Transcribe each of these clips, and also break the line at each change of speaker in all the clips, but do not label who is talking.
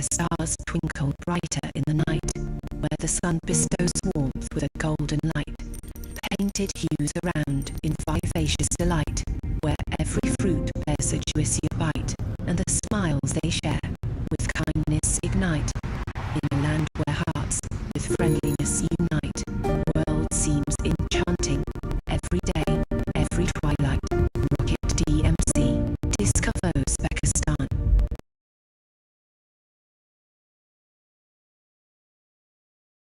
where stars twinkle brighter in the night, where the sun bestows warmth with a golden light. Painted hues around in vivacious delight, where every fruit bears a juicier bite, and the smiles they share with kindness ignite. In a land where hearts with friendliness unite, the world seems enchanting. Every day, every twilight, Rocket DMC, discover Uzbekistan.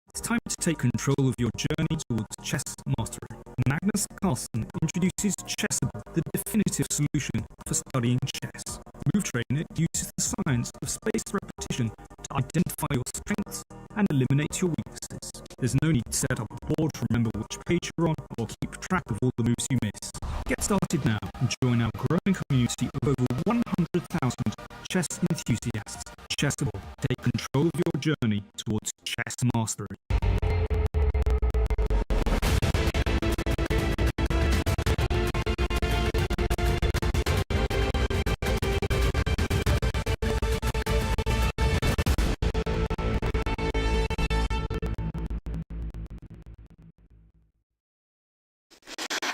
It's time to take control of your journey towards chess mastery. Magnus Carlsen introduces Chessable, the definitive solution for studying chess. Move Trainer uses the science of spaced repetition to identify your strengths and eliminate your weaknesses. There's no need to set up a board to remember which page you're on or keep track of all the moves you miss. Get started now and join our growing community of over 100,000 chess enthusiasts. Chessable, take control of your journey towards chess mastery.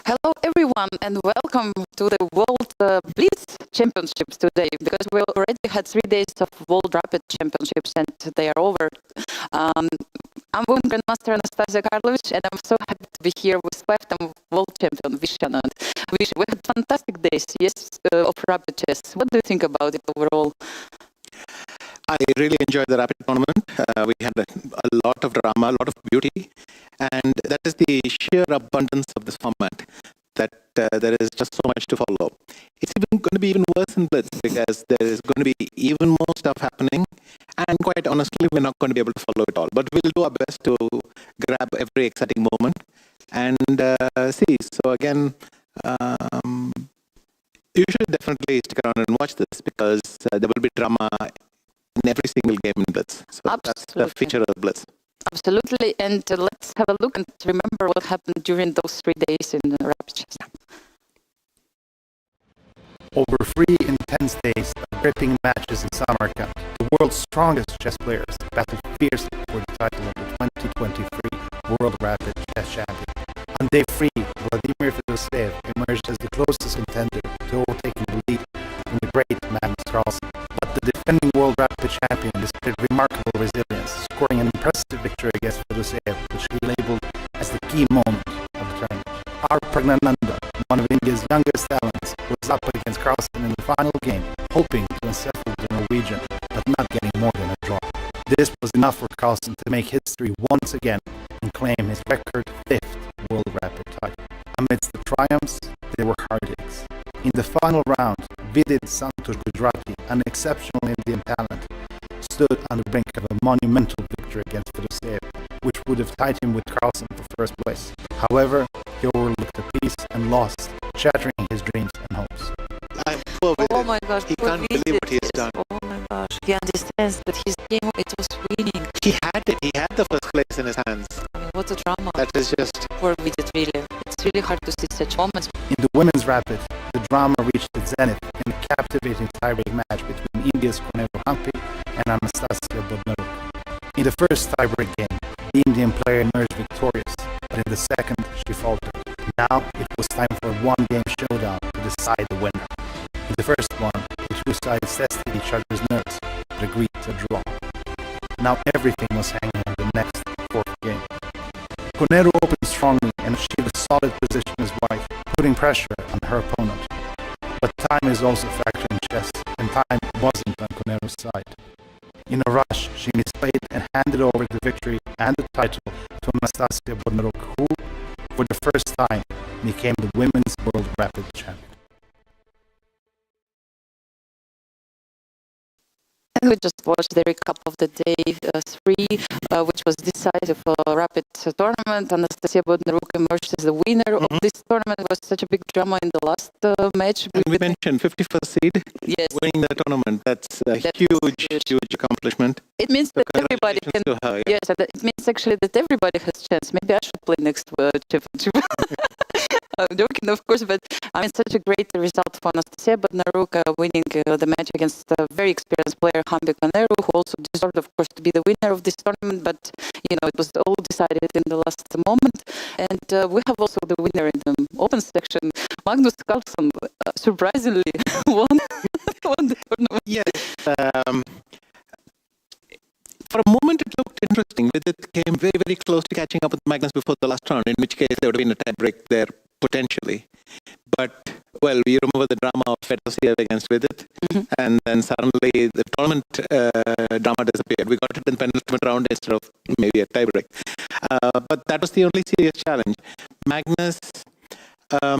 Hello everyone and welcome to the World Blitz Championships today, because we already had 3 days of World Rapid Championships and they are over. I'm Women Grandmaster Anastasiya Karlovich and I'm so happy to be here with 5-time World Champion Viswanathan. We had fantastic days, yes, of rapid chess. What do you think about it overall?
I really enjoyed the rapid tournament. We had a lot of drama, a lot of beauty, and that is the sheer abundance of this format, that there is just so much to follow. It's even going to be even worse in Blitz because there is going to be even more stuff happening, and quite honestly, we're not going to be able to follow it all. But we'll do our best to grab every exciting moment and see. So again, you should definitely stick around and watch this because there will be drama in every single game in Blitz. So that's the feature of Blitz.
Absolutely, and let's have a look and remember what happened during those 3 days in rapid chess.
Over 3 intense days of gripping matches in Samarkand, the world's strongest chess players battled fiercely for the title of the 2023 World Rapid Chess Champion. On day 3, Vladimir Fedoseev emerged as the closest contender to overtaking the lead from the great Magnus Carlsen. But the defending World Rapid Champion displayed remarkable resilience, scoring an impressive victory against Fedoseev, which he labeled as the key moment of the tournament. Our Pragnananda, one of India's youngest talents, was up against Carlsen in the final game, hoping to unsettle the Norwegian, but not getting more than a draw. This was enough for Carlsen to make history once again and claim his record 5th World Rapid title. Amidst the triumphs, there were heartaches. In the final round, Vidit Santosh Gujarati, an exceptional Indian talent, stood on the brink of a monumental victory against Fedoseev, which would have tied him with Carlsen for first place. However, he overlooked a piece and lost, shattering his dreams and hopes.
Oh my gosh,
he can't believe what he has done.
Oh my gosh, he understands that his game, it was winning.
He had it. He had the first place in his hands.
I mean, what a drama.
That is just...
Poor Vidit, really. It's really hard to see such moments.
In the women's rapid, the drama reached its zenith in a captivating tiebreak match between India's Cornero Hampi and Anastasiya Bodnaruk. In the first tiebreak game, the Indian player emerged victorious, but in the second, she faltered. Now, it was time for a one-game showdown to decide the winner. In the first one, the two sides tested each other's nerves, but agreed to draw. Now everything was hanging on the next, 4th game. Cornero opened strongly and achieved a solid position as white, putting pressure on her opponent. But time is also a factor in chess, and time wasn't on Cornero's side. In a rush, she misplayed and handed over the victory and the title to Anastasiya Bodnaruk, who, for the first time, became the Women's World Rapid Champion.
And we just watched the recap of the day 3, which was decisive rapid tournament. Anastasiya Bodnaruk emerged as the winner of this tournament. It was such a big drama in the last match.
And we mentioned 51st seed,
yes,
winning the tournament. That's a huge accomplishment.
It means
So
that everybody can...
to her, yeah.
Yes, and it means actually that everybody has chance. Maybe I should play next championship. I'm joking, of course, but I mean, such a great result for Anastasiya Bodnaruka, winning the match against a very experienced player, Hambi Kaneru, who also deserved, of course, to be the winner of this tournament, but, you know, it was all decided in the last moment. And we have also the winner in the open section, Magnus Carlsen, surprisingly won the tournament.
Yes. For a moment, it looked interesting. With it came very, very close to catching up with Magnus before the last round, in which case there would have been a tie break there potentially. But, well, you remember the drama of FIDE against Vidit, and then suddenly the tournament drama disappeared. We got it in the penultimate round instead of maybe a tie break. But that was the only serious challenge. Magnus, I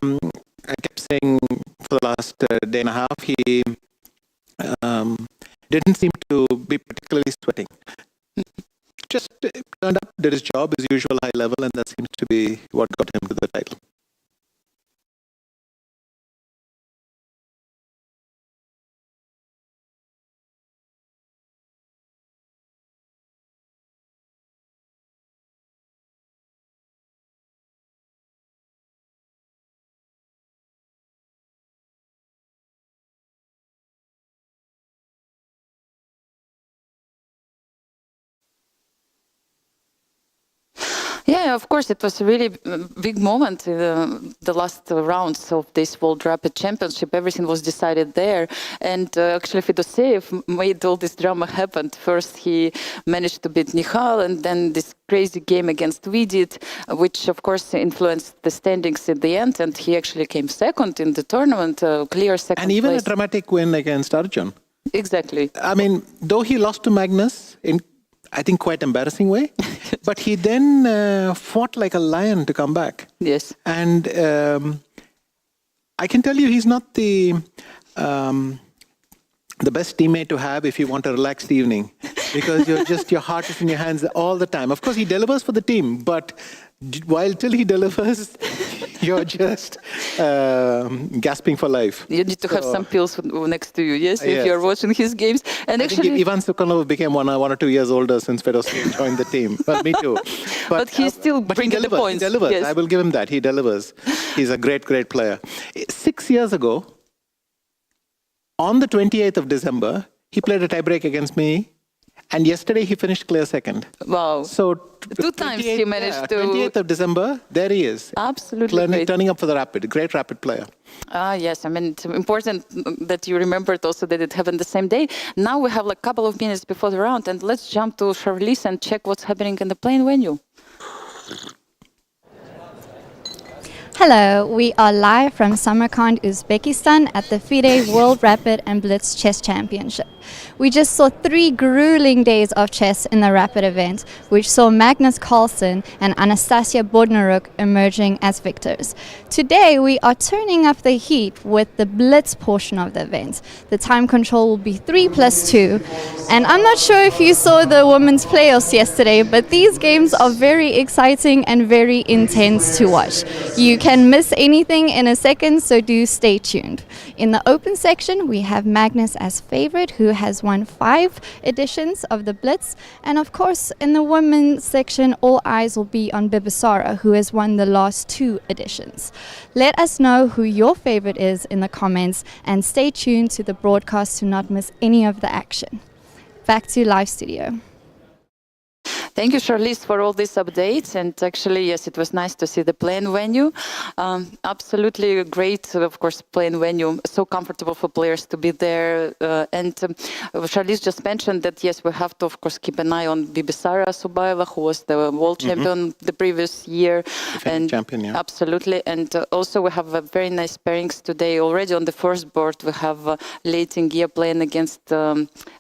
kept saying for the last day and a half, he didn't seem to be particularly sweating. Just turned up, did his job, his usual high level, and that seems to be what got him to the title.
Yeah, of course, it was a really big moment in the last rounds of this World Rapid Championship. Everything was decided there. And actually, Fedoseev made all this drama happen. First, he managed to beat Nihal, and then this crazy game against Vidit, which, of course, influenced the standings at the end. And he actually came second in the tournament, clear second
And even
place.
a dramatic win against Arjun.
Exactly.
I mean, though he lost to Magnus in, I think, quite embarrassing way, but he then fought like a lion to come back.
Yes.
And I can tell you he's not the best teammate to have if you want a relaxed evening, because your heart is in your hands all the time. Of course, he delivers for the team, but till he delivers, you're just gasping for life.
You need to have some pills next to you, yes, if you're watching his games. And
I
actually,
think Ivan Sukhanov became one or 2 years older since Fedoseev joined the team. Well, me too.
But he's still bringing the points.
He delivers.
Yes.
I will give him that. He delivers. He's a great, great player. 6 years ago, on the 28th of December, he played a tiebreak against me. And yesterday he finished clear second.
Wow.
So
2 times he managed to...
28th of December, there he is.
Absolutely.
Turning up for the Rapid. Great Rapid player.
Yes, I mean, it's important that you remembered also that it happened the same day. Now we have like a couple of minutes before the round, and let's jump to Charlize and check what's happening in the playing venue.
Hello, we are live from Samarkand, Uzbekistan at the FIDE World Rapid and Blitz Chess Championship. We just saw 3 grueling days of chess in the Rapid event, which saw Magnus Carlsen and Anastasiya Bodnaruk emerging as victors. Today, we are turning up the heat with the Blitz portion of the event. The time control will be 3+2. And I'm not sure if you saw the women's playoffs yesterday, but these games are very exciting and very intense to watch. You can miss anything in a second, so do stay tuned. In the open section, we have Magnus as favorite, who has won 5 editions of the Blitz. And of course, in the women's section, all eyes will be on Bibisara, who has won the last 2 editions. Let us know who your favorite is in the comments, and stay tuned to the broadcast to not miss any of the action. Back to live studio.
Thank you, Charlize, for all these updates. And actually, yes, it was nice to see the playing venue. Absolutely great, of course, playing venue. So comfortable for players to be there. And Charlize just mentioned that, yes, we have to, of course, keep an eye on Bibisara Subaeva, who was the world champion the previous year.
And champion, yeah.
Absolutely. And also we have very nice pairings today. Already on the first board, we have Lei Tingyue playing against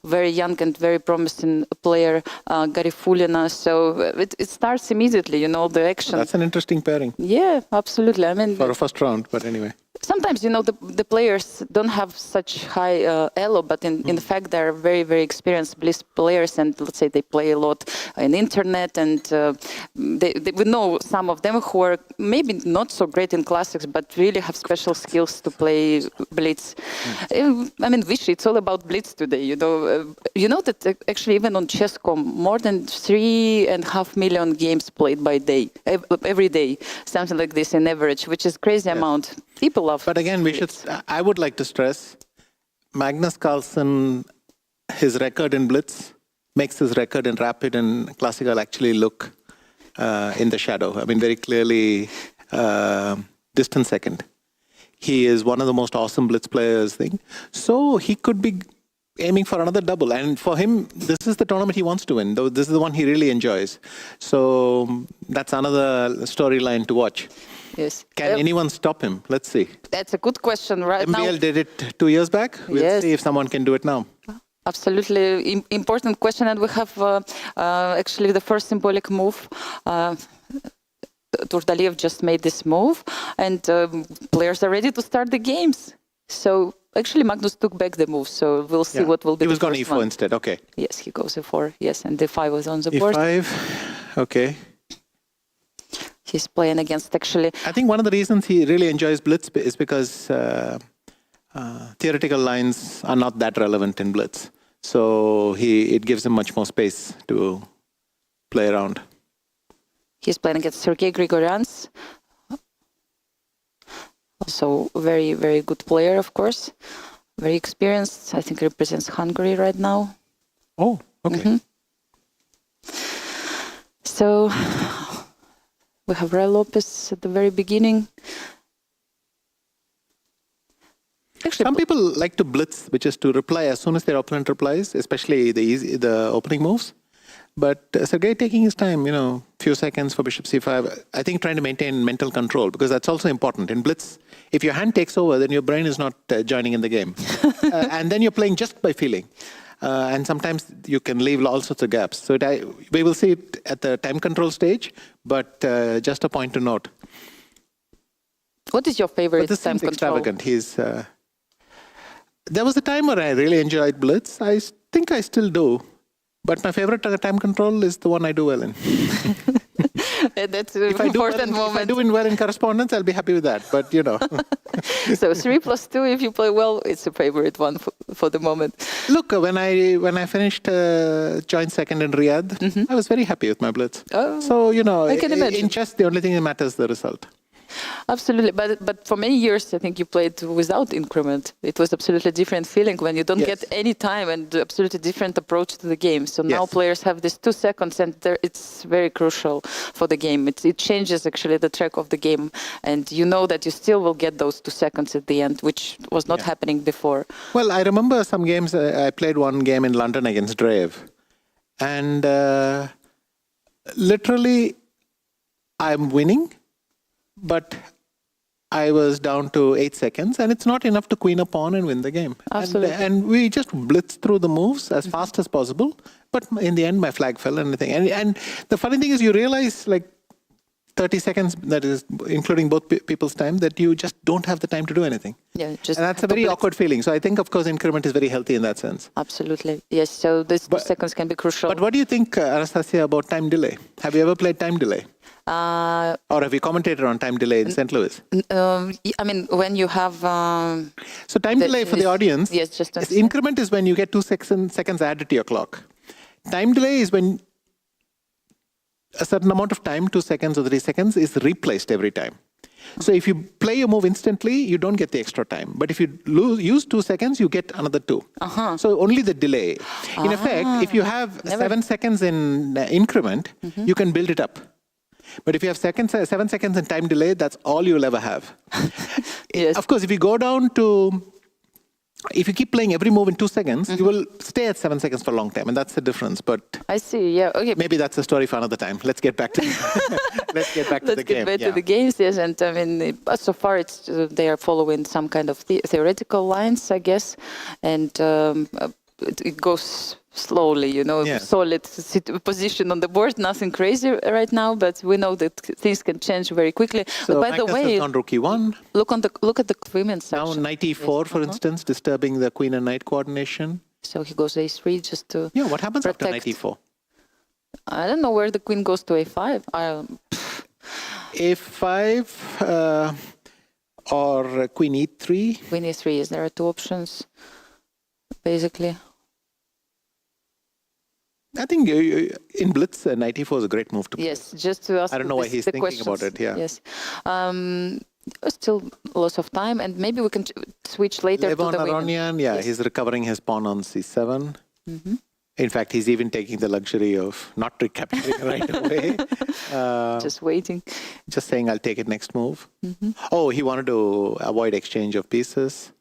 very young and very promising player, Garifulina. So it starts immediately, you know, the action.
That's an interesting pairing.
Yeah, absolutely. I mean,
for a first round, but anyway.
sometimes, the players don't have such high elo, but in fact, they're very, very experienced Blitz players, and let's say they play a lot on internet, and we know some of them who are maybe not so great in classics, but really have special skills to play Blitz. I mean, Vish, it's all about Blitz today, you know that actually even on Chess.com, more than 3.5 million games played by day, every day, something like this in average, which is crazy amount. People love.
But again, I would like to stress, Magnus Carlsen, his record in Blitz makes his record in Rapid and Classical actually look in the shadow. I mean, very clearly distant second. He is one of the most awesome Blitz players thing. So he could be aiming for another double. And for him, this is the tournament he wants to win. This is the one he really enjoys. So that's another storyline to watch.
Yes.
Can anyone stop him? Let's see.
That's a good question right now.
MBL did it 2 years back. We'll see if someone can do it now.
Absolutely important question. And we have actually the first symbolic move. Turdaliev just made this move, and players are ready to start the games. So actually Magnus took back the move, so we'll see what will be the first one.
He was going E4 instead, okay.
Yes, he goes E4, yes, and D5 was on the board.
E5, okay.
He's playing against actually...
I think one of the reasons he really enjoys Blitz is because theoretical lines are not that relevant in Blitz. So it gives him much more space to play around.
He's playing against Sergei Grigoryan's. Also very, very good player, of course. Very experienced. I think represents Hungary right now.
Oh, okay.
So we have Ray Lopez at the very beginning. Actually,
some people like to blitz, which is to reply as soon as their opponent replies, especially the opening moves. But Sergei taking his time, few seconds for bishop c5, I think trying to maintain mental control, because that's also important. In Blitz, if your hand takes over, then your brain is not joining in the game. And then you're playing just by feeling. And sometimes you can leave all sorts of gaps. So we will see it at the time control stage, but just a point to note.
What is your favorite
this
time control?
Extravagant. There was a time where I really enjoyed Blitz. I think I still do. But my favorite time control is the one I do well in.
That's an important moment.
If I do well in correspondence, I'll be happy with that. But,
So 3+2, if you play well, it's a favorite one for the moment.
Look, when I finished joint second in Riyadh, I was very happy with my Blitz.
Oh,
so,
I can imagine.
In chess, the only thing that matters is the result.
Absolutely, but for many years I think you played without increment. It was absolutely different feeling when you don't get any time and absolutely different approach to the game. So now players have this 2 seconds, and it's very crucial for the game. It changes actually the track of the game, and you know that you still will get those 2 seconds at the end, which was not happening before.
Well, I remember some games. I played one game in London against Drave, and literally I'm winning. But I was down to 8 seconds, and it's not enough to queen a pawn and win the game.
Absolutely.
And we just blitzed through the moves as fast as possible. But in the end, my flag fell and everything. And the funny thing is, you realize, 30 seconds, that is including both people's time, that you just don't have the time to do anything.
Yeah,
and that's a very awkward feeling. So I think, of course, increment is very healthy in that sense.
Absolutely. Yes, so these 2 seconds can be crucial.
But what do you think, Anastasiya, about time delay? Have you ever played time delay? Or have you commentated on time delay in St. Louis?
I mean, when you have...
so time delay for the audience,
increment
is when you get 2 seconds added to your clock. Time delay is when a certain amount of time, 2 seconds or 3 seconds, is replaced every time. So if you play your move instantly, you don't get the extra time. But if you use 2 seconds, you get another 2. So only the delay. In effect, if you have 7 seconds in increment, you can build it up. But if you have 7 seconds in time delay, that's all you'll ever have. Of course, if you go down to... If you keep playing every move in 2 seconds, you will stay at 7 seconds for a long time, and that's the difference. But
I see, yeah, okay.
Maybe that's a story for another time. Let's get back to let's get back to the game.
Let's get back to the games, yes. And I mean, so far they are following some kind of theoretical lines, I guess. And it goes slowly, you know,
Yes.
solid position on the board, nothing crazy right now, but we know that things can change very quickly.
So
But by
Magnus
the way,
has gone rook e1.
look at the women's
Now
section.
knight e4, for instance, disturbing the queen and knight coordination.
So he goes a3 just to
Yeah, what happens after knight
protect.
e4?
I don't know where the queen goes to a5.
a5 or queen e3.
Queen e3, is there are two options, basically.
I think in Blitz, knight e4 is a great move to play.
Yes, just to ask.
I don't know why he's
the
thinking about
questions.
it, yeah.
Yes. Still lots of time, and maybe we can switch later to
Levon
the women.
Aronian, yeah,
Yes.
he's recovering his pawn on c7. In fact, he's even taking the luxury of not recapturing right away.
Just waiting.
Just saying, I'll take it next move. Oh, he wanted to avoid exchange of pieces.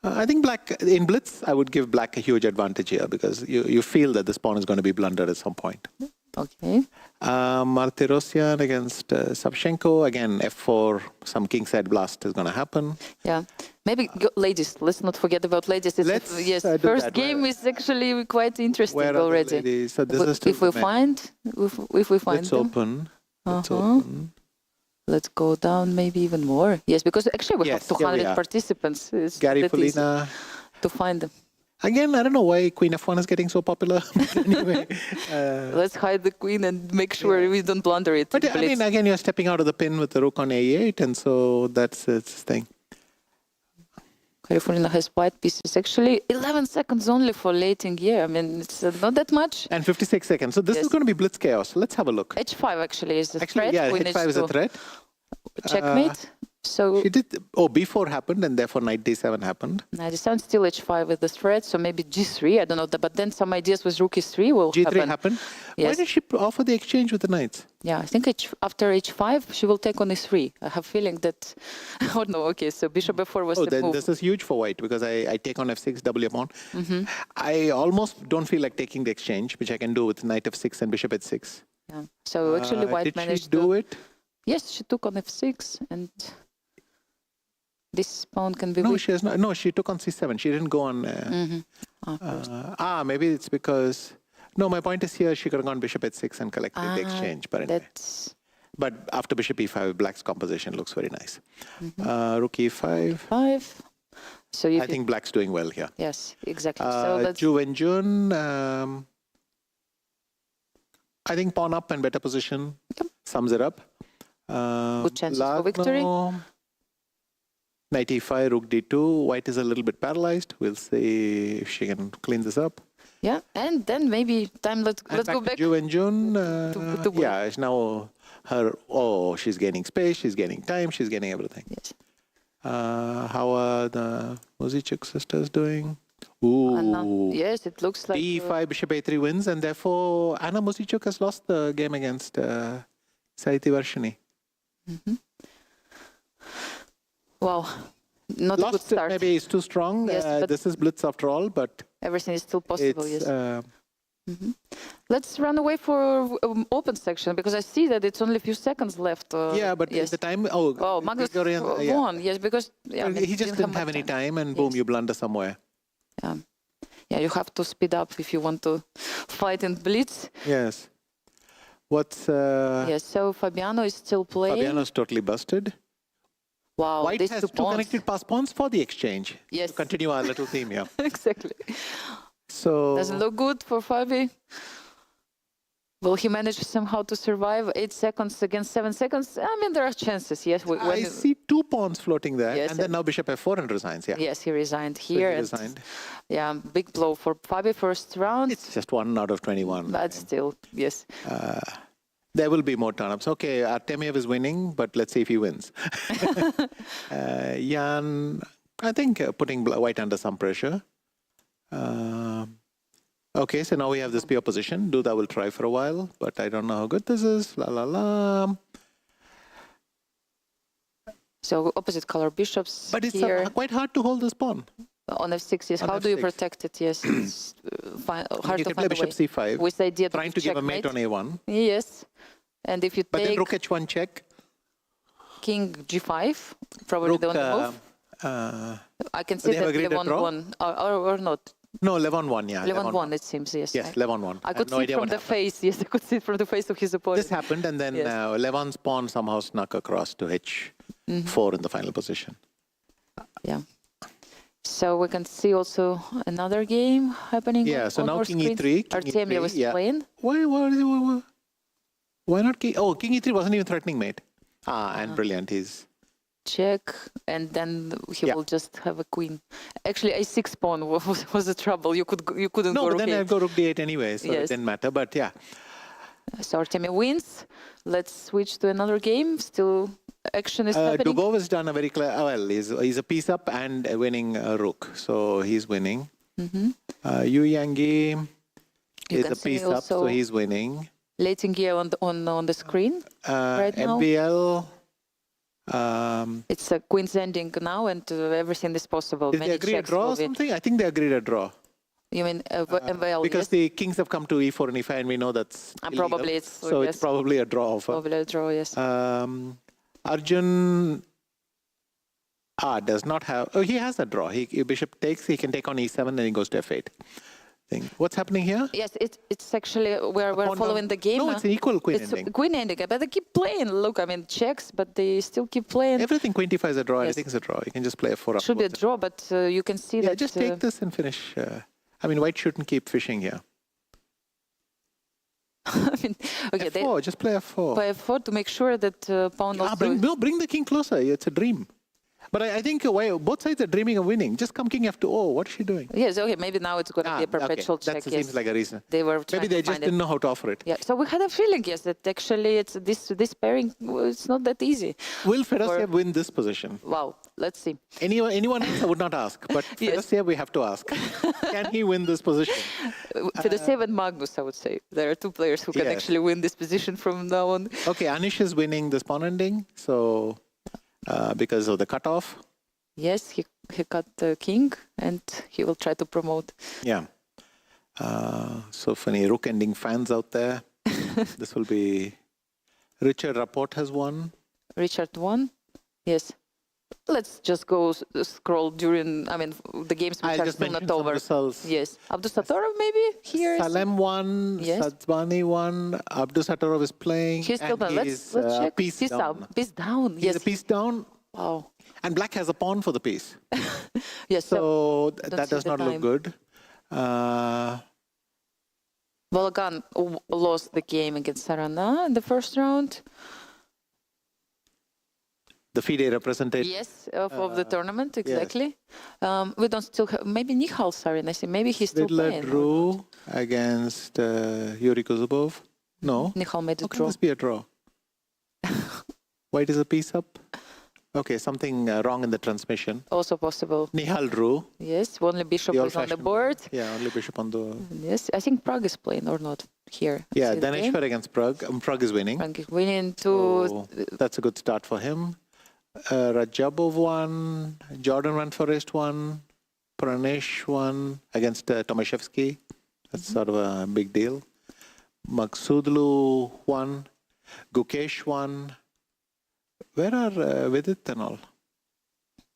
I think black, in Blitz, I would give black a huge advantage here because you feel that this pawn is going to be blundered at some point.
Okay.
Martirosyan against Savchenko. Again, f4, some kingside blast is going to happen.
Yeah. Maybe ladies. Let's not forget about ladies. It's
Let's,
yes.
do
First
that.
game is actually quite interesting
Where are the
already.
ladies? So this is still
If we
the men.
find, if we find
Let's
them,
open. Let's
Uh-huh.
open.
let's go down maybe even more. Yes, because actually we
Yes,
have
here we
200
are.
participants. It's
Gary
that easy
Folina.
to find them.
Again, I don't know why Queen f1 is getting so popular. But anyway,
Let's hide the queen and make sure we don't blunder it.
but I mean, again, you're stepping out of the pin with the rook on a8, and so that's its thing.
Karlovich has white pieces. Actually, 11 seconds only for lating here. I mean, it's not that much.
And 56 seconds. So this
Yes.
is going to be Blitz chaos. Let's have a look.
H5 actually is a
Actually,
threat.
yeah,
Queen
h5 is a
H2.
threat.
Checkmate. So
She did. Oh, b4 happened, and therefore knight d7 happened.
I decided still H5 with the threat. So maybe G3. I don't know. But then some ideas with rook E3 will
G3
happen.
happened. Why
Yes.
did she offer the exchange with the knights?
Yeah, I think after H5 she will take on E3. I have feeling that. Oh no. Okay. So Bishop F4 was
Oh,
the
then
move.
this is huge for white because I take on f6, double your pawn. I almost don't feel like taking the exchange, which I can do with knight f6 and bishop h6.
Yeah. So actually, white
did
managed
she do
to.
it?
Yes, she took on F6 and. This pawn can be
No,
weak.
she has not. No, she took on c7. She didn't go on. Maybe it's because. No, my point is here. She could have gone bishop h6 and collected the exchange. But anyway.
That's
But after bishop e5, black's composition looks very nice. Rook e5.
5. So you
I think black's doing well here.
yes, exactly. So that's
Ju and Jun. I think pawn up and better position sums it up.
good chances for victory.
Lagno, Knight e5, rook d2. White is a little bit paralyzed. We'll see if she can clean this up.
Yeah, and then maybe time. Let's go back.
Ju and Jun.
to
Yeah, it's now her. Oh, she's gaining space. She's gaining time. She's gaining everything.
Yes.
How are the Muzichuk sisters doing?
Anna.
Ooh.
Yes, it looks like.
d5, bishop a3 wins, and therefore Anna Muzichuk has lost the game against Sariti Varshini.
Wow, not a good
Lost
start.
maybe is too strong.
Yes, but-
this is Blitz after all, but
Everything is still possible.
it's
Yes. Let's run away for open section because I see that it's only a few seconds left.
yeah, but
yes.
the time. Oh,
Magnus
Gregorian,
won. Yes, because
Well, he just didn't have any
much
time, and boom,
Yes.
you blunder somewhere.
Yeah, you have to speed up if you want to fight in Blitz.
Yes. What's
Yes, so Fabiano is still playing.
Fabiano's totally busted.
Wow,
White
these
has
two
two
pawns.
connected pass pawns for the exchange.
Yes.
To continue our little theme here.
Exactly.
So
Doesn't look good for Fabi. Will he manage somehow to survive 8 seconds against 7 seconds? I mean, there are chances, yes.
I see two pawns floating there,
Yes,
and then now bishop f4 and resigns. Yeah.
Yes, he resigned
So
here.
he
and
resigned.
yeah, big blow for Fabi first round.
It's just 1 out of 21.
But still, yes.
There will be more turn-ups. Okay, Artemiev is winning, but let's see if he wins. Jan, I think putting white under some pressure. Okay, so now we have this pure position. Duda will try for a while, but I don't know how good this is. La la la.
So opposite color bishops
But it's
here
quite hard to hold this pawn.
on f6. Yes,
on
how do you
F6.
protect it? Yes, it's hard
You
to
can play
find a way.
bishop c5,
With the idea
trying to give a mate
checkmate.
on a1.
Yes, and if you
But then
take
rook h1 check.
king g5, probably
Rook,
the only move. I can see
they have
that
agreed
they
to draw?
won or not.
No, Levon won, yeah.
Levon won, it seems, yes.
Yes, Levon won.
I could
no
see
idea
from
what
the
happened.
face, yes, I could see from the face of his opponent.
This happened, and then
Yes.
Levon's pawn somehow snuck across to H4 in the final position.
Yeah. So we can see also another game happening.
Yeah, so
on
now
our
King
screens.
E3. King
Artemia
E3,
was
yeah.
playing.
Why not King? Oh, King E3 wasn't even threatening mate. And brilliant. He's
Check, and then he
Yeah.
will just have a queen. Actually, a6 pawn was the trouble. You couldn't
no,
go
but
rook
then I
eight.
go rook d8 anyway, so
Yes.
it didn't matter. But yeah,
So Artemia wins. Let's switch to another game. Still action is happening.
Dugov has done a very clear. Well, he's a piece up and winning a rook, so he's winning. Yu Yangi
You
is
can
a
see
piece up, so
also
he's winning.
Leitingia on the screen right now.
MBL.
It's a queen's ending now, and everything is possible.
Did
Many
they agree a
checks
draw
will
or
be-
something? I think they agreed a draw.
You mean MVL?
Because
yes?
the kings have come to e4 and e5, and we know that's illegal.
Probably it's
so
yes.
it's probably a draw offer.
Probably a draw. Yes.
Arjun does not have. Oh, he has a draw. He bishop takes. He can take on e7, then he goes to f8. What's happening here?
Yes, it's actually we're
Pawn
following
down.
the game.
No, it's an equal queen
It's
ending.
queen ending, but they keep playing. Look, I mean checks, but they still keep playing.
Everything queen d5 is a draw.
Yes.
Everything's a draw. You can just play a4
Should be a
upwards.
draw, but you can see
Yeah,
that.
just take this and finish. I mean, white shouldn't keep fishing here.
I mean, okay, they
f4, just play f4.
play f4 to make sure that pawn also.
Bring the king closer. It's a dream. But I think both sides are dreaming of winning. Just come king f2. Oh, what is she doing?
Yes, okay, maybe now it's going to be a perpetual
okay.
check.
That
Yes.
seems like a reason.
They were
Maybe
trying
they
to
just
find
didn't
it.
know how to offer it.
Yeah, so we had a feeling, yes, that actually it's this pairing. It's not that easy.
Will Fedosiev win this position?
Wow, let's see.
Anyone else I would not ask, but
Yes.
Fedosiev we have to ask. Can he win this position?
Fedosiev and Magnus, I would say. There are two players who can
Yes.
actually win this position from now on.
Okay, Anish is winning this pawn ending, so because of the cutoff.
Yes, he cut the king, and he will try to promote.
Yeah. So funny, rook ending fans out there. This will be. Richard Rapport has won.
Richard won. Yes. Let's just go scroll during. I mean, the games which
I'll
are
just
still
mention
not
some
over.
results.
Yes, Abdusatorov maybe here.
Salem won.
Yes.
Satsbani won. Abdusatorov is playing.
He's still
and
playing.
he's,
Let's check.
Piece down.
Piece down.
He's
Yes.
a piece down.
Wow.
And black has a pawn for the piece.
Yes.
So
don't
that
see
does
the
not look
time.
good.
Balagan lost the game against Sarana in the first round.
The FIDE represented.
Yes, of the tournament, exactly. We don't still have, maybe Nikhal Sarin, I see, maybe he's still
Riddler
playing.
drew against Yuri Kuzubov. No.
Nikhal made a
How can
draw.
this be a draw? White is a piece up. Okay, something wrong in the transmission.
Also possible.
Nihal drew.
Yes, only bishop
The
is on the
old-fashioned
board.
way. Yeah, only bishop on the.
Yes, I think Prague is playing or not here.
Yeah,
See the game?
Daneshwar against Prague. Prague is winning.
Prague is winning
So
to.
that's a good start for him. Rajabov won. Jordan Van Forest won. Pranesh won against Tomaszewski. That's sort of a big deal. Maksudlu won. Gukesh won. Where are Vidit and all?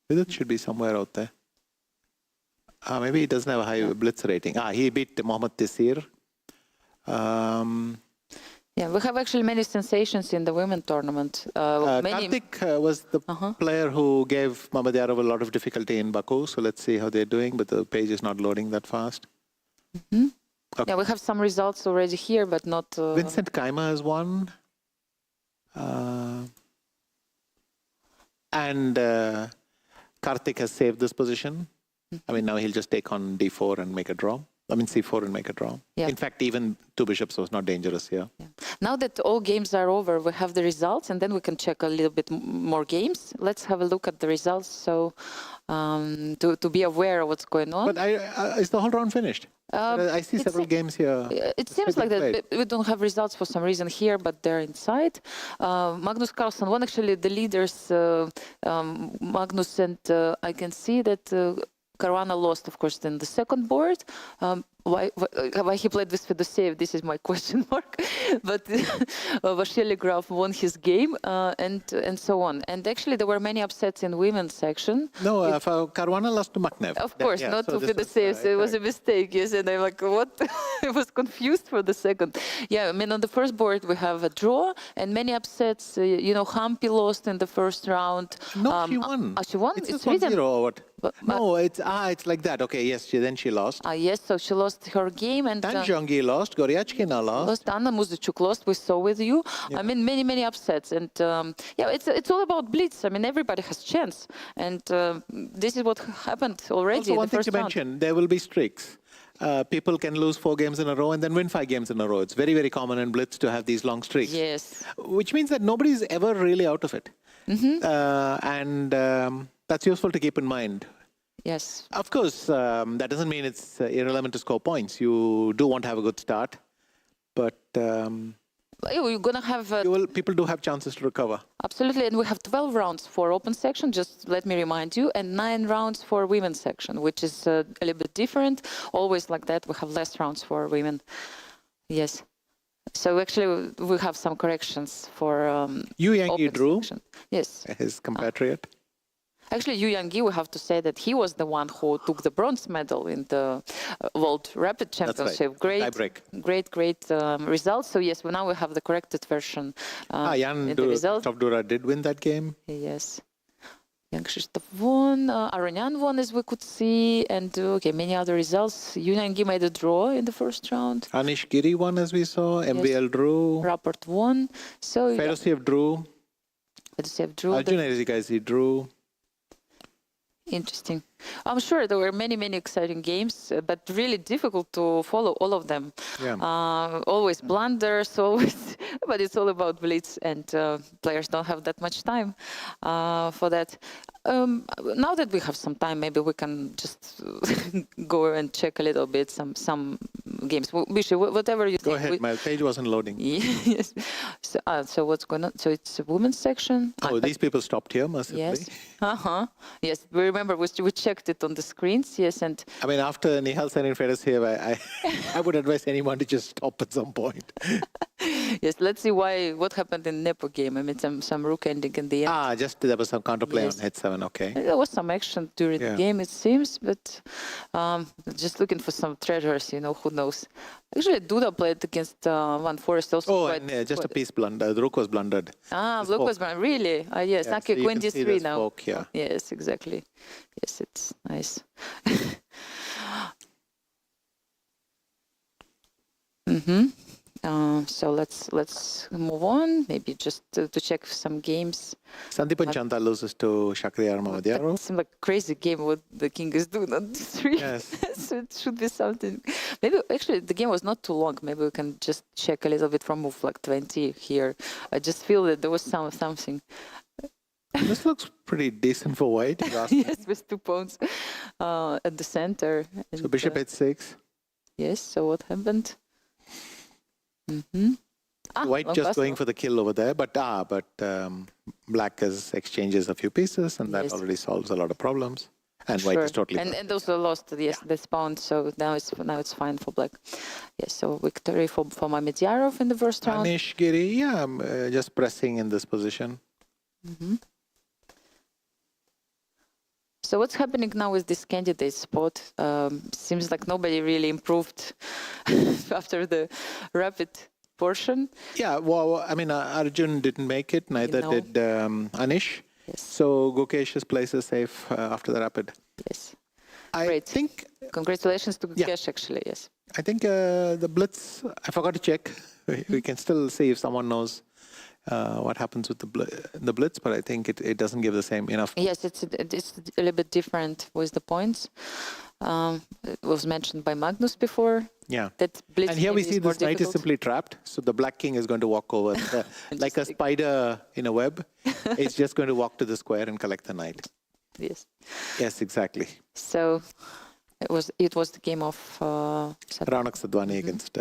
Vidit should be somewhere out there. Maybe he doesn't have a high blitz rating. He beat Mohammad Tisir.
Yeah, we have actually many sensations in the women tournament. Many.
Karthik was the player who gave Mamedyarov a lot of difficulty in Baku. So let's see how they're doing. But the page is not loading that fast.
Mm-hmm.
Okay.
Yeah, we have some results already here, but not.
Vincent Kaimer has won. And Karthik has saved this position. I mean, now he'll just take on d4 and make a draw. I mean, c4 and make a draw.
Yeah.
In fact, even two bishops was not dangerous here.
Yeah. Now that all games are over, we have the results, and then we can check a little bit more games. Let's have a look at the results, so to be aware of what's going on.
But is the whole round finished? I see several games here.
It seems like that we don't have results for some reason here, but they're inside. Magnus Carlsen won. Actually, the leaders, Magnus and I can see that Caruana lost, of course, in the second board. Why he played with Fedosiev? This is my question mark. but Vasily Graf won his game and so on. And actually, there were many upsets in women's section.
No, Caruana lost to Maknev.
Of course, not
so
to be the same. So it was a mistake. Yes, and I'm like, what? I was confused for the second. Yeah, I mean, on the first board we have a draw and many upsets. Hampi lost in the first round.
No, she won.
She won.
It's 1-0 or what? No, it's like that. Okay, yes, then she lost.
Yes, so she lost her game and
Tan Zhongyi lost, Goryachkina lost.
Anna Muzichuk lost, we saw with you. Yeah. I mean, many upsets. And it's all about Blitz. I mean, everybody has chance. And this is what happened already
Also,
in
one
the
thing
first
to
round.
mention, there will be streaks. People can lose 4 games in a row and then win 5 games in a row. It's very, very common in Blitz to have these long streaks.
Yes.
Which means that nobody is ever really out of it. And that's useful to keep in mind.
Yes.
Of course, that doesn't mean it's irrelevant to score points. You do want to have a good start, but
you're gonna have
people do have chances to recover.
Absolutely, and we have 12 rounds for open section. Just let me remind you, and 9 rounds for women's section, which is a little bit different. Always like that, we have less rounds for women. Yes. So actually, we have some corrections for
Yu Yangyi drew.
Section. Yes.
His compatriot.
Actually, Yu Yangyi, we have to say that he was the one who took the bronze medal in the World Rapid Championship.
That's right.
Great results. So yes, now we have the corrected version.
Jan Krzysztof Dura did win that game.
Yes. Jan Krzysztof won, Aronian won, as we could see, and many other results. Yu Yangyi made a draw in the first round.
Anish Giri won, as we saw. MBL drew.
Rapport won. So
Fedosiev drew. Arjun Erizikaisi drew.
Interesting. I'm sure there were many exciting games, but really difficult to follow all of them.
Yeah.
Always blunders, always, but it's all about Blitz, and players don't have that much time for that. Now that we have some time, maybe we can just go and check a little bit some games. Bishi, whatever you think.
Go ahead, my page wasn't loading.
Yes. So what's going on? So it's a women's section.
Oh, these people stopped here, mercifully.
Yes. Yes, we remember we checked it on the screens. Yes, and
I mean, after Nihal Sen and Fedosiev, I would advise anyone to just stop at some point.
Yes, let's see what happened in Nepo game. I mean, some rook ending in the end.
Just there was some counterplay on H7, okay.
There was some action during the game, it seems, but just looking for some treasures, who knows. Actually, Duda played against Van Forest also.
Just a piece blundered. The rook was blundered.
Rook was blundered, really? Yes,
yeah,
okay,
so
Queen D3 now.
Spoke, yeah.
Yes, exactly. Yes, it's nice. So let's move on. Maybe just to check some games.
Sandeepan Chanda loses to Shakhriyar Mahadyarov.
It seems like a crazy game what the king is doing on D3.
Yes.
So it should be something. Maybe actually the game was not too long. Maybe we can just check a little bit from move like 20 here. I just feel that there was something.
This looks pretty decent for white.
Yes, with 2 pawns at the center.
So bishop h6.
Yes. So what happened?
White just going for the kill over there, but black exchanges a few pieces, and that already solves a lot of problems. And white is totally
and also lost the pawn, so now it's fine for black. Yes, so victory for Mamedyarov in the first round.
Anish Giri, just pressing in this position.
So what's happening now with this candidate spot? Seems like nobody really improved after the rapid portion.
Yeah, well, I mean, Arjun didn't make it, neither did Anish.
Yes.
So Gukesh's place is safe after the rapid.
Yes.
I think...
Congratulations to Gukesh, actually, yes.
I think the Blitz, I forgot to check. We can still see if someone knows what happens with the Blitz, but I think it doesn't give the same enough.
Yes, it's a little bit different with the points. It was mentioned by Magnus before.
Yeah.
That Blitz
and here we see this knight
difficult.
is simply trapped. So the black king is going to walk over like a spider in a web. It's just going to walk to the square and collect the knight.
Yes.
Yes, exactly.
So it was the game of
Raunak Sadhwani against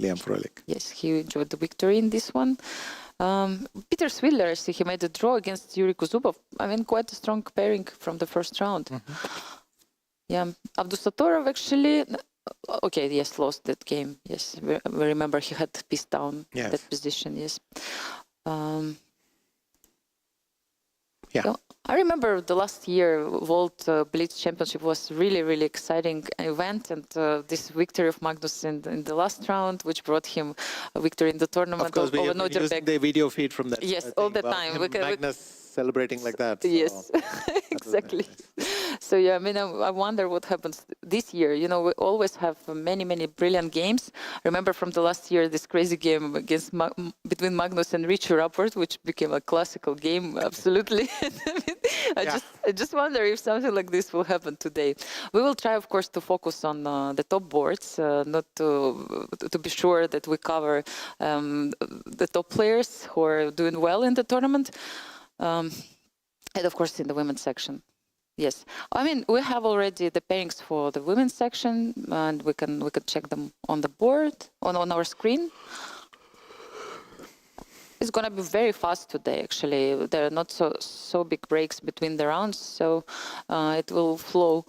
Liam Froelich.
Yes, he enjoyed the victory in this one. Peter Swidler, I see he made a draw against Yuri Kuzubov. I mean, quite a strong pairing from the first round. Yeah, Abdusatorov actually, Okay, yes, lost that game. Yes, we remember he had piece down
Yes.
that position. Yes.
Yeah.
So I remember the last year World Blitz Championship was really exciting event, and this victory of Magnus in the last round, which brought him a victory in the tournament
Of course, we
over
have been using
Norderbeck.
the video feed from that.
Yes,
thing
all the
about
time.
him, Magnus celebrating like that. So
Yes,
that was very
exactly.
nice.
So yeah, I mean, I wonder what happens this year. You know, we always have many brilliant games. Remember from the last year this crazy game against between Magnus and Richie Rapport, which became a classical game. Absolutely. I just wonder if something like this will happen today. We will try, of course, to focus on the top boards, not to be sure that we cover the top players who are doing well in the tournament. And of course in the women's section. Yes, I mean we have already the pairings for the women's section, and we can check them on the board on our screen. It's gonna be very fast today. Actually, there are not so big breaks between the rounds, so it will flow.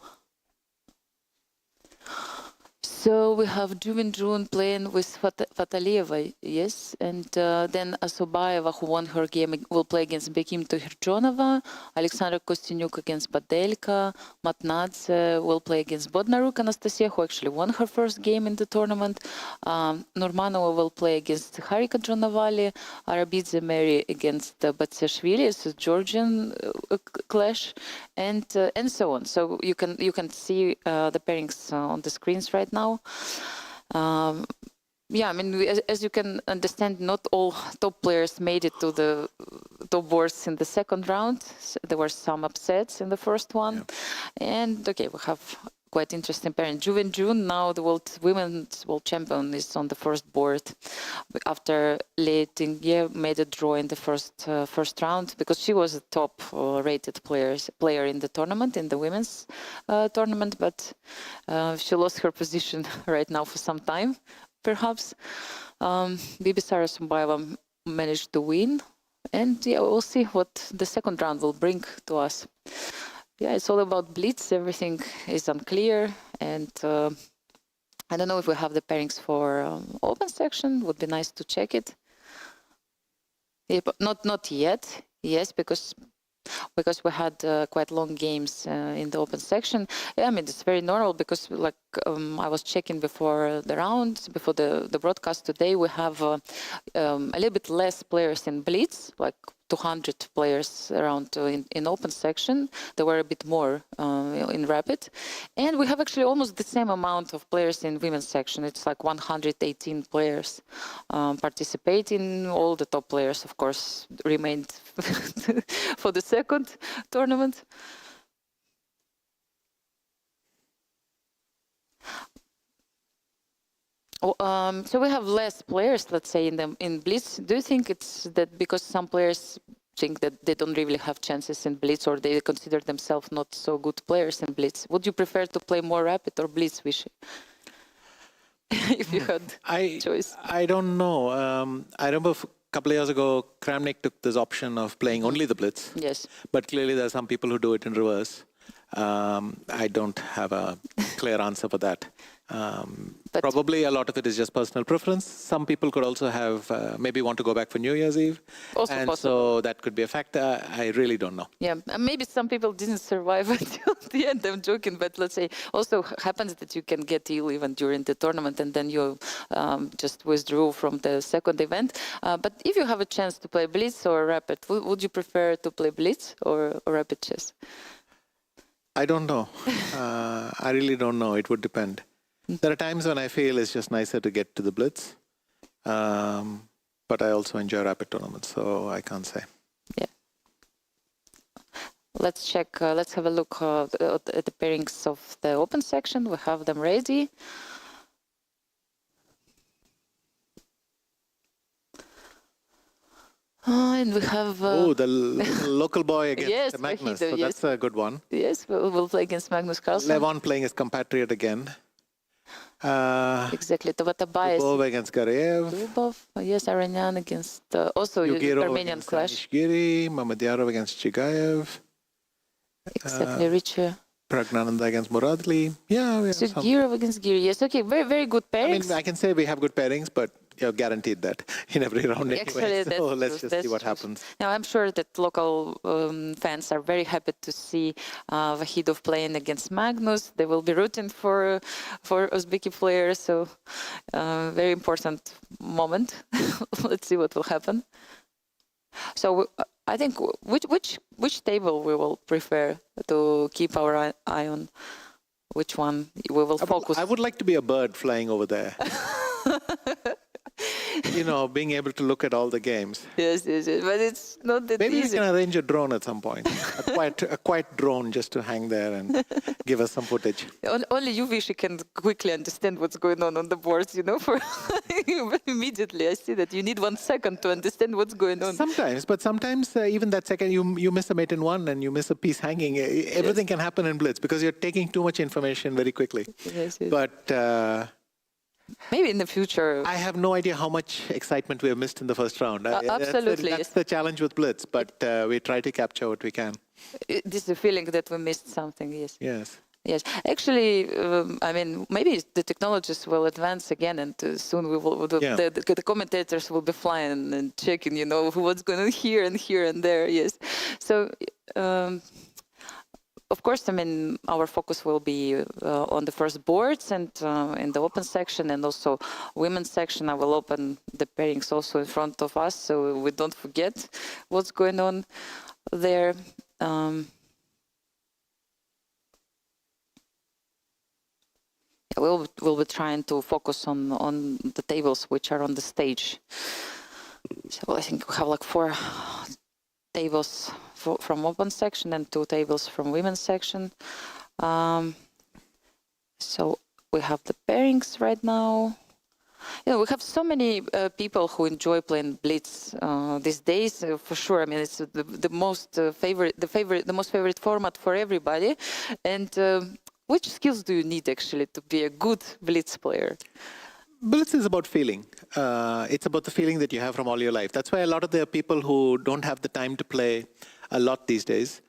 So we have June playing with Fatalieva, yes, and then Asobayeva, who won her game, will play against Bekim Tohirjonova. Alexandra Kostyanyuk against Badelka. Matnadze will play against Bodnaruk Anastasiya, who actually won her first game in the tournament. Nurmanova will play against Harika Dronavali. Arabidze Mary against Batsiashvili. It's a Georgian clash, and so on. So you can see the pairings on the screens right now. Yeah, I mean, as you can understand, not all top players made it to the top boards in the second round. There were some upsets in the first one. Yeah. And okay, we have quite interesting pairing. June, now the women's world champion, is on the first board after Lee Tingye made a draw in the first round, because she was a top rated player in the tournament, in the women's tournament, but she lost her position right now for some time, perhaps. Bibisara Sumbayeva managed to win, and yeah, we'll see what the second round will bring to us. Yeah, it's all about Blitz. Everything is unclear, and I don't know if we have the pairings for open section. Would be nice to check it. Yeah, but not yet. Yes, because we had quite long games in the open section. Yeah, I mean, it's very normal because, like, I was checking before the round, before the broadcast today, we have a little bit less players in Blitz, like 200 players around in open section. There were a bit more in rapid, and we have actually almost the same amount of players in women's section. It's like 118 players participating. All the top players, of course, remained for the second tournament. So we have less players, let's say, in Blitz. Do you think it's that because some players think that they don't really have chances in Blitz, or they consider themselves not so good players in Blitz? Would you prefer to play more rapid or Blitz, Vishy? If you had choice.
I don't know. I remember a couple of years ago, Kramnik took this option of playing only the Blitz.
Yes.
But clearly there are some people who do it in reverse. I don't have a clear answer for that. Probably a lot of it is just personal preference. Some people could also have maybe want to go back for New Year's Eve,
also
and
possible.
so that could be a factor. I really don't know.
Yeah, maybe some people didn't survive until the end. I'm joking, but let's say also happens that you can get ill even during the tournament, and then you just withdrew from the second event. But if you have a chance to play Blitz or Rapid, would you prefer to play Blitz or Rapid chess?
I don't know. I really don't know. It would depend. There are times when I feel it's just nicer to get to the Blitz. But I also enjoy rapid tournaments, so I can't say.
Yeah. Let's check. Let's have a look at the pairings of the open section. We have them ready. And we have...
the local boy against
yes,
Magnus,
so
yes. That's a good one.
Yes, we'll play against Magnus Carlsen.
Levon playing his compatriot again.
Exactly. Tavatabayas.
Dubov against Gareev.
Dubov, yes, Aranyan against also Armenian clash.
Giri, Mamedyarov against Chigayev.
Exactly, Richie
Pragnananda against Muradli. Yeah, we have
So
some.
Girov against Giri. Yes, okay, very, very good
I
pairings.
mean, I can say we have good pairings, but you're guaranteed that in every round anyway.
Actually,
So
that's
let's
true,
just
that's
see what
true.
happens.
Now, I'm sure that local fans are very happy to see Vahidov playing against Magnus. They will be rooting for Uzbeki players. So, very important moment. Let's see what will happen. So, I think which table we will prefer to keep our eye on. Which one we will focus?
I would like to be a bird flying over there. Being able to look at all the games.
Yes, but it's not that
Maybe
easy.
we can arrange a drone at some point. a quiet drone just to hang there and give us some footage.
Only you wish you can quickly understand what's going on the boards, for immediately. I see that you need 1 second to understand what's going on.
Sometimes even that second you miss a mate in one and you miss a piece hanging. Everything can happen in Blitz because you're taking too much information very quickly.
Yes.
But
maybe in the future.
I have no idea how much excitement we have missed in the first round.
Absolutely.
That's the challenge with Blitz, but we try to capture what we can.
This is a feeling that we missed something, yes.
Yes.
Actually, maybe the technologies will advance again, and soon we will. The commentators will be flying and checking, what's going on here and there. Yes. So, of course, our focus will be on the first boards and in the open section, and also women's section. I will open the pairings also in front of us, so we don't forget what's going on there. We'll be trying to focus on the tables which are on the stage. So I think we have like 4 tables from open section and 2 tables from women's section. So we have the pairings right now. We have so many people who enjoy playing Blitz these days. For sure, it's the most favorite format for everybody. And which skills do you need actually to be a good Blitz player?
Blitz is about feeling. It's about the feeling that you have from all your life. That's why a lot of the people who don't have the time to play a lot these days,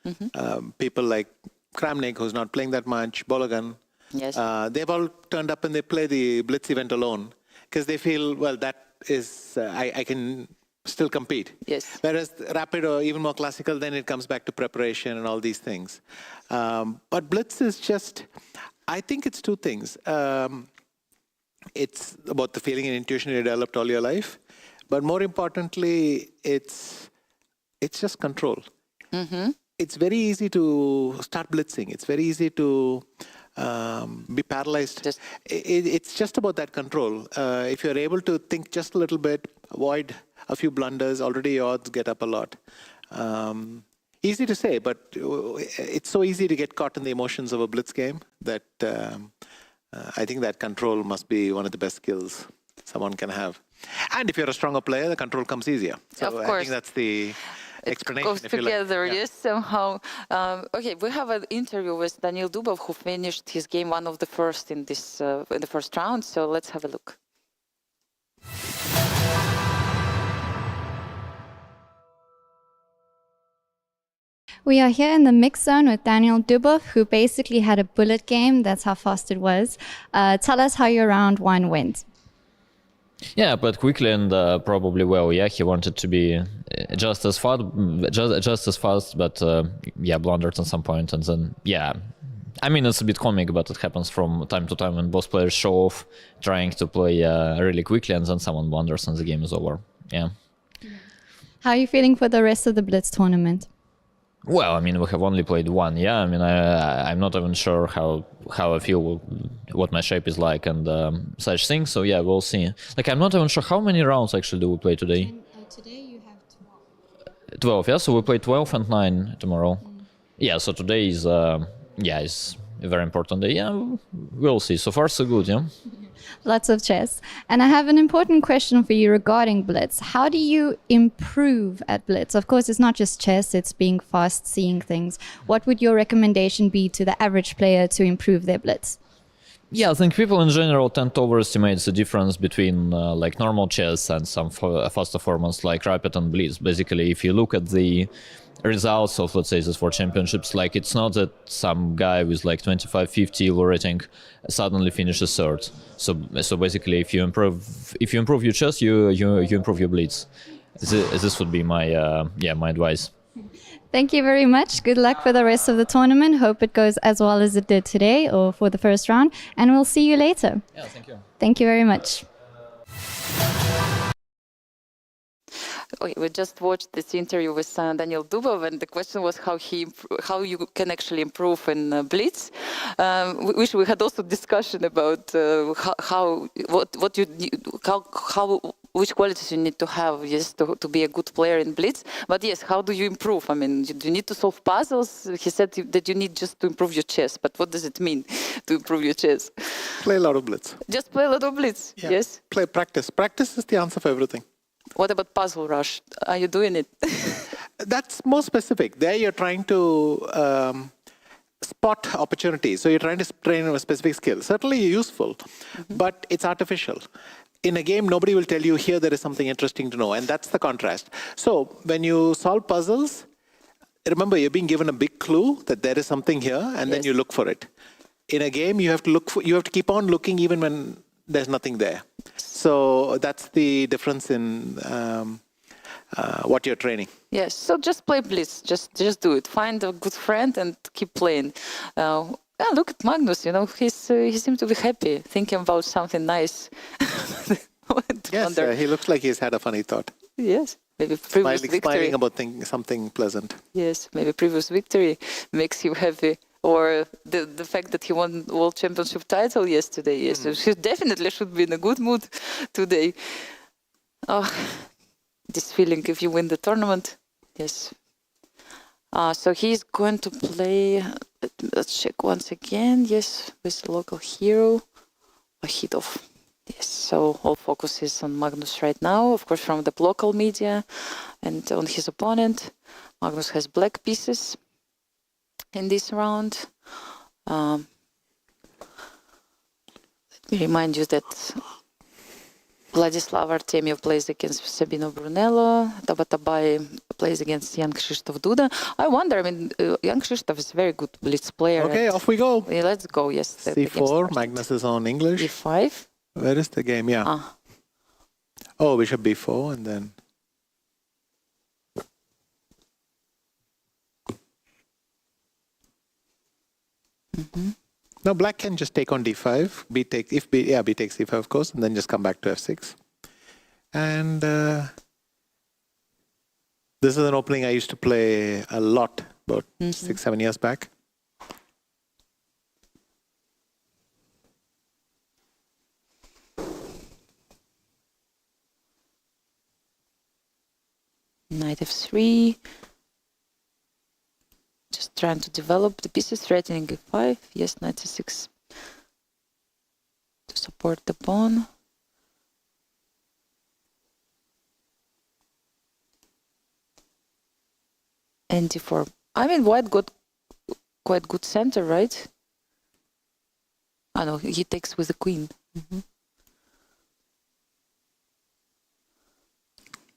people like Kramnik, who's not playing that much, Bologan,
yes.
They've all turned up and they play the Blitz event alone because they feel, well, that is, I can still compete.
Yes.
Whereas Rapid or even more classical, then it comes back to preparation and all these things. But Blitz is just, I think it's 2 things. It's about the feeling and intuition you developed all your life. But more importantly, it's just control. It's very easy to start blitzing. It's very easy to be paralyzed. It's just about that control. If you're able to think just a little bit, avoid a few blunders, already your odds get up a lot. Easy to say, but it's so easy to get caught in the emotions of a blitz game that I think that control must be one of the best skills someone can have. And if you're a stronger player, the control comes easier. So
of course.
I think that's the explanation.
It goes together, yes, somehow. Okay, we have an interview with Daniil Dubov, who finished his game one of the first in this in the first round. So let's have a look.
We are here in the mix zone with Daniil Dubov, who basically had a bullet game. That's how fast it was. Tell us how your round 1 went.
Yeah, but quickly and probably well. Yeah, he wanted to be just as fast, but blundered at some point, and then it's a bit comic, but it happens from time to time when both players show off trying to play really quickly, and then someone blunders and the game is over. Yeah.
How are you feeling for the rest of the Blitz tournament?
Well, we have only played 1. Yeah, I'm not even sure how I feel, what my shape is like, and such things. So yeah, we'll see. I'm not even sure how many rounds actually do we play today.
Today you have 12.
12, yeah. So we play 12 and 9 tomorrow. Yeah. So today is is a very important day. Yeah, we'll see. So far, so good. Yeah.
Lots of chess. And I have an important question for you regarding Blitz. How do you improve at Blitz? Of course, it's not just chess, it's being fast, seeing things. What would your recommendation be to the average player to improve their Blitz?
Yeah, I think people in general tend to overestimate the difference between normal chess and some faster formats like Rapid and Blitz. Basically, if you look at the results of, let's say, these 4 championships. Like, it's not that some guy with like 25-50 ELO rating suddenly finishes third. So basically, if you improve your chess, you improve your blitz. This would be my my advice.
Thank you very much. Good luck for the rest of the tournament. Hope it goes as well as it did today or for the first round. And we'll see you later.
Yeah, thank you.
Thank you very much.
Okay, we just watched this interview with Daniel Dubov, and the question was how you can actually improve in Blitz. We had also discussion about which qualities you need to have, yes, to be a good player in Blitz. But yes, how do you improve? I mean, do you need to solve puzzles? He said that you need just to improve your chess. But what does it mean to improve your chess?
Play a lot of Blitz.
Just play a lot of Blitz.
Yeah.
Yes.
Play practice. Practice is the answer for everything.
What about puzzle rush? Are you doing it?
That's more specific. There you're trying to spot opportunities. So you're trying to train a specific skill. Certainly useful, but it's artificial. In a game, nobody will tell you here there is something interesting to know, and that's the contrast. So when you solve puzzles, remember you're being given a big clue that there is something here, and then you look for it. In a game, you have to keep on looking even when there's nothing there. So that's the difference in what you're training.
Yes, so just play Blitz, just do it. Find a good friend and keep playing. Look at Magnus, he seems to be happy, thinking about something nice.
Yes, he looks like he's had a funny thought.
Yes, maybe previous victory.
Smiling about something pleasant.
Yes, maybe previous victory makes him happy. Or the fact that he won World Championship title yesterday. Yes, so he definitely should be in a good mood today. Oh, this feeling if you win the tournament. Yes. So he's going to play, let's check once again. Yes, with local hero, Vahidov. Yes, so all focus is on Magnus right now, of course, from the local media and on his opponent. Magnus has black pieces in this round. Let me remind you that Vladislav Artemiev plays against Sabino Brunello. Tabatabai plays against Jan Krzysztof Duda. I wonder, Jan Krzysztof is a very good Blitz player.
Okay, off we go.
Yeah, let's go, yes.
C4, Magnus is on English.
E5.
Where is the game? Yeah. Oh, bishop B4 and then... Now black can just take on D5. B takes D5, of course, and then just come back to F6. And this is an opening I used to play a lot, about 6-7 years back.
Knight F3. Just trying to develop the pieces, threatening E5. Yes, Knight C6 to support the pawn. And D4. White got quite good center, right? No, he takes with the queen.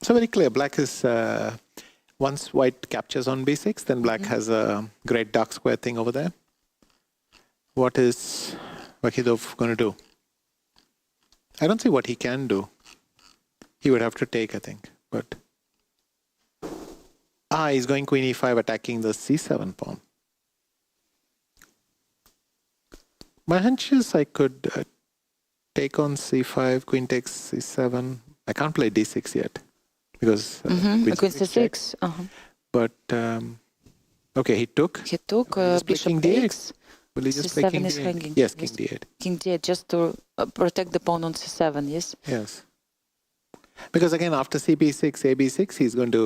So very clear. Black is... once white captures on b6, then black has a great dark square thing over there. What is Vakhidov going to do? I don't see what he can do. He would have to take, I think. But he's going queen e5, attacking the c7 pawn. My hunch is I could take on c5, queen takes c7. I can't play d6 yet. Because
queen c6.
But okay, he took.
He took bishop
d8. Will he just play king
is
d8?
hanging.
Yes, king d8.
King d8 just to protect the pawn on c7. Yes.
Yes. Because again, after cb6, ab6, he's going to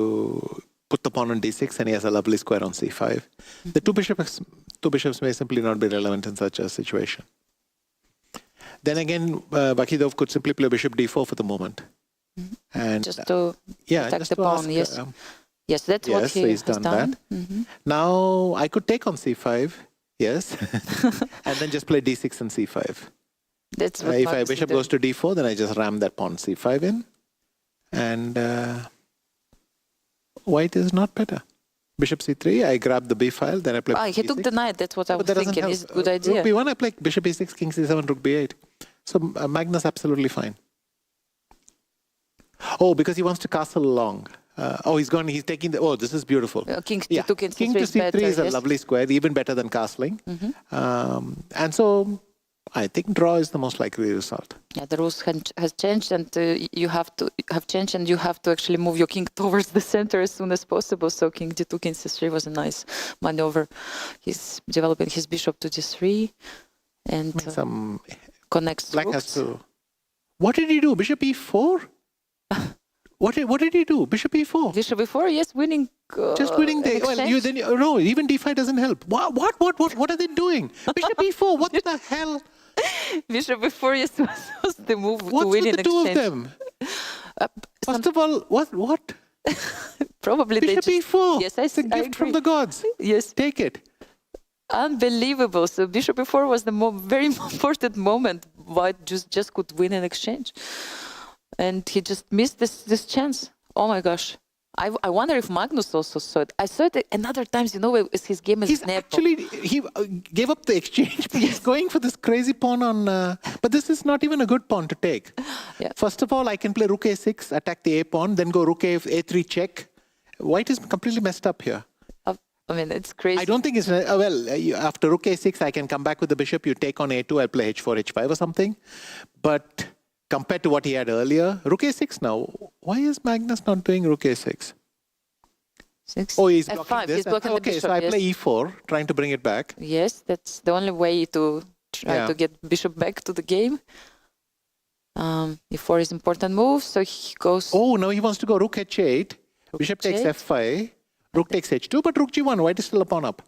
put the pawn on d6, and he has a lovely square on c5. The two bishops may simply not be relevant in such a situation. Then again, Vakhidov could simply play bishop d4 for the moment. And
just to attack the pawn, yes. Yes, that's what he's done. That.
Now I could take on c5, yes, and then just play d6 and c5.
That's what
if my bishop goes to d4, then I just ram that pawn c5 in, and white is not better Bishop c3, I grab the b file, then I play
he
b6.
took the knight. That's what I was
But that doesn't
thinking.
help.
Is it a good idea?
Rook b1, I play bishop e6, king c7, rook b8. So Magnus absolutely fine. Oh, because he wants to castle along. He's taking the, this is beautiful.
King to king
to c3 is a lovely square, even better than castling. And so I think draw is the most likely result.
Yeah, the rules has changed, and you have to actually move your king towards the center as soon as possible. So king d2, king c3 was a nice maneuver. He's developing his bishop to d3, and connects.
Black has to. What did he do? Bishop e4. What did he do? Bishop e4.
Bishop e4, yes, winning.
Just winning the. Well, no, even d5 doesn't help. What are they doing? Bishop e4. What the hell?
Bishop e4, yes, was the move to win in exchange.
What's with the two of them? First of all, what?
Probably
Bishop e4.
Yes,
it's a gift from the gods.
Yes,
take it.
Unbelievable. So Bishop e4 was the very important moment. White just could win in exchange. And he just missed this chance. Oh my gosh. I wonder if Magnus also saw it. I saw it another times, his game is
he gave up the exchange, but he's going for this crazy pawn on, but this is not even a good pawn to take.
Yeah.
First of all, I can play rook a6, attack the a pawn, then go rook a3 check. White is completely messed up here.
I mean, it's crazy.
I don't think it's, after rook a6, I can come back with the bishop, you take on a2, I'll play h4, h5 or something. But compared to what he had earlier, rook a6 now. Why is Magnus not doing rook a6? He's blocking
F5.
this.
He's blocking the bishop,
so I play e4, trying to bring it back.
Yes, that's the only way to try to get bishop back to the game. E4 is important move, so he goes.
Oh, now he wants to go rook h8. Bishop takes f5. Rook takes h2, but rook g1. White is still a pawn up.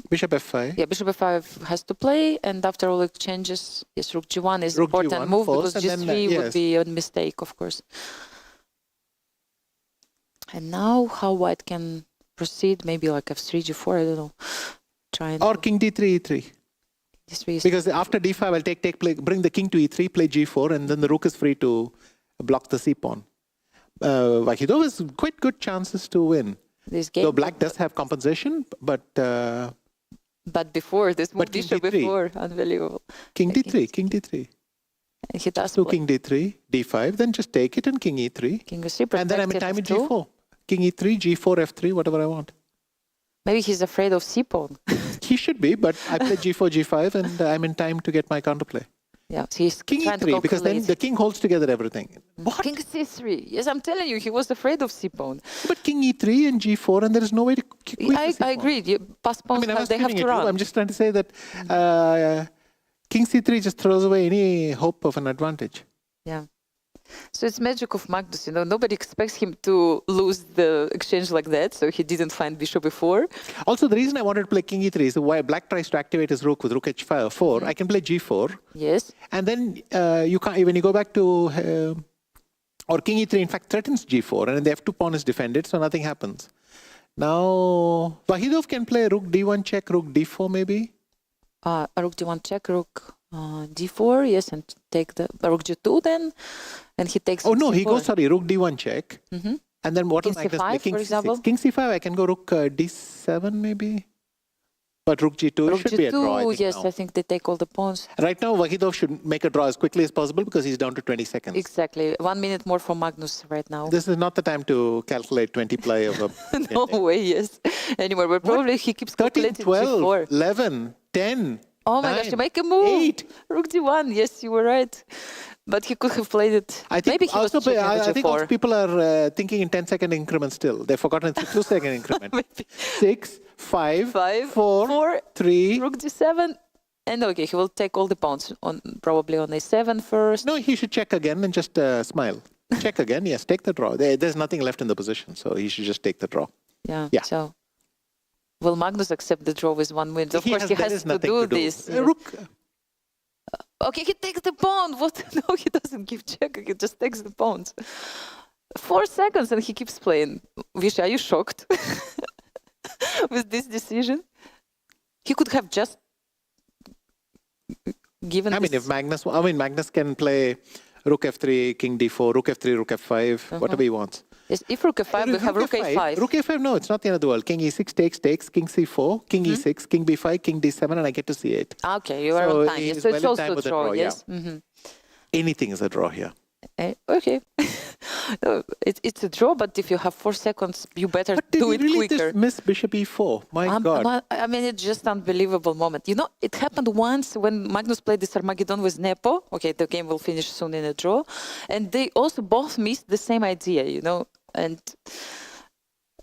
Bishop f5.
Yeah, bishop f5 has to play, and after all exchanges, yes, rook g1 is an important move
first,
because g3 would be a mistake, of course. And now, how White can proceed? Maybe like f3, g4. I don't know.
Or king d3, e3. Because after d5, I'll play, bring the king to e3, play g4, and then the rook is free to block the c pawn. Vakhidov has quite good chances to win.
This game.
So black does have compensation, but
before this move, bishop before, unbelievable.
King d3.
And he does
so king d3, d5, then just take it and king e3.
King e3,
and then I'm in time in g4. King e3, g4, f3, whatever I want.
Maybe he's afraid of c-pawn.
He should be, but I play g4, g5, and I'm in time to get my counterplay.
Yeah, so he's
king e3, because then the king holds together everything. What?
King c3. Yes, I'm telling you, he was afraid of c-pawn.
But king e3 and g4, and there is no way to quit
I agree. Past pawns, they have to run.
I'm just trying to say that king c3 just throws away any hope of an advantage.
Yeah. So it's magic of Magnus, nobody expects him to lose the exchange like that, so he didn't find bishop before.
Also, the reason I wanted to play king e3 is why black tries to activate his rook with rook h4. I can play g4.
Yes.
And then you can't, when you go back to, or king e3 in fact threatens g4, and the f2 pawn is defended, so nothing happens. Now, Vakhidov can play rook d1 check, rook d4 maybe?
Rook d1 check, rook d4, yes, and take the rook g2 then. And he takes.
Oh no, he goes rook d1 check, and then what
king c5,
king
for example.
King c5, I can go rook d7 maybe, but rook g2 should be a draw.
I think they take all the pawns.
Right now, Vakhidov should make a draw as quickly as possible because he's down to 20 seconds.
Exactly, 1 minute more for Magnus right now.
This is not the time to calculate 20 play of a.
No way, yes. Anyway, but probably he keeps
13,
calculating
12,
g4.
11, 10.
Oh my
9,
gosh, you make a move.
8.
Rook d1, yes, you were right. But he could have played it.
I think
maybe he
also,
was checking
I
with
think
g4.
also people are thinking in 10-second increments still. They've forgotten it's a 2-second increment. 6, 5, 4, 3.
Rook d7. And okay, he will take all the pawns probably on a7 first.
No, he should check again and just smile. Check again, yes, take the draw. There's nothing left in the position, so he should just take the draw.
Yeah. So, will Magnus accept the draw with 1 win? Of course, he has to do this.
Rook.
Okay, he takes the pawn. What? No, he doesn't give check. He just takes the pawns. 4 seconds and he keeps playing. Vishy, are you shocked with this decision? He could have just given.
If Magnus can play rook f3, king d4, rook f3, rook f5, whatever he wants.
Yes, if rook f5, we have rook a5.
Rook a5, no, it's not the end of the world. King e6 takes, king c4, king e6, king b5, king d7, and I get to c8.
Okay, you are on time. Yes, so it's also a draw, yes?
Yeah. Anything is a draw here.
Okay. No, it's a draw, but if you have 4 seconds, you better do it
really
quicker.
Just miss bishop e4? My God.
I mean, it's just unbelievable moment. You know, it happened once when Magnus played this Armageddon with Nepo. Okay, the game will finish soon in a draw. And they also both missed the same idea, you know. And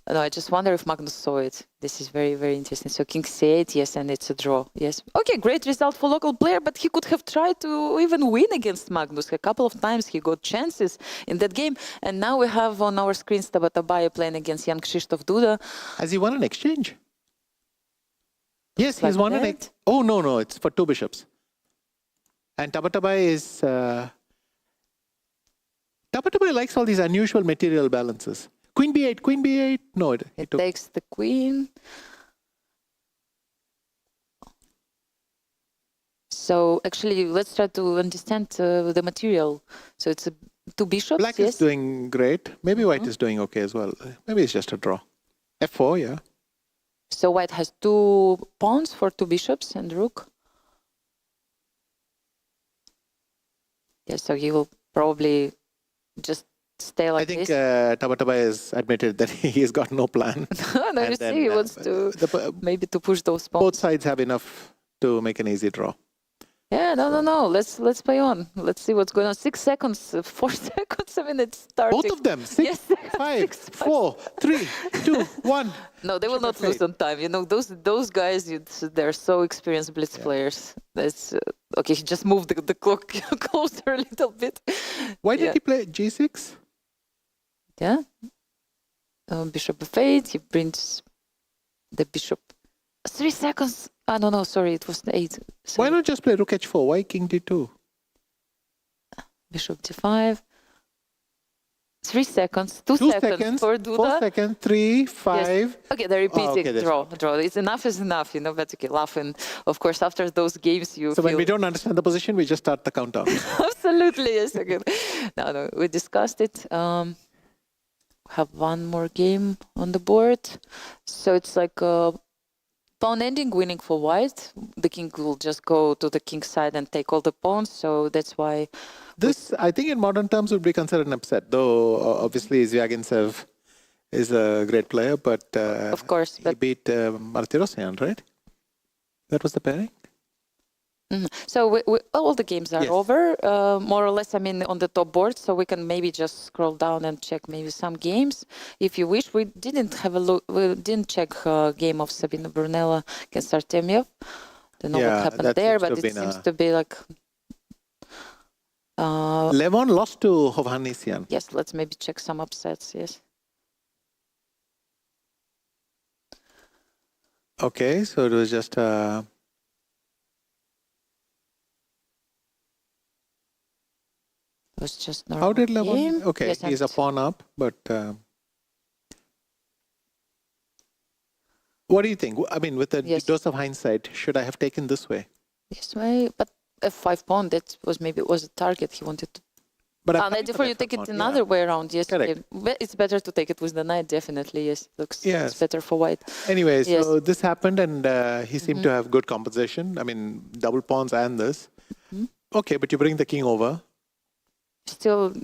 no, I just wonder if Magnus saw it. This is very, very interesting. So king c8, yes, and it's a draw. Yes. Okay, great result for local player, but he could have tried to even win against Magnus. A couple of times he got chances in that game. And now we have on our screen Tabatabaye playing against Jan Krzysztof Duda.
Has he won an exchange? Yes, he's
like
won
that.
an exchange. Oh, no, it's for 2 bishops. And Tabatabaye is... Tabatabaye likes all these unusual material balances. Queen b8, queen b8. No,
It takes the queen. So actually, let's try to understand the material. So it's 2 bishops.
Black is doing great. Maybe white is doing okay as well. Maybe it's just a draw. f4, yeah.
So white has 2 pawns for 2 bishops and rook. Yes, so he will probably just stay like
this.
I think
Tabatabaye has admitted that he's got no plan.
No, you see, he wants to maybe to push those pawns.
Both sides have enough to make an easy draw.
Yeah, no. Let's play on. Let's see what's going on. 6 seconds, 4 seconds. I mean, it's starting.
Both of them. 6,
yes,
5, 4, 3, 2, 1.
No, they will not lose on time. You know, those guys, they're so experienced Blitz players. That's okay. He just moved the clock closer a little bit.
Why did he play g6?
Yeah. Bishop f8. He brings the bishop. 3 seconds. Ah, no, sorry, it was 8. So
why not just play rook h4? Why king d2?
Bishop d5. 3 seconds. 2 seconds for Duda.
4 seconds. 3, 5.
Yes. Okay, they're repeating.
Okay,
draw. It's enough is enough, you know, but okay, laughing. Of course, after those games, you
So
feel...
when we don't understand the position, we just start the countdown.
Absolutely, yes. Okay. No, we discussed it. Have one more game on the board. So it's like pawn ending, winning for white. The king will just go to the king's side and take all the pawns. So that's why...
This, I think in modern terms, would be considered an upset. Though, obviously, Zvyagintsev is a great player, but
of course,
he beat Martirosyan, right? That was the pairing?
Mm-hmm. So all the games are over, more or less, I mean, on the top board. So we can maybe just scroll down and check maybe some games. If you wish, we didn't have a look, we didn't check game of Sabina Brunella against Artemiev. Don't know what happened there, but it seems to be like...
Levon lost to Hovhannisyan.
Yes, let's maybe check some upsets, yes.
Okay, so it was just... It
was just
how did Levon...
game.
Okay,
yes,
he's a pawn up, but... what do you think? I mean, with the dose of hindsight, should I have taken this way?
This way, but f5 pawn, that was maybe was a target he wanted to...
But
therefore you take it another way around, yes. Okay. It's better to take it with the knight, definitely, yes. Looks it's better for white.
Anyway, so this happened and he seemed to have good composition. I mean, double pawns and this. Okay, but you bring the king over.
Still...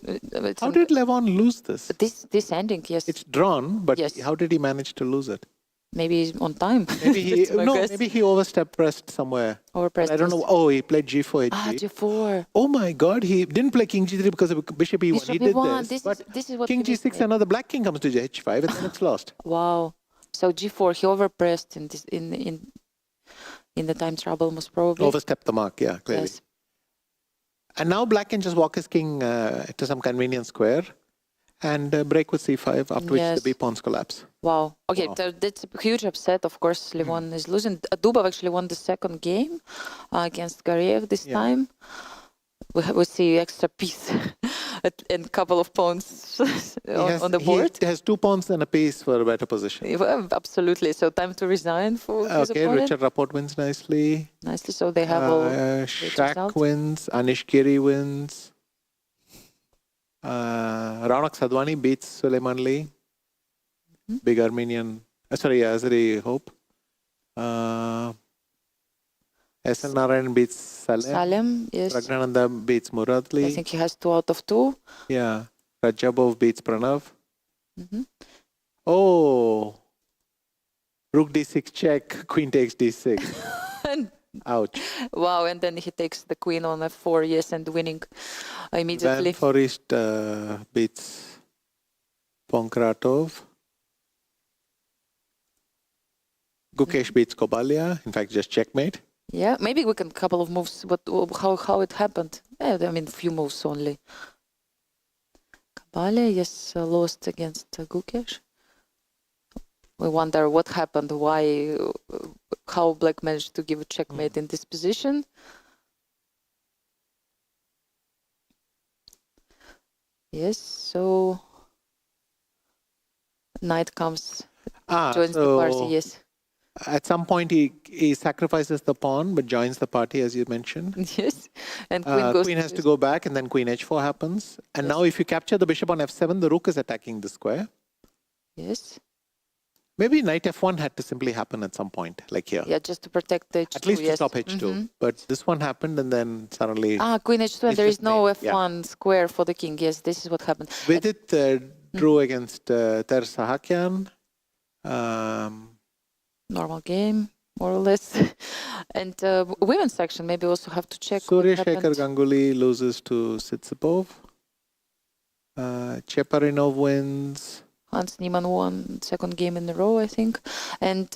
how did Levon lose this?
This ending, yes.
It's drawn, but how did he manage to lose it?
Maybe on time.
Maybe he maybe he overstepped pressed somewhere.
Overpressed.
I don't know. Oh, he played g4, h3.
g4.
Oh my God, he didn't play king g3 because of bishop e1. He did this.
This is what
king g6, another black king comes to h5, and then it's lost.
Wow. So g4, he overpressed in this in the time trouble, most probably.
Overstepped the mark, yeah, clearly.
Yes.
And now black can just walk his king to some convenient square and break with c5, after which the b pawns collapse.
Wow. Okay, that's a huge upset. Of course, Levon is losing. Dubov actually won the second game against Gariev this time. We see extra piece and a couple of pawns on the board.
He has 2 pawns and a piece for a better position.
Yeah, absolutely. So time to resign for his opponent.
Richard Rapport wins nicely.
Nicely, so they have all...
Shak wins, Anish Giri wins. Raunak Sadhwani beats Suleimanli. Big Armenian. Azari Hope. SL Narayan beats Salem.
Salem, yes.
Pragnananda beats Muradli.
I think he has 2 out of 2.
Yeah. Rajabov beats Pranav.
Mm-hmm.
Oh. Rook d6 check. Queen takes d6. Ouch.
Wow, and then he takes the queen on f4, yes, and winning immediately.
Van Forest beats Pankratov. Gukesh beats Kobalia. In fact, just checkmate.
Yeah, maybe we can couple of moves, but how it happened? I mean, few moves only. Kobalia, yes, lost against Gukesh. We wonder what happened, why, how Black managed to give a checkmate in this position. Yes, so Knight comes, joins the party, yes.
At some point, he sacrifices the pawn, but joins the party, as you mentioned.
Yes, and Queen
has to go back, and then Queen h4 happens. And now if you capture the bishop on f7, the rook is attacking the square.
Yes.
Maybe knight f1 had to simply happen at some point, like here.
Yeah, just to protect the h2,
at least to
yes.
stop h2. But this one happened, and then suddenly...
Queen h2, and there is no f1 square for the king. Yes, this is what happened.
Vidit drew against Ter Sahakian.
Normal game, more or less. And women's section, maybe also have to check
Surya Shekhar Ganguly loses to Sitsipov. Cheparinov wins.
Hans Niemann won second game in a row, I think. And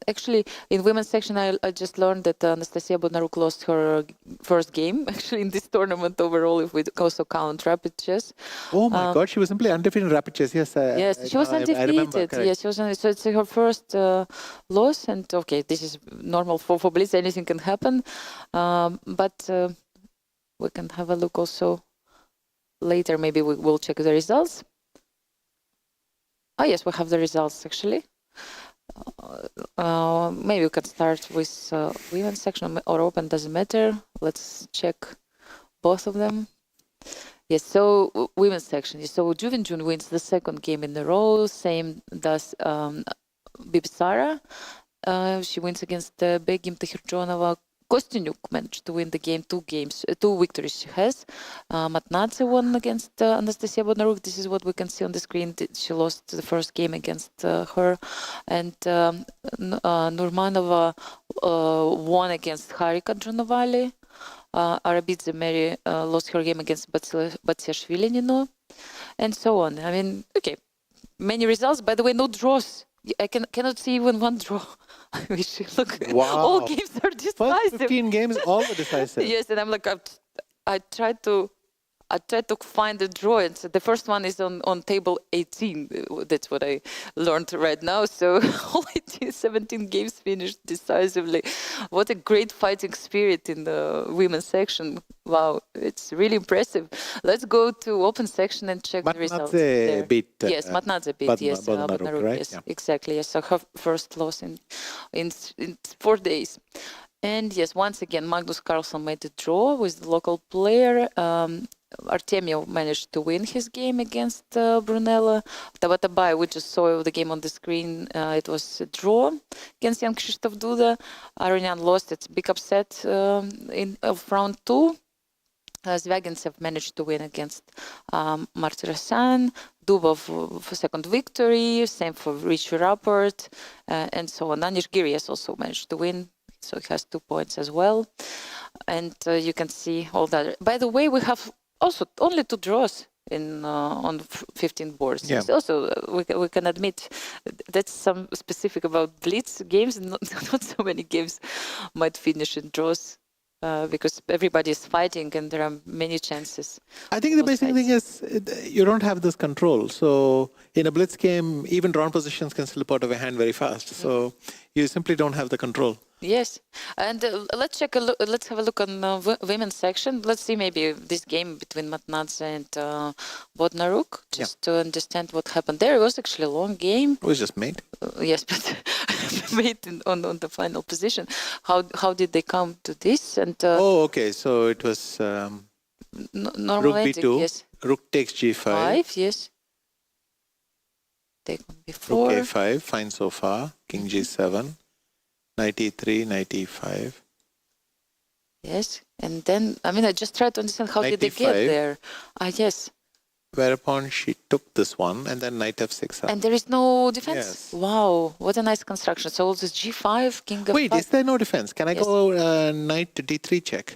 actually, in women's section, I just learned that Anastasiya Bodnaruk lost her first game, actually, in this tournament overall, if we also count rapid chess.
Oh my God, she was simply undefeated in rapid chess. Yes,
yes, she was undefeated. Yes, she was undefeated. So it's her first loss. And okay, this is normal for Blitz. Anything can happen. But we can have a look also later. Maybe we will check the results. Oh, yes, we have the results, actually. Maybe we can start with women's section or open, doesn't matter. Let's check both of them. Yes, so women's section. So Juvin wins the second game in a row. Same does Bibisara. She wins against Begim Tahirjonova. Kostyanyuk managed to win the game, 2 victories she has. Matnadze won against Anastasiya Bodnaruk. This is what we can see on the screen. She lost the first game against her. And Nurmanova won against Harika Džonovali. Arabidze Mary lost her game against Batsiashvili Nino. And so on. I mean, okay, many results. By the way, no draws. I cannot see even one draw. We should look.
Wow.
All games are decisive.
First 15 games, all were decisive.
Yes, and I'm like, I tried to find the draw. And so the first one is on table 18. That's what I learned right now. So all 17 games finished decisively. What a great fighting spirit in the women's section. Wow, it's really impressive. Let's go to open section and check the results.
Beat.
Yes, Matnadze beat. Bodnaruk, right? Yes, yeah. Exactly. Yes, so her first loss in 4 days. And yes, once again, Magnus Carlsen made a draw with the local player. Artemiev managed to win his game against Brunella. Tabatabai, we just saw the game on the screen. It was a draw against Jan Krzysztof Duda. Aronian lost. It's a big upset in round 2. Zvyaginsev managed to win against Martirosyan. Dubov for second victory. Same for Richie Rapport, and so on. Anish Girias also managed to win. So he has 2 points as well. And you can see all that. By the way, we have also only 2 draws on 15 boards. Yeah. Also, we can admit that's some specific about Blitz games. Not so many games might finish in draws. Because everybody is fighting and there are many chances.
I think the basic thing is you don't have this control. So in a Blitz game, even drawn positions can slip out of your hand very fast. So you simply don't have the control.
Yes, and let's have a look on women's section. Let's see maybe this game between Matnadze and Bodnaruk, just to understand what happened there. It was actually a long game.
It was just made.
Yes, but made on the final position. How did they come to this? And
okay, so it was
normal ending.
B2.
Yes,
Rook takes g5.
5, yes. Take on
Rook
b4.
a5, fine so far. King g7. Knight e3, knight e5.
Yes. And then, I mean, I just try to understand how
Knight
did they get
d5.
there. Ah, yes.
Whereupon she took this one and then knight f6.
And there is no defense?
Yes.
Wow, what a nice construction. So this g5, king f5.
Wait, is there no defense? Can I
Yes.
go knight to d3 check?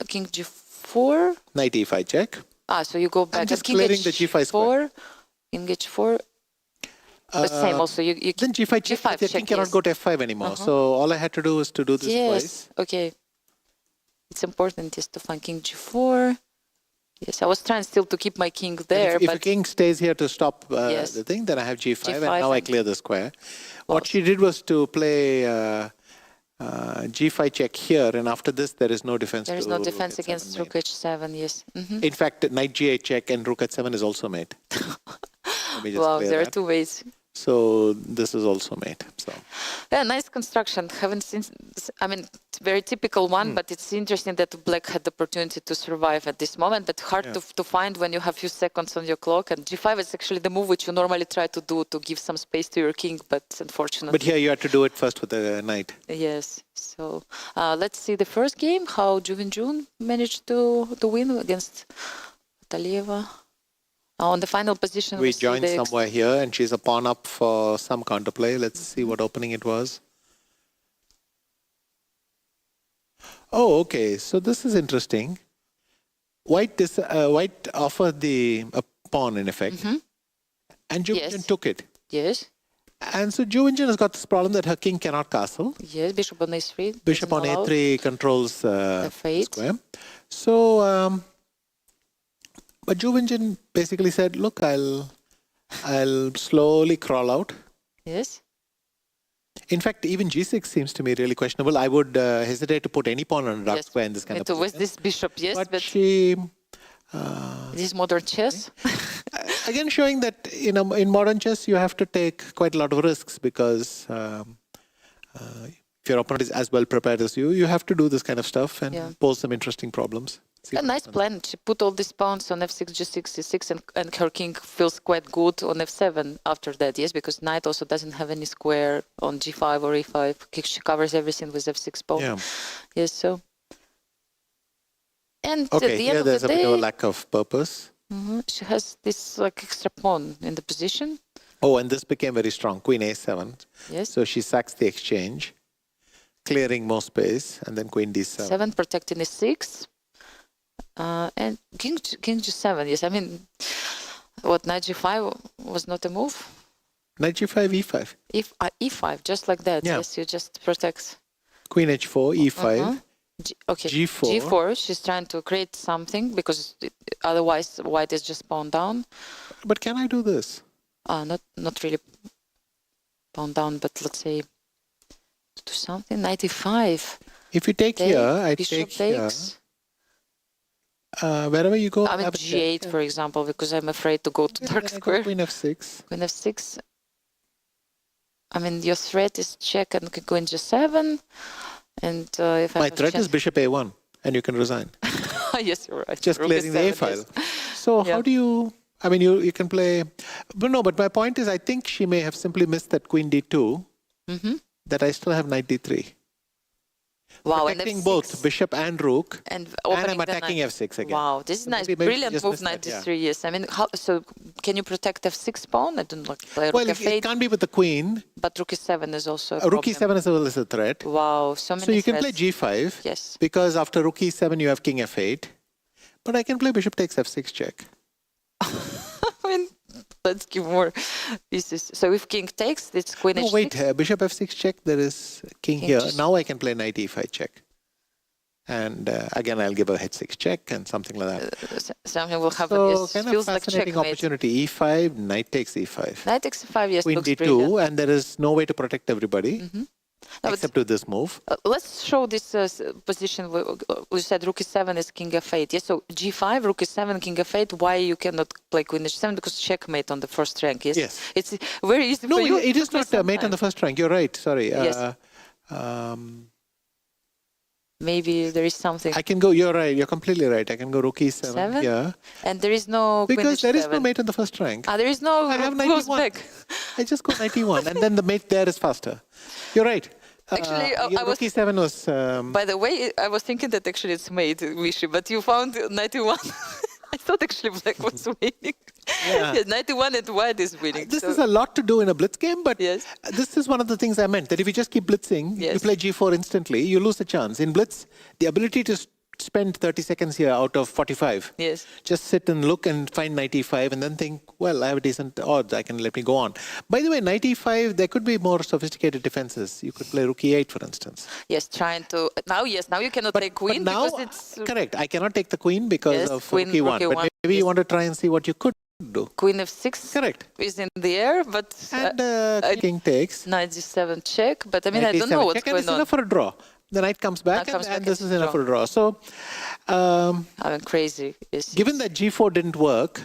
King g4.
Knight e5 check.
Ah, so you go back.
I'm just
King
clearing the g5 square.
King h4. But same also. You
Then g5 check,
G5
the king cannot
yes.
go to f5 anymore. So all I had to do was to do this twice.
Okay. It's important just to find king g4. Yes, I was trying still to keep my king there.
If
but
a king stays here to stop
Yes.
the thing, then I have g5, and
G5
now I
and-
clear the square. What she did was to play g5 check here, and after this there is no defense.
there is
to
no
rook
defense
h7
against
made.
rook h7, yes.
In fact, knight g8 check and rook h7 is also made. Let me just
Wow,
clear
there are
that.
two ways.
So this is also made. So
Yeah, nice construction. Haven't seen, I mean, it's very typical one, but it's interesting that black had the opportunity to survive at this moment, but hard to find when you have few seconds on your clock. And g5 is actually the move which you normally try to do to give some space to your king, but unfortunately.
but here you have to do it first with the knight.
Yes. So let's see the first game, how Jun managed to win against Talieva. On the final position,
We
see
joined
the
somewhere here, and she's a pawn up for some counterplay. Let's see what opening it was. Oh, okay. So this is interesting. White offered a pawn in effect, and Juvingen
Yes.
took it.
Yes.
And so Juvingen has got this problem that her king cannot castle.
Yes. Bishop on a3.
Bishop on
doesn't allow.
a3 controls the
F8.
square. So, but Juvingen basically said, "Look, I'll slowly crawl out."
Yes.
In fact, even g6 seems to me really questionable. I would hesitate to put any pawn on a dark
Yes.
square in this kind of
To with
position.
this bishop, yes,
But
but
she,
this is modern chess.
again, showing that in modern chess you have to take quite a lot of risks because if your opponent is as well prepared as you, you have to do this kind of stuff and pose some interesting problems. See
A
what
nice
happens.
plan. She put all these pawns on f6, g6, c6, and her king feels quite good on f7 after that, yes, because knight also doesn't have any square on g5 or e5. She covers everything with f6 pawn.
Yeah.
Yes, so. And at
Okay,
the
here
end of
there's
the
a bit of a
day,
lack of purpose.
she has this like extra pawn in the position.
Oh, and this became very strong. Queen a7.
Yes.
So she sacks the exchange, clearing more space, and then queen d7.
7 protecting e6. And king g7, yes. I mean, what, knight g5 was not a move?
Knight g5, e5.
If e5, just like that,
Yeah.
yes, you just protect.
Queen h4, e5.
Okay,
G4.
G4, she's trying to create something because otherwise white is just pawn down.
But can I do this?
Not really pawn down, but let's say do something. 95.
If you take here, I
Bishop
take here.
takes.
Wherever you go,
I mean
have a check.
G8, for example, because I'm afraid to go to
Yeah,
dark
then I go
square.
Queen f6.
Queen f6. I mean, your threat is check and queen g7. And if I
My
have
threat
check-
is bishop a1, and you can resign.
Yes, you're right.
Just
Rook
clearing the a
E7,
file.
yes.
So
Yeah.
how do you? I mean, you can play. But no. But my point is, I think she may have simply missed that queen d2. That I still have knight d3.
Wow, and
Protecting
f6.
both bishop and rook.
And
I'm
opening the
attacking
knight.
f6 again.
Wow, this is
So
nice.
maybe
Brilliant
just
move,
missed
knight
that,
d3, yes. I mean, so can you protect f6 pawn? I don't like play
Well,
rook
it
f8,
can't be with the queen.
but rook e7 is also a
Rook
problem.
e7 is a threat.
Wow, so many
So you can play
threats.
g5.
Yes.
Because after rook e7 you have king f8. But I can play bishop takes f6 check.
I mean, let's give more pieces. So if king takes, it's queen
No,
h6.
wait. Bishop f6 check. There is king
King
here.
just-
Now I can play knight e5 check. And again, I'll give a h6 check and something like that.
Something will happen.
So
Yes,
kind of
feels like
fascinating
checkmate.
opportunity. e5, knight takes e5.
Knight takes 5, yes,
Queen
looks
d2,
brilliant.
and there is no way to protect everybody
No,
except with this move.
let's show this position. We said rook e7 is king f8. Yes, so g5, rook e7, king f8. Why you cannot play queen h7? Because checkmate on the first rank. Yes.
Yes.
It's very easy
No,
for you.
it is
took me
not
some
mate on
time.
the first rank. You're right. Sorry.
Yes. maybe there is something.
I can go, you're right, you're completely right. I can go rook e7.
Seven?
Yeah.
And there is no
Because there is no
seven.
mate on the first rank.
There is no
I have
close
91.
back.
I just go 91, and then the mate there is faster. You're right.
Actually,
your rook e7 was...
By the way, I was thinking that actually it's mate, Vishy, but you found 91. I thought actually black was winning.
Yeah.
Yes, 91 and white is winning.
This is a lot to do in a blitz game, but
Yes.
this is one of the things I meant, that if you just keep blitzing, you
Yes.
play g4 instantly, you lose the chance. In blitz, the ability to spend 30 seconds here out of 45.
Yes.
Just sit and look and find 95 and then think, well, I have a decent odds, let me go on. By the way, 95, there could be more sophisticated defenses. You could play rook e8, for instance.
Yes, trying to... Now you cannot take queen
but now,
because it's...
correct, I cannot take the queen because
Yes,
of
queen,
rook e1.
rook
But
e1,
maybe you
yes.
want to try and see what you could do.
Queen f6
Correct.
is in the air, but...
And king takes.
Knight g7 check, but I mean, I
Knight
don't know
d7
what's
check, and
going
it's
on.
enough for a draw. The knight comes back,
Knight comes
and
back
this
and
is enough
draw.
for a draw. So,
I mean, crazy. Yes,
given that g4 didn't work,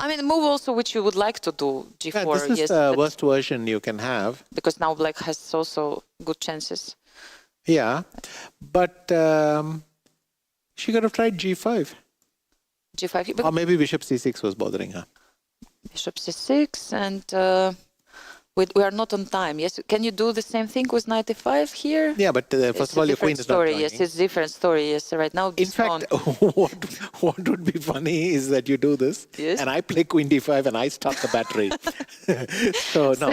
I mean, move also which you would like to do, g4,
this is
yes,
the
but-
worst version you can have.
because now black has also good chances.
Yeah, but she could have tried g5.
G5, but
Or maybe bishop c6 was bothering her.
bishop c6, and we are not on time. Yes, can you do the same thing with knight e5 here?
Yeah, but first
It's
of all,
a
your queen
different
is not
story.
joining.
Yes, it's a different story. Yes, right now.
In
this
fact,
pawn-
what would be funny is that you do this,
Yes.
and I play queen d5, and I start the battery. So, no.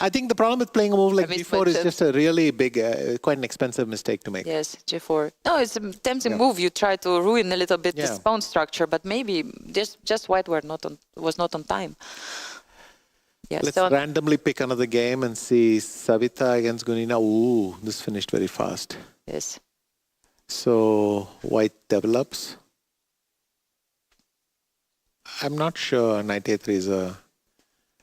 I think the problem with playing a move like
I missed
g4
my
is
chance.
just a really big, quite an expensive mistake to make.
Yes, g4. No, it's a tempting
Yeah.
move. You try to ruin a little bit
Yeah.
this pawn structure, but maybe just white was not on time. Yes,
Let's
so
randomly pick another game and see Savita against Gunina. Ooh, this finished very fast.
yes.
So white develops. I'm not sure knight a3 is a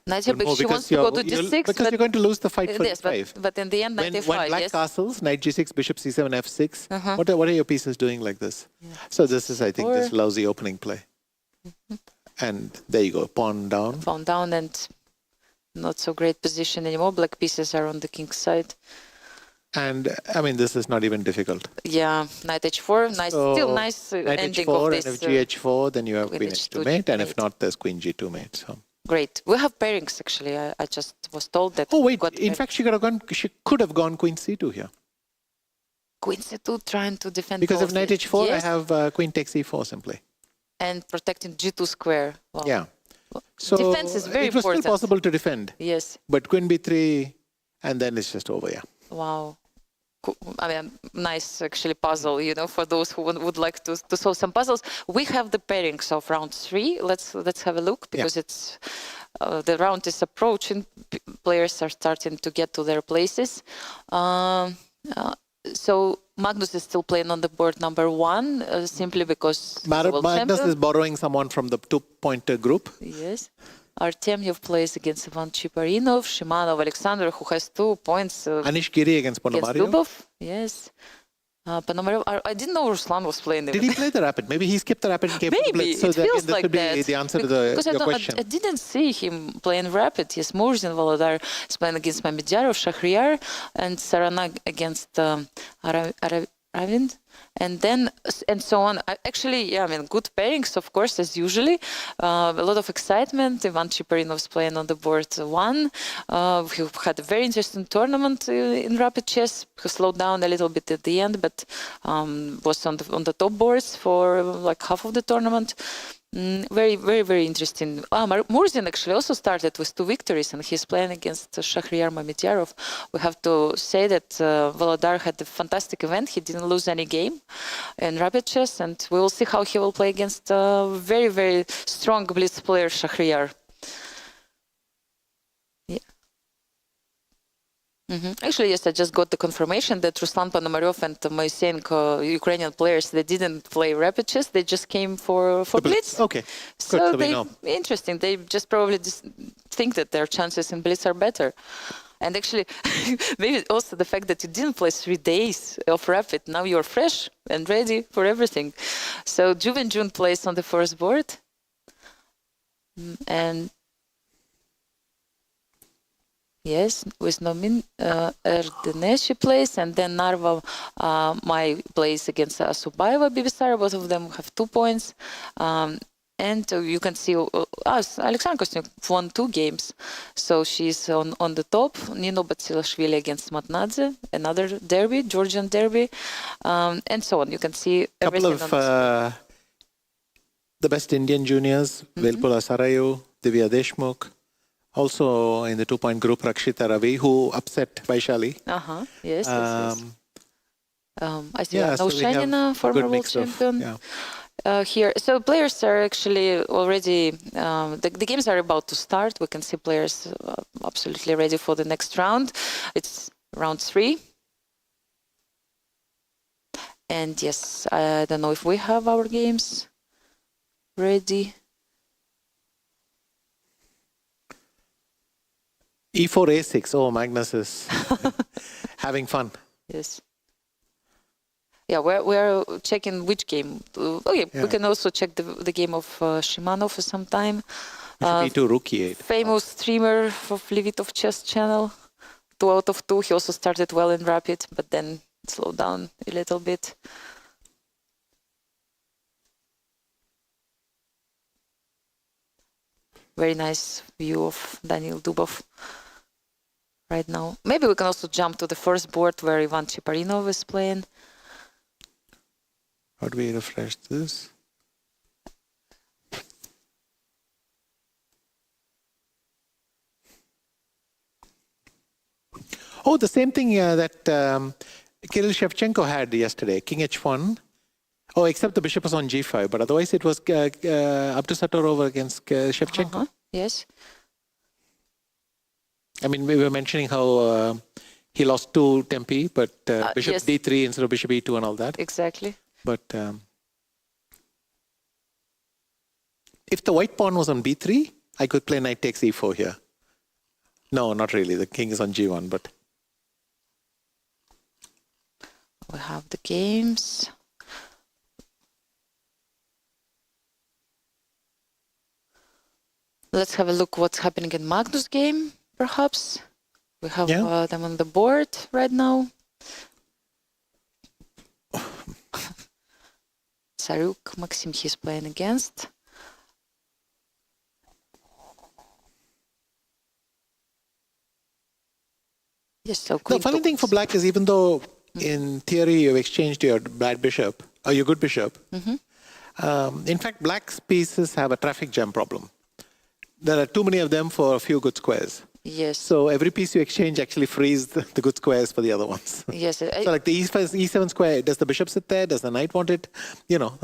Knight
good
here,
move
she wants to go to g6,
because
but
you're going to lose the fight for
yes,
e5.
but in the end, knight
When
e5,
black
yes.
castles, knight g6, bishop c7, f6,
Uh-huh.
what are your pieces doing like this? So this is, I think, this lousy opening play. And there you go, pawn down.
Pawn down and not so great position anymore. Black pieces are on the king's side.
And I mean, this is not even difficult.
Yeah, knight h4, nice,
So,
still nice
Knight
ending
h4,
of
and
this.
if gh4, then you have
queen
queen
h2
h2 mate, and if
mate.
not, there's queen g2 mate. So.
Great. We have pairings actually. I just was told that.
Oh wait,
got
in fact, she could have gone queen c2 here.
Queen c2 trying to defend
Because
both.
of knight h4,
Yes,
I have queen takes e4 simply.
and protecting g2 square. Wow.
Yeah. So
Defense is very
it was
important.
still possible to defend,
Yes.
but queen b3, and then it's just over. Yeah.
Wow. I mean, nice actually puzzle, you know, for those who would like to solve some puzzles. We have the pairings of round 3. Let's have a look because it's the round is approaching. Players are starting to get to their places. So Magnus is still playing on the board number 1 simply because he's the world
Magnus
champion.
is borrowing someone from the 2-pointer group.
Yes. Artemyev plays against Ivan Chiparinov, Shimanov Alexander, who has 2 points
Anish Giri against
against
Ponomaryov.
Dubov. Yes. Ponomaryov, I didn't know Ruslan was playing.
Did he play the rapid? Maybe he skipped the rapid and came to the
Maybe,
blitz. So
it
that,
feels
this
like
would be
that.
the answer to
Because
your question.
I didn't see him playing rapid. Yes, Murzin, Volodar is playing against Mamedyarov, Shahryar, and Sarana against Ravind. And so on. Actually, yeah, I mean, good pairings, of course, as usually. A lot of excitement. Ivan Chiparinov's playing on the board 1. He had a very interesting tournament in rapid chess. He slowed down a little bit at the end, but was on the top boards for like half of the tournament. Very, very, very interesting. Murzin actually also started with 2 victories, and he's playing against Shahryar Mamedyarov. We have to say that Volodar had a fantastic event. He didn't lose any game in rapid chess, and we will see how he will play against very, very strong blitz player Shahryar. Actually, yes, I just got the confirmation that Ruslan Ponomaryov and Moisenko, Ukrainian players, they didn't play rapid chess. They just came for Blitz.
Okay,
So
good. So we
they
know.
interesting. They just probably think that their chances in Blitz are better. And actually, maybe also the fact that you didn't play 3 days of rapid. Now you're fresh and ready for everything. So June plays on the first board. And Yes, with Nomin Erdeneshi plays, and then Narva Mai plays against Asubaeva Bibisara. Both of them have 2 points. And you can see Alexandra Kostnyuk won 2 games. So she's on the top. Nino Batsilashvili against Matnadze, another derby, Georgian derby, and so on. You can see everything.
Couple of the best Indian juniors, Velpula Sarayu, Divya Deshmukh. Also in the 2-point group, Rakshita Ravi, who upset Vaishali.
Yes. I see
So
Shanina, former world champion. Here, so players are actually already, the games are about to start. We can see players absolutely ready for the next round. It's round 3. And yes, I don't know if we have our games ready.
E4, A6. Oh, Magnus is having fun.
Yes. Yeah, we're checking which game. Okay, we can also check the game of Shimano for some time.
B2, Rook E8.
Famous streamer of Levitov chess channel. 2 out of 2. He also started well in Rapid, but then slowed down a little bit. Very nice view of Daniil Dubov right now. Maybe we can also jump to the first board where Ivan Cheparinov is playing.
How do we refresh this? Oh, the same thing that Kirill Shevchenko had yesterday, King H1. Oh, except the bishop was on G5, but otherwise it was Abdusatorov against Shevchenko.
Yes.
I mean, we were mentioning how he lost 2 tempi, but bishop D3 instead of bishop E2 and all that.
Exactly.
But if the white pawn was on B3, I could play knight takes E4 here. No, not really. The king is on G1, but...
We have the games. Let's have a look what's happening in Magnus' game, perhaps. We have them on the board right now. Saruk, Maxim, he's playing against. Yes, so
the funny thing for black is even though in theory you've exchanged your bad bishop, or your good bishop, in fact, black's pieces have a traffic jam problem. There are too many of them for a few good squares.
Yes.
So every piece you exchange actually frees the good squares for the other ones.
Yes.
So like the E7 square, does the bishop sit there? Does the knight want it? You know.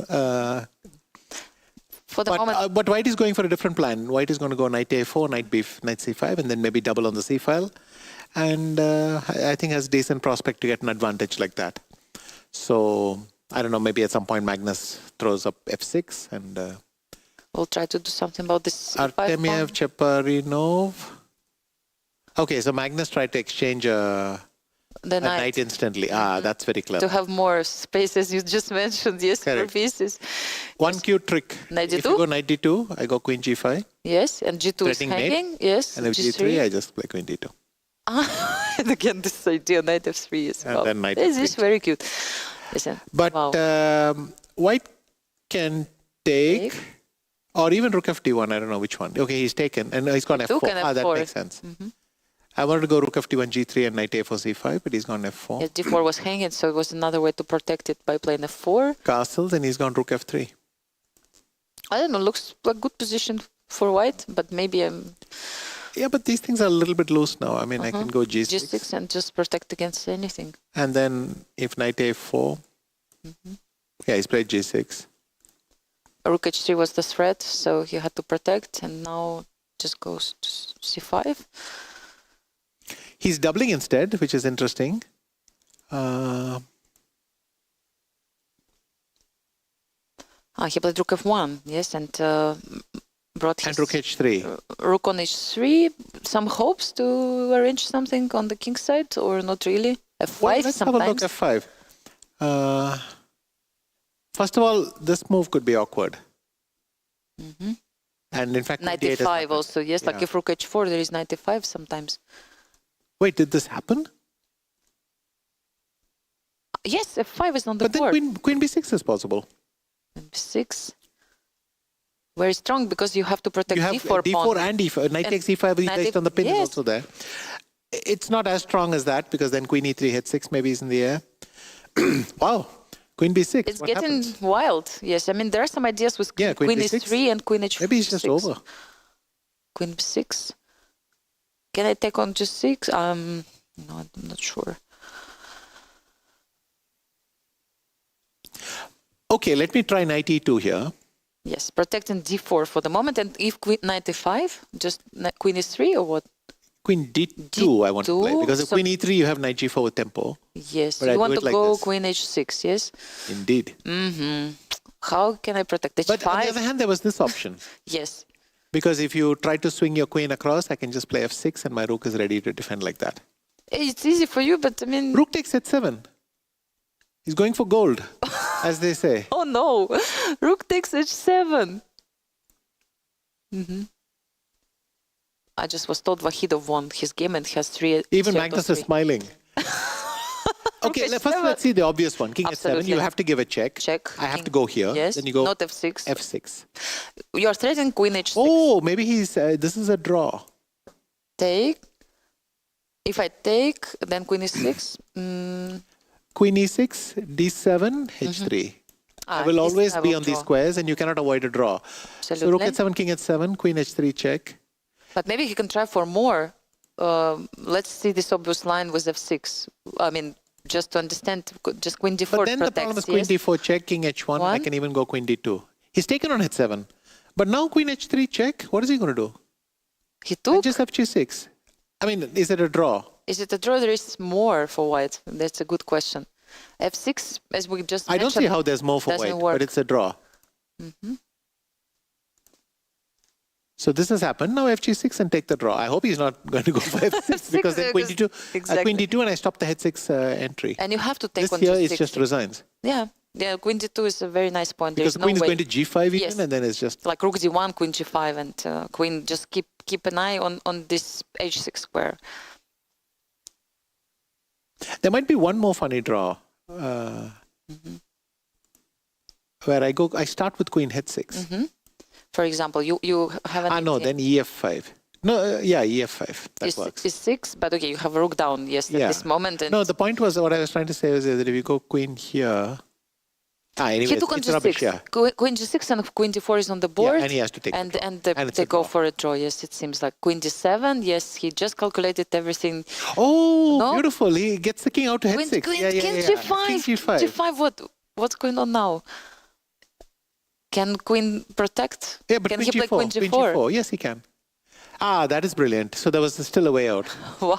For the moment.
But white is going for a different plan. White is going to go knight A4, knight C5, and then maybe double on the C file. And I think has decent prospect to get an advantage like that. So I don't know, maybe at some point Magnus throws up F6 and...
we'll try to do something about this.
Artemiev, Cheparinov. Okay, so Magnus tried to exchange a knight instantly. That's very clever.
To have more spaces, you just mentioned, yes, for pieces.
One cute trick.
Knight D2?
If you go knight D2, I go queen G5.
Yes, and G2 is hanging. Mate. Yes,
and if G3, I just play queen D2.
And again, this idea, knight F3 is
and then knight
F3. This is very cute. Listen,
but white can take, or even rook F1, I don't know which one. Okay, he's taken, and he's gone F4. That makes sense. I wanted to go rook F1, G3, and knight A4, C5, but he's gone F4.
Yeah, D4 was hanging, so it was another way to protect it by playing F4.
Castles, and he's gone rook F3.
I don't know, looks like a good position for white, but maybe
Yeah, but these things are a little bit loose now. I mean, I can go G6.
G6 and just protect against anything.
And then if knight A4, yeah, he's played G6.
Rook H3 was the threat, so he had to protect, and now just goes to C5.
He's doubling instead, which is interesting.
He played rook F1, yes, and brought his...
And rook H3.
Rook on H3. Some hopes to arrange something on the king side, or not really? F5
well, let's
sometimes.
have a look F5. First of all, this move could be awkward.
Mm-hmm.
And in fact,
knight E5 also, yes, like if rook H4, there is knight E5 sometimes.
Wait, did this happen?
Yes, f5 is on the
But
board.
then queen b6 is possible.
Queen b6. Very strong because you have to protect
You have
d4
d4
pawn.
and d4. Knight
And
takes e5
knight
based on the pin is
yes.
also there. It's not as strong as that because then queen e3 h6 maybe is in the air. Wow. Queen b6.
It's
what
getting
happens?
wild. Yes, I mean there are some ideas with
Yeah,
queen
b6.
e3 and queen h6.
Maybe it's just over.
Queen b6. Can I take on g6? No, I'm not sure.
Okay, let me try knight e2 here.
Yes, protecting d4 for the moment, and if queen knight e5, just queen e3 or what?
Queen d2 I want to play because if
so-
queen e3 you have knight g4 with tempo.
Yes,
But I
you
do
want
it
to
like
go
this.
queen h6, yes?
Indeed.
How can I protect h5?
But on the other hand, there was this option.
Yes.
Because if you try to swing your queen across, I can just play f6 and my rook is ready to defend like that.
It's easy for you, but I mean...
Rook takes h7. He's going for gold, as they say.
Oh no! Rook takes h7. I just was told Vahidov won his game and has three.
Even
three out of
Magnus is
three.
smiling. Okay,
Rook
first
h7.
let's see the obvious one. King h7,
Absolutely.
you have to give a check.
Check.
I have
King-
to go here.
Yes.
Then you go
Not f6.
f6.
You are threatening queen h6.
Oh, maybe he's, this is a draw.
Take. If I take, then queen e6.
Queen e6, d7, h3. I will always be on these squares and you cannot avoid a draw. So rook
Absolutely.
h7, king h7, queen h3 check.
But maybe he can try for more. Let's see this obvious line with f6. I mean, just to understand, just queen d4
But then the problem is queen
yes?
d4 check, king h1. I can even go queen d2. He's taken on h7. But now queen h3 check. What is he going to do?
He
And
took.
just have g6. I mean, is it a draw?
Is it a draw? There is more for white. That's a good question. f6, as we just
I don't
mentioned,
see how there's more for
doesn't
white,
work.
but it's a draw. So this has happened. Now fg6 and take the draw. I hope he's not going to go for f6 because then queen d2,
exactly.
queen d2 and I stop the h6 entry.
And you have to take
This
on
here
g6.
is just resigns.
Yeah, queen d2 is a very nice point.
Because
There's
the queen
no
is
way.
going to g5 even
Yes.
and then it's just...
Like rook d1, queen g5, and queen just keep an eye on this h6 square.
There might be one more funny draw. Where I start with queen h6.
For example, you have an
No, then ef5. No, yeah, ef5. That
is,
works.
is 6, but okay, you have a rook down, yes, at this moment. And
No, the point was, what I was trying to say was that if you go queen here... anyway,
he took on
it's rubbish,
g6.
yeah.
Queen g6 and queen d4 is on the board.
Yeah, and he has to take
and
the draw.
and
And it's
they
a
go
draw.
for a draw. Yes, it seems like queen d7. Yes, he just calculated everything.
Oh,
No?
beautiful. He gets the king out to
Queen,
h6.
queen,
yeah, yeah,
king
yeah.
g5.
King g5.
G5. What's going on now? Can queen protect?
Yeah, but
can
queen
he play
g4.
queen
Queen
g4?
g4. Yes, he can. That is brilliant. So there was still a way out.
Wow.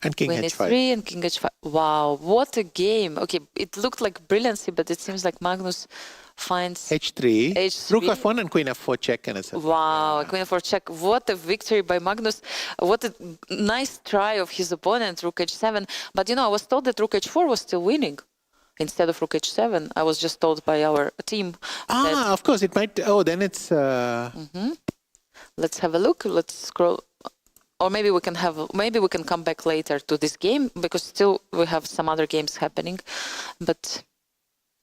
And king
Queen
h5.
e3 and king h5. Wow, what a game. Okay, it looked like brilliancy, but it seems like Magnus finds
h3.
H3.
Rook f1 and queen f4 check and it's a...
wow, queen f4 check. What a victory by Magnus. What a nice try of his opponent, rook h7. But I was told that rook h4 was still winning instead of rook h7. I was just told by our team. that,
of course, it might... Oh, then it's...
let's have a look. Let's scroll. Or maybe we can come back later to this game because still we have some other games happening. But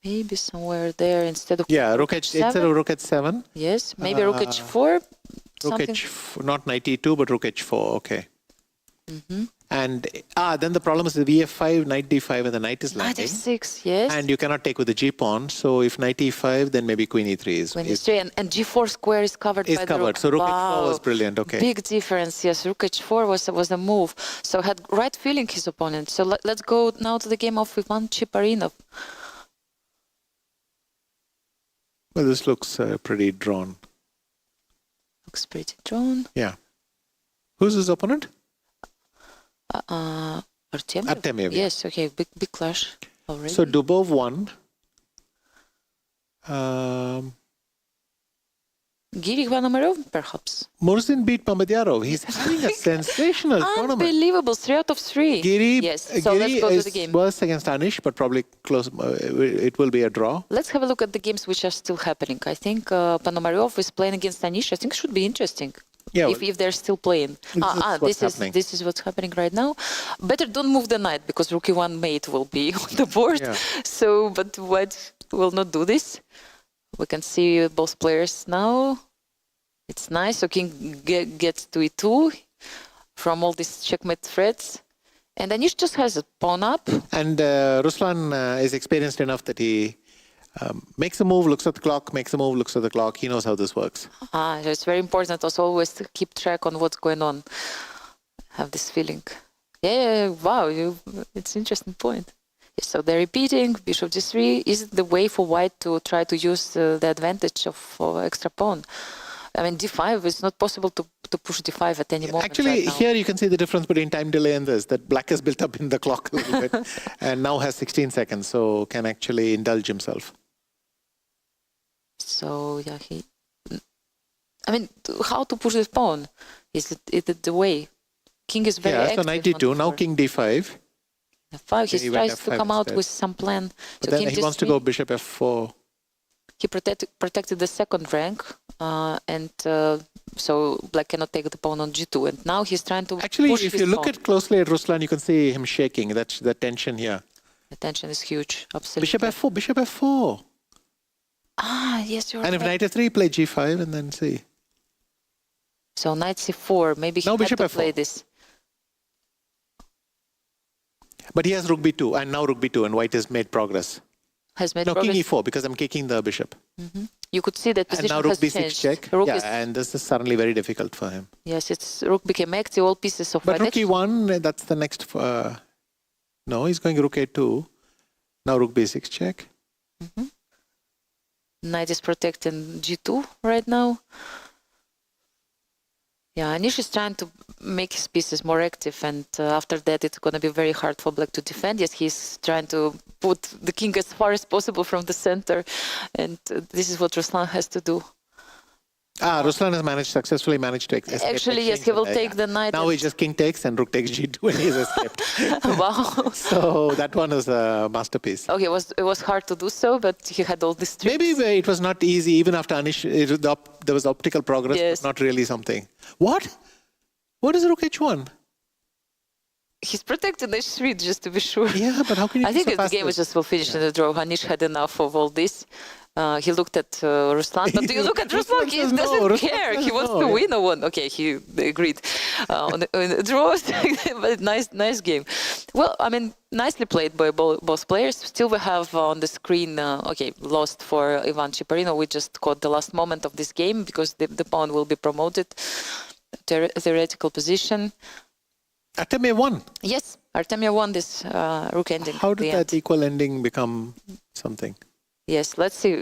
maybe somewhere there instead of
rook instead of rook h7.
Yes, maybe rook h4.
Rook h4, not knight e2, but rook h4. Okay. And then the problem is the vf5, knight d5, and the knight is
Knight
landing.
f6, yes.
And you cannot take with the g pawn. So if knight e5, then maybe queen e3 is
Queen e3 and g4 square is covered by the rook.
So rook
Wow.
h4 was brilliant. Okay.
Big difference, yes. Rook h4 was a move. So had right feeling his opponent. So let's go now to the game of Ivan Chiparinov.
Well, this looks pretty drawn.
Looks pretty drawn.
Yeah. Who's his opponent?
Artemiev?
Artemiev, yeah.
Yes, okay, big clash already.
So Dubov won.
Giri Ponomarev, perhaps.
Murzin beat Mamedyarov. He's having a sensational tournament.
Unbelievable, 3 out of 3.
Giri,
yes, so let's
Giri
go to
is
the game.
worse against Anish, but probably close. It will be a draw.
Let's have a look at the games which are still happening. I think Ponomarev is playing against Anish. I think it should be interesting.
Yeah,
if they're still playing. This is what's happening right now. Better don't move the knight because rook e1 mate will be on the board.
Yeah.
So, but white will not do this. We can see both players now. It's nice. So king gets to e2 from all these checkmate threats. And Anish just has a pawn up. And
Ruslan is experienced enough that he makes a move, looks at the clock, makes a move, looks at the clock. He knows how this works.
So it's very important also always to keep track on what's going on. Have this feeling. Yeah, wow, it's an interesting point. Yes, so they're repeating, bishop d3. Is it the way for white to try to use the advantage of extra pawn? I mean, d5, it's not possible to push d5 at any moment.
Actually,
right now.
here you can see the difference between time delay and this, that black has built up in the clock a little bit and now has 16 seconds, so can actually indulge himself.
So, yeah, I mean, how to push this pawn? Is it the way? King is very active.
So knight d2, now king d5.
F5, he tries to come out with some plan.
But
so
then he wants to go bishop f4.
He protected the second rank, and so black cannot take the pawn on g2. And now he's trying to
Actually,
push
if
his
you look
pawn.
at closely at Ruslan, you can see him shaking. That's the tension here.
The tension is huge, absolutely.
Bishop f4, bishop f4.
Yes, you're
And
right.
if knight f3, play g5 and then see.
So knight c4, maybe he
Now
had
bishop
to
f4.
play this.
But he has rook b2 and now rook b2 and white has made progress.
Has made
No,
progress.
king e4 because I'm kicking the bishop.
You could see that
And
position
now rook
has
b6
changed.
check.
Rook
Yeah,
is,
and this is suddenly very difficult for him.
yes, rook became active, all pieces of
But
white.
rook e1, that's the next. No, he's going rook a2. Now rook b6 check.
Knight is protecting g2 right now. Yeah, Anish is trying to make his pieces more active, and after that it's going to be very hard for black to defend. Yes, he's trying to put the king as far as possible from the center, and this is what Ruslan has to do.
Ruslan has successfully managed to escape.
Actually, yes, he will take the knight.
Now he just king takes and rook takes g2 and he's escaped.
Wow.
So that one is a masterpiece.
Okay, it was hard to do so, but he had all these tricks.
Maybe it was not easy, even after Anish, there was optical progress,
Yes.
but not really something. What? What is rook h1?
He's protecting h3 just to be sure.
Yeah, but how can you
I
be
think
so
the game
fast?
just will finish in a draw. Anish had enough of all this. He looked at Ruslan, but do you look at Ruslan? He
says no,
doesn't
Ruslan
care.
says
He wants
no,
to
yeah.
win or won. Okay, he agreed on the draws. But nice game. Well, I mean, nicely played by both players. Still, we have on the screen. Okay, lost for Ivan Chiparino. We just caught the last moment of this game because the pawn will be promoted. Theoretical position.
Artemiev won.
Yes, Artemia won this rook ending.
How
at the
did
end.
that equal ending become something?
Yes, let's see,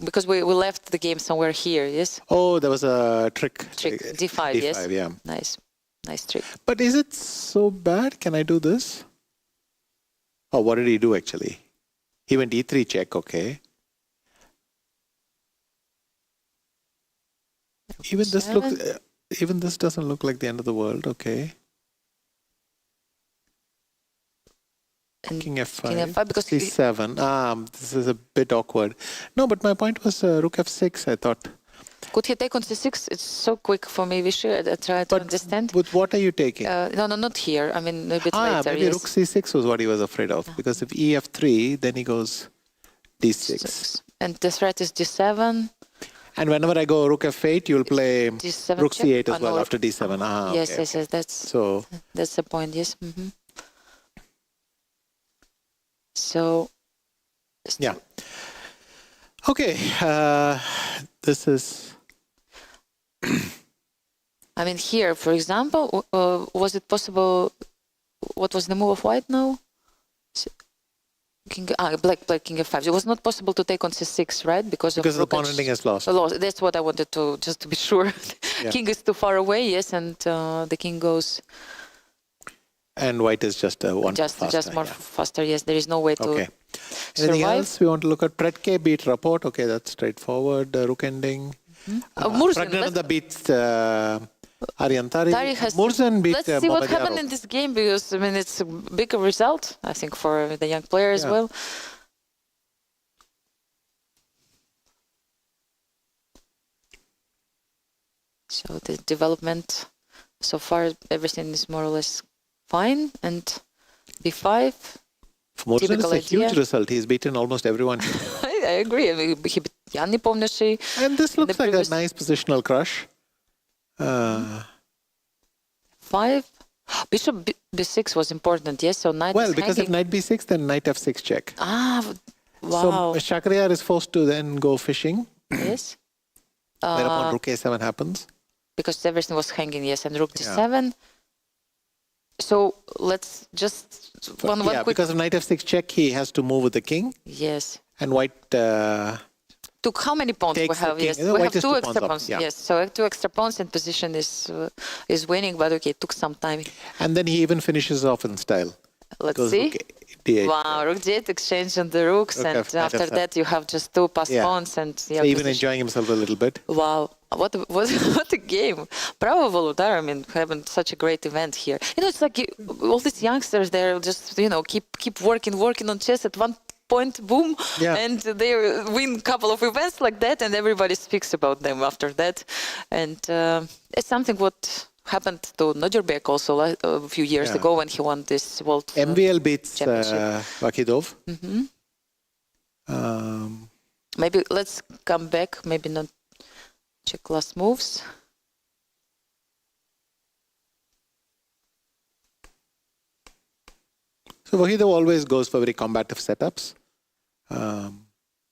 because we left the game somewhere here, yes?
Oh, there was a trick.
D5, yes?
yeah.
Nice trick.
But is it so bad? Can I do this? Oh, what did he do actually? He went e3 check, okay. Even this doesn't look like the end of the world, okay.
And
King f5,
King F5 because
c7. This is a bit awkward. No, but my point was rook f6, I thought.
could he take on c6? It's so quick for me, Vishu. I try to understand.
But what are you taking?
No, not here. I mean, a bit later,
maybe
yes.
rook c6 was what he was afraid of. Because if ef3, then he goes d6.
And the threat is d7.
And whenever I go rook f8, you'll play
D7
rook
check?
c8 as
No,
well after d7.
Yes,
Okay.
yes,
So,
that's the point, yes. So,
yeah. Okay, this is...
I mean, here, for example, was it possible? What was the move of white now? Black played king f5. It was not possible to take on c6, right? Because
the pawn ending is lost.
That's what I wanted to, just to be sure.
Yeah.
King is too far away, yes, and the king goes
And white is just one faster.
Just more faster, yes. There is no way to
Okay. Anything
survive.
else we want to look at? Predke beat Rapport. Okay, that's straightforward. Rook ending. Pragnananda beats Ariantari. Murzan beat
Let's see what happened
Mohammad
in this game, because I mean it's a big result, I think, for the young player as well. So the development so far, everything is more or less fine. And b5.
Murzan is a huge result. He's beaten almost everyone.
I agree. I mean, he beat Yanni Pomnishi.
And this looks like a nice positional crush.
5. Bishop b6 was important, yes. So knight.
Well, because if knight b6, then knight f6 check.
Ah, wow.
So Shakhriyar is forced to then go fishing.
Yes.
Whereupon rook a7 happens.
Because everything was hanging, yes, and rook d7. So let's just one quick.
Because of knight f6 check, he has to move with the king.
Yes.
And white.
Took how many pawns we have? Yes, we have two extra pawns.
Yeah.
Yes, so 2 extra pawns and position is winning, but okay, it took some time.
And then he even finishes off in style.
Let's see.
Rook d8.
Wow, rook d8 exchange on the rooks, and after that you have just 2 passed pawns, and
so even enjoying himself a little bit.
Wow, what a game! Bravo, Volodar! I mean, having such a great event here. You know, it's like all these youngsters, they're just keep working on chess. At one point, boom, and they win a couple of events like that, and everybody speaks about them after that. And it's something what happened to Nodirbek also a few years ago when he won this world
MVL beats Vakidov.
Maybe let's come back, maybe not check last moves.
So Vakidov always goes for very combative setups.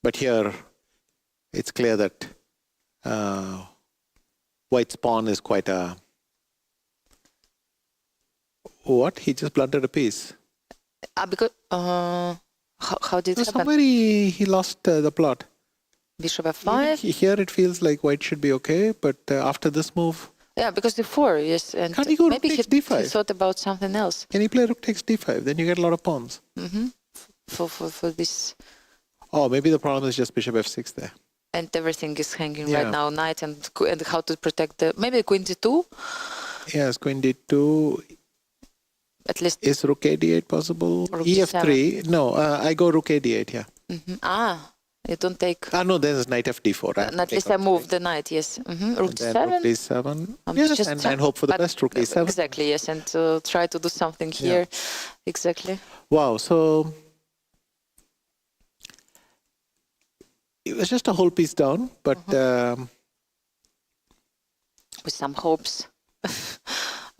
But here it's clear that white's pawn is quite a... What? He just blundered a piece.
Because how did it happen?
Somewhere he lost the plot.
Bishop f5.
Here it feels like white should be okay, but after this move...
Yeah, because d4, yes. And
can't he go
maybe
rook takes
he
d5?
thought about something else.
Can he play rook takes d5? Then you get a lot of pawns.
For this.
Oh, maybe the problem is just bishop f6 there.
And everything is hanging right now, knight, and how to protect the... Maybe queen d2?
Yes, queen d2...
At least
is rook a d8 possible?
Rook
ef3. No, I go rook a d8, yeah.
You don't take...
no, there's knight f d4. Right?
At least I move the knight, yes. Rook d7.
Rook d7. Yes, and hope for the best, rook d7.
Exactly, yes, and try to do something here. Exactly.
Wow, so... It was just a whole piece down, but...
with some hopes.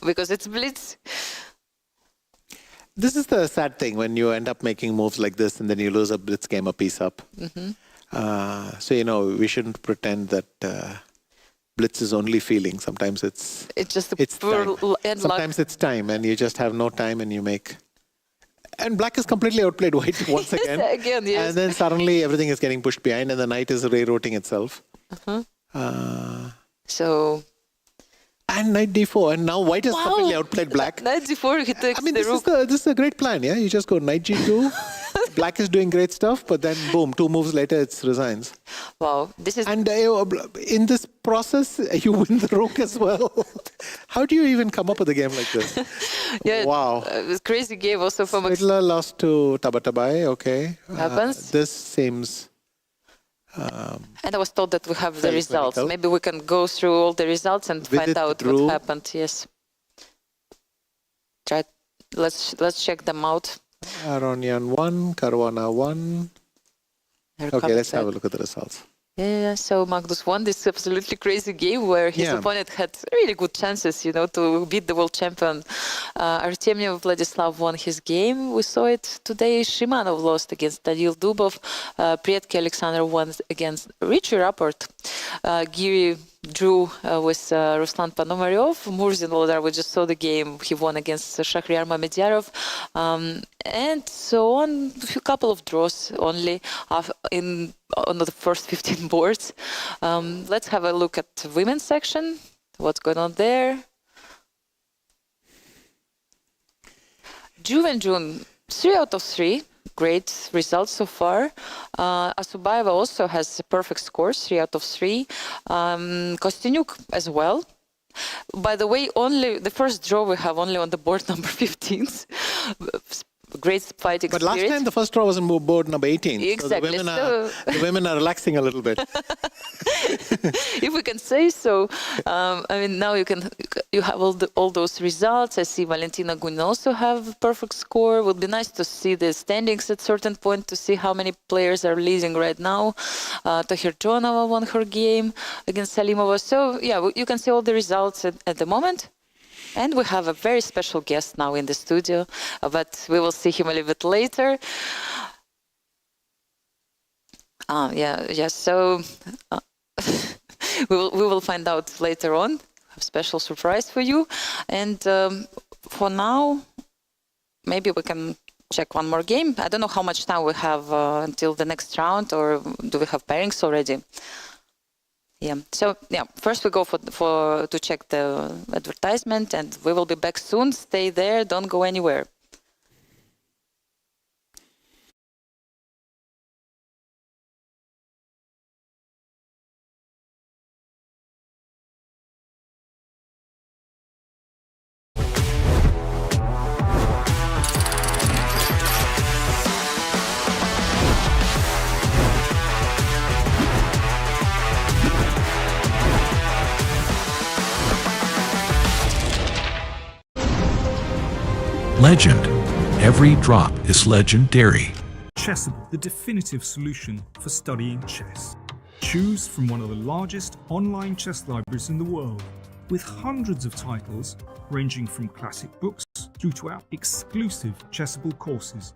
Because it's Blitz.
This is the sad thing when you end up making moves like this and then you lose a Blitz game a piece up. So, we shouldn't pretend that Blitz is only feeling. Sometimes it's
just
time. Sometimes it's time and you just have no time and you make... And black has completely outplayed white once again. And then suddenly everything is getting pushed behind and the knight is rerouting itself.
So...
And knight d4, and now white has completely outplayed black.
Knight d4, he takes the rook.
This is a great plan, yeah? You just go knight g2, black is doing great stuff, but then boom, 2 moves later, it resigns.
Wow, this is...
And in this process, you win the rook as well. How do you even come up with a game like this? Wow.
It was a crazy game also for Max.
Swidler lost to Tabatabai, okay.
Happens.
This seems...
and I was told that we have the results. Clinical. Maybe we can go through all the results and find out what happened. Yes. Let's check them out.
Aronian 1, Caruana 1. Okay, let's have a look at the results.
Yeah, so Magnus won this absolutely crazy game where his opponent had really good chances, to beat the world champion. Artemiev Vladislav won his game. We saw it today. Shimanov lost against Danil Dubov. Prietke Alexander won against Richie Rapport. Giri drew with Ruslan Panomaryov. Murzin Volodar, we just saw the game. He won against Shakhriyar Mamedyarov. And so on, a couple of draws only on the first 15 boards. Let's have a look at the women's section. What's going on there? Juve and June, 3 out of 3. great results so far. Asubayeva also has a perfect score, 3 out of 3. Kostyniuk as well. By the way, only the first draw we have only on the board number 15. Great fighting
But
spirit.
last time the first draw was on board number 18.
Exactly.
So the women are relaxing a little bit.
If we can say so. I mean, now you have all those results. I see Valentina Gunin also have a perfect score. It would be nice to see the standings at certain point to see how many players are leading right now. Tohirjonova won her game against Salimova. So yeah, you can see all the results at the moment. And we have a very special guest now in the studio, but we will see him a little bit later. So we will find out later on. A special surprise for you. And for now, maybe we can check one more game. I don't know how much time we have until the next round, or do we have pairings already? Yeah. So yeah, first we go to check the advertisement, and we will be back soon. Stay there. Don't go anywhere.
Legend. Every drop is legendary.
Chessable, the definitive solution for studying chess. Choose from one of the largest online chess libraries in the world, with hundreds of titles ranging from classic books through to our exclusive Chessable courses.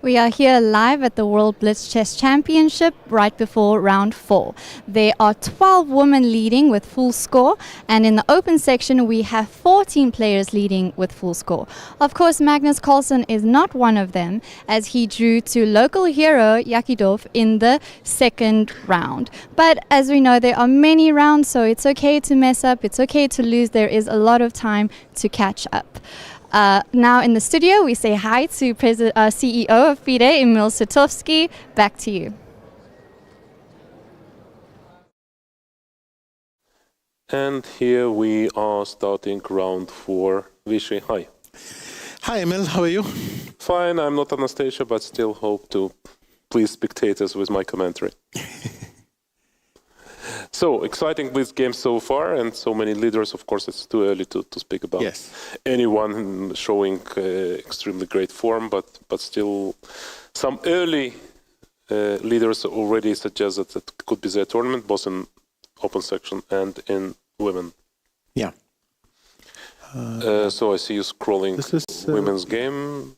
We are here live at the World Blitz Chess Championship right before round 4. There are 12 women leading with full score, and in the open section we have 14 players leading with full score. Of course, Magnus Carlsen is not one of them, as he drew to local hero Yakidov in the second round. But as we know, there are many rounds, so it's okay to mess up, it's okay to lose. There is a lot of time to catch up. Now in the studio, we say hi to CEO of FIDE, Emil Sutovsky. Back to you.
And here we are starting round 4. Vishy, hi.
Hi, Emil. How are you?
Fine. I'm not Anastasiya, but still hope to please spectators with my commentary. So, exciting Blitz game so far, and so many leaders. Of course, it's too early to speak about anyone showing extremely great form, but still some early leaders already suggest that it could be their tournament, both in open section and in women.
Yeah.
So I see you scrolling
this is,
women's game.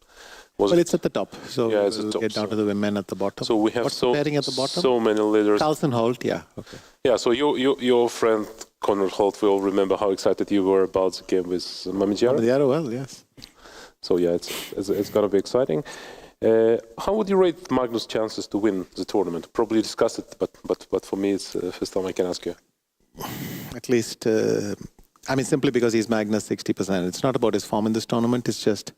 It's at the top, so
yeah, it's
we'll
top,
get down to the women at the bottom.
So we have
What's the pairing at the bottom?
So many leaders.
Carlsen Holt, yeah. Okay.
Yeah, so your friend Conrad Holt will remember how excited you were about the game with Mamedyarov.
Mamedyarov, well, yes.
So yeah, it's going to be exciting. How would you rate Magnus' chances to win the tournament? Probably discussed it, but for me, it's the first time I can ask you.
At least, simply because he's Magnus 60%. It's not about his form in this tournament. It's just,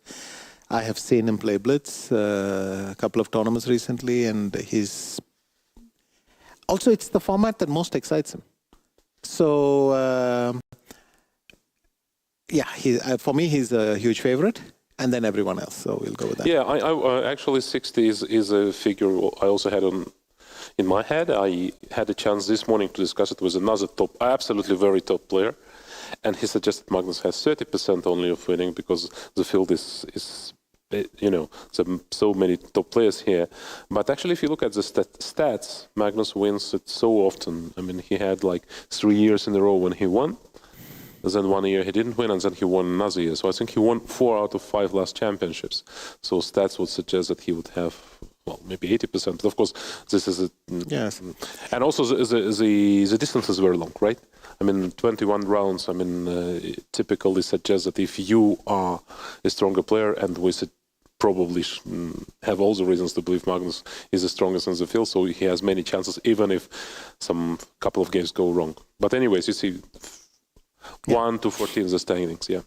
I have seen him play Blitz a couple of tournaments recently, and he's... Also, it's the format that most excites him. So, for me, he's a huge favorite, and then everyone else. So we'll go with that.
Yeah, I actually 60 is a figure I also had in my head. I had a chance this morning to discuss it with another absolutely very top player, and he suggested Magnus has 30% only of winning because the field is so many top players here. But actually, if you look at the stats, Magnus wins it so often. I mean, he had like 3 years in a row when he won. Then 1 year he didn't win, and then he won another year. So I think he won 4 out of 5 last championships. So stats would suggest that he would have, well, maybe 80%. But of course, this is
yes.
And also the distance is very long, right? I mean, 21 rounds. I mean, typically suggests that if you are a stronger player, and we probably have all the reasons to believe Magnus is the strongest in the field, so he has many chances, even if some couple of games go wrong. But anyways, you see 1 to 14 the standings, yeah.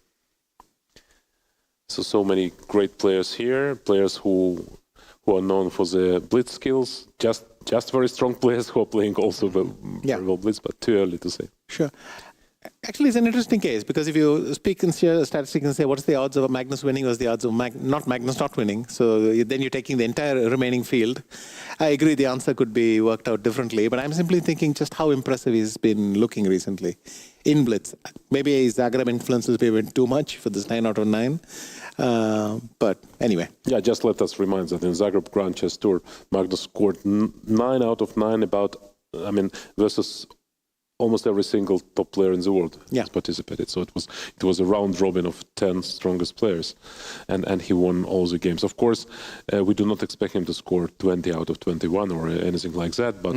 So many great players here, players who are known for their Blitz skills, just very strong players who are playing also very well Blitz, but too early to say.
Sure. Actually, it's an interesting case, because if you speak and share statistics and say, what's the odds of Magnus winning versus the odds of Magnus not winning? So then you're taking the entire remaining field. I agree the answer could be worked out differently, but I'm simply thinking just how impressive he's been looking recently in Blitz. Maybe his Zagreb influences maybe too much for this 9 out of 9. But anyway.
Yeah, just let us remind that in Zagreb Grand Chess Tour, Magnus scored 9 out of 9 versus almost every single top player in the world has participated. So it was a round robin of 10 strongest players, and he won all the games. Of course, we do not expect him to score 20 out of 21 or anything like that, but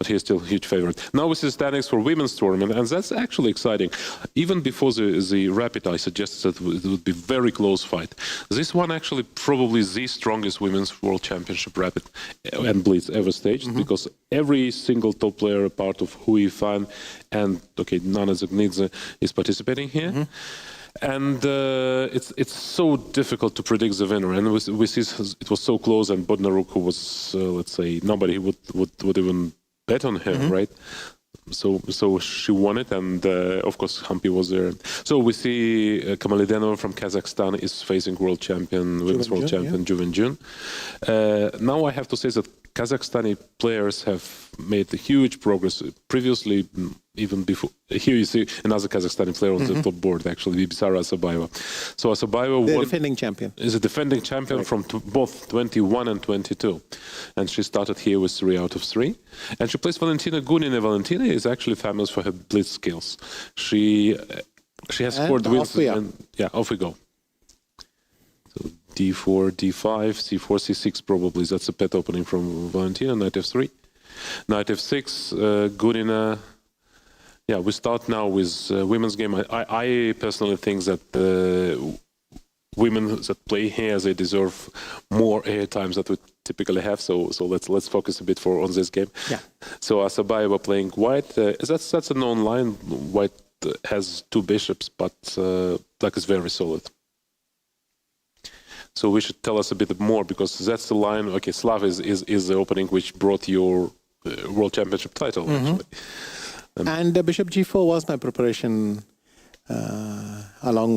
he is still a huge favorite. Now we see standings for women's tournament, and that's actually exciting. Even before the Rapid, I suggested that it would be very close fight. This one actually probably the strongest women's world championship Rapid and Blitz ever staged, because every single top player, a part of Hui Fan and Nana Zagnidze is participating here. And it's so difficult to predict the winner. And we see it was so close, and Bodnaruk, who was, let's say, nobody would even bet on her, right? So she won it, and of course Hampi was there. So we see Kamalidenova from Kazakhstan is facing women's world champion Juven Jun. Now I have to say that Kazakhstani players have made a huge progress. Previously, even before, here you see another Kazakhstani player on the top board, actually, Bisara Asabayeva. So Asabayeva is a defending champion from both 21 and 22. And she started here with 3 out of 3. And she plays Valentina Gunina. Valentina is actually famous for her Blitz skills. She has scored wins. Off we go. So d4, d5, c4, c6 probably. That's a pet opening from Valentina. Knight f3. Knight f6, Gudina. Yeah, we start now with women's game. I personally think that women that play here, they deserve more air times that we typically have. So let's focus a bit on this game.
Yeah.
So Asabayeva playing white. That's a known line. White has two bishops, but black is very solid. So we should tell us a bit more, because that's the line. Okay, Slav is the opening which brought your World Championship title. Actually.
And bishop g4 was my preparation along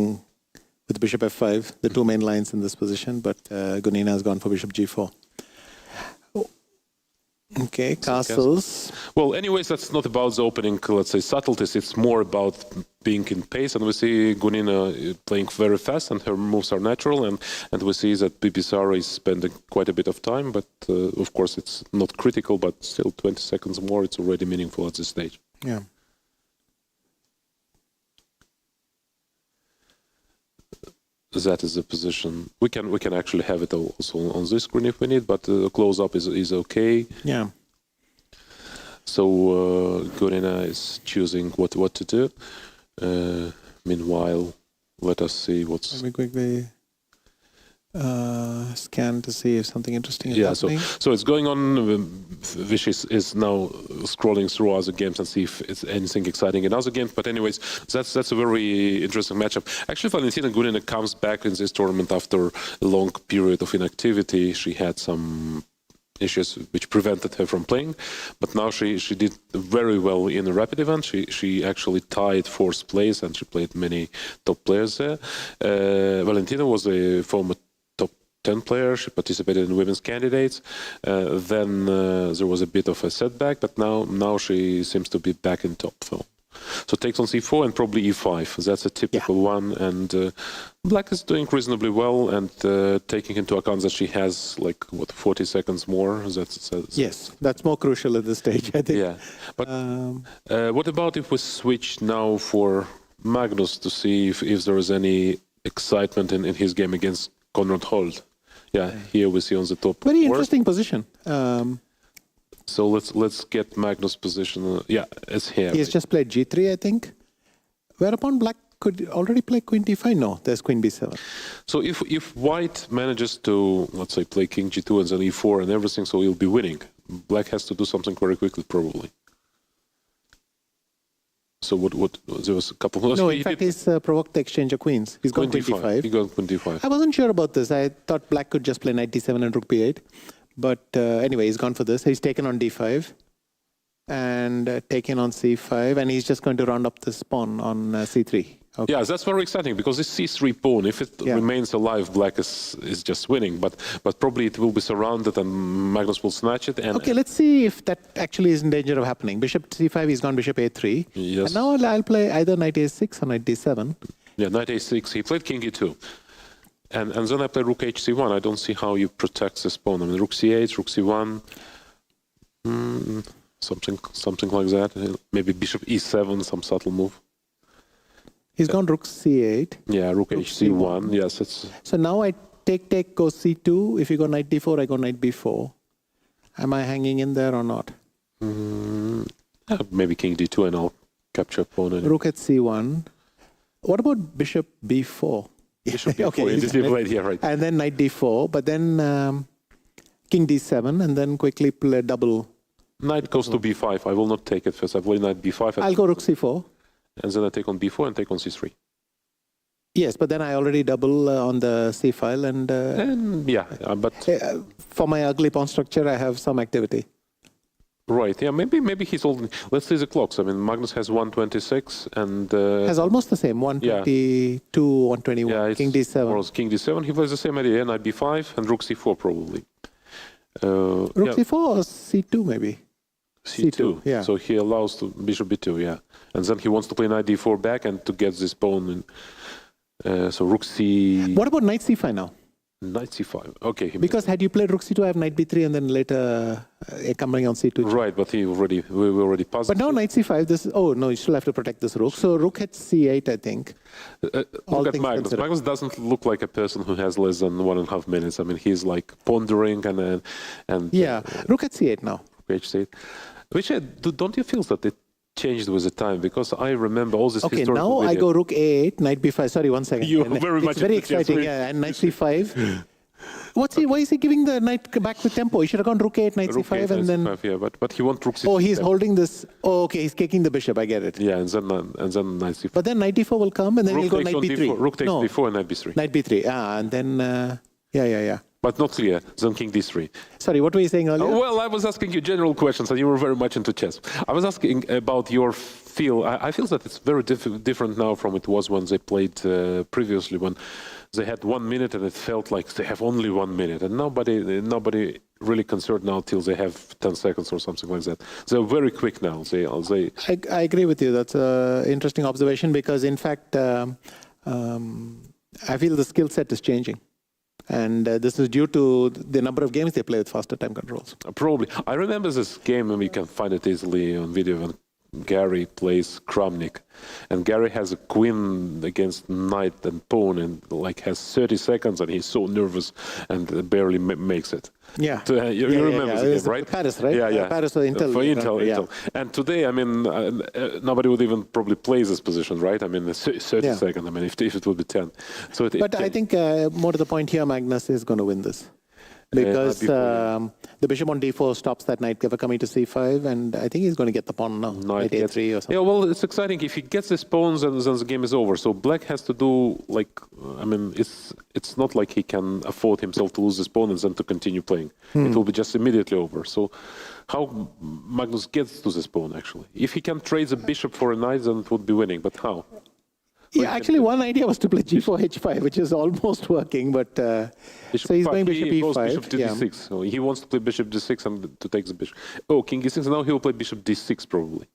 with bishop f5, the two main lines in this position, but Gunina has gone for bishop g4. Okay, castles.
Well, anyways, that's not about the opening, let's say, subtleties. It's more about being in pace. And we see Gunina playing very fast, and her moves are natural. And we see that Bibisara is spending quite a bit of time. But of course, it's not critical, but still 20 seconds more, it's already meaningful at this stage.
Yeah.
That is the position. We can actually have it also on this screen if we need, but close up is okay.
Yeah.
So Gurina is choosing what to do. Meanwhile, let us see what's.
Let me quickly scan to see if something interesting is happening.
So it's going on. Vish is now scrolling through other games and see if it's anything exciting in other games. But anyways, that's a very interesting matchup. Actually, Valentina Gurina comes back in this tournament after a long period of inactivity. She had some issues which prevented her from playing, but now she did very well in the rapid event. She actually tied fourth place, and she played many top players there. Valentina was a former top 10 player. She participated in women's candidates. Then there was a bit of a setback, but now she seems to be back in top form. So takes on c4 and probably e5. That's a typical one. And black is doing reasonably well, and taking into account that she has 40 seconds more.
Yes, that's more crucial at this stage, I think.
Yeah, but what about if we switch now for Magnus to see if there is any excitement in his game against Konrad Holt? Yeah, here we see on the top.
Very interesting position.
So let's get Magnus' position. Yeah, it's here.
He has just played g3, I think. Whereupon black could already play queen d5. No, there's queen b7.
So if white manages to, let's say, play king g2 and then e4 and everything, so he'll be winning. Black has to do something very quickly, probably. So what there was a couple of...
No, in fact, he's provoked the exchange of queens. He's gone queen d5.
He got queen d5.
I wasn't sure about this. I thought black could just play knight d7 and rook b8. But anyway, he's gone for this. He's taken on d5 and taken on c5, and he's just going to round up this pawn on c3. Okay.
Yeah, that's very exciting, because this c3 pawn, if it remains alive, black is just winning. But probably it will be surrounded, and Magnus will snatch it. And
okay, let's see if that actually is in danger of happening. Bishop c5, he's gone bishop a3.
Yes.
And now I'll play either knight a6 or knight d7.
Yeah, knight a6. He played king e2. And then I play rook hc1. I don't see how you protect this pawn. I mean, rook c8, rook c1, something like that. Maybe bishop e7, some subtle move.
He's gone rook c8.
Yeah, rook hc1. Yes, it's.
So now I take, go c2. If you go knight d4, I go knight b4. Am I hanging in there or not?
Maybe king d2, and I'll capture pawn.
Rook at c1. What about bishop b4?
Bishop b4, okay, right.
And then knight d4, but then king d7, and then quickly play double.
Knight goes to b5. I will not take it first. I play knight b5.
I'll go rook c4.
And then I take on b4 and take on c3.
Yes, but then I already double on the c file, and
but
for my ugly pawn structure, I have some activity.
Right. Yeah. Maybe he's holding. Let's see the clocks. I mean, Magnus has 126 and
has almost the same 122, 121.
Yeah,
king d7.
King d7. He plays the same idea. Knight b5 and rook c4 probably.
Rook c4 or c2 maybe.
C2. Yeah. So he allows bishop b2. Yeah. And then he wants to play knight d4 back and to get this pawn in. So rook c.
What about knight c5 now?
Knight c5. Okay.
Because had you played rook c2, I have knight b3, and then later coming on c2.
Right, but we already passed.
But now knight c5. This. Oh no, you still have to protect this rook. So rook hit c8, I think.
Look at Magnus. Considered. Magnus doesn't look like a person who has less than 1.5 minutes. I mean, he's like pondering and.
Yeah, rook at c8 now.
Rook h8. Which don't you feel that it changed with the time? Because I remember all this.
Okay, now I go rook a8, knight b5. Sorry, 1 second.
You're very much.
It's very exciting. Yeah, and knight c5. Why is he giving the knight back with tempo? He should have gone rook 8, knight c5, and then.
Yeah, but he wants rook c5.
Oh, he's holding this. Oh, okay, he's kicking the bishop. I get it.
Yeah, and then knight c5.
But then knight d4 will come, and then he'll go knight b3.
D4. Rook takes d4 and knight b3.
Knight b3. And then yeah.
But not clear. Then king d3.
Sorry, what were you saying earlier?
Well, I was asking you general questions, and you were very much into chess. I was asking about your feel. I feel that it's very different now from it was when they played previously, when they had 1 minute and it felt like they have only 1 minute, and nobody really concerned now till they have 10 seconds or something like that. They're very quick now.
I agree with you. That's an interesting observation because, in fact, I feel the skill set is changing. And this is due to the number of games they play with faster time controls.
Probably. I remember this game, and we can find it easily on video, when Gary plays Kramnik. And Gary has a queen against knight and pawn, and like has 30 seconds, and he's so nervous and barely makes it.
Yeah.
So, you remember the game, right?
Paris, right?
Yeah.
Paris or Intel.
For Intel. And today, I mean, nobody would even probably play this position, right? I mean, 30 seconds. I mean, if it would be 10. But
I think more to the point here, Magnus is going to win this. Because the bishop on d4 stops that knight ever coming to c5, and I think he's going to get the pawn now. Knight a3 or something.
Yeah, well, it's exciting. If he gets his pawns, then the game is over. So black has to do, like, I mean, it's not like he can afford himself to lose his pawn and then to continue playing. It will be just immediately over. So how Magnus gets to this pawn, actually? If he can trade the bishop for a knight, then it would be winning. But how?
Yeah, actually, one idea was to play g4, h5, which is almost working, but so he's going bishop e5.
Bishop to d6. So he wants to play bishop d6 and to take the bishop. Oh, king e6, and now he will play bishop d6 probably.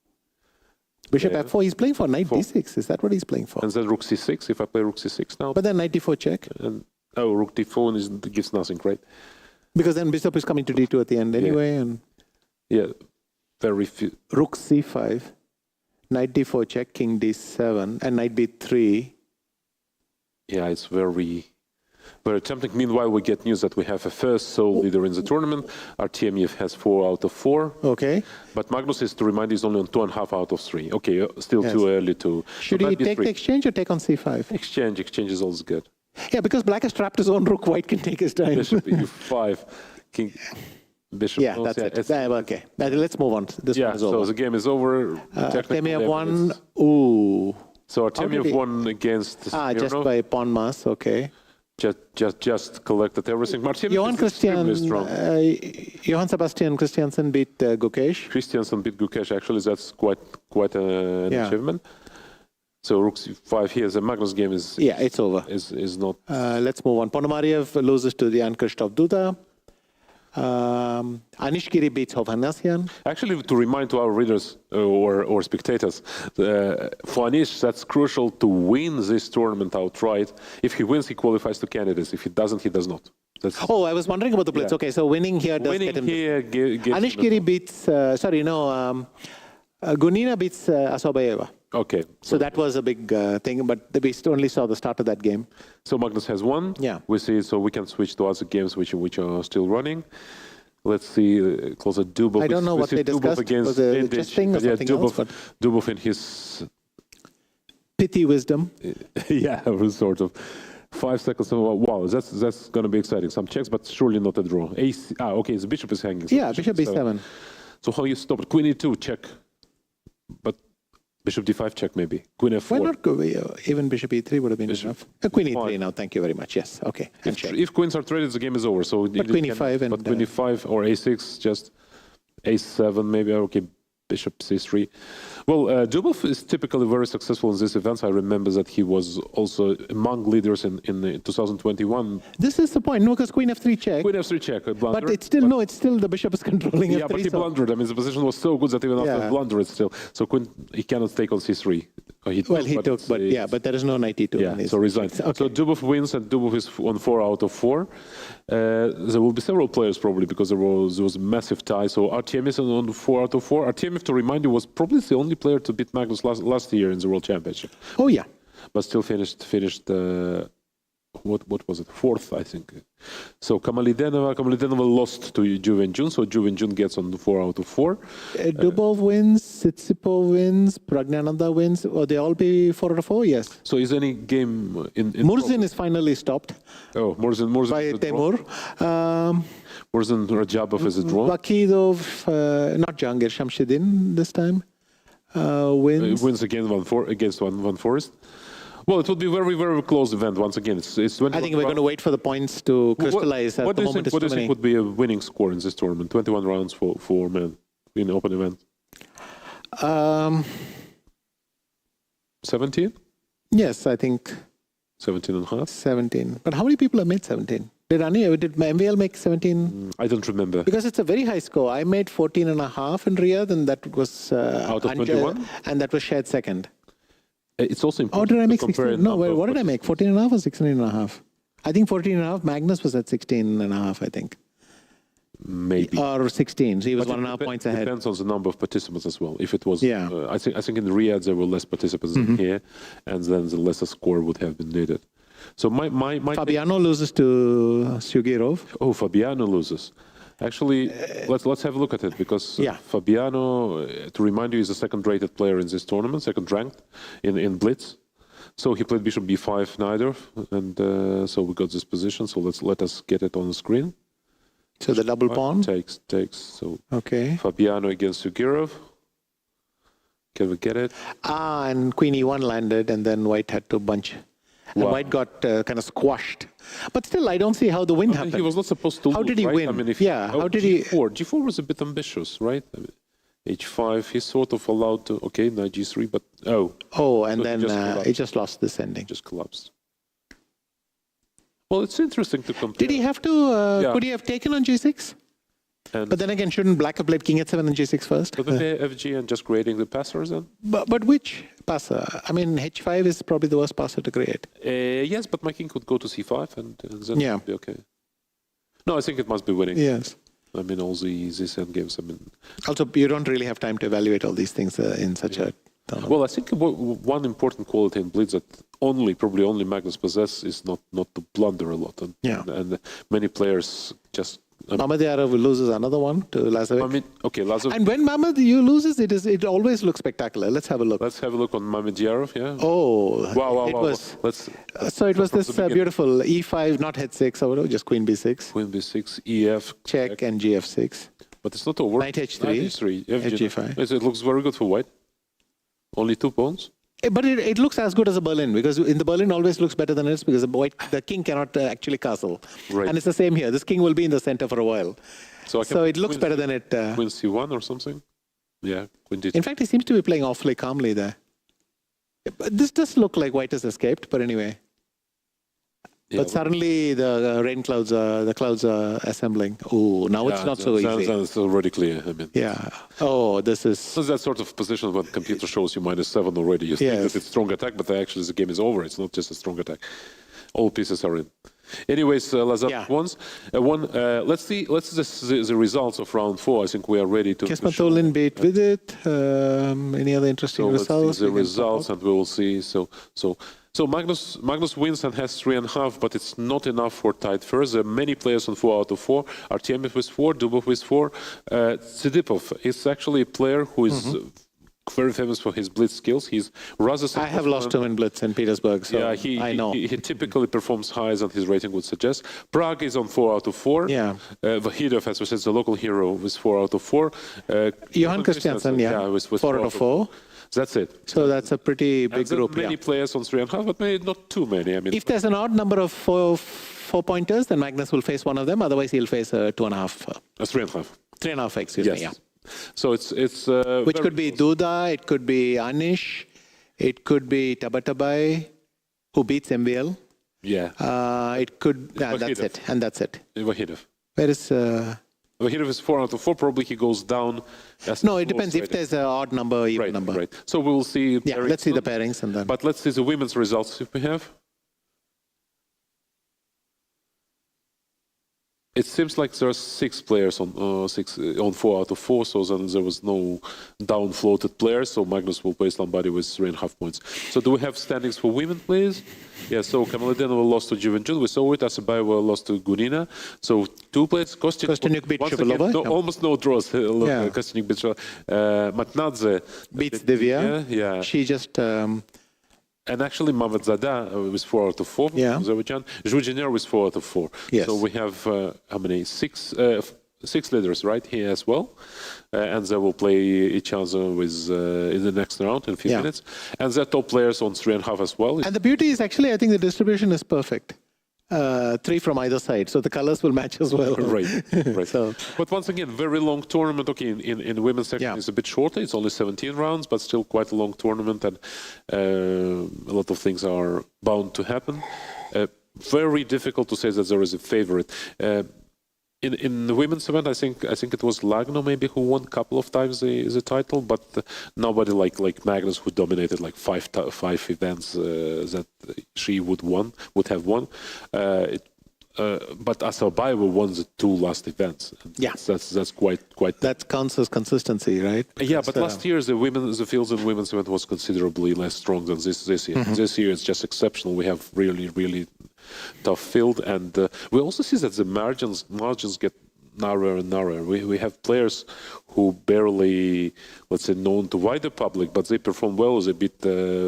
Bishop f4, he's playing for knight d6. Is that what he's playing for?
And then rook c6, if I play rook c6 now.
But then knight d4 check.
And, rook d4 gives nothing, right?
Because then bishop is coming to d2 at the end anyway. And
very few.
Rook c5. Knight d4 check, king d7, and knight b3.
Yeah, it's very, very tempting. Meanwhile, we get news that we have a first sole leader in the tournament. Artemiev has 4 out of 4.
Okay.
But Magnus, is to remind, is only on 2.5 out of 3. Okay, still too early to...
Should he take the exchange or take on c5?
Exchange is always good.
Yeah, because black has trapped his own rook, white can take his time.
Bishop e5, king... Bishop.
Yeah, that's it. Okay, let's move on. This one is over.
So the game is over.
Artemiev won. Ooh.
So Artemiev won against Smirnov.
Just by pawn mass. Okay.
Just collected everything.
Johann Sebastian Christiansen beat Gukesh.
Christiansen beat Gukesh. Actually, that's quite an achievement. So rook c5 here. The Magnus game is
it's over.
Is not.
Let's move on. Ponomariev loses to the Jan-Krzysztof Duda. Anishkiri beats Hovhannisyan.
Actually, to remind to our readers or spectators, for Anish, that's crucial to win this tournament outright. If he wins, he qualifies to candidates. If he doesn't, he does not.
I was wondering about the Blitz. Okay, so winning here does get him. Anishkiri beats, Gunina beats Asobayeva.
Okay.
So that was a big thing, but we only saw the start of that game.
So Magnus has won.
Yeah.
We see, so we can switch to other games which are still running. Let's see, close at Dubov.
I don't know what they discussed. Was it just thing or something else? But
Dubov in his...
Pity wisdom.
Yeah, sort of. 5 seconds. Wow, that's going to be exciting. Some checks, but surely not a draw. Okay, the bishop is hanging.
So bishop b7.
So how you stop it? Queen e2, check. But bishop d5 check maybe. Queen f4.
Why not go even bishop e3 would have been enough. Queen e3 now, thank you very much. Yes, okay.
If queens are traded, the game is over. So
but queen e5
but queen e5 or a6, just a7 maybe. Okay, Bishop c3. Well, Dubov is typically very successful in these events. I remember that he was also among leaders in 2021.
This is the point, no, because Queen f3 check.
Queen f3 check, blunder.
But it's still, no, it's still the bishop is controlling f3.
Yeah, but he blundered. I mean, the position was so good that even after the blunder, it's still... So he cannot take on c3. He took,
but there is no knight e2.
Yeah, so resigned. Okay. So Dubov wins, and Dubov is on 4 out of 4. There will be several players probably, because there was a massive tie. So Artyom is on 4 out of 4. Artyom, to remind you, was probably the only player to beat Magnus last year in the World Championship.
Oh yeah,
but still finished. What was it? 4th, I think. So Kamalidenova lost to Ju Wenjun, so Ju Wenjun gets on 4 out of 4.
Dubov wins, Tsitsipo wins, Praggnanandhaa wins. Will they all be 4 out of 4? Yes.
So is any game in
Murzin is finally stopped.
Oh, Murzin
by Temur.
Murzin Rajabov is a draw.
Bakidov, not Jahangir, Shamshidin this time wins.
Wins again against Van Forest. Well, it would be a very, very close event once again. It's
I think we're going to wait for the points to crystallize.
What do you think would be a winning score in this tournament? 21 rounds for men in open event. 17?
Yes, I think
17 and a half.
17. But how many people have made 17? Did MVL make 17?
I don't remember.
Because it's a very high score. I made 14 and a half in Riyadh, and that was
out of 21,
and that was shared second.
It's also important.
Oh, did I make 16? No, what did I make? 14 and a half or 16 and a half? I think 14 and a half. Magnus was at 16 and a half, I think.
Maybe.
Or 16. So he was 1.5 points ahead.
It depends on the number of participants as well. If it was,
yeah.
I think in Riyadh there were less participants than here, and then the lesser score would have been needed. So my
Fabiano loses to Sugirov.
Oh, Fabiano loses. Actually, let's have a look at it, because Fabiano, to remind you, is the second-rated player in this tournament, second-ranked in Blitz. So he played Bishop b5 neither, and so we got this position. So let us get it on the screen.
So the double pawn
takes. So
okay.
Fabiano against Sugirov. Can we get it?
And Queen e1 landed, and then White had to bunch. And White got kind of squashed. But still, I don't see how the win happened.
He was not supposed to lose,
how did he win?
I mean,
how did he...
G4 was a bit ambitious, right? I mean, H5, he's sort of allowed to... Okay, knight G3, but...
and then he just lost this ending.
Just collapsed. Well, it's interesting to compare.
Did he have to... Could he have taken on G6? But then again, shouldn't Black have played King H7 and G6 first?
But FG and just creating the passers then?
But which passer? I mean, H5 is probably the worst passer to create.
Yes, but my king could go to C5 and then it would be okay. No, I think it must be winning.
Yes.
I mean, all these endgames, I mean...
Also, you don't really have time to evaluate all these things in such a tournament.
Well, I think one important quality in Blitz that probably only Magnus possesses is not to blunder a lot. And many players just...
Mamedyarov loses another one to Lazovic.
Lazovic.
And when Mamedyarov loses, it always looks spectacular. Let's have a look.
Let's have a look on Mamedyarov, yeah.
Oh,
wow.
So it was this beautiful E5, not H6, just Queen B6.
Queen B6, EF.
Check and GF6.
But it's not over.
Knight H3.
Knight H3,
FG5.
It looks very good for White. Only 2 pawns.
But it looks as good as a Berlin, because in the Berlin always looks better than it is, because the king cannot actually castle.
Right.
And it's the same here. This king will be in the center for a while. So it looks better than it...
Queen C1 or something? Yeah, Queen D2.
In fact, he seems to be playing awfully calmly there. But this does look like White has escaped, but anyway. Yeah, but suddenly the rain clouds, the clouds are assembling. Oh, now it's not so easy.
It's already clear. I mean,
Oh, this is...
So that sort of position when the computer shows you -7 already. You think that it's strong attack, but actually the game is over. It's not just a strong attack. All pieces are in. Anyways, Lazovic won. Let's see the results of round 4. I think we are ready to...
Kesmatolin beat with it. Any other interesting results?
Let's see the results and we will see. So Magnus wins and has 3.5, but it's not enough for tied first. There are many players on 4 out of 4. Artyom with 4, Dubov with 4. Tsitsipas is actually a player who is very famous for his blitz skills. He's rather...
I have lost him in blitz in Petersburg, so I know.
He typically performs higher than his rating would suggest. Prague is on 4 out of 4.
Yeah.
Vahidov, as we said, is the local hero with 4 out of 4.
Johan Christiansen, with 4 out of 4.
That's it.
So that's a pretty big group.
Many players on 3.5, but maybe not too many. I mean,
if there's an odd number of four pointers, then Magnus will face one of them. Otherwise, he'll face a 2.5.
A 3.5.
3.5, excuse me. Yeah.
So it's
which could be Duda, it could be Anish, it could be Tabatabai, who beats MVL.
Yeah.
It could. Yeah, that's it, and that's it.
Vahidov.
Where is?
Vahidov is 4 out of 4. Probably he goes down.
No, it depends if there's an odd number, even number.
Right. So we will see.
Yeah, let's see the pairings and then.
But let's see the women's results if we have. It seems like there are 6 players on 4 out of 4, so then there was no down-floated players, so Magnus will play somebody with 3.5 points. So do we have standings for women, please? Yeah, so Kamaladenova lost to Juventud, we saw it, Asabayeva lost to Gurina, so 2 players,
Kostyuk beat Shupilova.
Almost no draws, Kostyuk beat Matnadze
beats Divya.
Yeah.
She just...
And actually, Mavadzada was 4 out of 4 from Azerbaijan. Zhuzhiner was 4 out of 4.
Yes.
So we have how many? 6 leaders right here as well, and they will play each other with in the next round in a few minutes. And they're top players on 3.5 as well.
And the beauty is actually, I think the distribution is perfect. 3 from either side, so the colors will match as well.
Right.
So,
but once again, very long tournament. Okay, in women's section it's a bit shorter. It's only 17 rounds, but still quite a long tournament, and a lot of things are bound to happen. Very difficult to say that there is a favorite. In the women's event, I think it was Lagno maybe who won a couple of times the title, but nobody like Magnus who dominated like five events that she would have won. But Asabayeva won the 2 last events. That's quite.
That counts as consistency, right?
Yeah, but last year the fields in women's event was considerably less strong than this year. This year it's just exceptional. We have really tough field, and we also see that the margins get narrower and narrower. We have players who barely, let's say, known to wider public, but they perform well. They beat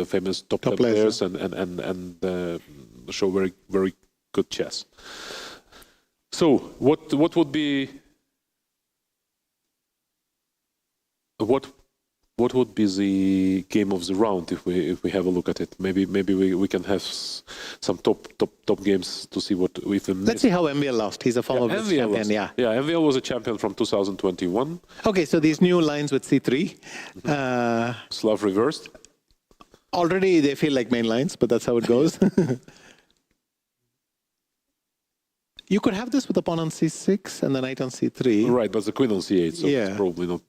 famous top players and show very good chess. So what would be the game of the round if we have a look at it? Maybe we can have some top games to see what we can.
Let's see how MVL lost. He's a former champion. Yeah,
MVL was a champion from 2021.
Okay, so these new lines with C3.
Slav reversed.
Already they feel like main lines, but that's how it goes. You could have this with the pawn on C6 and the knight on C3.
Right, but the queen on C8, so it's probably not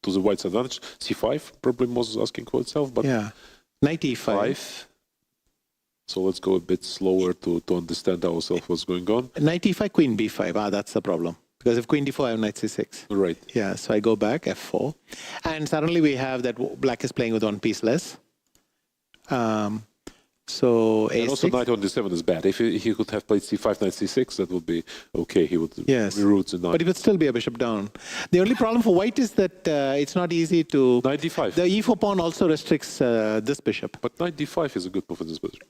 to the white's advantage. C5 probably was asking for itself, but
knight E5.
So let's go a bit slower to understand ourselves what's going on.
Knight E5, queen B5. That's the problem. Because if queen D4, I have knight C6.
Right.
Yeah, so I go back, F4. And suddenly we have that black is playing with 1 piece less. So
and
A6.
also knight on D7 is bad. If he could have played C5, knight C6, that would be okay. He would reroute the knight.
But it would still be a bishop down. The only problem for white is that it's not easy to...
Knight D5.
The E4 pawn also restricts this bishop.
But knight D5 is a good move for this bishop.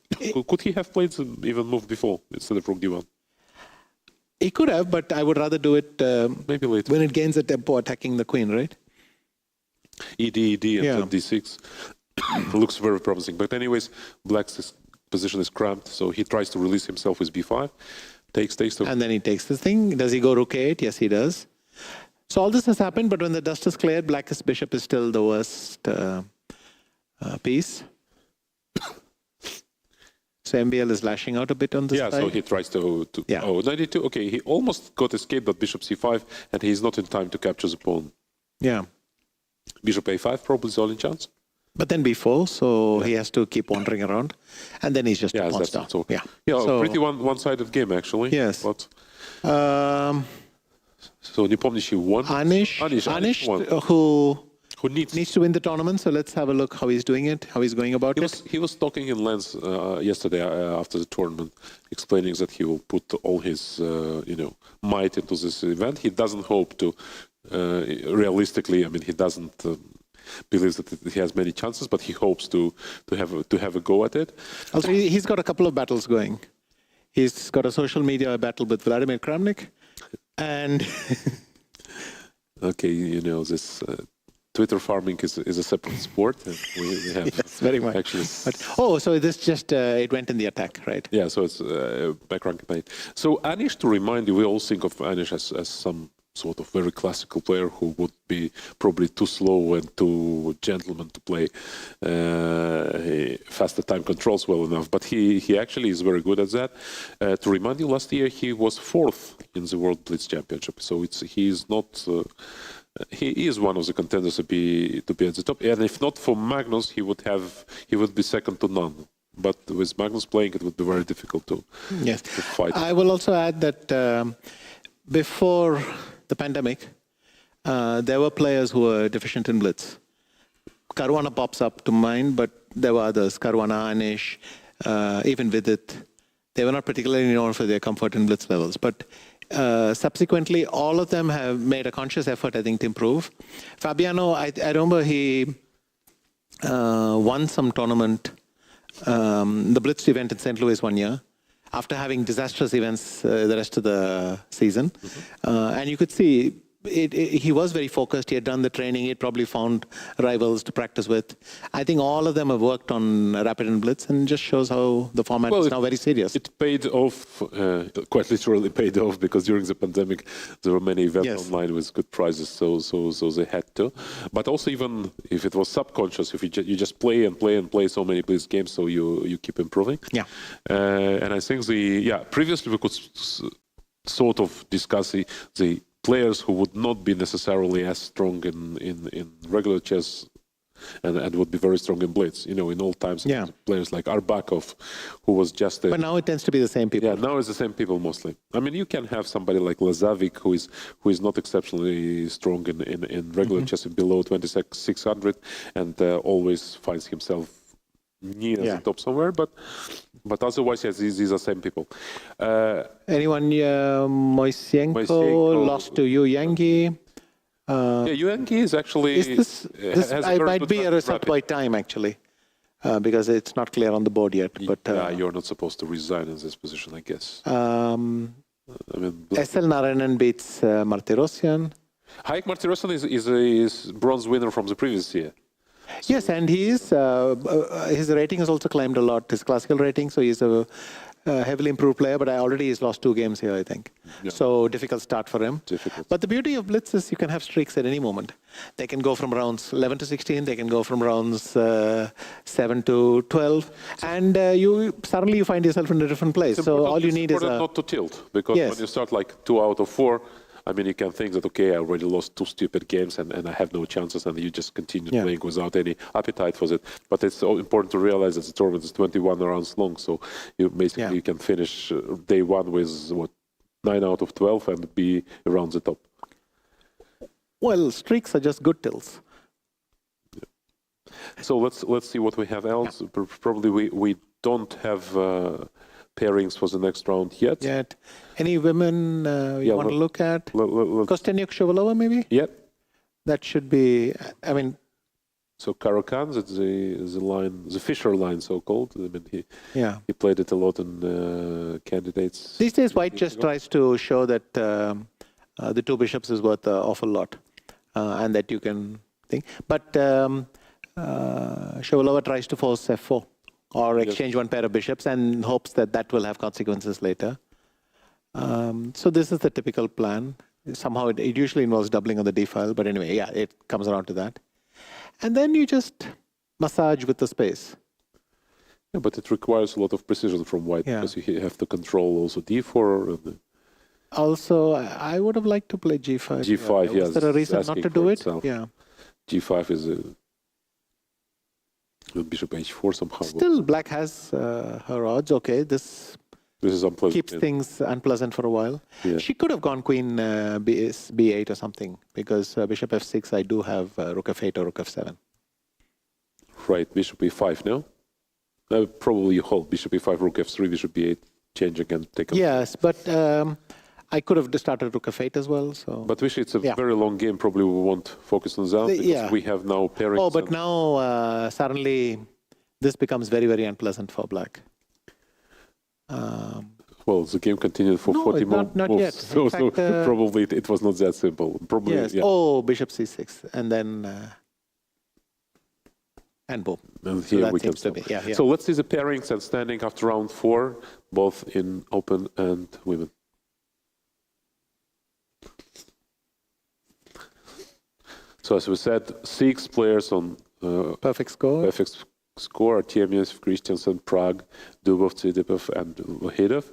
Could he have played even moved before instead of rook D1?
He could have, but I would rather do it
maybe later
when it gains a tempo attacking the queen, right?
ED, and D6. Looks very promising. But anyways, black's position is cramped, so he tries to release himself with B5. Takes.
And then he takes this thing. Does he go rook A8? Yes, he does. So all this has happened, but when the dust is cleared, black's bishop is still the worst piece. So MBL is lashing out a bit on this side.
So he tries to Oh, 92. Okay, he almost got escaped, but bishop C5, and he's not in time to capture the pawn.
Yeah.
Bishop A5 probably is the only chance.
But then B4, so he has to keep wandering around, and then he's just a pawn down.
So, pretty one-sided game actually.
Yes.
But, so Nepomniachtchi won.
Anish who needs to win the tournament. So let's have a look how he's doing it, how he's going about it.
He was talking in Lens yesterday after the tournament, explaining that he will put all his might into this event. He doesn't hope to realistically. I mean, he doesn't. Believes that he has many chances, but he hopes to have a go at it.
Also, he's got a couple of battles going. He's got a social media battle with Vladimir Kramnik, and
okay, this Twitter farming is a separate sport. And we have
yes, very much.
Actually,
so this just it went in the attack, right?
Yeah, so it's back rank knight. So Anish, to remind you, we all think of Anish as some sort of very classical player who would be probably too slow and too gentleman to play faster time controls well enough. But he actually is very good at that. To remind you, last year he was 4th in the World Blitz Championship. So he is not. He is one of the contenders to be at the top. And if not for Magnus, he would be second to none. But with Magnus playing, it would be very difficult to fight.
I will also add that before the pandemic, there were players who were deficient in Blitz. Caruana pops up to mind, but there were others. Caruana, Anish, even Vidit. They were not particularly known for their comfort in Blitz levels. But subsequently, all of them have made a conscious effort, I think, to improve. Fabiano, I remember he won some tournament, the Blitz event in St. Louis one year, after having disastrous events the rest of the season. And you could see he was very focused. He had done the training. He had probably found rivals to practice with. I think all of them have worked on Rapid and Blitz, and just shows how the format is now very serious.
It paid off, quite literally paid off, because during the pandemic there were many events online with good prizes, so they had to. But also, even if it was subconscious, if you just play and play and play so many Blitz games, so you keep improving.
Yeah.
And I think previously we could sort of discuss the players who would not be necessarily as strong in regular chess and would be very strong in Blitz. In old times, players like Arbakov, who was just
But now it tends to be the same people.
Yeah, now it's the same people mostly. I mean, you can have somebody like Lazavik, who is not exceptionally strong in regular chess, below 2600, and always finds himself near the top somewhere, but otherwise, yes, these are same people.
Anyone? Moisenko lost to Yu Yangi.
Yu Yangi is actually.
This might be a result by time, actually, because it's not clear on the board yet. But
you're not supposed to resign in this position, I guess.
SL Narayanan beats Martirosyan.
Hayek Martirosyan is bronze winner from the previous year.
Yes, and he is, his rating has also climbed a lot, his classical rating, so he's a heavily improved player, but he's lost 2 games here, I think. Yeah. So difficult start for him. But the beauty of Blitz is you can have streaks at any moment. They can go from rounds 11 to 16, they can go from rounds 7 to 12, and suddenly you find yourself in a different place. So all you need is
not to tilt, because when you start like 2 out of 4, I mean, you can think that, okay, I already lost 2 stupid games and I have no chances, and you just continue playing without any appetite for it. But it's so important to realize that the tournament is 21 rounds long, so you basically you can finish day 1 with, 9 out of 12 and be around the top.
Well, streaks are just good tilts.
Yeah. So let's see what we have else. Probably we don't have pairings for the next round yet. Any women you want to look at? Kostenyuk Shavalova, maybe? Yep.
That should be, I mean...
So Caro-Kann, that's the line, the Fischer line, so-called. I mean, he played it a lot in candidates.
These days, White just tries to show that the 2 bishops is worth an awful lot, and that you can think. But Shavalova tries to force f4. Or exchange 1 pair of bishops and hopes that will have consequences later. So this is the typical plan. Somehow it usually involves doubling on the d file, but anyway, it comes around to that. And then you just massage with the space.
Yeah, but it requires a lot of precision from White, because you have to control also d4. And
also, I would have liked to play g5.
g5, yes.
Is there a reason not to do it? Yeah.
g5 is bishop h4 somehow.
Still, black has her odds. Okay, this
is unpleasant.
Keeps things unpleasant for a while. Yeah. She could have gone queen b8 or something, because bishop f6, I do have rook f8 or rook f7.
Right, bishop e5 now? Probably you hold bishop e5, rook f3, bishop b8, change again, take a...
Yes, but I could have started rook f8 as well. So.
But Vishy, it's a very long game. Probably we won't focus on that, because we have now pairings.
Oh, but now suddenly this becomes very, very unpleasant for black.
Well, the game continued for 40 more
not
moves.
Yet.
So,
fact,
probably it was not that simple. Probably,
yes. Oh, bishop c6, and then and boom.
And here
so
we can stop. So let's see the pairings and standing after round 4, both in open and women. So as we said, 6 players on
perfect score.
Perfect score: Artemiev, Christiansen, Prague, Dubov, Tsidipev, and Vahidov,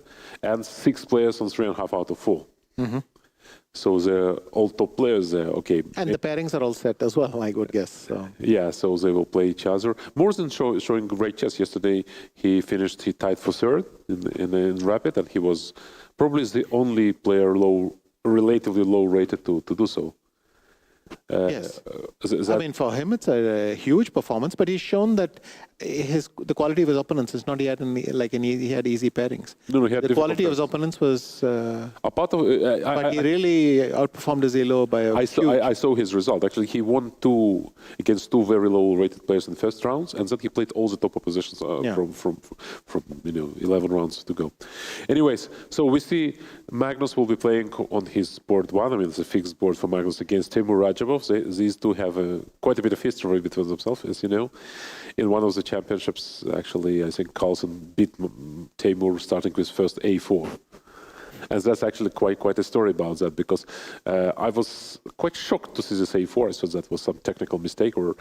and 6 players on 3.5 out of 4. So they're all top players there. Okay.
And the pairings are all set as well, I would guess. So.
Yeah, so they will play each other. Morsen showing great chess yesterday. He tied for third in rapid, and he was probably the only player relatively low rated to do so.
Yes, I mean, for him it's a huge performance, but he's shown that the quality of his opponents is not yet he had easy pairings.
No, he had
the quality of his opponents was
a part of.
But he really outperformed his elo by a huge.
I saw his result. Actually, he won against 2 very low-rated players in the first rounds, and then he played all the top oppositions from 11 rounds to go. Anyways, so we see Magnus will be playing on his board 1. I mean, it's a fixed board for Magnus against Timur Rajabov. These two have quite a bit of history between themselves, as you know. In one of the championships, actually, I think Carlsen beat Timur starting with first A4. And that's actually quite a story about that, because I was quite shocked to see this A4. I thought that was some technical mistake or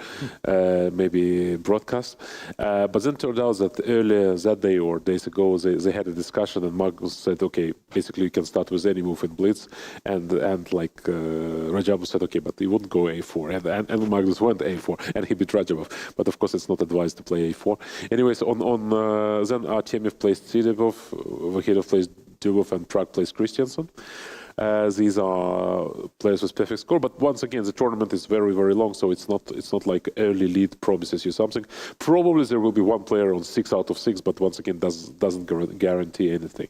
maybe broadcast. But then it turned out that earlier that day or days ago, they had a discussion, and Magnus said, okay, basically you can start with any move in Blitz. And Rajabov said, okay, but he wouldn't go A4. And Magnus went A4, and he beat Rajabov. But of course, it's not advised to play A4. Anyways, then Artemiev plays Tsidipev, Vahidov plays Dubov, and Prague plays Christiansen. These are players with perfect score, but once again, the tournament is very, very long, so it's not like early lead promises you something. Probably there will be one player on 6 out of 6, but once again, doesn't guarantee anything.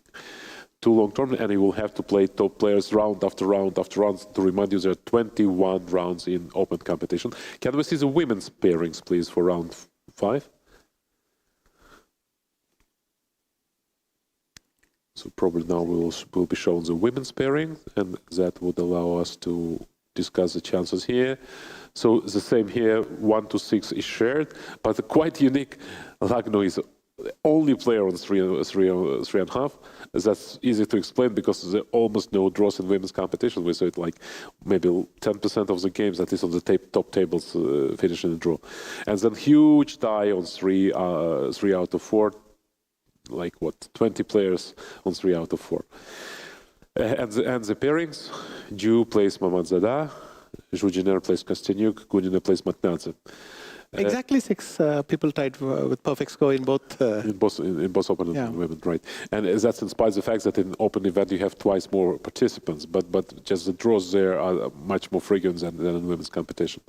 Too long tournament, and you will have to play top players round after round after round. To remind you, there are 21 rounds in open competition. Can we see the women's pairings, please, for round 5? So probably now we'll be shown the women's pairing, and that would allow us to discuss the chances here. So the same here, 1 to 6 is shared, but quite unique. Lagno is the only player on 3.5. That's easy to explain because there are almost no draws in women's competition. We saw it like maybe 10% of the games, at least on the top tables, finish in a draw. And then huge tie on 3 out of 4. Like 20 players on 3 out of 4. And the pairings: Ju plays Mamadzada, Zhujiner plays Kostyanyuk, Gunina plays Matnadze.
Exactly 6 people tied with perfect score in both.
In both open and women, right? And that's in spite of the fact that in open event you have twice more participants, but just the draws there are much more frequent than in women's competition.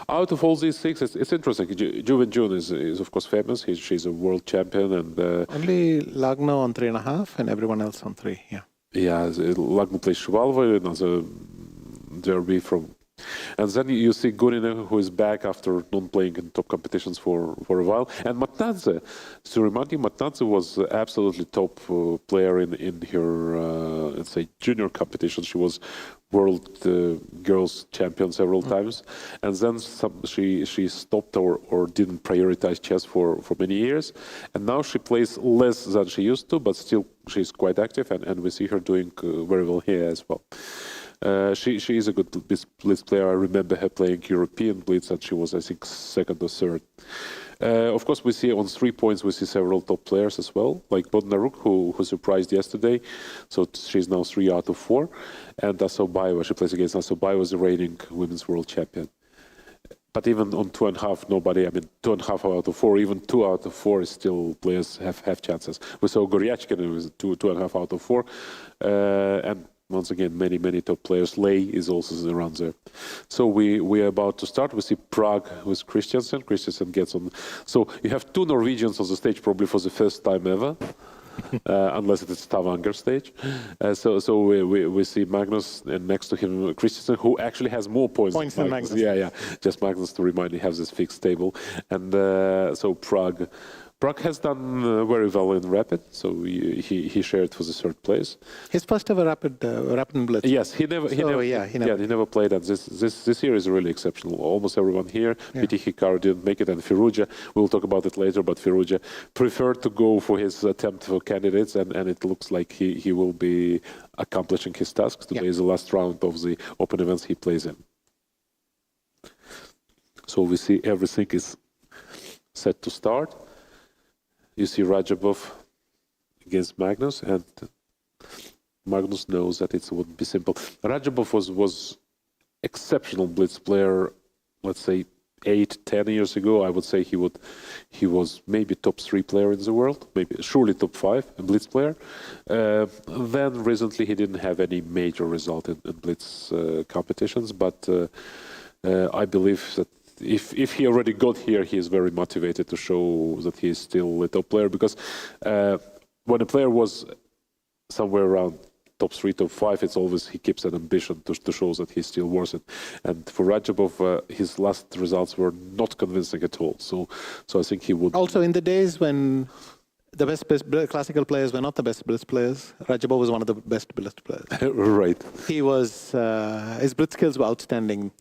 Out of all these 6, it's interesting. Juven Jun is of course famous. She's a world champion, and
only Lagno on 3.5, and everyone else on 3. Yeah.
Yeah, Lagno plays Shuvalva, another derby from. And then you see Gunina, who is back after non-playing in top competitions for a while. And Matnadze, to remind you, Matnadze was absolutely top player in her, let's say, junior competition. She was world girls champion several times. And then she stopped or didn't prioritize chess for many years. And now she plays less than she used to, but still she's quite active. And we see her doing very well here as well. She is a good Blitz player. I remember her playing European Blitz, and she was, I think, 2nd or 3rd. Of course, we see on 3 points, we see several top players as well, like Bodnaruk, who surprised yesterday. So she's now 3 out of 4. And Asobayeva, she plays against Asobayeva, the reigning women's world champion. But even on 2.5, nobody, I mean, 2.5 out of 4, even 2 out of 4 is still players have chances. We saw Goryachkin, who was 2.5 out of 4. And once again, many top players. Lei is also around there. So we are about to start. We see Prague with Christiansen. Christiansen gets on. So you have 2 Norwegians on the stage probably for the first time ever. Unless it is Stavanger stage. So we see Magnus, and next to him Christiansen, who actually has more points
than Magnus.
Yeah. Just Magnus, to remind you, has this fixed table. And so Prague has done very well in rapid, so he shared for the 3rd place.
His first ever rapid Blitz.
Yes, he never played, and this year is really exceptional. Almost everyone here. Piti Hikaru didn't make it, and Firuja, we'll talk about it later, but Firuja preferred to go for his attempt for candidates, and it looks like he will be accomplishing his tasks. Today is the last round of the open events he plays in. So we see everything is set to start. You see Radjabov against Magnus, and Magnus knows that it wouldn't be simple. Radjabov was exceptional blitz player, let's say 8-10 years ago. I would say he was maybe top 3 player in the world, maybe surely top 5 blitz player. Then recently he didn't have any major result in blitz competitions, but I believe that if he already got here, he is very motivated to show that he is still a top player, because when a player was somewhere around top 3, top 5, it's always he keeps an ambition to show that he's still worth it. And for Radjabov, his last results were not convincing at all. So I think he would.
Also, in the days when the best classical players were not the best blitz players, Radjabov was one of the best blitz players.
Right.
He was his blitz skills were outstanding.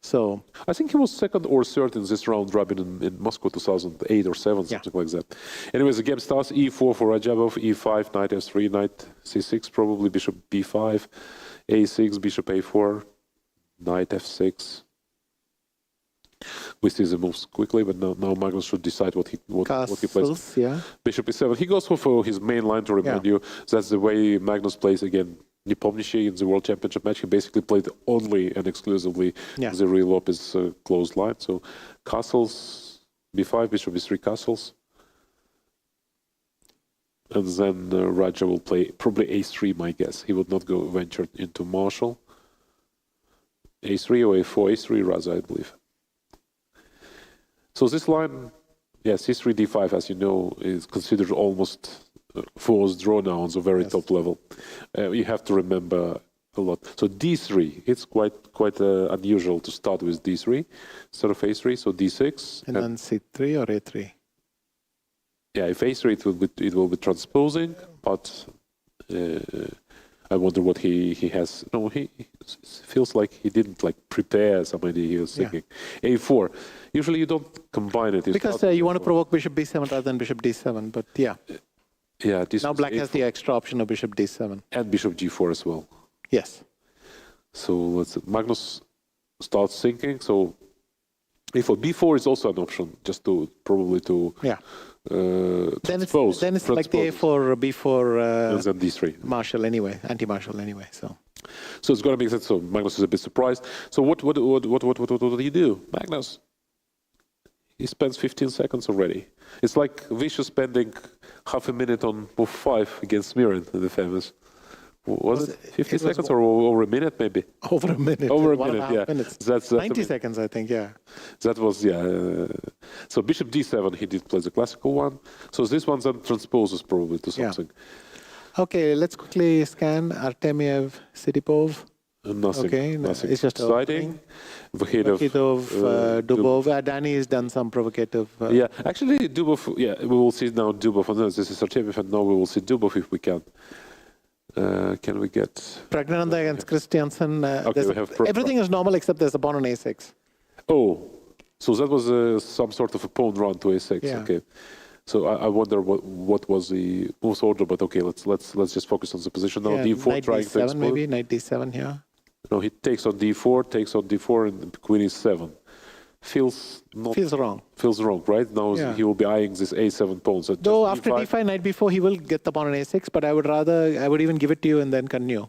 So
I think he was second or third in this round robin in Moscow 2008 or 7, something like that. Anyways, the game starts e4 for Radjabov, e5, knight f3, knight c6, probably bishop b5, a6, bishop a4, knight f6. We see the moves quickly, but now Magnus should decide what he plays.
Yeah.
Bishop e7. He goes for his main line, to remind you. That's the way Magnus plays again. Nepomniachtchi in the World Championship match, he basically played only and exclusively the real Lopez closed line. So castles, b5, bishop b3, castles. And then Raja will play probably a3, my guess. He would not go venture into marshal. a3 or a4, a3 rather, I believe. So this line, c3, d5, as you know, is considered almost forced draw now on the very top level. You have to remember a lot. So d3, it's quite unusual to start with d3 instead of a3. So d6
and then c3 or a3.
Yeah, if a3 it will be transposing, but I wonder what he has. No, he feels like he didn't prepare some idea he was thinking. a4. Usually you don't combine it.
Because you want to provoke bishop b7 rather than bishop d7, but yeah.
Yeah,
now black has the extra option of bishop d7.
And bishop g4 as well.
Yes.
So Magnus starts thinking. So a4, b4 is also an option, just to probably to
then it's like the a4, b4
and then d3
marshal anyway, anti-marshal anyway. So
it's going to make sense. So Magnus is a bit surprised. So what do you do, Magnus? He spends 15 seconds already. It's like Vishu spending half a minute on move 5 against Miran, the famous. Was it 50 seconds or over a minute, maybe?
Over a minute.
Over a minute, yeah.
Minutes.
That's
90 seconds, I think, yeah.
That was, so bishop d7, he did play the classical one. So this one then transposes probably to something.
Yeah. Okay, let's quickly scan Artemiev, Sidipov.
Nothing.
Okay,
nothing.
It's just
exciting.
Vakhidov, Dubov. Danny has done some provocative.
Yeah, actually, Dubov. Yeah, we will see now Dubov. And this is Artemiev, and now we will see Dubov if we can. Can we get
Pragnananda against Christiansen?
Okay, we have
everything is normal except there's a pawn on a6.
Oh, so that was some sort of a pawn run to a6.
Yeah.
Okay. So I wonder what was the moves order, but okay, let's just focus on the position now. D4
knight
trying
d7
to exploit.
maybe knight d7 here.
No, he takes on d4, and queen e7. Feels
wrong.
Feels wrong, right? Now he will be eyeing this a7 pawn. So
though after d5, knight b4, he will get the pawn on a6, but I would even give it to you and then continue.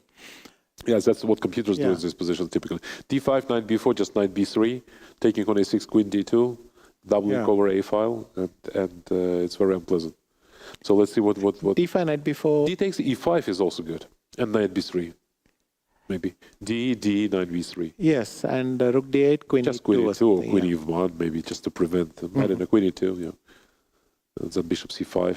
Yes, that's what computers do in this position typically. d5, knight b4, just knight b3, taking on a6, queen d2, doubling over a file, and it's very unpleasant. So let's see what
d5, knight b4.
D takes e5 is also good, and knight b3. Maybe D, knight b3.
Yes, and rook d8, queen
just
e2.
Queen e2 or queen e1, maybe just to prevent I don't know, queen e2, and then bishop c5.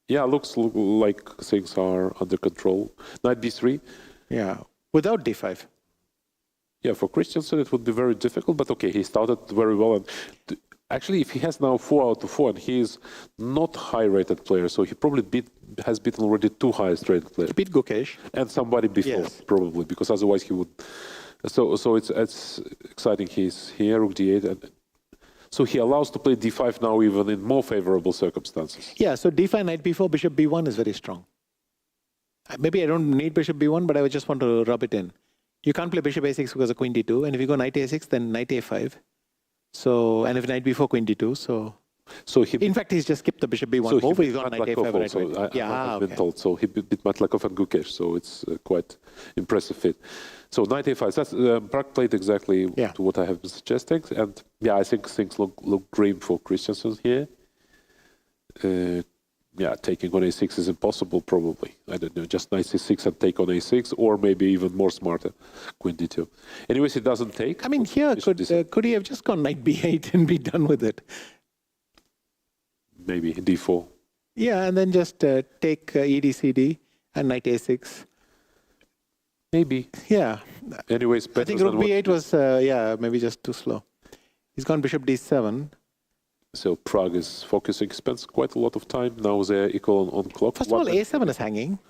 Yeah, looks like things are under control. Knight b3.
Yeah, without d5.
Yeah, for Christiansen it would be very difficult, but okay, he started very well. And actually, if he has now 4 out of 4, and he is not high-rated player, so he probably has beaten already 2 highest-rated players.
He beat Gukesh.
And somebody before, probably, because otherwise he would. So it's exciting. He's here, rook d8, and so he allows to play d5 now, even in more favorable circumstances.
Yeah. So d5, knight b4, bishop b1 is very strong. Maybe I don't need bishop b1, but I would just want to rub it in. You can't play bishop a6 because of queen d2, and if you go knight a6, then knight a5. So, and if knight b4, queen d2, so he, in fact, he's just skipped the bishop b1 move. He's got knight a5 right away.
I've been told. So he beat Matlakov and Gukesh. So it's quite impressive fit. So knight a5. That's Prag played exactly to what I have been suggesting. And yeah, I think things look grim for Christensen here. Yeah, taking on a6 is impossible, probably. I don't know, just knight c6 and take on a6, or maybe even more smarter, queen d2. Anyways, it doesn't take.
I mean, here, could he have just gone knight b8 and be done with it?
Maybe d4.
Yeah, and then just take ED-CD and knight a6.
Maybe.
Yeah.
Anyways,
I think rook b8 was, yeah, maybe just too slow. He's gone bishop d7.
So Prague is focusing, spends quite a lot of time. Now they're equal on clock.
First of all, a7 is hanging.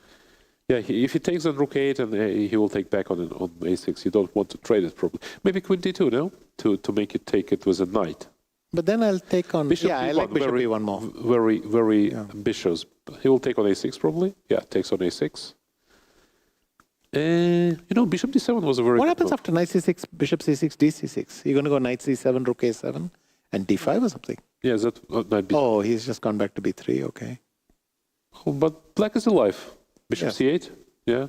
Yeah, if he takes on rook 8, and he will take back on a6. You don't want to trade it, probably. Maybe queen d2, no? To make it take it with a knight.
But then I'll take on...
Bishop
I
b1,
like bishop b1 more.
Very ambitious. He will take on a6, probably. Yeah, takes on a6. You know, bishop d7 was a very...
What happens after knight c6, bishop c6, d6? You're going to go knight c7, rook a7, and d5 or something?
Yeah, that knight b7.
Oh, he's just gone back to b3, okay.
Oh, but black is alive. Bishop c8, yeah.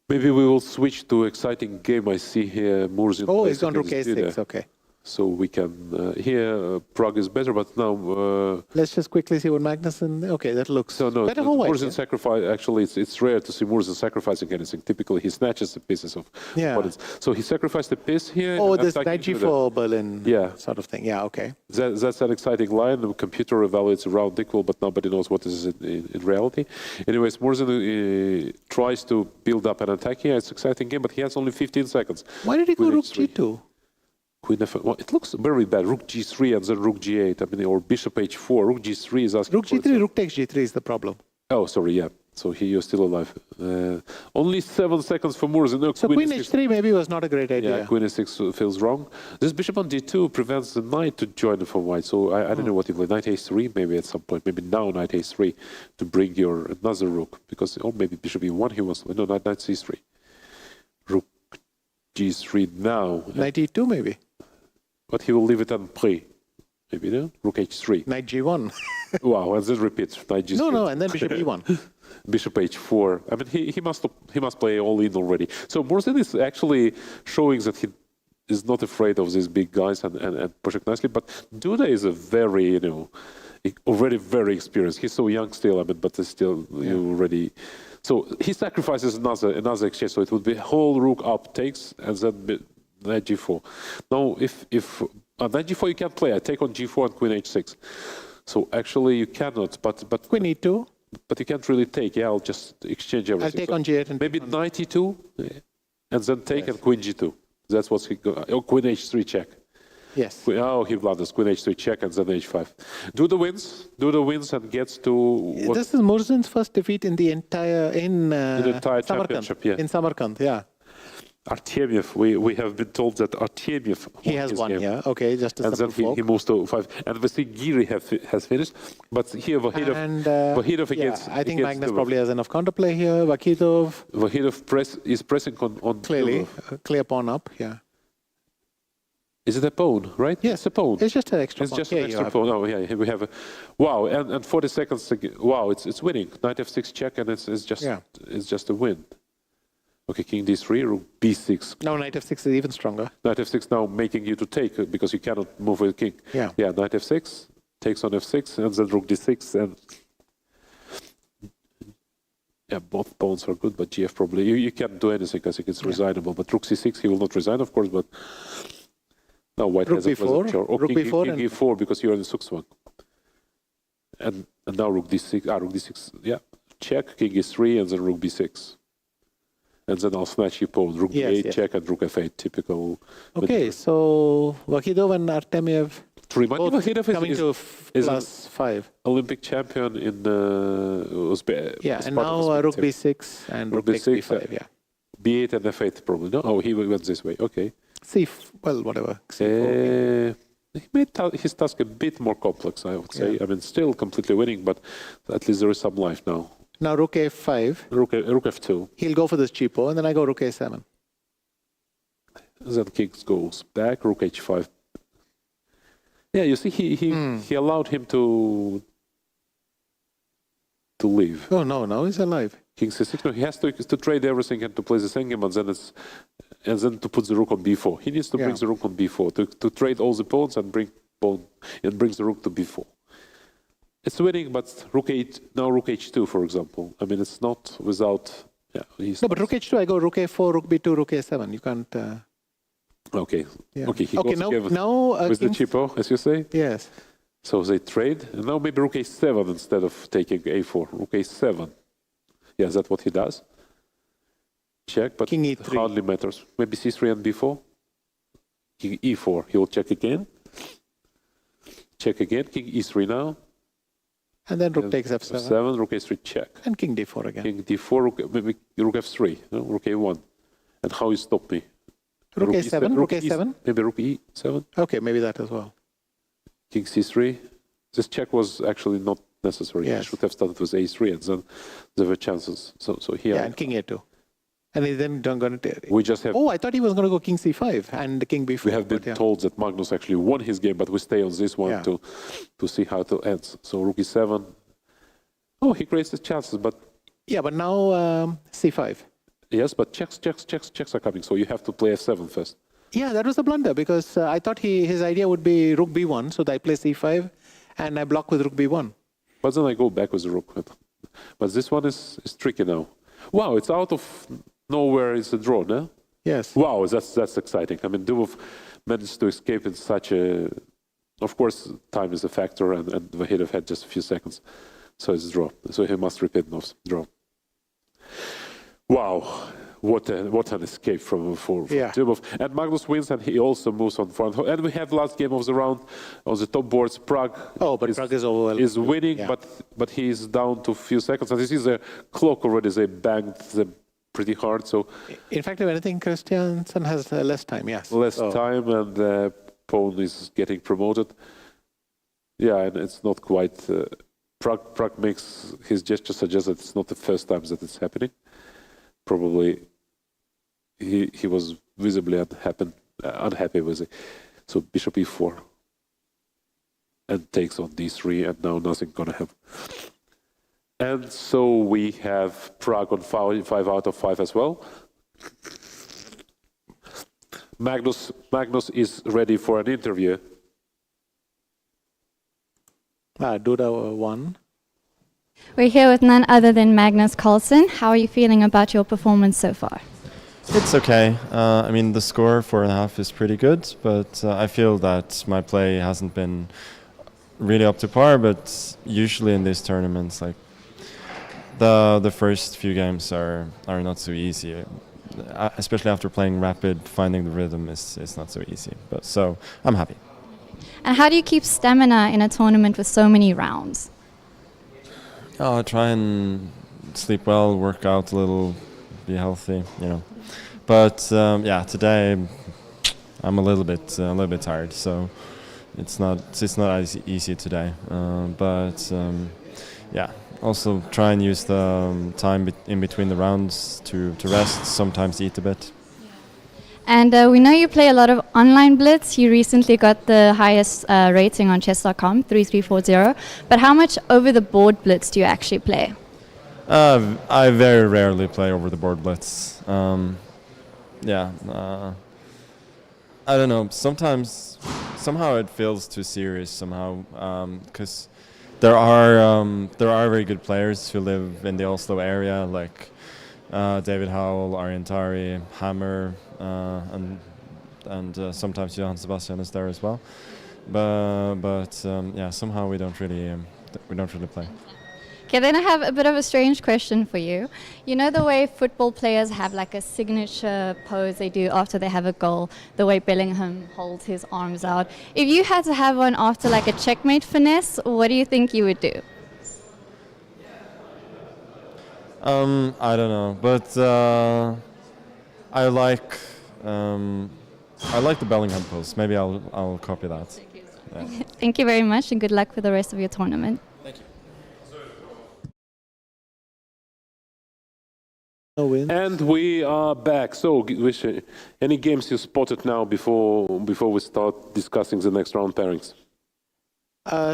Maybe we will switch to exciting game. I see here Murzin.
Oh, he's gone rook a6, okay.
So we can, here Prague is better, but now...
Let's just quickly see what Magnus and... Okay, that looks better for white.
Murzin sacrifice, actually, it's rare to see Murzin sacrificing anything. Typically, he snatches the pieces of opponents. So he sacrificed a piece here.
Oh, this knight g4 Berlin sort of thing. Yeah, okay.
That's an exciting line. The computer evaluates around equal, but nobody knows what is it in reality. Anyways, Murzin tries to build up an attack here. It's an exciting game, but he has only 15 seconds.
Why did he go rook g2?
Queen f1. Well, it looks very bad. Rook g3 and then rook g8. I mean, or bishop h4. Rook g3 is asking.
Rook g3, rook takes g3 is the problem.
Oh, sorry, yeah. So you're still alive. Only 7 seconds for Murzin. No,
so queen h3 maybe was not a great idea.
Yeah, queen h6 feels wrong. This bishop on d2 prevents the knight to join for white. So I don't know what he played. Knight h3 maybe at some point. Maybe now knight h3 to bring your another rook. Because, or maybe bishop e1 he wants to. No, knight c3. Rook g3 now.
Knight e2 maybe.
But he will leave it on play. Maybe, no? Rook h3.
Knight g1.
Wow, and then repeat. Knight g3.
No, and then bishop e1.
Bishop h4. I mean, he must play all in already. So Murzin is actually showing that he is not afraid of these big guys and pushing nicely. But Duda is a very, already very experienced. He's so young still, I mean, but still already... So he sacrifices another exchange. So it would be whole rook up takes, and then knight g4. Now, if knight g4 you can't play, I take on g4 and queen h6. So actually you cannot, but
queen e2.
But you can't really take. Yeah, I'll just exchange everything.
I'll take on g8 and
maybe knight e2, and then take and queen g2. That's what's he go. Oh, queen h3 check.
Yes.
Oh, he blunders. Queen h3 check and then h5. Duda wins and gets to.
This is Murzin's first defeat in the entire
championship. Yeah.
In Samarkand, yeah.
Artemiev, we have been told that Artemiev
he has won, yeah. Okay, just a
and then he moves to 5. And we see Giri has finished, but here Vahidov against.
I think Magnus probably has enough counterplay here.
Vahidov is pressing on
clearly clear pawn up. Yeah.
Is it a pawn, right?
Yes,
it's a pawn.
It's just an extra.
It's just an extra pawn. Oh, yeah. Here we have wow, and 40 seconds. Wow, it's winning. Knight f6 check, and it's just a win. Okay, king d3, rook b6.
Now knight f6 is even stronger.
Knight f6 now making you to take because you cannot move with king.
Yeah.
Yeah, knight f6 takes on f6 and then rook d6 and yeah, both pawns are good, but gf probably you can't do anything. I think it's resignable. But rook c6 he will not resign, of course. But now white
rook
has a pleasant chore.
Rook b4
king e4 because you're in the sukswang. And now rook d6. Rook d6. Yeah, check king e3 and then rook b6. And then I'll snatch your pawn. Rook b8 check and rook f8. Typical.
Okay, so Vahidov and Artemiev.
To remind you, Vahidov
coming to +5.
Olympic champion in Uzbekistan.
Yeah, and now rook b6 and rook takes b5. Yeah.
b8 and f8 probably. No, oh, he went this way. Okay.
Well, whatever. C4.
He made his task a bit more complex, I would say. I mean, still completely winning, but at least there is some life now.
Now rook a5.
Rook f2.
He'll go for this cheapo, and then I go rook a7.
Then king goes back, rook h5. Yeah, you see, he allowed him to leave.
Oh no, now he's alive.
King c6. No, he has to trade everything and to play the second, and then to put the rook on b4. He needs to bring the rook on b4 to trade all the pawns and brings the rook to b4. It's winning, but rook h2, for example. I mean, it's not without. Yeah,
no, but rook h2, I go rook a4, rook b2, rook a7. You can't.
Okay.
Yeah.
Okay. He
okay. Now
with the cheapo, as you say.
Yes.
So they trade, and now maybe rook a7 instead of taking a4. Rook a7. Yeah, that's what he does. Check, but
king e3.
Hardly matters. Maybe c3 and b4. King e4. He will check again. Check again. King e3 now.
And then rook takes f7.
f7, rook a3 check.
And king d4 again.
King d4, maybe rook f3, no? Rook a1. And how you stop me?
Rook a7, rook a7?
Maybe rook e7?
Okay, maybe that as well.
King c3. This check was actually not necessary.
Yes.
He should have started with a3, and then there were chances. So here...
Yeah, and king a2. And he's then going to...
We just have...
Oh, I thought he was going to go king c5 and king b4.
We have been told that Magnus actually won his game, but we stay on this one to see how it ends. So rook e7. Oh, he creates the chances, but...
Yeah, but now c5.
Yes, but checks are coming, so you have to play f7 first.
Yeah, that was a blunder, because I thought his idea would be rook b1, so that I play c5, and I block with rook b1.
But then I go back with the rook. But this one is tricky now. Wow, it's out of nowhere, it's a draw, no?
Yes.
Wow, that's exciting. I mean, Dubov managed to escape in such a... Of course, time is a factor, and Vahidov had just a few seconds. So it's a draw. So he must repeat Nov's draw. Wow, what an escape from Dubov. And Magnus wins, and he also moves on front. And we have last game of the round on the top boards. Prague.
Oh, but Prague
is winning, but he is down to a few seconds. And this is a clock already. They banged them pretty hard. So,
in fact, if anything, Christiansen has less time. Yes,
less time, and pawn is getting promoted. Yeah, and it's not quite. Prague makes his gesture suggest that it's not the first time that it's happening. Probably he was visibly unhappy with it. So bishop e4 and takes on d3, and now nothing gonna happen. And so we have Prague on 5 out of 5 as well. Magnus is ready for an interview.
Duda won.
We're here with none other than Magnus Carlsen. How are you feeling about your performance so far?
It's okay. I mean, the score 4.5 is pretty good, but I feel that my play hasn't been really up to par. But usually in these tournaments, like the first few games are not so easy. Especially after playing rapid, finding the rhythm is not so easy. But so I'm happy.
And how do you keep stamina in a tournament with so many rounds?
I try and sleep well, work out a little, be healthy, you know. But yeah, today I'm a little bit tired, so it's not as easy today. But yeah, also try and use the time in between the rounds to rest. Sometimes eat a bit.
And we know you play a lot of online Blitz. You recently got the highest rating on chess.com, 3340. But how much over-the-board Blitz do you actually play?
I very rarely play over-the-board Blitz. Yeah, I don't know. Sometimes, somehow it feels too serious somehow, because there are very good players who live in the Oslo area, like David Howell, Arjen Tari, Hammer, and sometimes Johan Sebastian is there as well. But yeah, somehow we don't really play.
Okay, then I have a bit of a strange question for you. You know the way football players have like a signature pose they do after they have a goal, the way Bellingham holds his arms out. If you had to have one after like a checkmate finesse, what do you think you would do?
I don't know, but I like the Bellingham pose. Maybe I'll copy that. Yeah.
Thank you very much, and good luck for the rest of your tournament.
And we are back. So, any games you spotted now before we start discussing the next round pairings?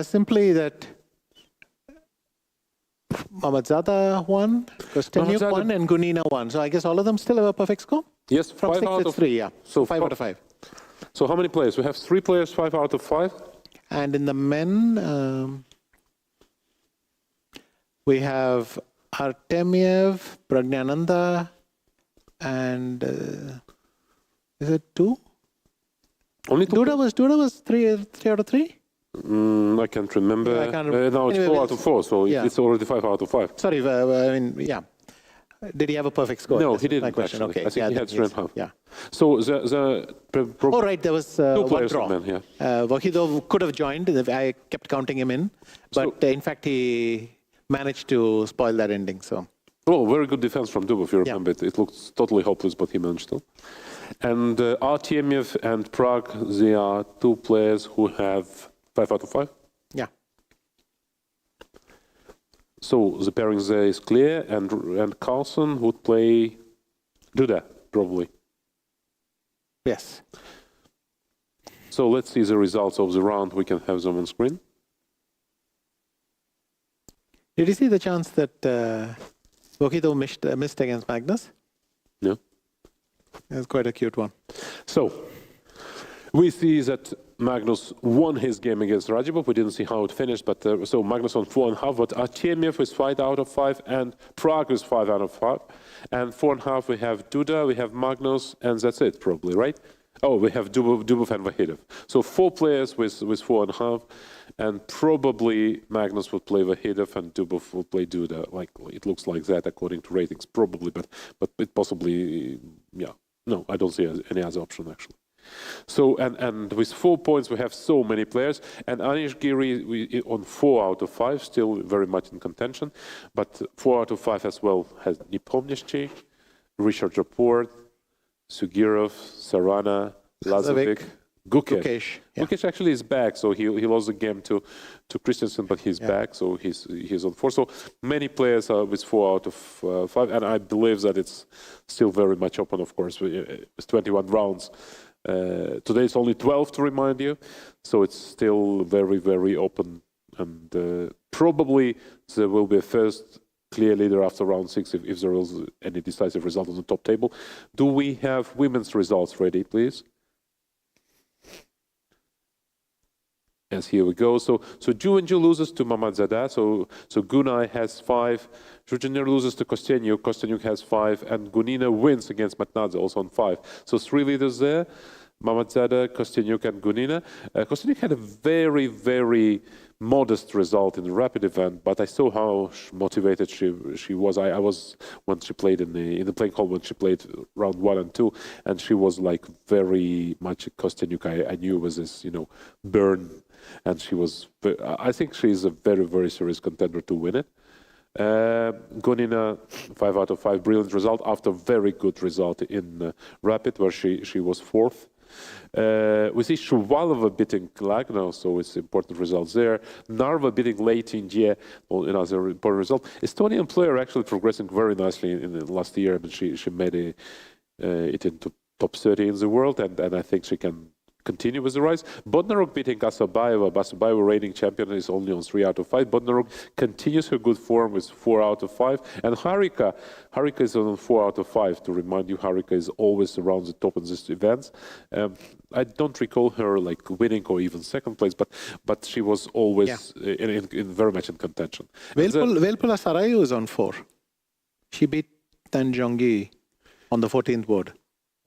Simply that Mammadzada won, Kostenyuk won, and Gunina won. So I guess all of them still have a perfect score?
Yes,
from 6 it's 3, yeah.
So
5 out of 5.
So how many players? We have 3 players, 5 out of 5.
And in the men, we have Artemiev, Pragnananda, and is it 2?
Only 2.
Duda was 3 out of 3?
I can't remember.
Yeah, I can't remember.
No, it's
anyway,
4 out of 4, so
yeah.
it's already 5 out of 5.
Sorry, I mean, yeah. Did he have a perfect score?
No,
That's
he didn't.
My question.
Actually.
Okay.
I think he had 3.5.
Yeah.
So
oh, right, there was
2
one
players
draw.
Men, yeah.
Vahidov could have joined. I kept counting him in, but in fact, he managed to spoil that ending. So.
Oh, very good defense from Dubov, if you remember it. It looked totally hopeless, but he managed to. And Artemiev and Prague, they are 2 players who have 5 out of 5.
Yeah.
So the pairing there is clear, and Carlsen would play Duda, probably.
Yes.
So let's see the results of the round. We can have them on screen.
Did you see the chance that Vahidov missed against Magnus?
No.
It was quite a cute one.
So we see that Magnus won his game against Radjibov. We didn't see how it finished, but so Magnus on 4.5, but Artemiev is 5 out of 5, and Prague is 5 out of 5. And 4.5, we have Duda, we have Magnus, and that's it, probably, right? Oh, we have Dubov and Vahidov. So 4 players with 4.5, and probably Magnus would play Vahidov and Dubov will play Duda. Like it looks like that according to ratings, probably, but it possibly, yeah. No, I don't see any other option actually. So and with 4 points we have so many players, and Anish Giri on 4 out of 5, still very much in contention, but 4 out of 5 as well has Nepomniachtchi, Richard Rapport, Sugirov, Sarana, Lazovic, Gukesh.
Yeah.
Gukesh actually is back, so he lost the game to Christensen, but he's back, so he's on 4. So many players are with 4 out of 5, and I believe that it's still very much open. Of course, it's 21 rounds. Today it's only 12 to remind you, so it's still very, very open, and probably there will be a first clear leader after round 6 if there is any decisive result on the top table. Do we have women's results ready, please? Yes, here we go. So Juvenju loses to Mammadzada. So Gunai has 5. Zhugenir loses to Kostenyuk. Kostenyuk has 5, and Gunina wins against Matnadze, also on 5. So 3 leaders there: Mammadzada, Kostenyuk, and Gunina. Kostenyuk had a very, very modest result in the rapid event, but I saw how motivated she was. I was when she played in the playing hall when she played round 1 and 2, and she was like very much Kostenyuk. I knew was this burn. And she was, I think she's a very, very serious contender to win it. Gunina, 5 out of 5, brilliant result after very good result in Rapid, where she was 4th. We see Shuvalova beating Lagno, so it's important results there. Narva beating Leitinje, another important result. Estonian player actually progressing very nicely in the last year. I mean, she made it into top 30 in the world, and I think she can continue with the rise. Bodnaruk beating Asabayeva. Asabayeva reigning champion is only on 3 out of 5. Bodnaruk continues her good form with 4 out of 5. And Harika is on 4 out of 5. To remind you, Harika is always around the top in these events. I don't recall her like winning or even second place, but she was always in very much in contention.
Velpula Sarayu is on 4. She beat Tanjongi on the 14th board.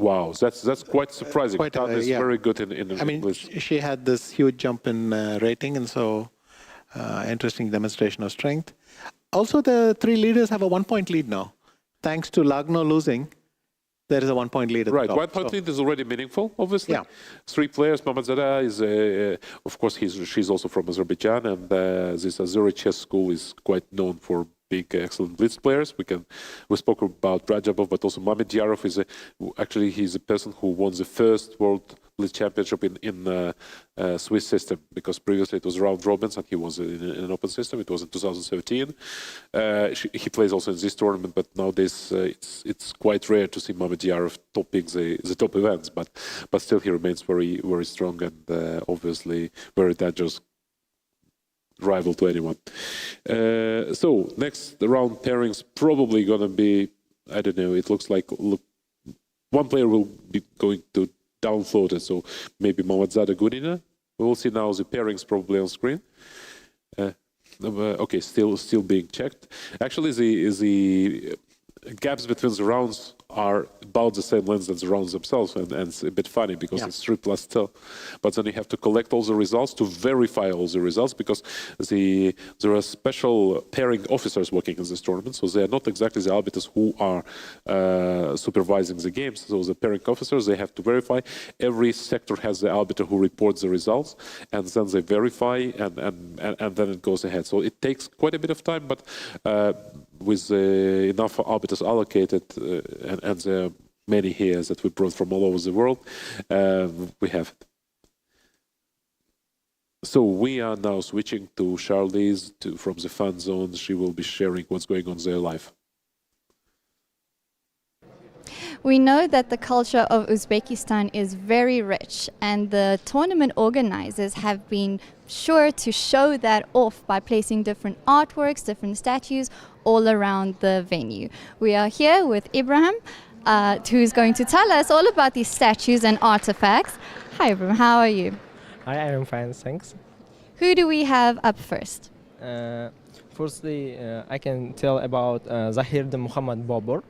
Wow, that's quite surprising. Tan is very good in
I mean,
English.
She had this huge jump in rating, and so interesting demonstration of strength. Also, the 3 leaders have a 1-point lead now. Thanks to Lagno losing, there is a 1-point lead at the top.
1-point lead is already meaningful, obviously.
Yeah.
3 players. Mammadzada is, of course, she's also from Azerbaijan, and this Azeri chess school is quite known for big, excellent Blitz players. We spoke about Rajabov, but also Mamedyarov is he's a person who won the first World Blitz Championship in Swiss system, because previously it was round robins and he was in an open system. It was in 2017. He plays also in this tournament, but nowadays it's quite rare to see Mamedyarov topping the top events. But still, he remains very, very strong and obviously very dangerous rival to anyone. So next round pairings probably gonna be, I don't know, it looks like one player will be going to down floated, so maybe Mammadzada Gudina. We will see now the pairings probably on screen. Okay, still being checked. Actually, the gaps between the rounds are about the same length as the rounds themselves, and it's a bit funny because it's 3+2. But then you have to collect all the results to verify all the results, because there are special pairing officers working in this tournament, so they are not exactly the arbiters who are supervising the games. So the pairing officers, they have to verify. Every sector has the arbiter who reports the results, and then they verify, and then it goes ahead. So it takes quite a bit of time, but with enough arbiters allocated, and there are many here that we brought from all over the world, we have it. So we are now switching to Charlize from the fan zone. She will be sharing what's going on there live.
We know that the culture of Uzbekistan is very rich, and the tournament organizers have been sure to show that off by placing different artworks, different statues all around the venue. We are here with Ibrahim, who's going to tell us all about these statues and artifacts. Hi Ibrahim, how are you?
Hi, I'm fine, thanks.
Who do we have up first?
Firstly, I can tell about Zahir Muhammad Babur.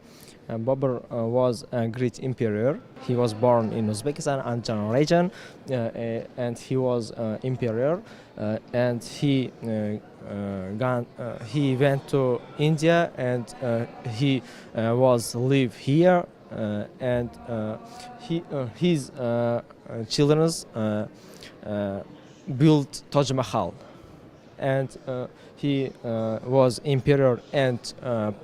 Babur was a great emperor. He was born in Uzbekistan and General region, and he was emperor. And he went to India, and he was live here, and his children built Taj Mahal, and he was emperor and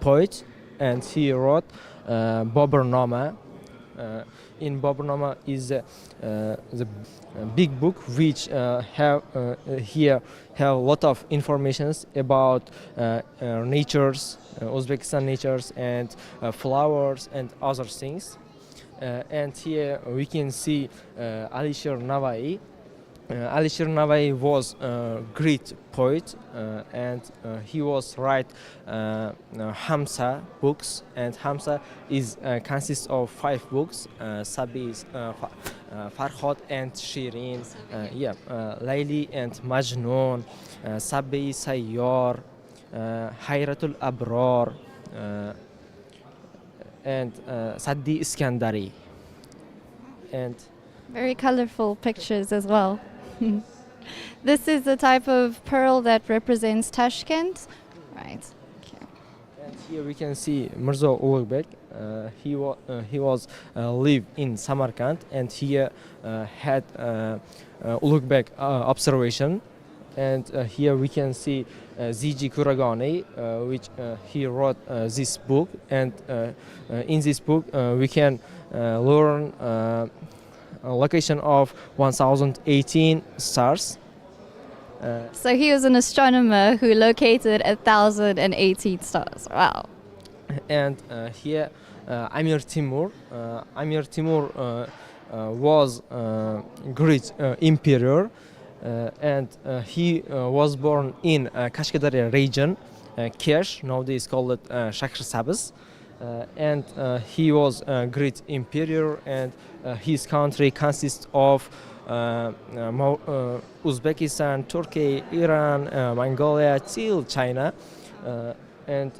poet, and he wrote Baburnama. In Baburnama is the big book which have a lot of informations about natures, Uzbekistan natures, and flowers and other things. And here we can see Alisher Navai. Alisher Navai was a great poet, and he was write Hamsa books, and Hamsa is consists of 5 books: Sabi, Farhad and Shirin, Layli and Majnun, Sabi Sayyar, Hayratul Abrar, and Saddi Iskandari. And
very colorful pictures as well. This is the type of pearl that represents Tashkent, right? Okay.
And here we can see Mirza Ulugh. He was live in Samarkand, and here had Ulugh observation. And here we can see Ziji Kuragani, which he wrote this book. And in this book we can learn location of 1018 stars.
So he was an astronomer who located 1018 stars. Wow.
And here Amir Timur. Amir Timur was great emperor, and he was born in Kashkadari region, Kesh, nowadays called it Shakhr Sabz. And he was a great emperor, and his country consists of Uzbekistan, Turkey, Iran, Mongolia, till China, and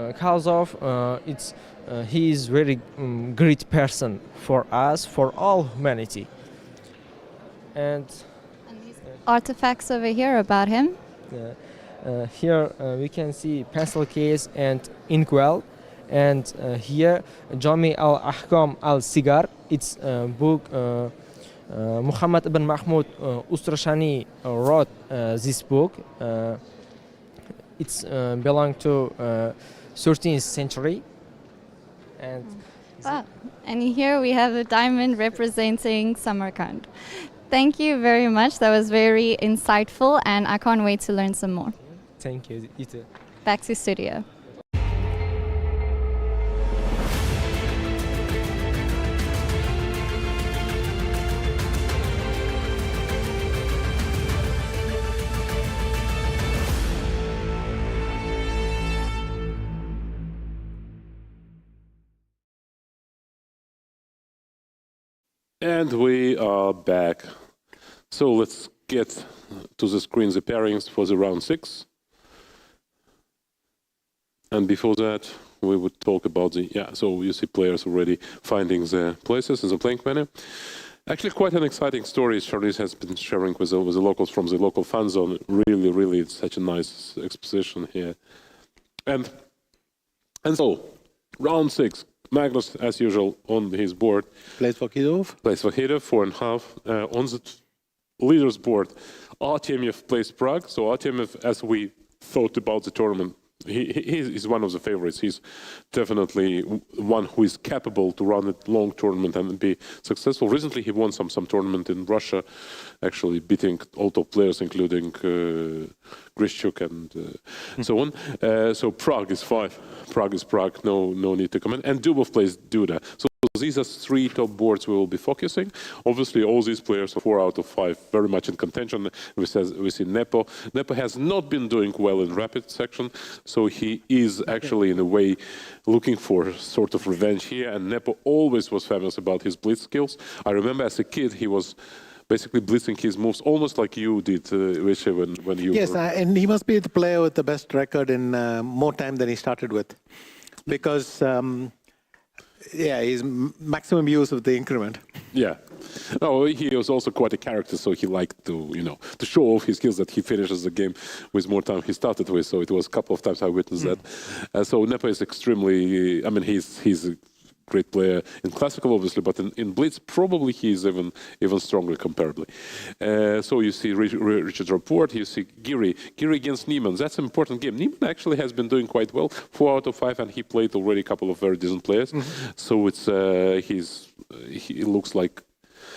because of he is very great person for us, for all humanity. And
artifacts over here about him.
Here we can see pencil case and inkwell. And here Jami al-Ahkam al-Sigar, it's a book Muhammad ibn Mahmud Ustrashani wrote this book, it's belong to 13th century. And
Wow. And here we have a diamond representing Samarkand. Thank you very much. That was very insightful, and I can't wait to learn some more.
thank you. You too.
Back to studio.
And we are back. So let's get to the screen the pairings for the round 6. And before that, we would talk about so you see players already finding their places in the playing menu. Actually, quite an exciting story Charlize has been sharing with the locals from the local fan zone. Really, really, it's such a nice exposition here. And so, round 6. Magnus, as usual, on his board.
Plays for Kidov.
Plays for Kidov, 4.5. On the leaders board, Artemyev plays Prague. So Artemyev, as we thought about the tournament, he's one of the favorites. He's definitely one who is capable to run a long tournament and be successful. Recently, he won some tournament in Russia, actually beating all top players, including Grishchuk and so on. So Prague is 5. Prague is Prague. No need to comment. And Dubov plays Duda. So these are 3 top boards we will be focusing. Obviously, all these players are 4 out of 5, very much in contention. We see Nepo. Nepo has not been doing well in rapid section, so he is actually, in a way, looking for sort of revenge here. And Nepo always was famous about his blitz skills. I remember as a kid, he was basically blitzing his moves almost like you did, Richie, when you
Yes,
were...
and he must be the player with the best record in more time than he started with. Because... he's maximum use of the increment.
Yeah. No, he was also quite a character, so he liked to, to show off his skills that he finishes the game with more time he started with. So it was a couple of times I witnessed that. So Nepo is extremely, he's a great player in classical, obviously, but in blitz, probably he is even stronger comparably. So you see Richard's report, you see Giri against Niemann. That's an important game. Niemann actually has been doing quite well, 4 out of 5, and he played already a couple of very decent players. So it's he looks like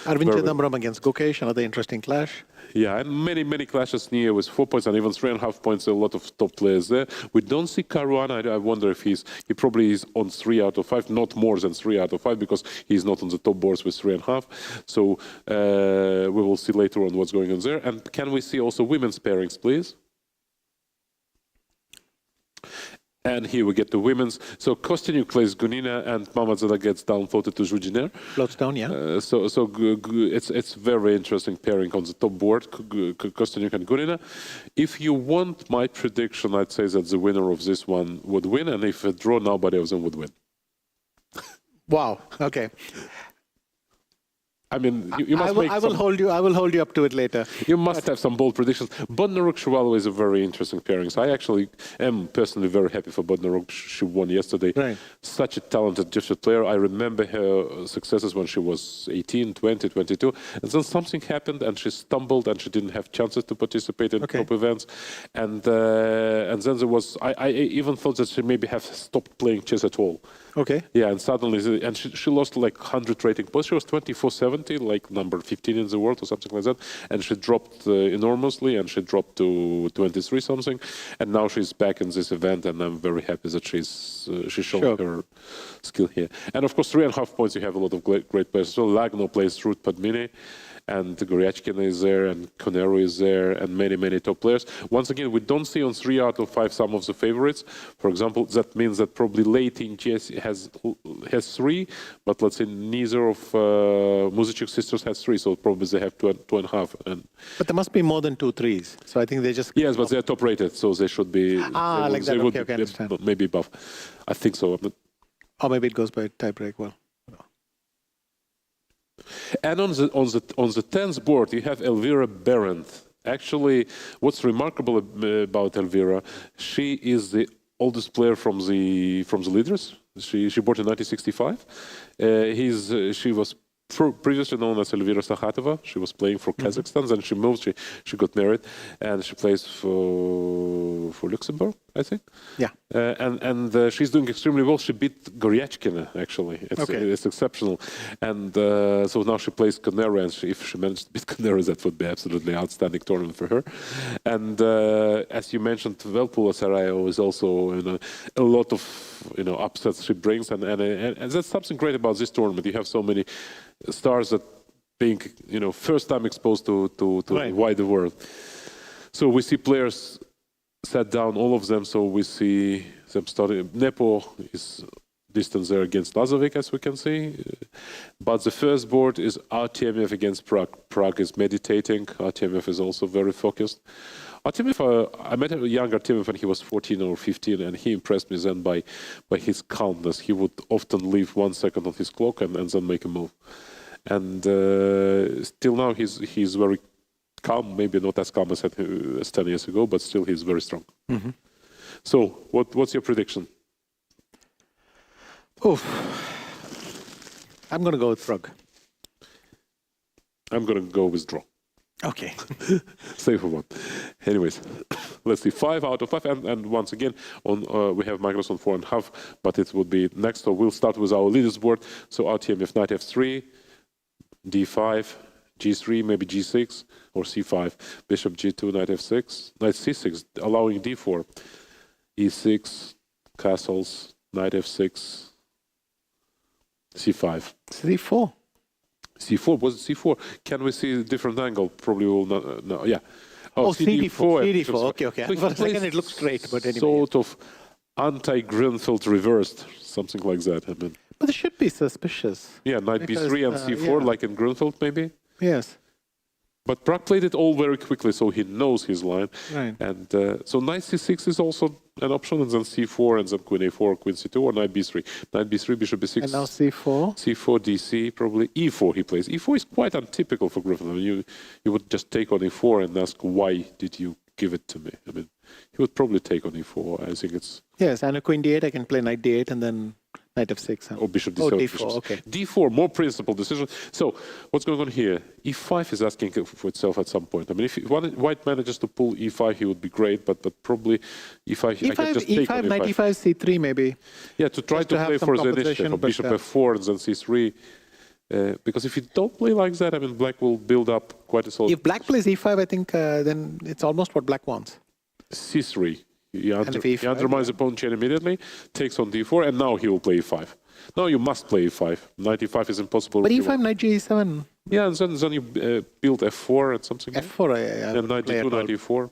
Arvind Chidambaram against Gukesh, another interesting clash.
Yeah, and many clashes near with 4 points and even 3.5 points. A lot of top players there. We don't see Caruana. I wonder if he probably is on 3 out of 5, not more than 3 out of 5, because he's not on the top boards with 3.5. So we will see later on what's going on there. And can we see also women's pairings, please? And here we get the women's. So Kostyuk plays Gunina, and Mamadzada gets downvoted to Zhujiner.
Floats down, yeah.
So it's very interesting pairing on the top board, Kostyuk and Gunina. If you want my prediction, I'd say that the winner of this one would win, and if a draw, nobody of them would win.
Wow. Okay.
I mean, you must
I will hold you up to it later.
You must have some bold predictions. Bodnaruk-Shuvalova is a very interesting pairing. So I actually am personally very happy for Bodnaruk. She won yesterday.
Right.
Such a talented, gifted player. I remember her successes when she was 18, 20, 22. And then something happened and she stumbled and she didn't have chances to participate in top events. And then there was, I even thought that she maybe have stopped playing chess at all.
Okay.
Yeah, and suddenly, and she lost like 100 rating points. She was 2470, like number 15 in the world or something like that. And she dropped enormously, and she dropped to 23 something. And now she's back in this event, and I'm very happy that she's showing her skill here. And of course, 3.5 points, you have a lot of great players. So Lagno plays Ruth Padmini, and Goryachkina is there, and Konero is there, and many top players. Once again, we don't see on 3 out of 5 some of the favorites. For example, that means that probably late in chess has 3, but let's say neither of Muzicik's sisters has 3, so probably they have 2.5.
But there must be more than 2 3s. So I think they just...
Yes, but they're top rated, so they should be...
like that, okay, understand.
Maybe above. I think so.
Or maybe it goes by tiebreak, well.
And on the 10th board, you have Elvira Berendt. Actually, what's remarkable about Elvira, she is the oldest player from the leaders. She born in 1965. She was previously known as Elvira Sakhatova. She was playing for Kazakhstan, then she moved, she got married, and she plays for Luxembourg, I think.
Yeah.
And she's doing extremely well. She beat Goryachkina, actually. It's exceptional. And so now she plays Conera, and if she managed to beat Conera, that would be absolutely outstanding tournament for her. And as you mentioned, Velpula Sarajevo is also a lot of upsets she brings, and that's something great about this tournament. You have so many stars that being first time exposed to
right.
wider world. So we see players sat down, all of them. So we see them starting. Nepo is distance there against Lazovic, as we can see. But the first board is Artemiev against Prague. Prague is meditating. Artemiev is also very focused. Artemiev, I met a young Artemiev when he was 14 or 15, and he impressed me then by his calmness. He would often leave 1 second on his clock and then make a move. And still now he's very calm, maybe not as calm as 10 years ago, but still he's very strong.
Mm-hmm.
So what's your prediction?
Oh, I'm going to go with Prague.
I'm going to go with draw.
Okay.
Safer one. Anyways, let's see. 5 out of 5. And once again, we have Magnus on 4.5, but it would be next. So we'll start with our leaders board. So Artemiev, knight f3, d5, g3, maybe g6, or c5. Bishop g2, knight f6, knight c6, allowing d4. e6, castles, knight f6, c5.
c4.
C4, was it C4? Can we see a different angle? Probably will not. No, yeah.
Oh, CD4. CD4. Okay.
So
for a second it looks straight, but anyway.
Sort of anti-Grunfeld reversed, something like that. I mean.
But it should be suspicious.
Yeah, knight b3 and c4, like in Grunfeld, maybe.
Yes.
But Prague played it all very quickly, so he knows his line.
Right.
And so knight c6 is also an option, and then c4, and then queen a4, queen c2, or knight b3. Knight b3, bishop b6.
And now c4.
c4, dc, probably e4 he plays. e4 is quite untypical for Griffin. I mean, you would just take on e4 and ask, why did you give it to me? I mean, he would probably take on e4. I think it's...
Yes, and a queen d8, I can play knight d8 and then knight f6.
Or bishop d7.
d4, okay.
d4, more principled decision. So, what's going on here? e5 is asking for itself at some point. I mean, if white manages to pull e5, he would be great, but probably e5, I can just take on e5.
Knight e5, c3 maybe.
Yeah, to try to play for the initiative, or bishop f4 and then c3. Because if you don't play like that, I mean, black will build up quite a solid...
If black plays e5, I think then it's almost what black wants.
c3. He undermines the pawn chain immediately, takes on d4, and now he will play e5. Now you must play e5. Knight e5 is impossible.
But e5, knight g7.
Yeah, and then you build f4 and something.
f4,
and knight d2, knight e4.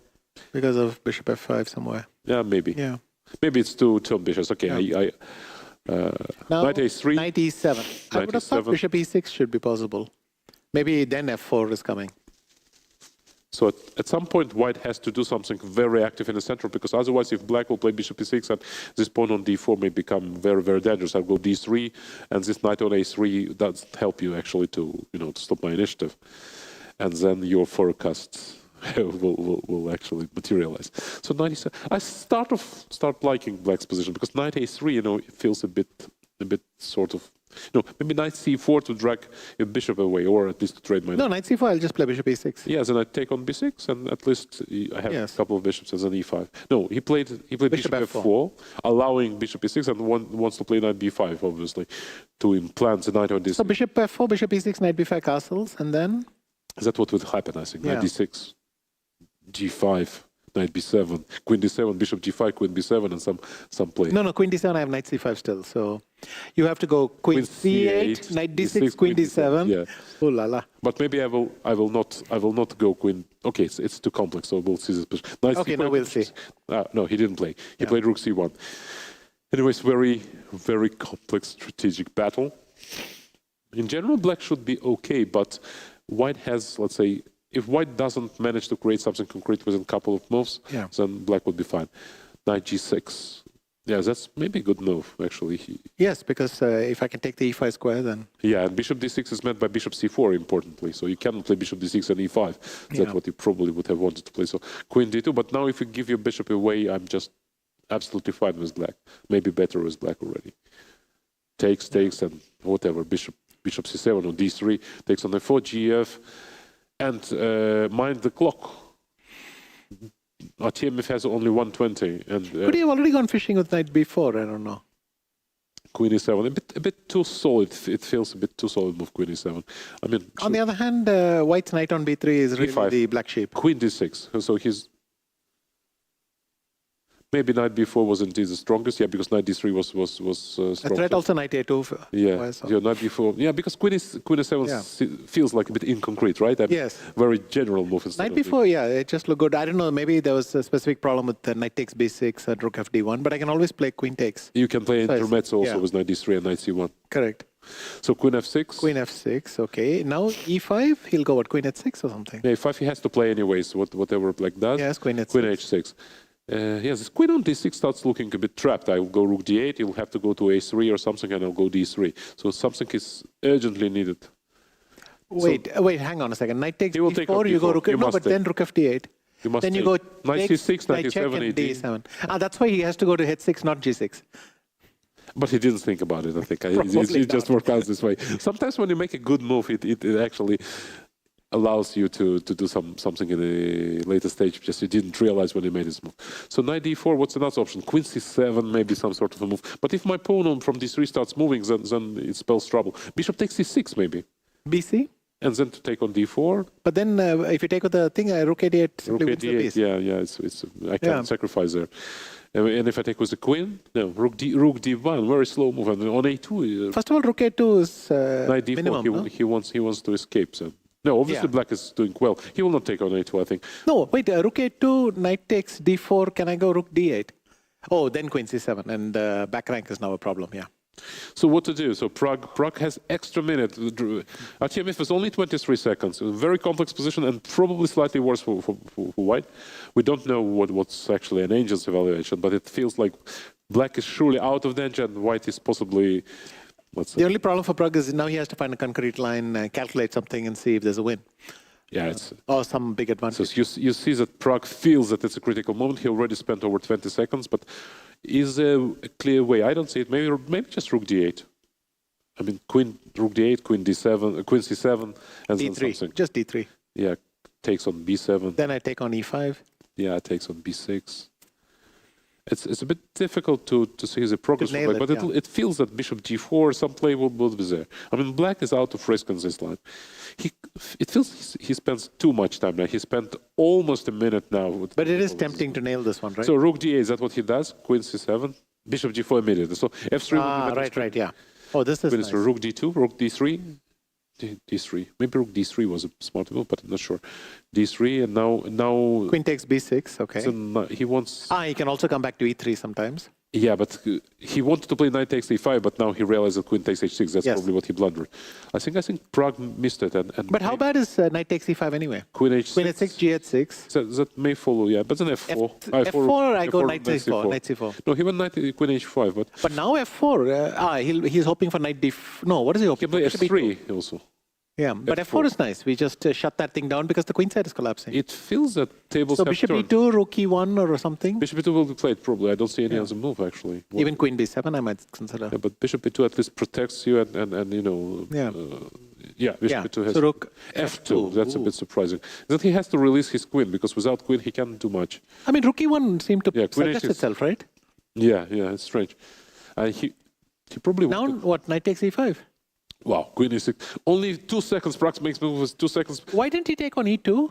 Because of bishop f5 somewhere.
Yeah, maybe.
Yeah.
Maybe it's too ambitious. Okay,
yeah.
Now, knight a3.
Knight e7. I would have thought bishop e6 should be possible. Maybe then f4 is coming.
So at some point, white has to do something very active in the center, because otherwise, if black will play bishop e6, and this pawn on d4 may become very, very dangerous. I'll go d3, and this knight on a3 doesn't help you actually to stop my initiative, and then your forecasts will actually materialize. So knight e7. I start liking black's position, because knight a3, it feels a bit sort of. Maybe knight c4 to drag a bishop away, or at least to trade my...
No, knight c4, I'll just play bishop e6.
Yes, and I take on b6, and at least I have a couple of bishops as an e5. No, he played bishop f4, allowing bishop e6, and wants to play knight b5, obviously, to implant the knight on this.
So bishop f4, bishop e6, knight b5 castles, and then?
Is that what would happen, I think? Knight d6, g5, knight b7, queen d7, bishop g5, queen b7, and some play.
No, queen d7, I have knight c5 still. So you have to go queen c8, knight d6, queen d7.
Yeah.
Oh la la.
But maybe I will not go queen. Okay, it's too complex, so we'll see this position.
Okay, now we'll see.
No, he didn't play. He played rook c1. Anyways, very, very complex strategic battle. In general, black should be okay, but white has, let's say, if white doesn't manage to create something concrete within a couple of moves, then black would be fine. Knight g6. Yeah, that's maybe a good move, actually.
Yes, because if I can take the e5 square, then...
Yeah, and bishop d6 is met by bishop c4, importantly. So you cannot play bishop d6 and e5. That's what you probably would have wanted to play. So queen d2, but now if you give your bishop away, I'm just absolutely fine with black. Maybe better with black already. Takes, and whatever, bishop bishop c7 or d3, takes on f4, gf, and mind the clock. Artemiev has only 120. And,
could he have already gone fishing with knight b4? I don't know.
Queen e7, a bit too solid. It feels a bit too solid move, queen e7. I mean,
on the other hand, white's knight on b3 is really
e5,
the black sheep.
Queen d6. So he's maybe knight b4 wasn't the strongest, yeah, because knight d3 was strong.
A threat also knight a2.
Yeah, knight b4. Yeah, because queen e7 feels like a bit inconcrete, right?
Yes.
Very general move.
Knight b4, yeah, it just looked good. I don't know, maybe there was a specific problem with knight takes b6 and rook fd1, but I can always play queen takes.
You can play intermezzo also with knight d3 and knight c1.
Correct.
So queen f6.
Queen f6, okay. Now e5, he'll go what, queen h6 or something?
Yeah, e5 he has to play anyways, whatever black does.
Yes, queen h6.
Queen h6. Yes, this queen on d6 starts looking a bit trapped. I will go rook d8, he'll have to go to a3 or something, and I'll go d3. So something is urgently needed.
Wait, hang on a second. Knight takes
b4,
you go rook, no, but then rook f d8.
You must
then you
take.
go
knight c6, knight e7,
d7. That's why he has to go to h6, not g6.
But he didn't think about it, I think. It just worked out this way. Sometimes when you make a good move, it actually allows you to do something in a later stage, just you didn't realize when you made this move. So knight d4, what's another option? Queen c7, maybe some sort of a move. But if my pawn from d3 starts moving, then it spells trouble. Bishop takes c6, maybe.
bc?
And then to take on d4.
But then if you take with the thing, rook a8 simply wins the piece.
Yeah, I can't sacrifice there. And if I take with the queen, no, rook d1, very slow move. And on a2.
First of all, rook a2 is
knight d4,
minimum, no?
he wants to escape. So. No, obviously black is doing well. He will not take on a2, I think.
No, wait, rook a2, knight takes d4, can I go rook d8? Oh, then queen c7, and back rank is now a problem, yeah.
So what to do? So Prague has extra minute. Artemiev was only 23 seconds. A very complex position and probably slightly worse for white. We don't know what's actually an angel's evaluation, but it feels like black is surely out of danger and white is possibly...
The only problem for Prague is now he has to find a concrete line, calculate something and see if there's a win.
Yeah,
or some big advantage.
So you see that Prague feels that it's a critical moment. He already spent over 20 seconds, but is there a clear way? I don't see it. Maybe just rook d8. I mean, rook d8, queen d7, queen c7, and
d3.
Something.
Just d3.
Yeah, takes on b7.
Then I take on e5.
Yeah, takes on b6. It's a bit difficult to see the progress, but it feels that bishop g4, some play will be there. I mean, black is out of risk on this line. It feels he spends too much time now. He spent almost a minute now.
But it is tempting to nail this one, right?
So rook d8, is that what he does? Queen c7, bishop g4 immediately. So f3.
Right, yeah. Oh, this is nice.
Rook d2, rook d3. D3. Maybe rook d3 was a smart move, but I'm not sure. D3 and now
queen takes b6. Okay.
So he wants.
He can also come back to e3 sometimes.
Yeah, but he wanted to play knight takes e5, but now he realized that queen takes h6. That's probably what he blundered. I think Prague missed it.
But how bad is knight takes e5 anyway?
Queen h6.
Queen h6, g h6.
That may follow, yeah. But then f4.
F4, I go knight c4. Knight c4.
No, he went queen h5,
but now f4. He's hoping for knight d4. No, what is he hoping?
He can play f3 also.
Yeah, but f4 is nice. We just shut that thing down because the queen side is collapsing.
It feels that tables
so
have
bishop
turned.
e2, rook e1 or something?
Bishop e2 will be played probably. I don't see any other move actually.
Even queen b7 I might consider.
Yeah, but bishop e2 at least protects you and you know... bishop e2 has...
So rook
f2, that's a bit surprising. That he has to release his queen because without queen he can't do much.
I mean, rook e1 seemed to suggest itself, right?
Yeah, it's strange. He probably...
Now what, knight takes e5?
Wow, queen e6. Only 2 seconds. Prague makes move with 2 seconds.
Why didn't he take on e2?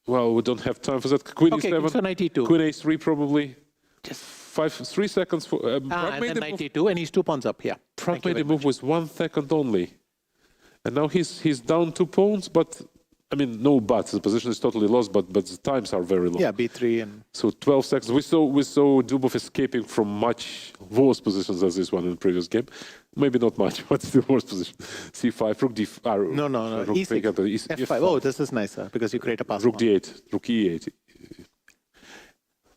Well, we don't have time for that. Queen e7.
So knight e2.
Queen a3 probably. Just 3 seconds for.
And then knight e2, and he's 2 pawns up. Yeah.
Prague made a move with 1 second only, and now he's down 2 pawns. But I mean, no buts. The position is totally lost, but the times are very long.
Yeah, b3 and.
So 12 seconds. We saw Dubov escaping from much worse positions as this one in the previous game. Maybe not much, but still worse position. C5, rook d5.
No.
Rook
E6, F5. Oh, this is nicer because you create a pass.
Rook d8, rook e8.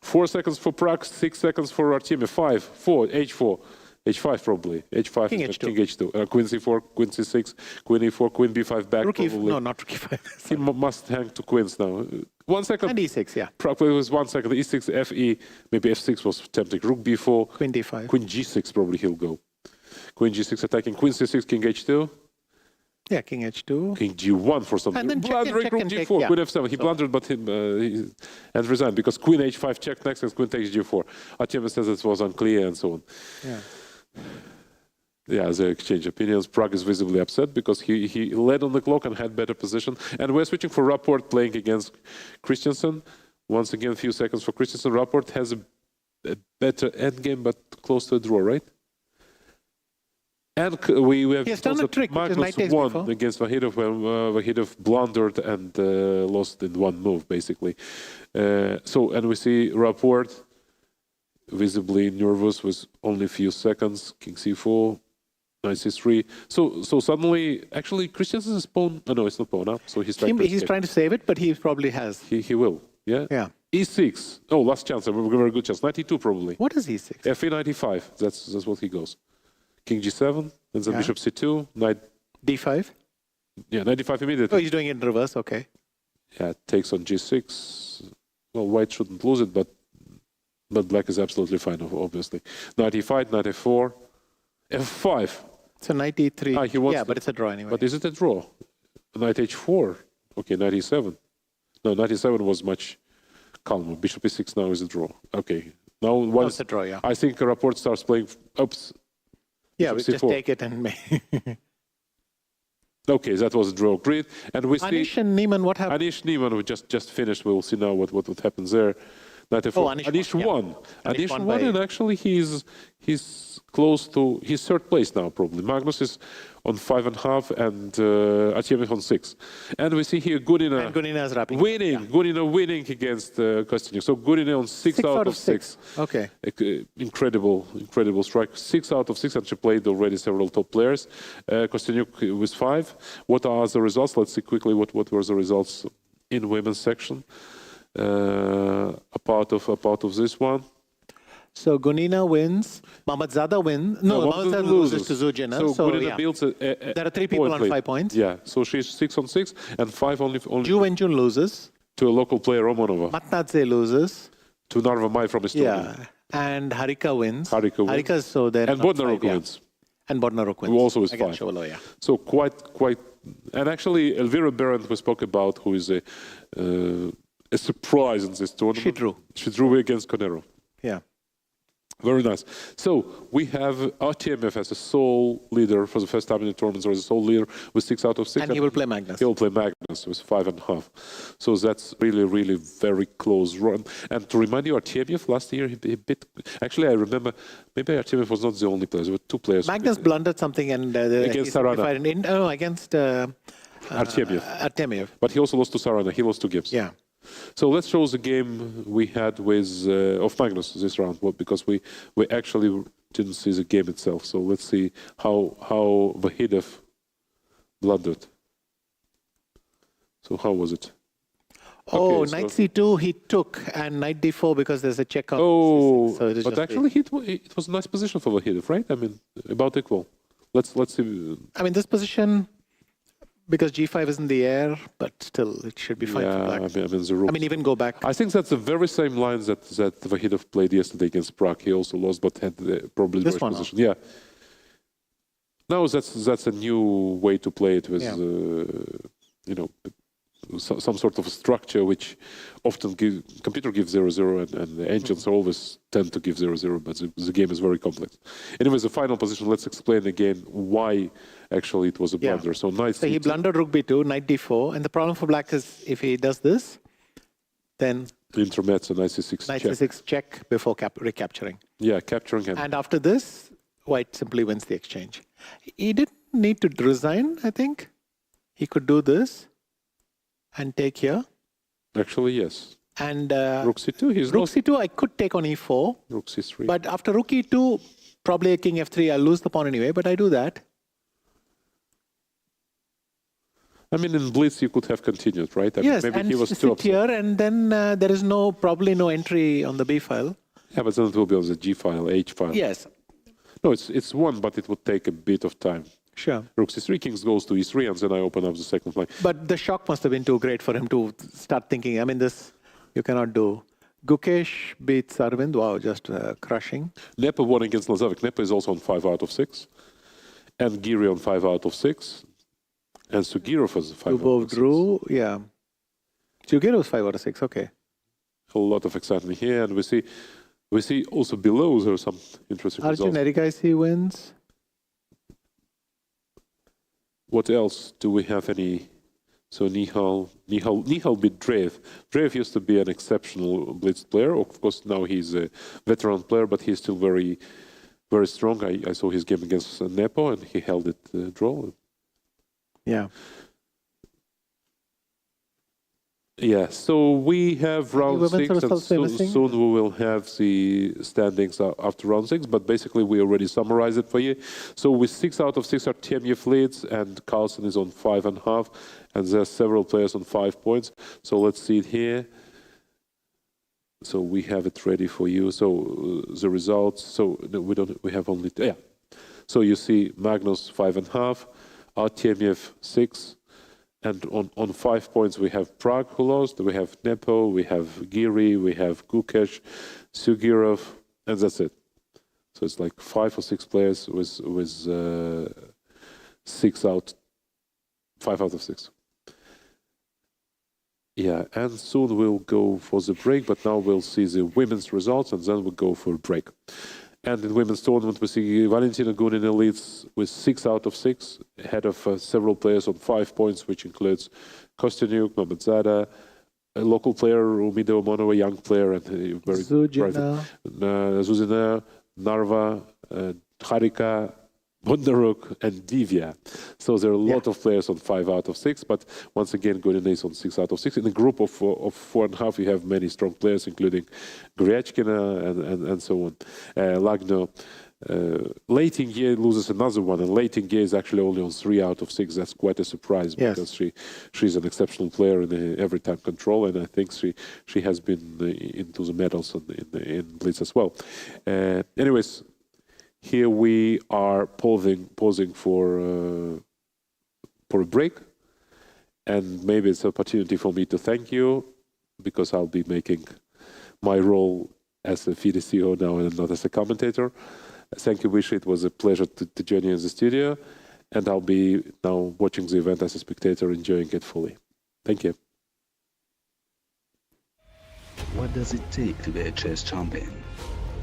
4 seconds for Prague, 6 seconds for Artemiev. 5, 4, h4. H5 probably. H5
King
is
H2.
King H2. Queen c4, Queen c6, Queen e4, Queen b5 back.
Rook
probably.
No, not rook e5.
He must hang to queens now. 1 second.
And e6, yeah.
Prague was 1 second. E6, fe, maybe f6 was tempting. Rook b4.
Queen d5.
Queen g6 probably he'll go. Queen g6 attacking. Queen c6, King h2.
Yeah, king h2.
King g1 for some.
And then
blundering rook g4,
yeah.
queen f7. He blundered, but and resigned because queen h5 check next and queen takes g4. Artyom says it was unclear and so on.
Yeah.
Yeah, they exchange opinions. Prag is visibly upset because he led on the clock and had better position. And we're switching for Rapport playing against Christensen. Once again, a few seconds for Christensen. Rapport has a better endgame, but close to a draw, right? And we have
done a trick,
Magnus won against Vahidov when Vahidov blundered and lost in one move, basically. And we see Rapport visibly nervous with only a few seconds. King c4, knight c3. So suddenly, actually, Christensen's pawn. Oh, no, it's not pawn up. So he's trying.
He's trying to save it, but he probably has.
He will. Yeah.
Yeah.
e6. Oh, last chance. A very good chance. Knight e2 probably.
What is e6?
Fe 95. That's what he goes. King g7, then the bishop c2, knight
d5.
Yeah, knight d5 immediately.
Oh, he's doing it in reverse. Okay.
Yeah, takes on g6. Well, white shouldn't lose it, but black is absolutely fine, obviously. Knight e5, knight f4, f5.
So knight e3.
He wants
but it's a draw anyway.
But is it a draw? Knight h4. Okay, knight e7. No, knight e7 was much calmer. Bishop e6 now is a draw. Okay. Now once
it's a draw, yeah.
I think Rapport starts playing. Oops.
Yeah, we just take it and make.
Okay, that was a draw. Great. And we see
Anish and Niemann, what happened?
Anish Niemann, we just finished. We'll see now what happens there. Anish won. Anish won, and actually he's close to his third place now, probably. Magnus is on 5.5 and Artyom on 6. And we see here Gunina.
And Gunina is wrapping.
Winning. Yeah. Gunina winning against Kostyuk. So Gunina on 6 out of 6.
Okay.
Incredible strike. 6 out of 6, and she played already several top players. Kostyuk with 5. What are the results? Let's see quickly what were the results in women's section. A part of this one.
So Gunina wins. Mahmadzada wins. No, Mahmadzada loses to Zuzhina.
So Gunina builds
there are 3 people on 5 points.
Yeah, so she's 6 on 6 and 5 only.
Ju Wenjun loses
to a local player, Romanova.
Matnadze loses
to Narva Mai from Estonia.
Yeah, and Harika wins.
Harika
so there.
And Bodnaruk wins.
And Bodnaruk wins.
Who also is 5.
Shovalo, yeah.
So quite. And actually, Elvira Berend, we spoke about, who is a surprise in this tournament. She drew against Conero.
Yeah.
Very nice. So we have Artyomiev as a sole leader for the first time in the tournament, or as a sole leader with 6 out of 6.
And he will play Magnus.
He will play Magnus with 5.5. So that's really very close run. And to remind you, Artyomiev last year, he bit. Actually, I remember maybe Artyomiev was not the only player. There were 2 players.
Magnus blundered something and
against Sarana.
Against
Artyomiev. But he also lost to Sarana. He lost to Gibbs.
Yeah.
So let's show the game we had with of Magnus this round, because we actually didn't see the game itself. So let's see how Vahidov blundered. So how was it?
Oh, knight c2 he took, and knight d4 because there's a check on.
Oh,
so
but actually it was a nice position for Vahidov, right? I mean, about equal. Let's see.
I mean, this position. Because g5 is in the air, but still it should be fine for black.
I mean,
even go back.
I think that's the very same lines that Vahidov played yesterday against Prag. He also lost, but had probably the worst position. Yeah. Now that's a new way to play it with, some sort of structure which often computer gives 0-0 and the engines always tend to give 0-0, but the game is very complex. Anyways, the final position, let's explain again why actually it was a blunder. So
he blundered rook b2, knight d4, and the problem for black is if he does this, then
intermezzo, knight c6
knight c6 check before recapturing.
Yeah, capturing him.
And after this, white simply wins the exchange. He didn't need to resign, I think. He could do this and take here.
Actually, yes.
And
rook c2,
rook c2, I could take on e4.
Rook c3.
But after rook e2, probably a king f3, I'll lose the pawn anyway, but I do that.
I mean, in Blitz, you could have continued, right?
Yes,
maybe
and
he was
sit
too upset.
here, and then there is probably no entry on the b file.
Yeah, but then it will be on the g file, h file.
Yes.
No, it's one, but it would take a bit of time.
Sure.
Rook c3, kings goes to e3, and then I open up the second flank.
But the shock must have been too great for him to start thinking, I mean, this you cannot do. Gukesh beats Arvind, wow, just crushing.
Nepa won against Lazovic. Nepa is also on 5 out of 6. And Giri on 5 out of 6. And Sugirov was 5
You both drew, yeah. Sugirov was 5 out of 6, okay.
A lot of excitement here, and we see also below there are some interesting
Arjun
results.
Erikaisi wins.
What else? Do we have any? So Nihal beat Drev. Drev used to be an exceptional Blitz player. Of course, now he's a veteran player, but he's still very, very strong. I saw his game against Nepo, and he held it draw.
Yeah.
Yeah, so we have round 6, and soon we will have the standings after round 6, but basically we already summarized it for you. So with 6 out of 6 Artemyev leads, and Carlsen is on 5.5, and there are several players on 5 points. So let's see it here. So we have it ready for you. So the results, so we have only, yeah. So you see Magnus 5.5, Artemyev 6, and on 5 points, we have Prague who lost, we have Nepo, we have Giri, we have Gukesh, Sugirov, and that's it. So it's like 5 or 6 players with 5 out of 6. Yeah, and soon we'll go for the break, but now we'll see the women's results, and then we'll go for a break. And in women's tournament, we see Valentina Gunina leads with 6 out of 6, ahead of several players on 5 points, which includes Kostyanyuk, Mamadzada, a local player, Umida Omonova, a young player, and very
Zuzina,
Narva, Harika, Bondaruk, and Divya. So there are a lot of players on 5 out of 6, but once again, Gunina is on 6 out of 6. In a group of 4.5, you have many strong players, including Gryachkina and so on. Lagno. Leitinge loses another one, and Leitinge is actually only on 3 out of 6. That's quite a surprise, because she's an exceptional player in every time control, and I think she has been into the medals in Blitz as well. Anyways, here we are pausing for a break, and maybe it's an opportunity for me to thank you, because I'll be making my role as a FIDE CEO now and not as a commentator. Thank you, Vishy. It was a pleasure to join you in the studio, and I'll be now watching the event as a spectator, enjoying it fully. Thank you.
What does it take to be a chess champion?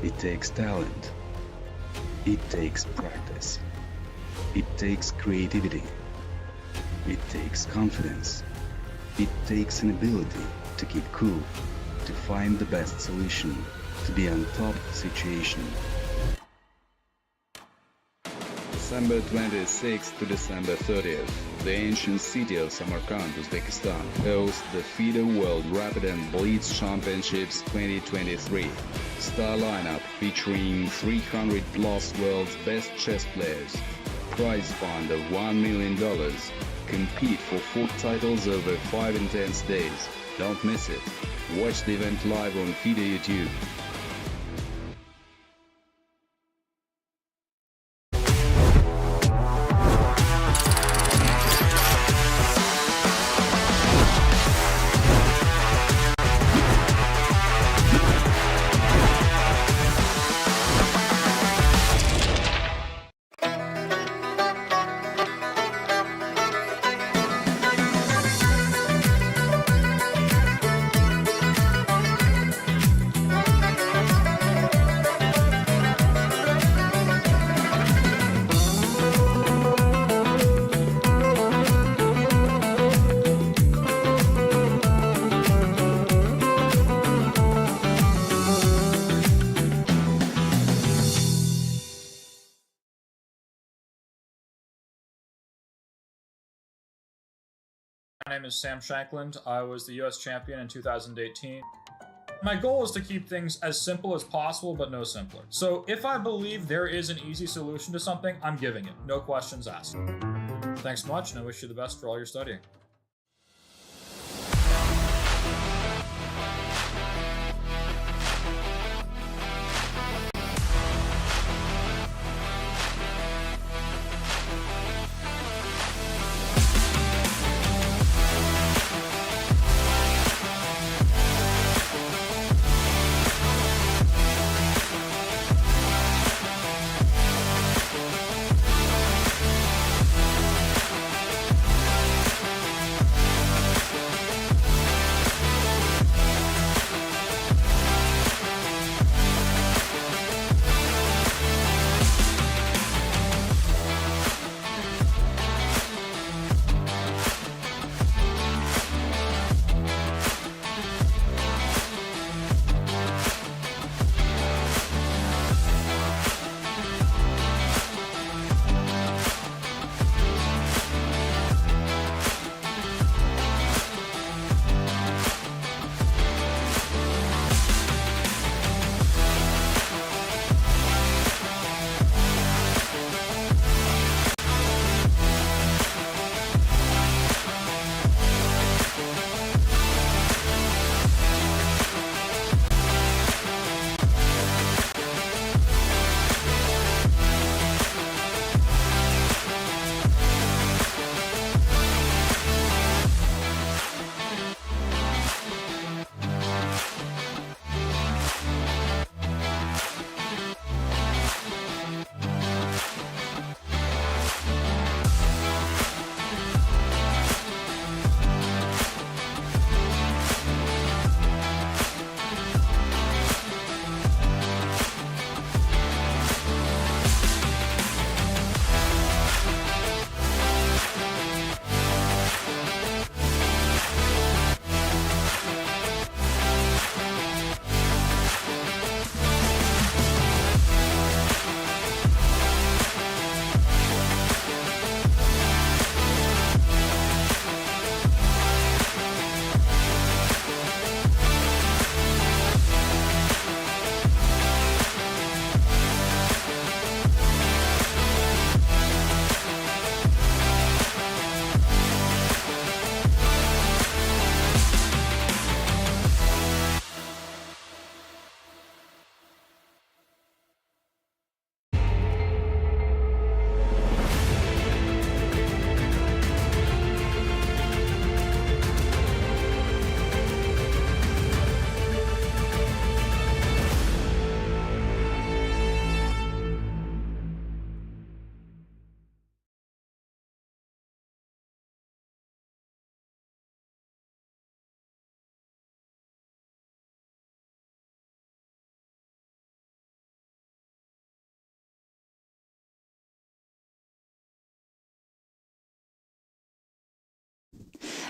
It takes talent. It takes practice. It takes creativity. It takes confidence. It takes an ability to keep cool, to find the best solution, to be on top of the situation. December 26th to December 30th, the ancient city of Samarkand, Uzbekistan, hosts the FIDE World Rapid and Blitz Championships 2023. Star lineup featuring 300 plus world's best chess players. Prize fund of $1 million. Compete for 4 titles over 5 intense days. Don't miss it. Watch the event live on FIDE YouTube.
My name is Sam Shankland. I was the US champion in 2018. My goal is to keep things as simple as possible, but no simpler. So if I believe there is an easy solution to something, I'm giving it. No questions asked. Thanks much, and I wish you the best for all your studying.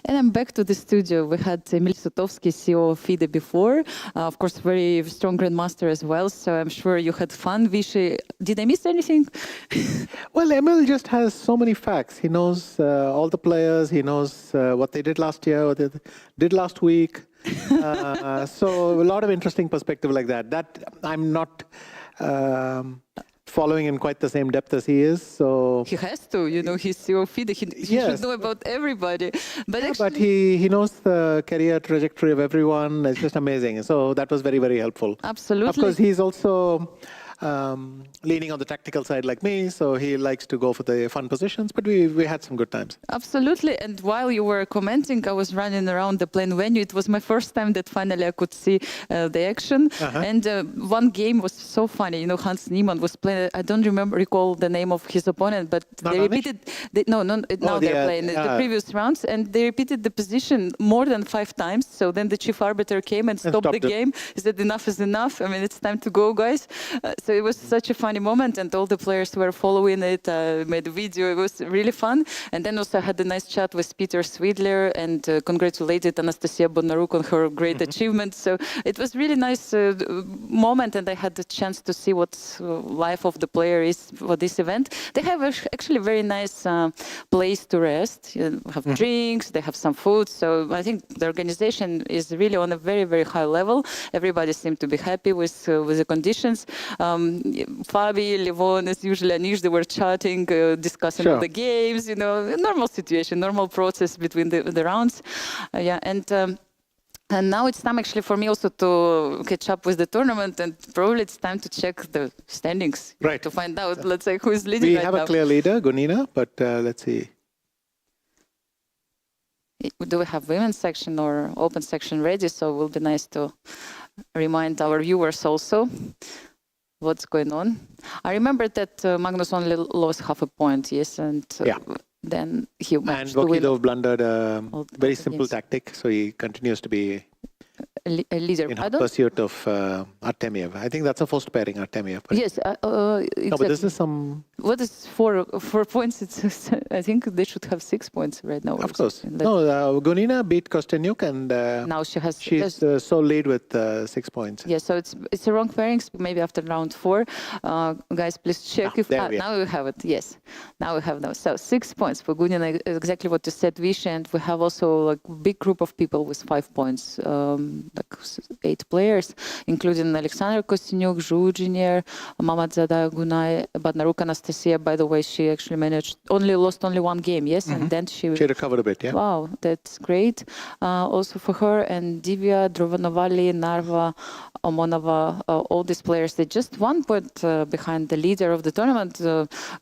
And I'm back to the studio. We had Emil Sutovsky, CEO of FIDE before. Of course, very strong grandmaster as well. So I'm sure you had fun. Vishy, did I miss anything?
Well, Emil just has so many facts. He knows all the players. He knows what they did last year, what they did last week. So a lot of interesting perspective like that. That I'm not following in quite the same depth as he is. So
he has to, you know, he's CEO of FIDE. He should know about everybody. But,
yeah, but he knows the career trajectory of everyone. It's just amazing. So that was very, very helpful.
Absolutely.
Of course, he's also leaning on the tactical side like me, so he likes to go for the fun positions, but we had some good times.
Absolutely, and while you were commenting, I was running around the playing venue. It was my first time that finally I could see the action, and one game was so funny. You know, Hans Niemann was playing, I don't recall the name of his opponent, but they repeated, now they're playing the previous rounds, and they repeated the position more than 5 times, so then the chief arbiter came and stopped the game. He said, enough is enough, I mean, it's time to go, guys. So it was such a funny moment, and all the players were following it, made a video. It was really fun. And then also I had a nice chat with Peter Swidler and congratulated Anastasiya Bodnaruk on her great achievement. So it was really nice moment, and I had the chance to see what life of the player is for this event. They have actually a very nice place to rest. You have drinks, they have some food. So I think the organization is really on a very, very high level. Everybody seemed to be happy with the conditions. Fabi, Levon, as usually, Anish, they were chatting, discussing all the games, you know, normal situation, normal process between the rounds. And now it's time actually for me also to catch up with the tournament, and probably it's time to check the standings to find out, let's say, who is leading right now.
We have a clear leader, Gunina, but let's see.
Do we have women's section or open section ready? So it will be nice to remind our viewers also what's going on. I remember that Magnus only lost half a point, yes, and then he managed to win.
And Vokidov blundered a very simple tactic, so he continues to be
a leader.
In pursuit of Artemiev. I think that's a first pairing, Artemiev.
Yes, exactly.
No, but this is some...
What is 4 points? I think they should have 6 points right now.
Of course. No, Gunina beat Kostenyuk, and
now
she's sole lead with 6 points.
Yeah, so it's a wrong pairings, maybe after round 4. Guys, please check if... now we have it, yes. Now we have now. So 6 points for Gunina, exactly what you said, Vish, and we have also like big group of people with 5 points. Like 8 players, including Alexander Kostenyuk, Zhu Junior, Mamadzada Gunay, Bodnaruk, Anastasiya. By the way, she actually lost only 1 game, yes, and then she
recovered a bit, yeah.
Wow, that's great. Also for her, and Divya, Drovanovali, Narva, Omonova, all these players, they just 1 point behind the leader of the tournament.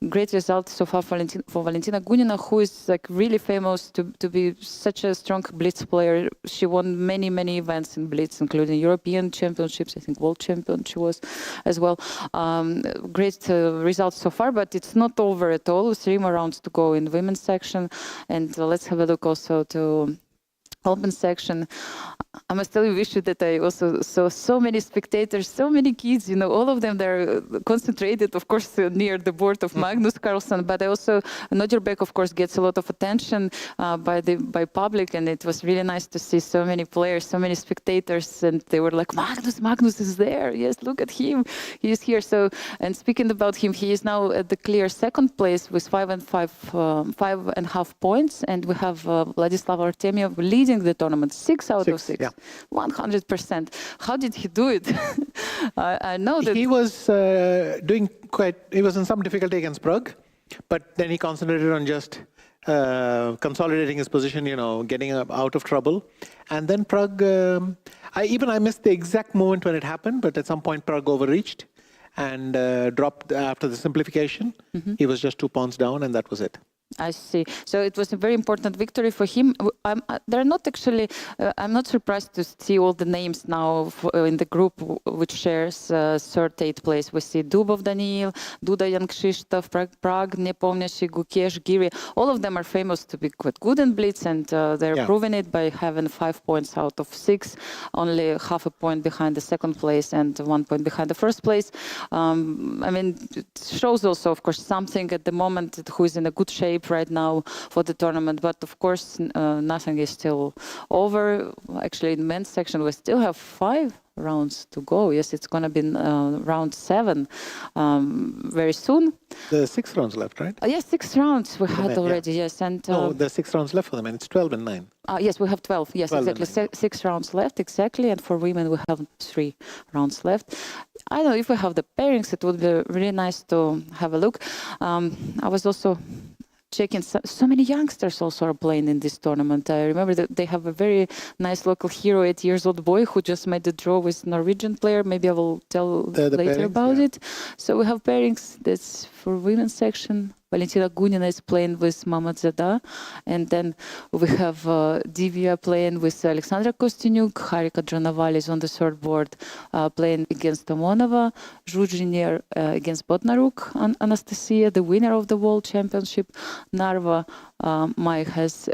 Great result so far for Valentina Gunina, who is like really famous to be such a strong Blitz player. She won many events in Blitz, including European Championships, I think World Champion she was as well. Great results so far, but it's not over at all. 3 more rounds to go in the women's section, and let's have a look also to open section. I must tell you, Vishu, that I also saw so many spectators, so many kids, you know, all of them, they're concentrated, of course, near the board of Magnus Carlsen, but I also, Nodjerbeck, of course, gets a lot of attention by public, and it was really nice to see so many players, so many spectators, and they were like, Magnus is there, yes, look at him, he is here. So, and speaking about him, he is now at the clear 2nd place with 5.5 points, and we have Vladislav Artemiev leading the tournament, 6 out of 6. Yeah. 100%. How did he do it? I know that
he was he was in some difficulty against Prague, but then he concentrated on just consolidating his position, you know, getting out of trouble. And then Prague, I missed the exact moment when it happened, but at some point Prague overreached and dropped after the simplification. He was just 2 points down, and that was it.
I see. So it was a very important victory for him. They're not actually, I'm not surprised to see all the names now in the group which shares 3rd, 8th place. We see Dubov Daniil, Duda Jan Krzysztof, Prague, Nepomniachtchi, Gukesh, Giri. All of them are famous to be quite good in Blitz, and they're proving it by having 5 points out of 6, only half a point behind the 2nd place and 1 point behind the 1st place. I mean, it shows also, of course, something at the moment who is in a good shape right now for the tournament, but of course nothing is still over. Actually, in men's section, we still have 5 rounds to go. Yes, it's going to be round 7 very soon.
There's 6 rounds left, right?
Yes, 6 rounds we had already, yes. And
no, there's 6 rounds left for the men. It's 12 and 9.
Yes, we have 12. Yes,
12
exactly. 6 rounds left, exactly. And for women, we have 3 rounds left. I don't know if we have the pairings. It would be really nice to have a look. I was also checking, so many youngsters also are playing in this tournament. I remember that they have a very nice local hero, 8-year-old boy who just made the draw with Norwegian player. Maybe I will tell later pairings, about it. So we have pairings. That's for women's section. Valentina Gunina is playing with Mamadzada, and then we have Divya playing with Alexandra Kostynyuk. Harika Dronoval is on the third board playing against Tomonova. Zhuzhiner against Botnaruk. Anastasiya, the winner of the World Championship. Narva Mai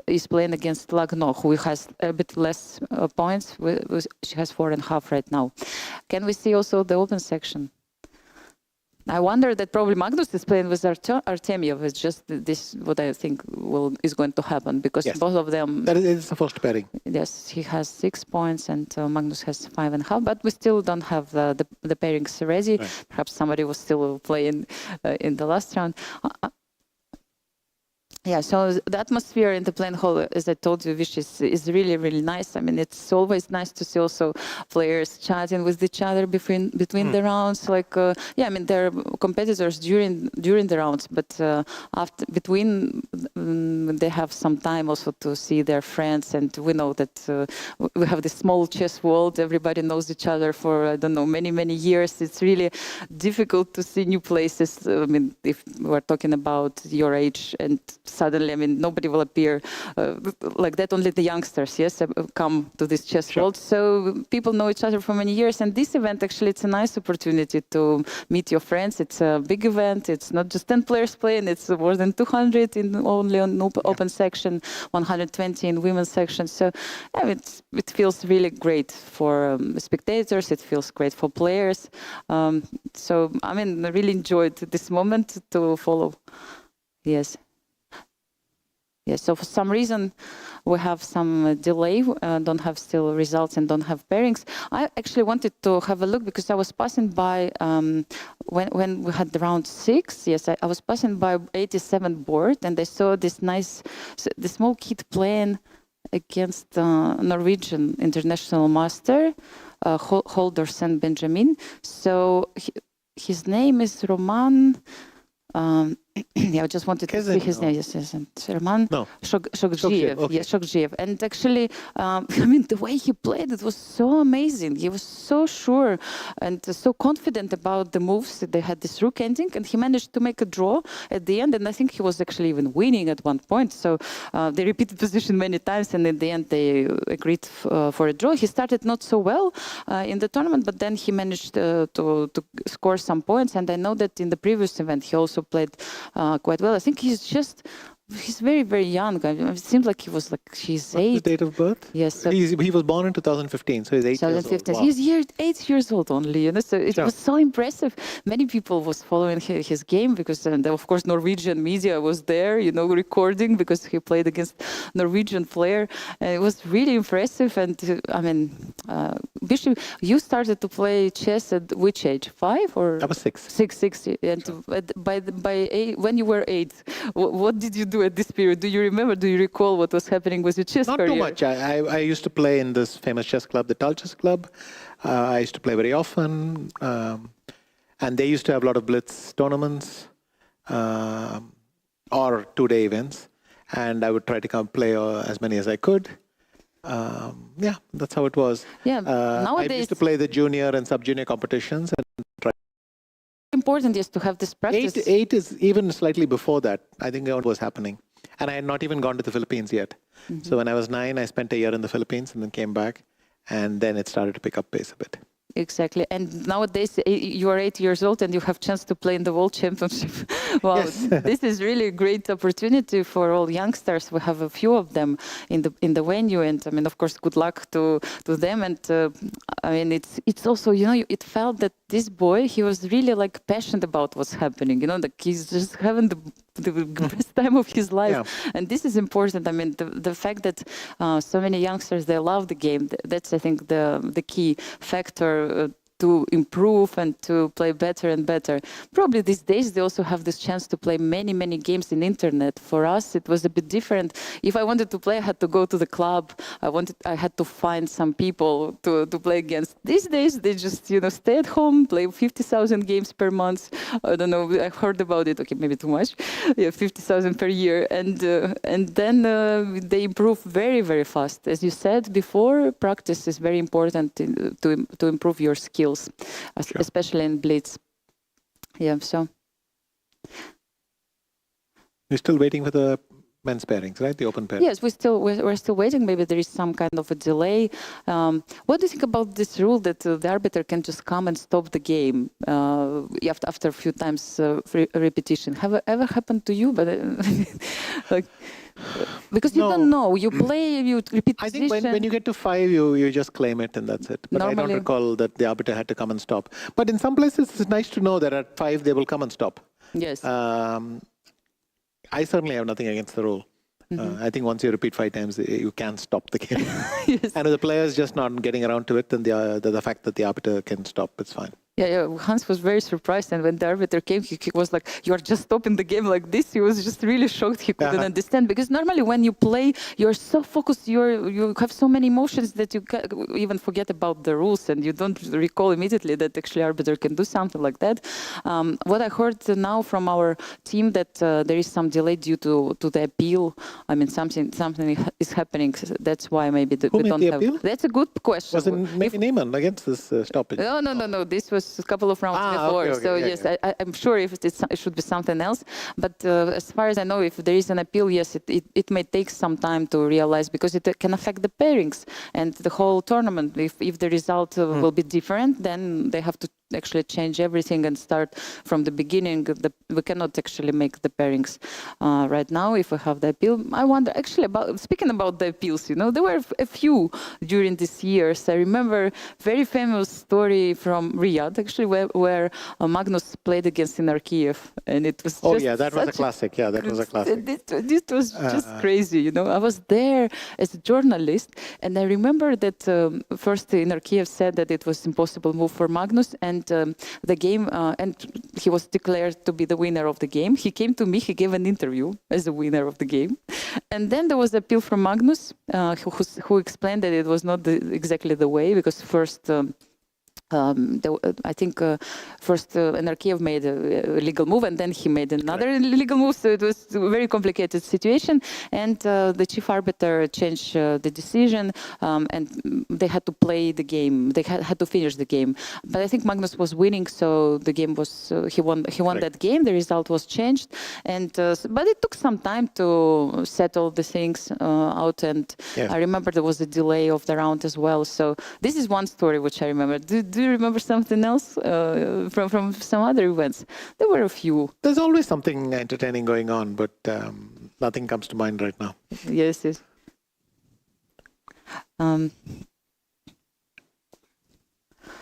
is playing against Lagno, who has a bit less points. She has 4.5 right now. Can we see also the open section? I wonder that probably Magnus is playing with Artemiev. It's just this what I think is going to happen, because both of them.
That is the first pairing.
Yes, he has 6 points and Magnus has 5.5. But we still don't have the pairings ready. Right. Perhaps somebody was still playing in the last round. Yeah, so the atmosphere in the playing hall, as I told you, Vish, is really, really nice. I mean, it's always nice to see also players chatting with each other between the rounds. Like, yeah, I mean, there are competitors during the rounds, but between they have some time also to see their friends. And we know that we have this small chess world. Everybody knows each other for, I don't know, many, many years. It's really difficult to see new places. I mean, if we're talking about your age, and suddenly, I mean, nobody will appear like that. Only the youngsters, yes, come to this chess world. So people know each other for many years. And this event, actually, it's a nice opportunity to meet your friends. It's a big event. It's not just 10 players playing. It's more than 200 only on open section, 120 in women's section. So yeah, it feels really great for spectators. It feels great for players. So, I mean, I really enjoyed this moment to follow. Yes. Yes, so for some reason we have some delay, don't have still results and don't have pairings. I actually wanted to have a look because I was passing by, when we had round 6, yes, I was passing by 87 board and I saw this the small kid playing against Norwegian international master, Holder St. Benjamin. So his name is Roman. Yeah, I just wanted to see his name. Yes, Roman Shokzhiev. Okay. Yes, Shokzhiev. And actually, I mean, the way he played, it was so amazing. He was so sure and so confident about the moves. They had this rook ending, and he managed to make a draw at the end. And I think he was actually even winning at one point. So they repeated position many times, and in the end, they agreed for a draw. He started not so well in the tournament, but then he managed to score some points. And I know that in the previous event, he also played quite well. I think he's very, very young. It seems like he's 8.
What's his date of birth?
Yes.
He was born in 2015, so he's 8 years old. Wow.
He's 8 years old only, you know, so it was so impressive. Many people was following his game because, of course, Norwegian media was there, you know, recording because he played against Norwegian player. And it was really impressive. And I mean, Bishop, you started to play chess at which age? 5 or?
I was 6.
6. And when you were 8, what did you do at this period? Do you remember? Do you recall what was happening with your chess career?
Not too much. I used to play in this famous chess club, the Tal Chess Club. I used to play very often, and they used to have a lot of Blitz tournaments or 2-day events, and I would try to come play as many as I could. Yeah, that's how it was.
Yeah, nowadays
I used to play the junior and sub-junior competitions and try.
Important is to have this practice.
8 is even slightly before that. I think it was happening. And I had not even gone to the Philippines yet. Mm-hmm. So when I was 9, I spent a year in the Philippines and then came back. And then it started to pick up pace a bit.
Exactly. And nowadays you are 8 years old and you have chance to play in the World Championship. Well, yes. This is really a great opportunity for all youngsters. We have a few of them in the venue, and I mean, of course, good luck to them. And I mean, it's also, you know, it felt that this boy, he was really like passionate about what's happening. You know, like he's just having the the best time of his life. And this is important. I mean, the fact that so many youngsters, they love the game, that's, I think, the key factor to improve and to play better and better. Probably these days they also have this chance to play many games in internet. For us, it was a bit different. If I wanted to play, I had to go to the club. I had to find some people to play against. These days, they just, stay at home, play 50,000 games per month. I don't know, I heard about it. Okay, maybe too much. Yeah, 50,000 per year. And then they improve very fast. As you said before, practice is very important to improve your skills. Especially in Blitz. Yeah, so.
You're still waiting for the men's pairings, right? The open pairings.
Yes, we're still waiting. Maybe there is some kind of a delay. What do you think about this rule that the arbiter can just come and stop the game after a few times repetition? Have it ever happened to you? But like. Because you don't know, you play, you repeat
I
position.
think when you get to 5, you just claim it and that's it. But normally, I don't recall that the arbiter had to come and stop. But in some places, it's nice to know that at 5, they will come and stop.
Yes.
I certainly have nothing against the rule. I think once you repeat 5 times, you can stop the game. Yes. And if the player is just not getting around to it, then the fact that the arbiter can stop, it's fine.
Yeah, Hans was very surprised, and when the arbiter came, he was like, "You are just stopping the game like this." He was just really shocked. He couldn't understand, because normally when you play, you're so focused, you have so many emotions that you even forget about the rules, and you don't recall immediately that actually arbiter can do something like that. What I heard now from our team that there is some delay due to the appeal. I mean, something is happening. That's why maybe we don't have. Appeal? That's a good question.
Was it Neyman against this stoppage?
No. This was a couple of rounds before.
Okay,
so yes, I'm sure if it should be something else. But as far as I know, if there is an appeal, yes, it may take some time to realize, because it can affect the pairings and the whole tournament. If the result will be different, then they have to actually change everything and start from the beginning. We cannot actually make the pairings right now if we have the appeal. I wonder, actually, speaking about the appeals, there were a few during these years. I remember very famous story from Riyadh, actually, where Magnus played against Inarkiev, and it was
that was a classic. Yeah, that was a classic.
This was just crazy, I was there as a journalist, and I remember that first Inarkiev said that it was impossible move for Magnus, and the game, and he was declared to be the winner of the game. He came to me, he gave an interview as the winner of the game. And then there was an appeal from Magnus, who explained that it was not exactly the way, because first, I think first Anarkiev made a legal move, and then he made another legal move, so it was a very complicated situation, and the chief arbiter changed the decision, and they had to play the game. They had to finish the game. But I think Magnus was winning, so the game was he won that game. The result was changed, and but it took some time to settle the things out, and I remember there was a delay of the round as well. So this is one story which I remember. Do you remember something else from some other events? There were a few.
There's always something entertaining going on, but nothing comes to mind right now.
Yes.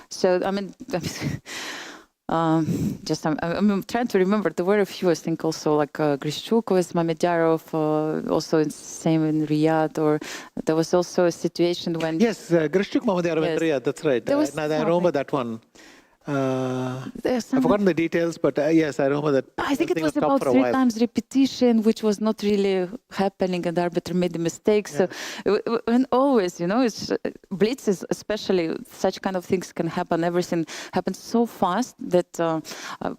So, I mean, I'm trying to remember. There were a few, I think, also like Grishchuk with Mamedyarov, also same in Riyadh, or there was also a situation when...
Yes, Grishchuk, Mamedyarov in Riyadh, that's right. I remember that one. I've forgotten the details, but yes, I remember that.
I think it was about 3 times repetition, which was not really happening, and the arbiter made a mistake. So, and always, it's Blitz is especially such kind of things can happen. Everything happens so fast that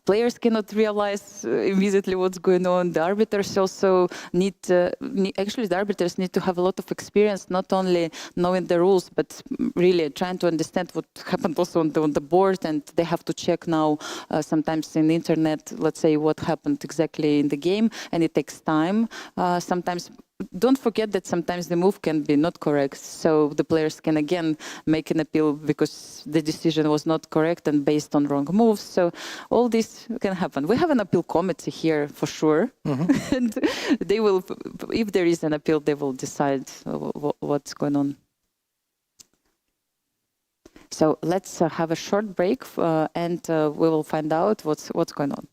players cannot realize immediately what's going on. The arbiters also actually, the arbiters need to have a lot of experience, not only knowing the rules, but really trying to understand what happened also on the board, and they have to check now sometimes in the internet, let's say, what happened exactly in the game, and it takes time. Sometimes, don't forget that sometimes the move can be not correct, so the players can again make an appeal because the decision was not correct and based on wrong moves. So all this can happen. We have an appeal committee here for sure, and they will, if there is an appeal, they will decide what's going on. So let's have a short break, and we will find out what's going on.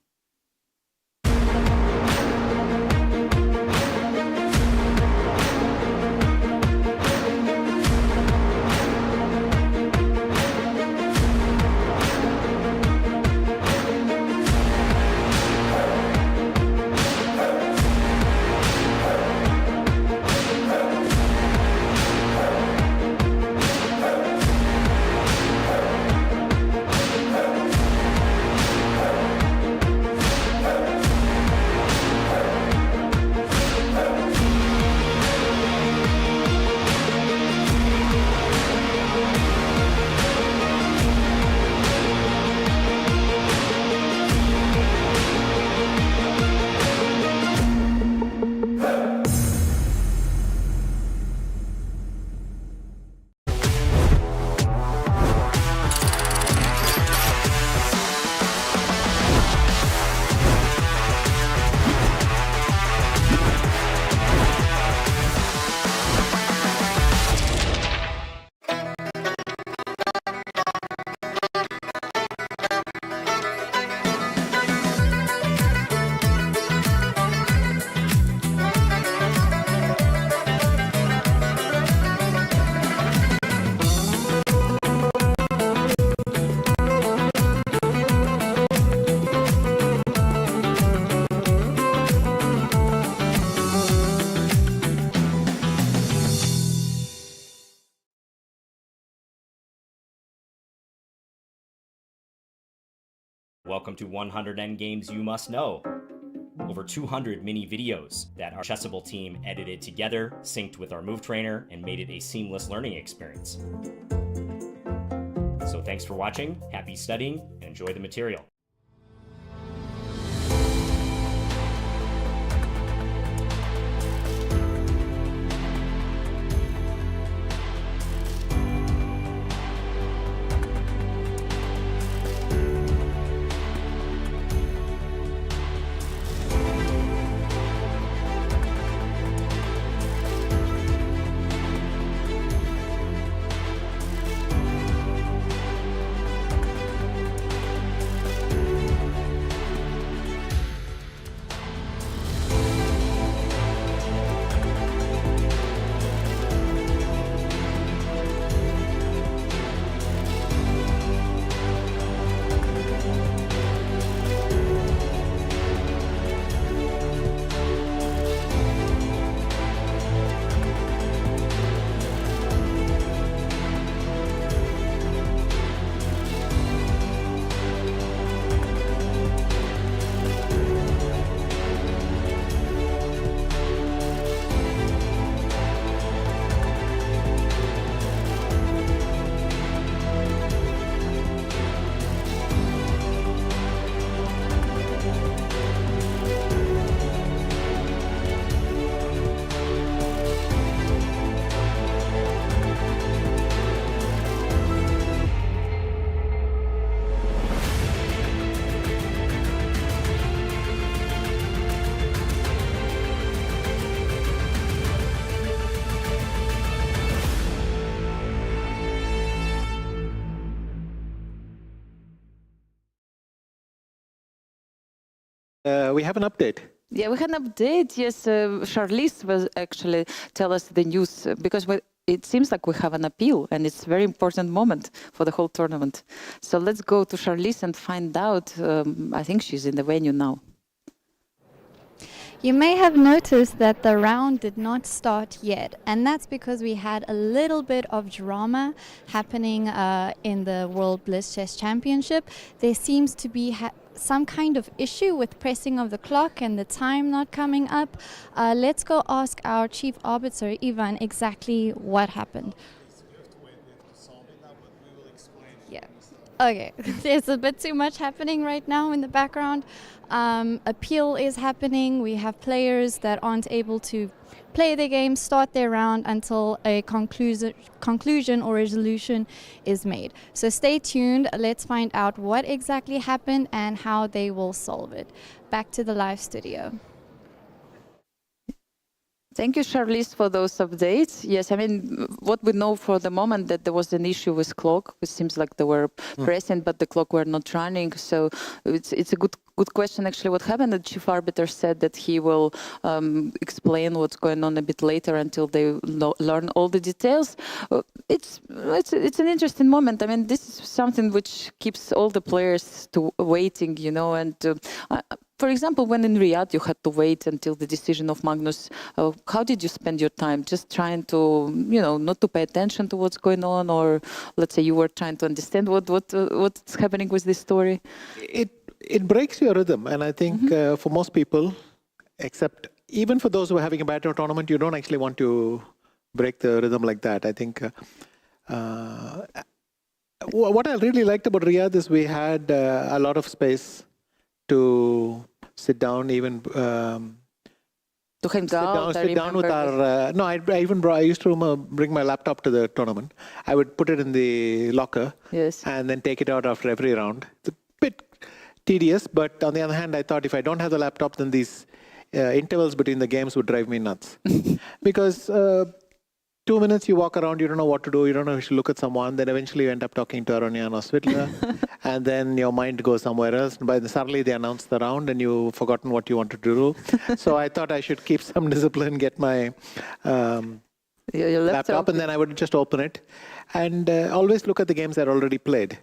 Welcome to 100 Endgames You Must Know. Over 200 mini videos that our Chessable team edited together, synced with our move trainer, and made it a seamless learning experience. So thanks for watching, happy studying, and enjoy the material.
We have an update.
Yeah, we had an update. Yes, Charlize will actually tell us the news because it seems like we have an appeal and it's a very important moment for the whole tournament. So let's go to Charlize and find out. I think she's in the venue now.
You may have noticed that the round did not start yet, and that's because we had a little bit of drama happening in the World Blitz Chess Championship. There seems to be some kind of issue with pressing of the clock and the time not coming up. Let's go ask our chief arbiter, Ivan, exactly what happened. Yeah. Okay, there's a bit too much happening right now in the background. Appeal is happening. We have players that aren't able to play the game, start their round until a conclusion or resolution is made. So stay tuned. Let's find out what exactly happened and how they will solve it. Back to the live studio.
Thank you, Charlize, for those updates. Yes, I mean, what we know for the moment that there was an issue with clock. It seems like they were present, but the clock were not running. So it's a good question, actually, what happened. The chief arbiter said that he will explain what's going on a bit later until they learn all the details. It's an interesting moment. I mean, this is something which keeps all the players waiting, you know, and for example, when in Riyadh you had to wait until the decision of Magnus, how did you spend your time? Just trying to, you know, not to pay attention to what's going on, or let's say you were trying to understand what's happening with this story?
It breaks your rhythm, and I think for most people, except even for those who are having a bad tournament, you don't actually want to break the rhythm like that. I think what I really liked about Riyadh is we had a lot of space to sit down, even
to hang out.
Sit down with our. No, I used to bring my laptop to the tournament. I would put it in the locker,
yes,
and then take it out after every round. It's a bit tedious, but on the other hand, I thought if I don't have the laptop, then these intervals between the games would drive me nuts. Because 2 minutes you walk around, you don't know what to do, you don't know if you should look at someone, then eventually you end up talking to Aronian or Svitla, and then your mind goes somewhere else. By suddenly they announce the round and you've forgotten what you wanted to do. So I thought I should keep some discipline, get my laptop, and then I would just open it and always look at the games that are already played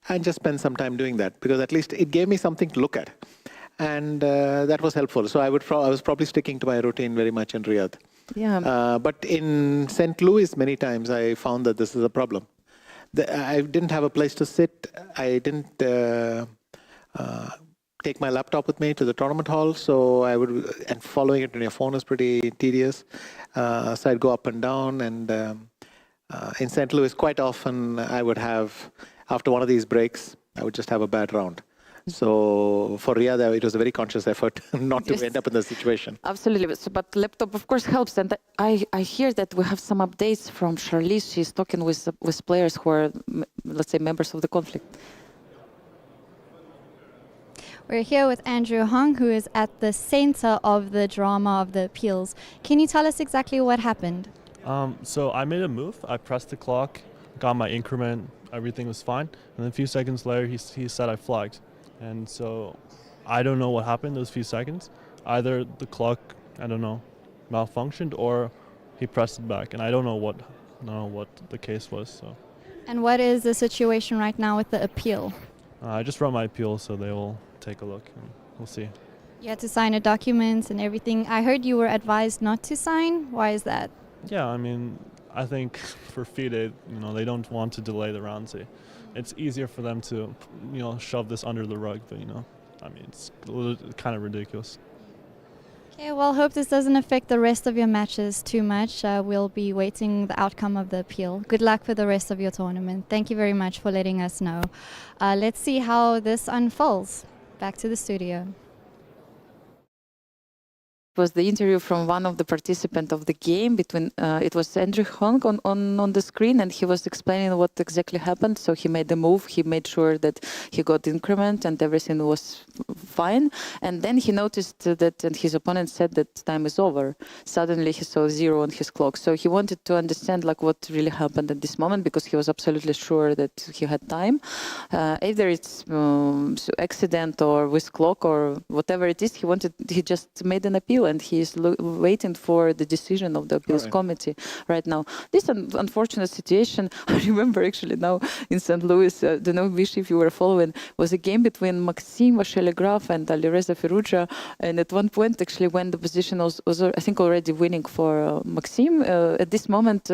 and just spend some time doing that, because at least it gave me something to look at. And that was helpful. So I was probably sticking to my routine very much in Riyadh.
Yeah.
But in St. Louis, many times I found that this is a problem. I didn't have a place to sit. I didn't take my laptop with me to the tournament hall. So and following it on your phone is pretty tedious. So I'd go up and down, and in St. Louis, quite often I would have, after one of these breaks, I would just have a bad round. So for Riyadh, it was a very conscious effort not to end up in the situation.
Absolutely, but laptop of course helps, and I hear that we have some updates from Charlize. She's talking with players who are, let's say, members of the conflict.
We're here with Andrew Hong, who is at the center of the drama of the appeals. Can you tell us exactly what happened?
So I made a move. I pressed the clock, got my increment, everything was fine. And then a few seconds later, he said I flagged. And so I don't know what happened those few seconds. Either the clock, I don't know, malfunctioned, or he pressed it back. And I don't know what the case was. So.
And what is the situation right now with the appeal?
I just wrote my appeal, so they will take a look and we'll see.
You had to sign a document and everything. I heard you were advised not to sign. Why is that?
Yeah, I mean, I think for FIDE, they don't want to delay the round. It's easier for them to, shove this under the rug, but I mean, it's kind of ridiculous.
Okay, well, hope this doesn't affect the rest of your matches too much. We'll be waiting the outcome of the appeal. Good luck for the rest of your tournament. Thank you very much for letting us know. Let's see how this unfolds. Back to the studio.
Was the interview from one of the participants of the game between it was Andrew Hong on the screen, and he was explaining what exactly happened. So he made the move, he made sure that he got increment and everything was fine, and then he noticed that, and his opponent said that time is over. Suddenly he saw 0 on his clock, so he wanted to understand what really happened at this moment, because he was absolutely sure that he had time. Either it's accident or with clock or whatever it is, he just made an appeal, and he is waiting for the decision of the appeals committee right now. This unfortunate situation, I remember actually now in St. Louis, I don't know, Vish, if you were following, was a game between Maxim Vashelegraf and Alireza Firuja, and at one point actually when the position was I think already winning for Maxim, at this moment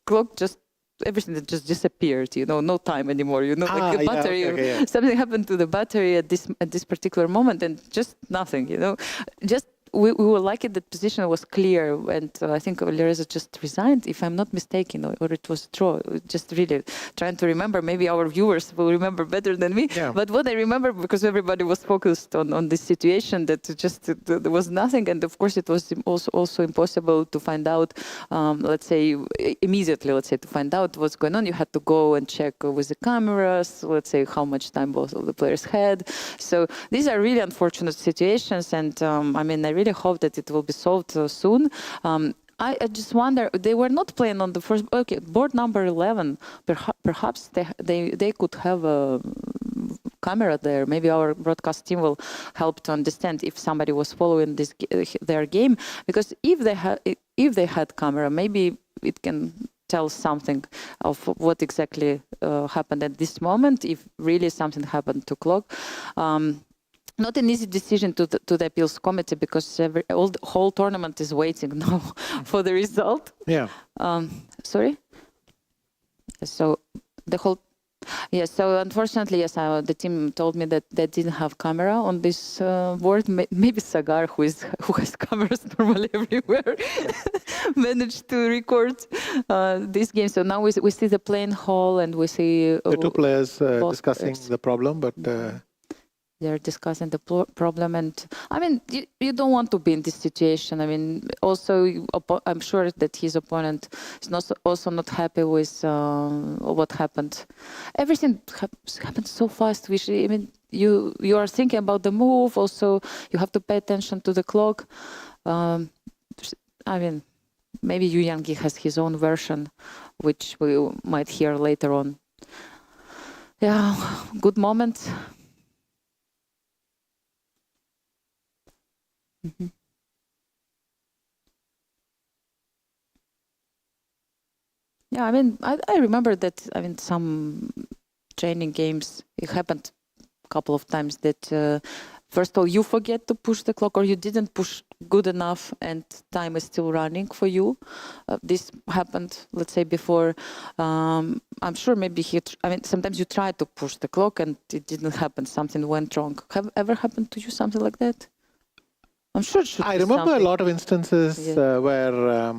clock just everything that just disappeared, no time anymore, like the battery, something happened to the battery at this particular moment, and just nothing, just we were lucky that position was clear, and I think Alireza just resigned, if I'm not mistaken, or it was a draw. Just really trying to remember. Maybe our viewers will remember better than me. Yeah. But what I remember, because everybody was focused on this situation, that there was nothing, and of course it was also impossible to find out. Let's say immediately, to find out what's going on, you had to go and check with the cameras. Let's say how much time both of the players had. So these are really unfortunate situations, and I mean, I really hope that it will be solved soon. I just wonder, they were not playing on the first, board number 11. Perhaps they could have a camera there. Maybe our broadcast team will help to understand if somebody was following their game, because if they had camera, maybe it can tell something of what exactly happened at this moment, if really something happened to clock. Not an easy decision to the appeals committee, because the whole tournament is waiting now for the result.
Yeah.
Sorry. So the whole. Yes. So unfortunately, yes, the team told me that they didn't have camera on this board. Maybe Sagar, who has cameras normally everywhere, managed to record this game. So now we see the playing hall, and we see
the two players discussing the problem, but.
They're discussing the problem, and I mean, you don't want to be in this situation. I mean, also, I'm sure that his opponent is also not happy with what happened. Everything happened so fast. I mean, you are thinking about the move. Also, you have to pay attention to the clock. I mean, maybe Yu Yangi has his own version, which we might hear later on. Yeah, good moment. Mm-hmm. Yeah, I mean, I remember that. I mean, some training games, it happened a couple of times that first of all, you forget to push the clock, or you didn't push good enough and time is still running for you. This happened, let's say, before. I'm sure maybe sometimes you try to push the clock and it didn't happen. Something went wrong. Have ever happened to you something like that? I'm sure it should
I
be
remember
something.
a lot of instances where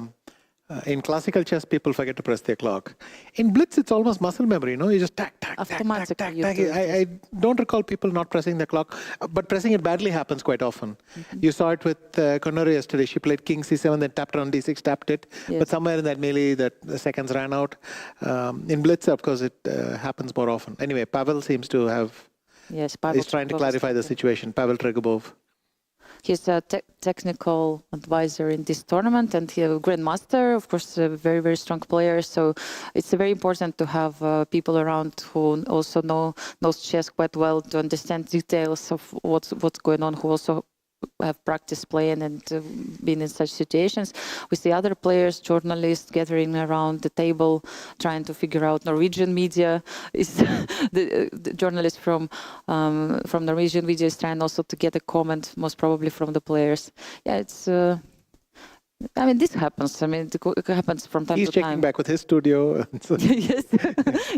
in classical chess, people forget to press their clock. In Blitz, it's almost muscle memory, you just tack, tack, tack, tack, tack, tack. I don't recall people not pressing the clock, but pressing it badly happens quite often. You saw it with Conor yesterday. She played king c7, then tapped on d6, tapped it. But somewhere in that melee, the seconds ran out. In Blitz, of course, it happens more often. Anyway, Pavel seems to have...
Yes,
he's trying to clarify the situation. Pavel Trigubov.
He's a technical advisor in this tournament, and he's a grandmaster, of course, a very, very strong player. So it's very important to have people around who also knows chess quite well, to understand details of what's going on, who also have practice playing and been in such situations. We see other players, journalists gathering around the table, trying to figure out Norwegian media. Is the journalist from Norwegian media is trying also to get a comment, most probably from the players. Yeah, it's. This happens. It happens from time to time.
He's checking back with his studio.
Yes,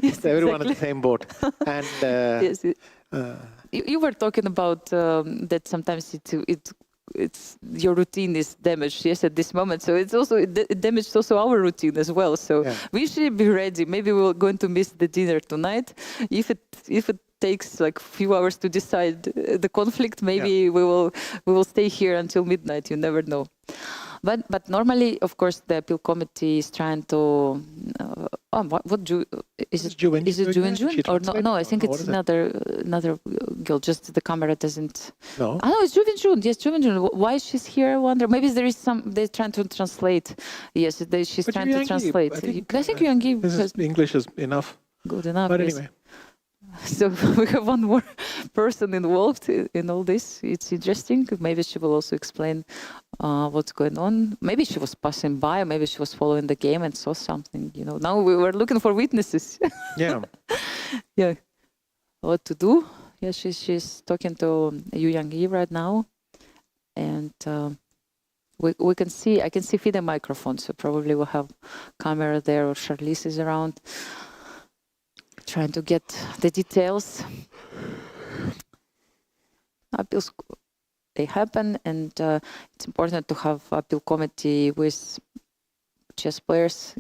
yes,
everyone in the same boat. And
yes. You were talking about that sometimes it's your routine is damaged. Yes, at this moment. So it's also it damaged also our routine as well. So we should be ready. Maybe we're going to miss the dinner tonight. If it takes like a few hours to decide the conflict, maybe we will stay here until midnight. You never know. But normally, of course, the appeal committee is trying to. Is it June or no? No, I think it's another girl. Just the camera doesn't.
No.
Oh, no, it's June. Yes, June. Why she's here? I wonder. Maybe there is some. They're trying to translate. Yes, she's trying to translate. I think Yuangi.
English is enough.
Good enough.
But anyway.
So we have one more person involved in all this. It's interesting. Maybe she will also explain what's going on. Maybe she was passing by, maybe she was following the game and saw something. Now we were looking for witnesses.
Yeah.
Yeah. What to do? Yeah, she's talking to Yu Yang-yi right now, and we can see. I can see FIDE microphone, so probably we'll have camera there, or Charlize is around. Trying to get the details. Appeals, they happen, and it's important to have appeal committee with chess players,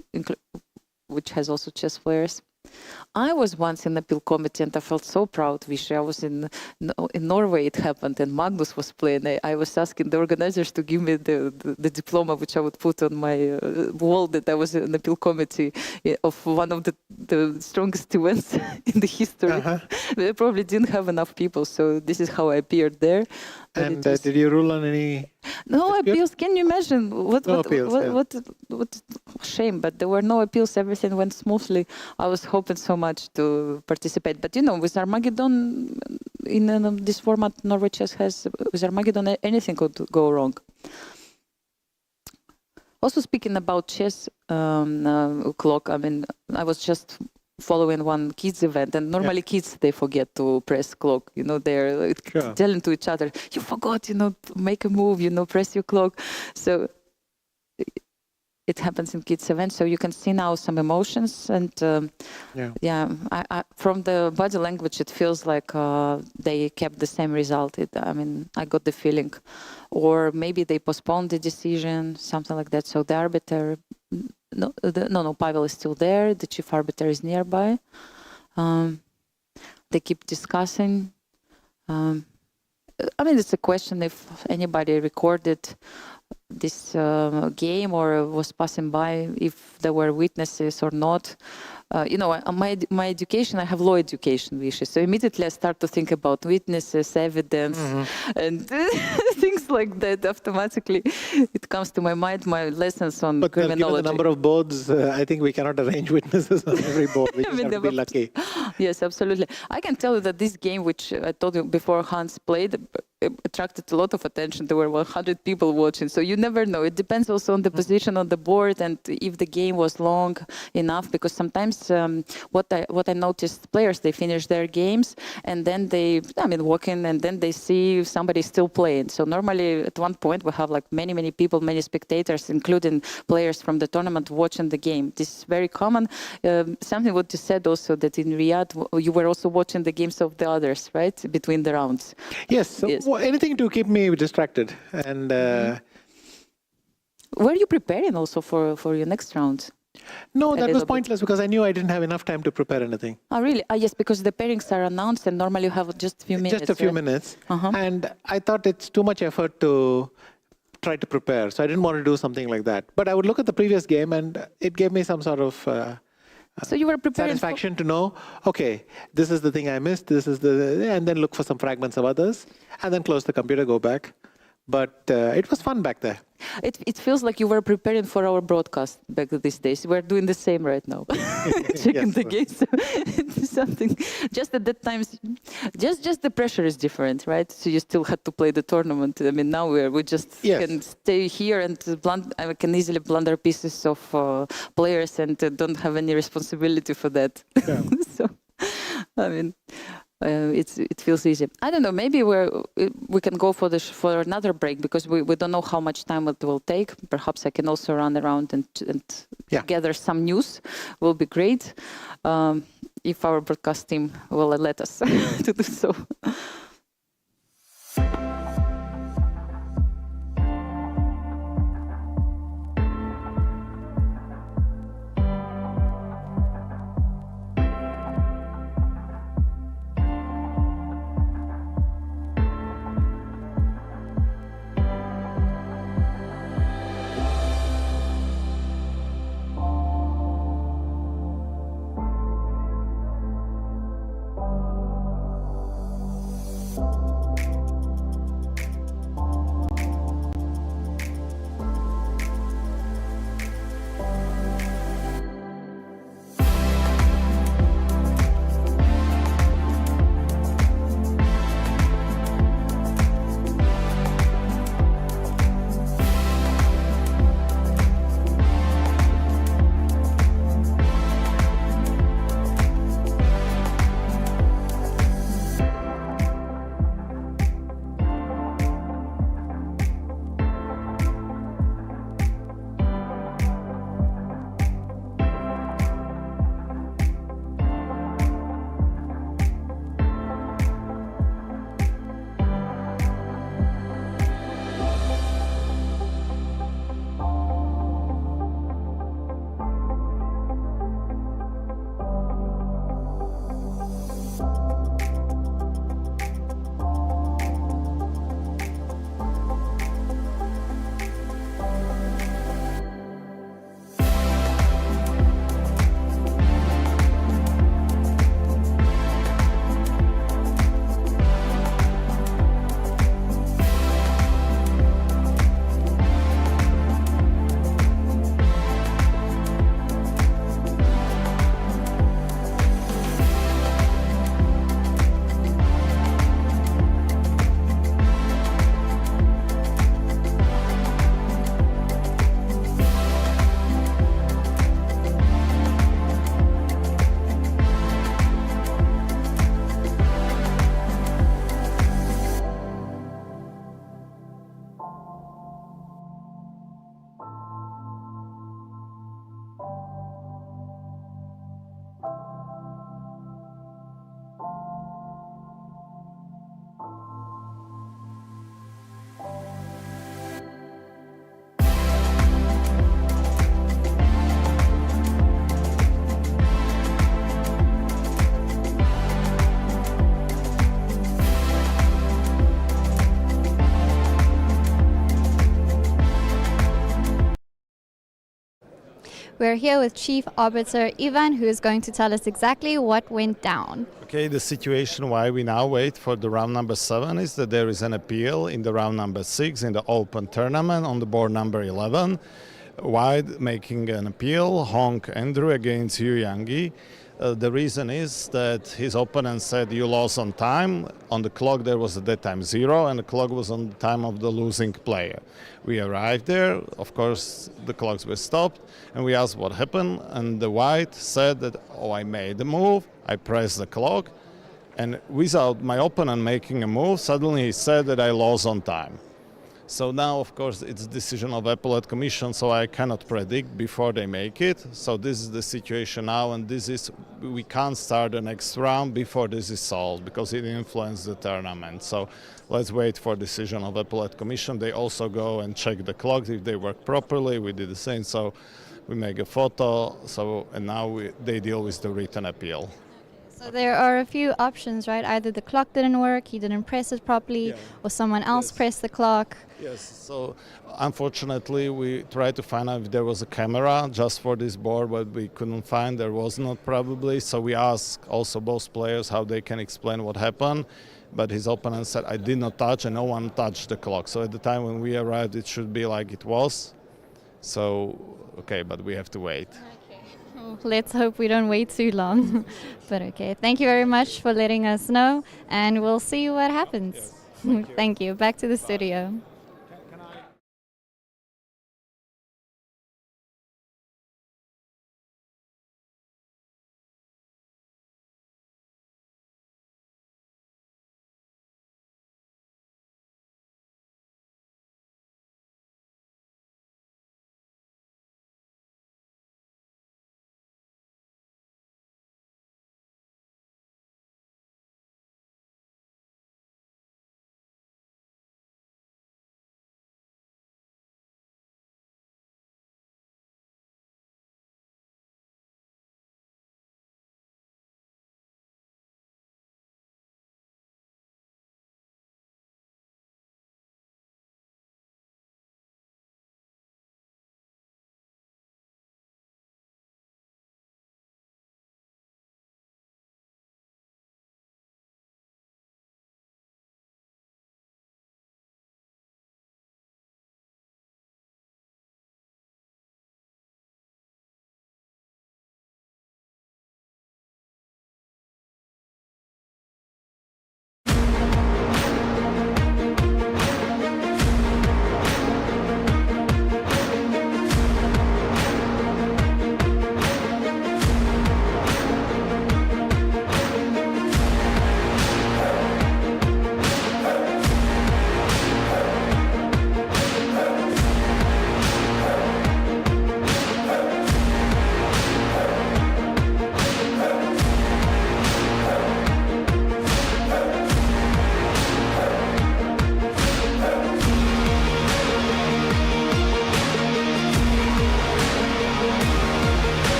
which has also chess players. I was once in the appeal committee and I felt so proud, Vishy. I was in Norway, it happened, and Magnus was playing. I was asking the organizers to give me the diploma, which I would put on my wall, that I was in the appeal committee of one of the strongest events in the history. They probably didn't have enough people, so this is how I appeared there.
And did you rule on any?
No appeals. Can you imagine? What shame, but there were no appeals. Everything went smoothly. I was hoping so much to participate. But with Armageddon, in this format, Norway Chess has, with Armageddon, anything could go wrong. Also speaking about chess clock, I was just following one kids event, and normally kids, they forget to press clock. They're telling to each other, you forgot, make a move, press your clock. So it happens in kids events. So you can see now some emotions, and I from the body language, it feels like they kept the same result. I got the feeling, or maybe they postponed the decision, something like that. So the arbiter. No, Pavel is still there. The chief arbiter is nearby. They keep discussing. It's a question if anybody recorded this game or was passing by, if there were witnesses or not. My education, I have law education, Vishy. So immediately I start to think about witnesses, evidence, and things like that, automatically it comes to my mind, my lessons on
but
criminology.
Given the number of boards, I think we cannot arrange witnesses on every board. We just have to be lucky.
Yes, absolutely. I can tell you that this game, which I told you before Hans played, attracted a lot of attention. There were 100 people watching, so you never know. It depends also on the position on the board and if the game was long enough, because sometimes what I noticed, players, they finish their games and then they, walk in and then they see somebody still playing. So normally at one point we have like many people, many spectators, including players from the tournament watching the game. This is very common. Something what you said also, that in Riyadh you were also watching the games of the others, right, between the rounds.
Yes. So
yes.
Anything to keep me distracted. And
were you preparing also for your next round?
No, that was pointless because I knew I didn't have enough time to prepare anything.
Oh, really? Yes, because the pairings are announced and normally you have just a few minutes.
Just a few minutes. And I thought it's too much effort to try to prepare. So I didn't want to do something like that. But I would look at the previous game and it gave me some sort of
so you were preparing
satisfaction to know, okay, this is the thing I missed, and then look for some fragments of others, and then close the computer, go back. But it was fun back there.
It feels like you were preparing for our broadcast back these days. We're doing the same right now. Checking the games. It's something. Just at that time, just the pressure is different, right? So you still had to play the tournament. I mean, now we just can stay here and I can easily blunder pieces of players and don't have any responsibility for that. Yeah. So, I mean. It feels easy. I don't know. Maybe we can go for another break because we don't know how much time it will take. Perhaps I can also run around and gather some news. Will be great if our broadcast team will let us to do so.
We're here with Chief Arbiter Ivan, who is going to tell us exactly what went down.
Okay, the situation why we now wait for the round number 7 is that there is an appeal in the round number 6 in the open tournament on the board number 11. Wide making an appeal, Honk Andrew against Yu Yangi. The reason is that his opponent said you lost on time. On the clock there was at that time 0 and the clock was on the time of the losing player. We arrived there, of course the clocks were stopped and we asked what happened, and the white said that, oh, I made a move, I pressed the clock, and without my opponent making a move, suddenly he said that I lost on time. So now, of course, it's a decision of Appellate Commission, so I cannot predict before they make it. So this is the situation now, and we can't start the next round before this is solved, because it influences the tournament. So let's wait for decision of Appellate Commission. They also go and check the clocks if they work properly. We did the same, so we make a photo. And now they deal with the written appeal.
So there are a few options, right? Either the clock didn't work, he didn't press it properly, or someone else pressed the clock.
Yes, so unfortunately we tried to find out if there was a camera just for this board, but we couldn't find. There was not, probably. So we asked also both players how they can explain what happened. But his opponent said, I did not touch and no one touched the clock. So at the time when we arrived, it should be like it was. So, okay, but we have to wait.
Let's hope we don't wait too long. But okay, thank you very much for letting us know, and we'll see what happens. Yes, thank you. Back to the studio.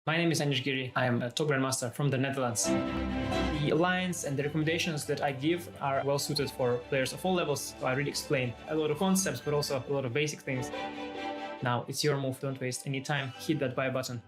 My name is Anand Giri. I am a top grandmaster from the Netherlands. The alliance and the recommendations that I give are well suited for players of all levels. So I really explain a lot of concepts, but also a lot of basic things. Now it's your move. Don't waste any time. Hit that buy button.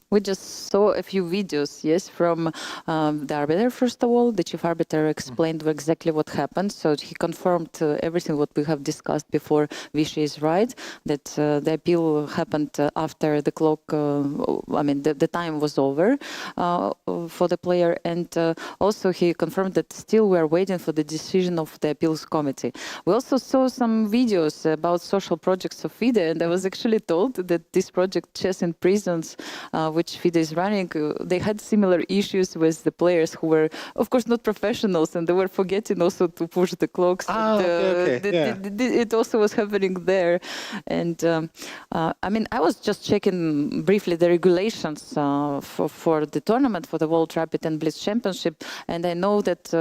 We just saw a few videos, yes, from the arbiter, first of all. The chief arbiter explained exactly what happened. So he confirmed everything what we have discussed before. Vishy is right, that the appeal happened after the clock, the time was over for the player. And also he confirmed that still we are waiting for the decision of the appeals committee. We also saw some videos about social projects of FIDE, and I was actually told that this project, Chess in Prisons, which FIDE is running, they had similar issues with the players who were, of course, not professionals, and they were forgetting also to push the clocks. It also was happening there. And I was just checking briefly the regulations for the tournament, for the World Rapid and Blitz Championship, and I know that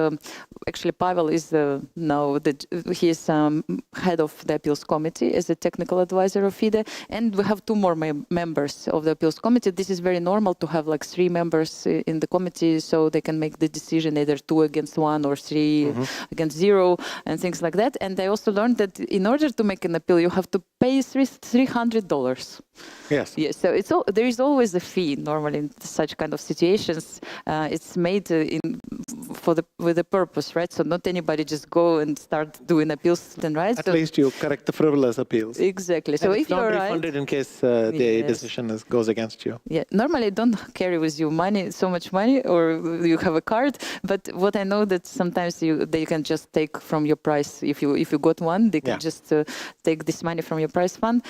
actually Pavel is now he is head of the appeals committee as a technical advisor of FIDE, and we have 2 more members of the appeals committee. This is very normal to have like 3 members in the committee, so they can make the decision either 2 against 1 or 3 against 0 and things like that. And I also learned that in order to make an appeal, you have to pay $300.
Yes.
Yes. So there is always a fee normally in such kind of situations. It's made with a purpose, right? So not anybody just go and start doing appeals then, right?
At least you correct the frivolous appeals.
Exactly. So
and
if you're
refunded in case the decision goes against you.
Yeah. Normally, don't carry with you so much money, or you have a card. But what I know that sometimes they can just take from your price if you got one, they can just take this money from your prize fund.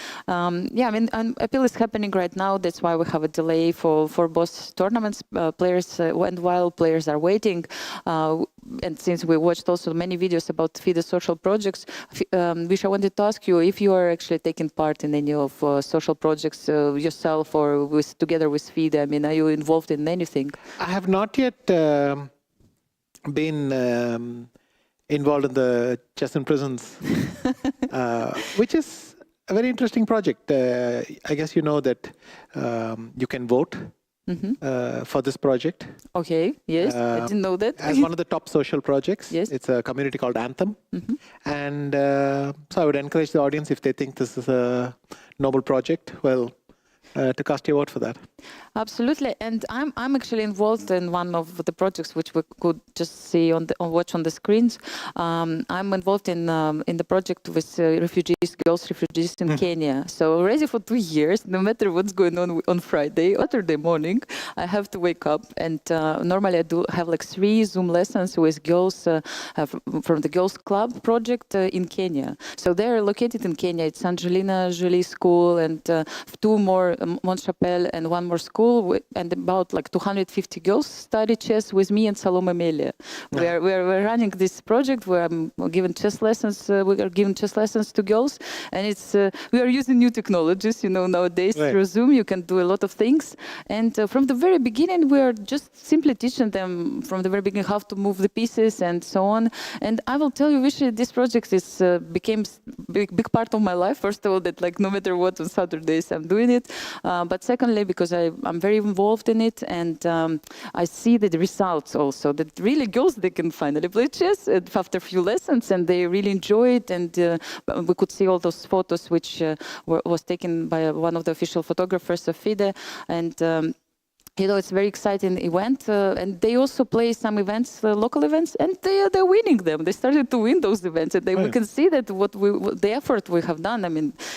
Appeal is happening right now. That's why we have a delay for both tournaments. Players and while players are waiting, and since we watched also many videos about FIDE social projects, Vish, I wanted to ask you if you are actually taking part in any of social projects yourself or together with FIDE. Are you involved in anything?
I have not yet been involved in the Chess in Prisons, which is a very interesting project. I guess you know that you can vote for this project.
Okay, yes, I didn't know that.
As one of the top social projects.
Yes.
It's a community called Anthem. And so I would encourage the audience, if they think this is a noble project, to cast your vote for that.
Absolutely, and I'm actually involved in one of the projects which we could just see watch on the screens. I'm involved in the project with girls refugees in Kenya. So already for 2 years, no matter what's going on Friday, Saturday morning, I have to wake up, and normally I do have like 3 Zoom lessons with girls from the Girls Club project in Kenya. So they're located in Kenya. It's Angelina Jolie School and 2 more, Mont Chapelle and 1 more school, and about like 250 girls study chess with me and Salome Melia. We're running this project where I'm giving chess lessons. We are giving chess lessons to girls, and we are using new technologies. Nowadays through Zoom you can do a lot of things. And from the very beginning, we are just simply teaching them from the very beginning how to move the pieces and so on. And I will tell you, Vishy, this project became big part of my life. First of all, that like no matter what on Saturdays I'm doing it. But secondly, because I'm very involved in it, and I see the results also, that really girls, they can finally play chess after a few lessons, and they really enjoy it. And we could see all those photos which was taken by one of the official photographers of FIDE, and it's a very exciting event, and they also play some events, local events, and they're winning them. They started to win those events, and we can see that the effort we have done.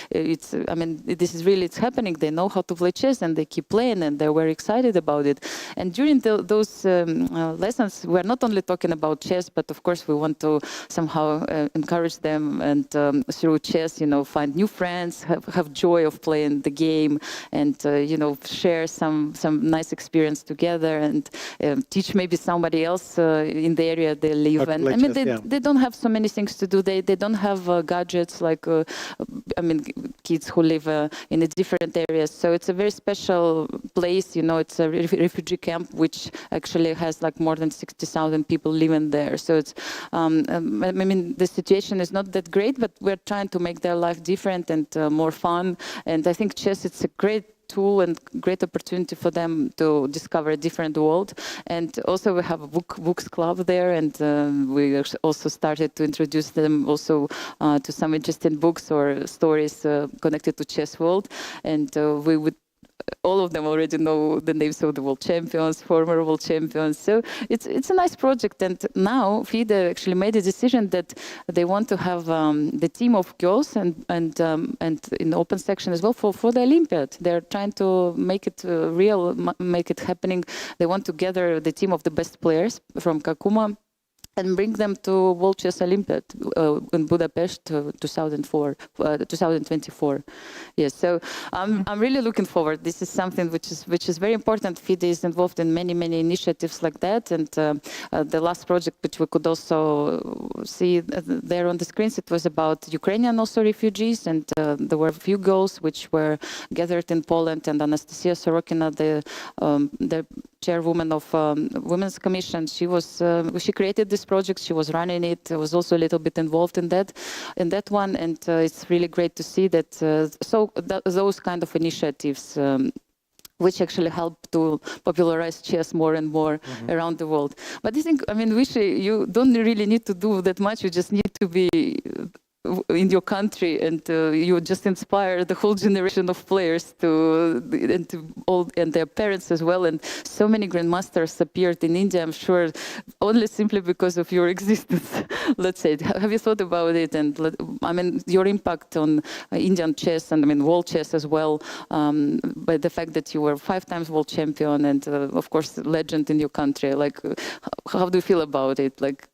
This is really, it's happening. They know how to play chess, and they keep playing, and they're very excited about it. And during those lessons, we're not only talking about chess, but of course we want to somehow encourage them, and through chess, find new friends, have joy of playing the game, and share some nice experience together, and teach maybe somebody else in the area they live. And they don't have so many things to do. They don't have gadgets like kids who live in different areas. So it's a very special place. It's a refugee camp which actually has like more than 60,000 people living there. So it's the situation is not that great, but we're trying to make their life different and more fun. And I think chess, it's a great tool and great opportunity for them to discover a different world. And also we have a books club there, and we also started to introduce them also to some interesting books or stories connected to chess world. And we would all of them already know the names of the world champions, former world champions. So it's a nice project. And now FIDE actually made a decision that they want to have the team of girls and in the open section as well for the Olympiad. They're trying to make it real, make it happening. They want to gather the team of the best players from Kakuma and bring them to World Chess Olympiad in Budapest 2024. Yes, so I'm really looking forward. This is something which is very important. FIDE is involved in many initiatives like that, and the last project which we could also see there on the screens, it was about Ukrainian also refugees, and there were a few girls which were gathered in Poland, and Anastasiya Sorokina, the chairwoman of Women's Commission, she created this project. She was running it. I was also a little bit involved in that one, and it's really great to see that. Those kind of initiatives. Which actually help to popularize chess more and more around the world. But I think, Vishy, you don't really need to do that much. You just need to be in your country, and you just inspire the whole generation of players and their parents as well. And so many grandmasters appeared in India, I'm sure, only simply because of your existence. Let's say, have you thought about it? And your impact on Indian chess and world chess as well, by the fact that you were 5 times world champion and of course legend in your country. Like, how do you feel about it? Like,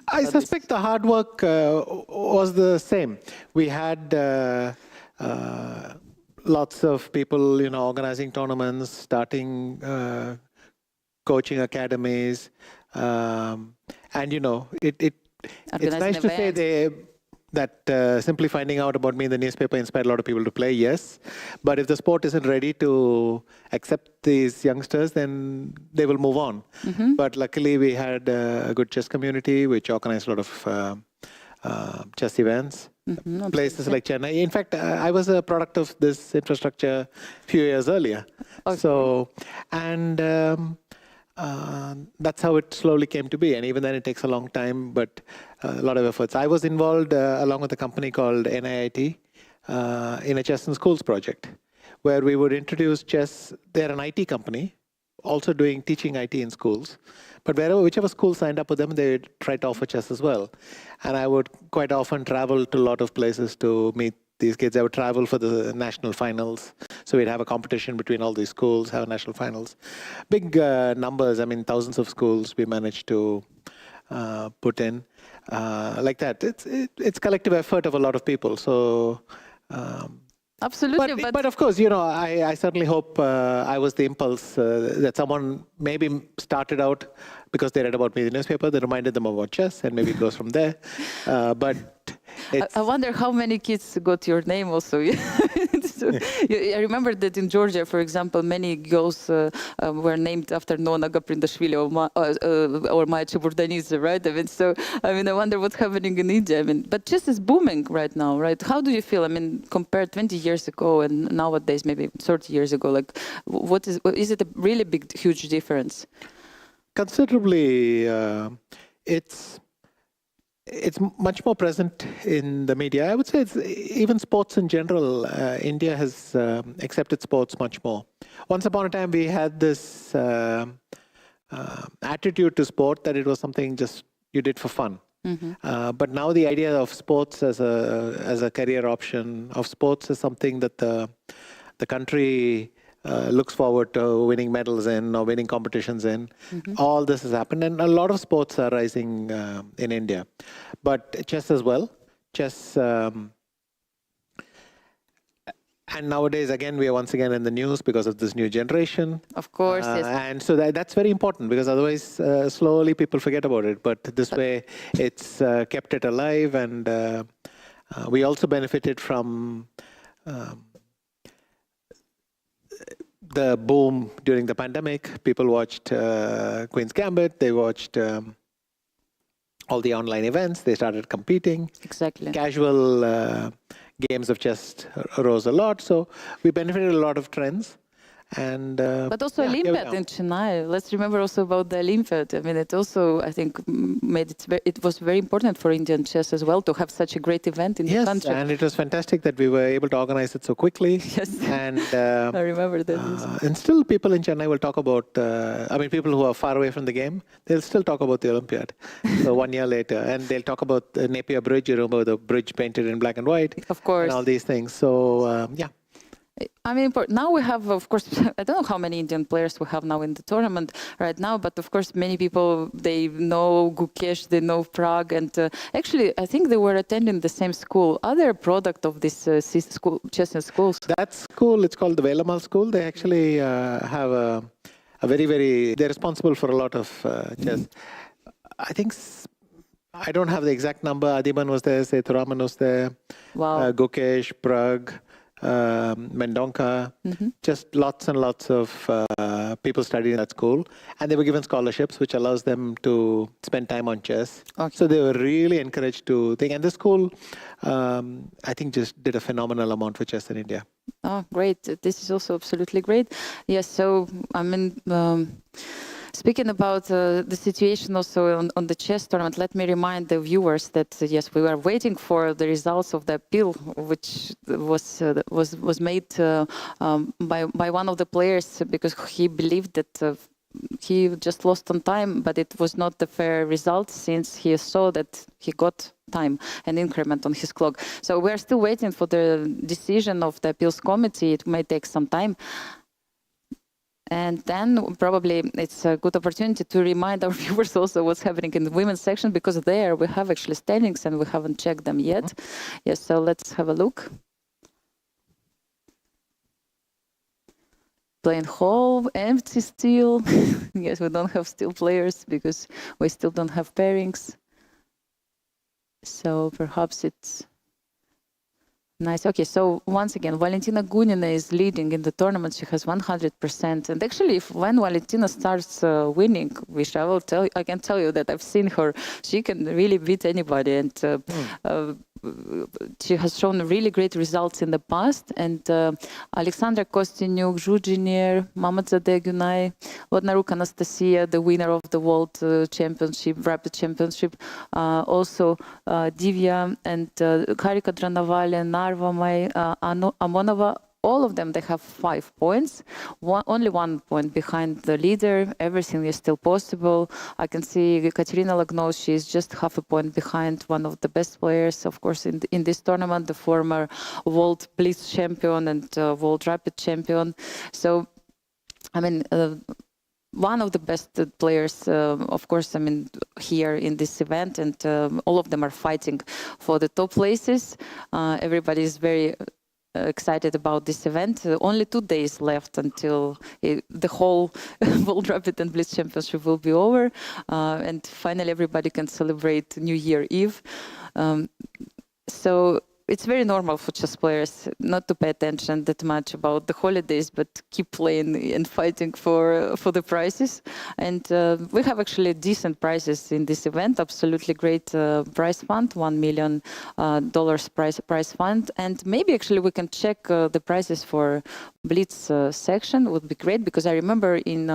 I suspect the hard work was the same. We had lots of people, organizing tournaments, starting coaching academies, and it's nice to say that simply finding out about me in the newspaper inspired a lot of people to play, yes. But if the sport isn't ready to accept these youngsters, then they will move on. But luckily we had a good chess community which organized a lot of chess events, places like Chennai. In fact, I was a product of this infrastructure a few years earlier. Okay. So, and that's how it slowly came to be. And even then it takes a long time, but a lot of efforts. I was involved along with a company called NIIT in a chess in schools project, where we would introduce chess. They're an IT company, also teaching IT in schools. But whichever school signed up with them, they try to offer chess as well. And I would quite often travel to a lot of places to meet these kids. I would travel for the national finals. So we'd have a competition between all these schools, have national finals. Big numbers, thousands of schools we managed to put in like that. It's collective effort of a lot of people. So
absolutely.
But of course, I certainly hope I was the impulse that someone maybe started out because they read about me in the newspaper, that reminded them about chess, and maybe it goes from there. But
I wonder how many kids got your name also. I remember that in Georgia, for example, many girls were named after Nona Gaprindashvili or Maya Cheburdanidze, right? I wonder what's happening in India. But chess is booming right now, right? How do you feel? Compared 20 years ago and nowadays, maybe 30 years ago, like, is it a really big, huge difference?
Considerably, it's much more present in the media. I would say it's even sports in general. India has accepted sports much more. Once upon a time, we had this attitude to sport that it was something just you did for fun. But now the idea of sports as a career option, of sports as something that the country looks forward to winning medals in or winning competitions in. All this has happened, and a lot of sports are rising in India. But chess as well. Chess, and nowadays, again, we are once again in the news because of this new generation.
Of course, yes.
And so that's very important, because otherwise, slowly people forget about it. But this way, it's kept it alive, and we also benefited from the boom during the pandemic. People watched Queen's Gambit, they watched all the online events, they started competing.
Exactly.
Casual games of chess rose a lot, so we benefited a lot of trends. And
but also Olympiad in Chennai. Let's remember also about the Olympiad. I mean, it also, I think, made it. It was very important for Indian chess as well to have such a great event in the country.
And it was fantastic that we were able to organize it so quickly.
Yes,
and
I remember that.
And still, people in Chennai will talk about. I mean, people who are far away from the game, they'll still talk about the Olympiad. So 1 year later, and they'll talk about the Napier Bridge. You remember the bridge painted in black and white,
of course,
and all these things. So yeah.
I mean, now we have, of course, I don't know how many Indian players we have now in the tournament right now, but of course, many people, they know Gukesh, they know Prague, and actually, I think they were attending the same school. Other product of this school, chess and schools?
That school, it's called the Velamal School. They actually have a very, they're responsible for a lot of chess. I think, I don't have the exact number. Adiman was there, Sethuraman was there, Gukesh, Prague, Mendonca, just lots and lots of people studying at school, and they were given scholarships which allows them to spend time on chess. So they were really encouraged to think, and the school I think just did a phenomenal amount for chess in India.
Oh, great. This is also absolutely great. Yes, so I mean, speaking about the situation also on the chess tournament, let me remind the viewers that yes, we were waiting for the results of the appeal, which was made by one of the players because he believed that he just lost on time, but it was not the fair result since he saw that he got time and increment on his clock. So we are still waiting for the decision of the appeals committee. It may take some time. And then probably it's a good opportunity to remind our viewers also what's happening in the women's section, because there we have actually standings and we haven't checked them yet. Yes, so let's have a look. Playing hall, empty still. Yes, we don't have still players because we still don't have pairings. So perhaps it's nice. Okay, so once again, Valentina Gunina is leading in the tournament. She has 100%. And actually, when Valentina starts winning, which I can tell you that I've seen her, she can really beat anybody. And she has shown really great results in the past. And Alexandra Kostyniuk, Zhuzhinier, Mamadzadeh Gunay, Vodnaruk Anastasiya, the winner of the World Championship, Rapid Championship, also Divya and Karika Dranavalya, Narva May, Amonova. All of them, they have 5 points, only 1 point behind the leader. Everything is still possible. I can see Katerina Lagnos, she is just half a point behind one of the best players, of course, in this tournament, the former World Blitz champion and World Rapid champion. So, I mean, one of the best players, of course, I mean, here in this event, and all of them are fighting for the top places. Everybody is very excited about this event. Only 2 days left until the whole World Rapid and Blitz Championship will be over, and finally everybody can celebrate New Year Eve. So it's very normal for chess players not to pay attention that much about the holidays, but keep playing and fighting for the prizes. And we have actually decent prizes in this event. Absolutely great prize fund, $1 million prize fund. And maybe actually we can check the prizes for Blitz section. Would be great, because I remember in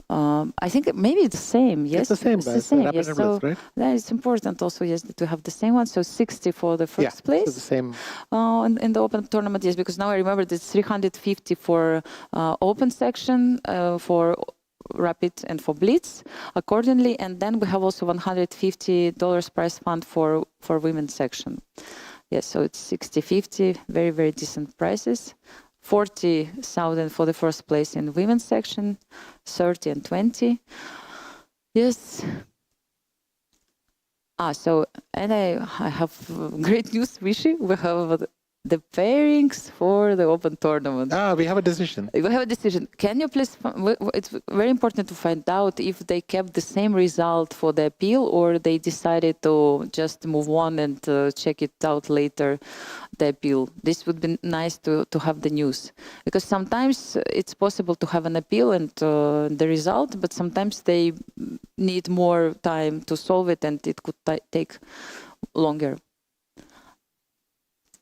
I think maybe it's the same. Yes,
it's the same.
It's the same.
Yes,
so
right?
that is important also. Yes, to have the same one. So 60 for the first place.
The same
in the open tournament, yes, because now I remember it's 350 for open section for Rapid and for Blitz accordingly, and then we have also $150 prize fund for women's section. Yes, so it's 60-50, very, very decent prices. 40,000 for the first place in women's section, 30 and 20. Yes. So, and I have great news, Vishy. We have the pairings for the open tournament.
We have a decision.
We have a decision. Can you please, it's very important to find out if they kept the same result for the appeal, or they decided to just move on and check it out later, the appeal. This would be nice to have the news, because sometimes it's possible to have an appeal and the result, but sometimes they need more time to solve it and it could take longer.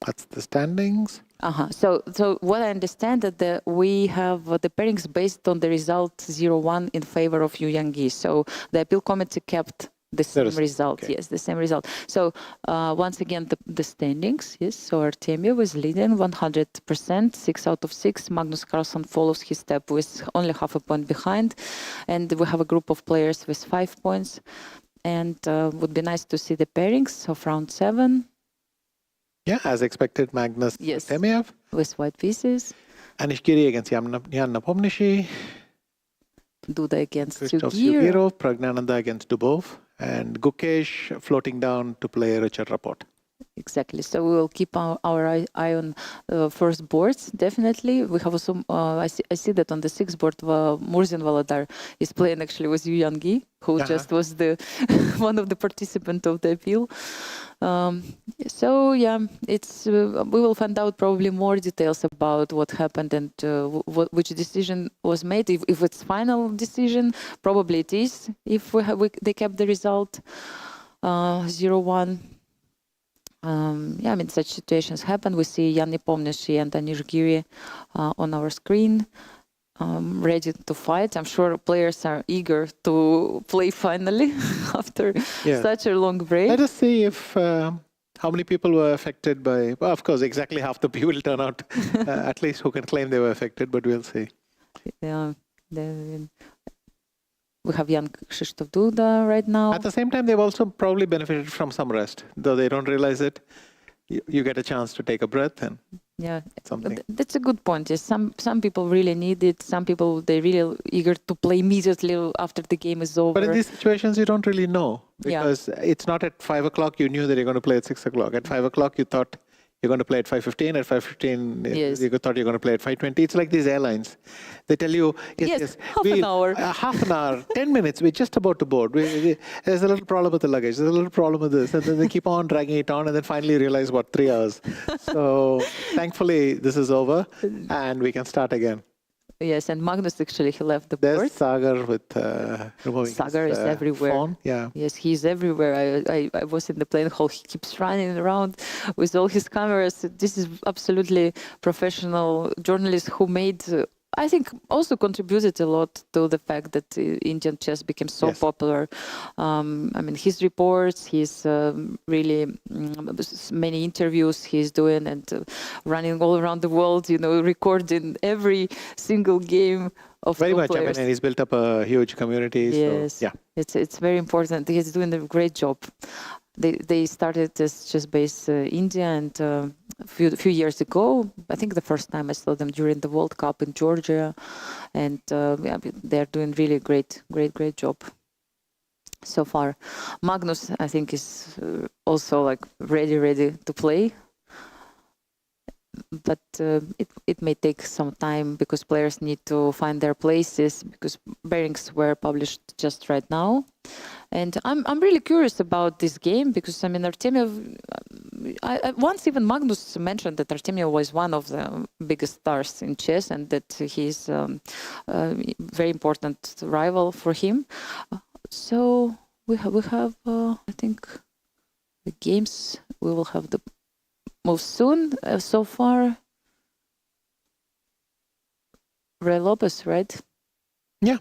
That's the standings.
So what I understand that we have the pairings based on the result 0-1 in favor of Yu Yang. So the appeal committee kept the same result. Okay. Yes, the same result. So once again, the standings. Yes. So Artemiev was leading 100%, 6 out of 6. Magnus Carlsen follows his step with only half a point behind, and we have a group of players with 5 points. And would be nice to see the pairings of round 7.
Yeah, as expected, Magnus Artemiev.
With white pieces.
Anish Giri against Jan Nepomniachtchi.
Duda against
Krzysztof Sugirov. Pragnananda against Dubov. And Gukesh floating down to play Richard Rapport.
Exactly. So we will keep our eye on first boards, definitely. We have also, I see that on the 6th board, Murzin Volodar is playing actually with Yu Yang, who just was the one of the participants of the appeal. So yeah, it's we will find out probably more details about what happened and which decision was made. If it's final decision, probably it is. If they kept the result 0-1. Yeah, I mean, such situations happen. We see Jan Nepomniachtchi and Anish Giri on our screen, ready to fight. I'm sure players are eager to play finally after such a long break.
Let us see if how many people were affected by. Well, of course, exactly half the people turn out, at least who can claim they were affected. But we'll see.
Yeah. We have young Krzysztof Duda right now.
At the same time, they've also probably benefited from some rest. Though they don't realize it, you get a chance to take a breath and something.
That's a good point. Yes, some people really need it. Some people, they're really eager to play immediately after the game is over.
But in these situations, you don't really know. Because it's not at 5 o'clock you knew that you're going to play at 6 o'clock. At 5 o'clock, you thought you're going to play at 5:15. At 5:15, you thought you're going to play at 5:20. It's like these airlines. They tell you,
half an hour.
Half an hour, 10 minutes, we're just about to board. There's a little problem with the luggage. There's a little problem with this. And then they keep on dragging it on and then finally realize, 3 hours. So thankfully, this is over and we can start again.
Yes, and Magnus actually, he left the board.
There's Sagar with
Sagar is everywhere.
Phone. Yeah.
Yes, he's everywhere. I was in the playing hall. He keeps running around with all his cameras. This is absolutely professional journalist who made, I think, also contributed a lot to the fact that Indian chess became so popular. I mean, his reports, his really many interviews he's doing and running all around the world, recording every single game of
very much.
players.
I mean, and he's built up a huge community.
Yes,
so,
it's very important. He's doing a great job. They started as chess-based India, and a few years ago, I think the first time I saw them during the World Cup in Georgia, and they're doing really great job so far. Magnus, I think, is also like ready to play, but it may take some time because players need to find their places because pairings were published just right now. And I'm really curious about this game because, I mean, Artemiev, once even Magnus mentioned that Artemiev was one of the biggest stars in chess and that he's a very important rival for him. So we have I think, the games, we will have the most soon. So far, Ray Lopez, right?
Yeah.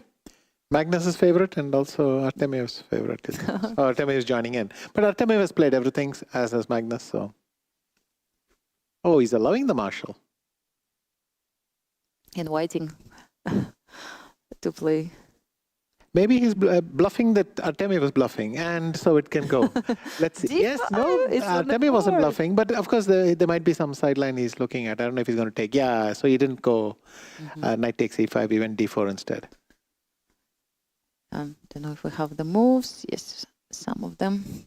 Magnus's favorite and also Artemiev's favorite. Artemiev is joining in. But Artemiev has played everything, as has Magnus. So, he's allowing the marshal.
Inviting to play.
Maybe he's bluffing that Artemiev was bluffing, and so it can go. Let's see. Yes, no, Artemiev wasn't bluffing, but of course there might be some sideline he's looking at. I don't know if he's going to take. Yeah, so he didn't go knight takes e5, he went d4 instead.
Don't know if we have the moves. Yes, some of them.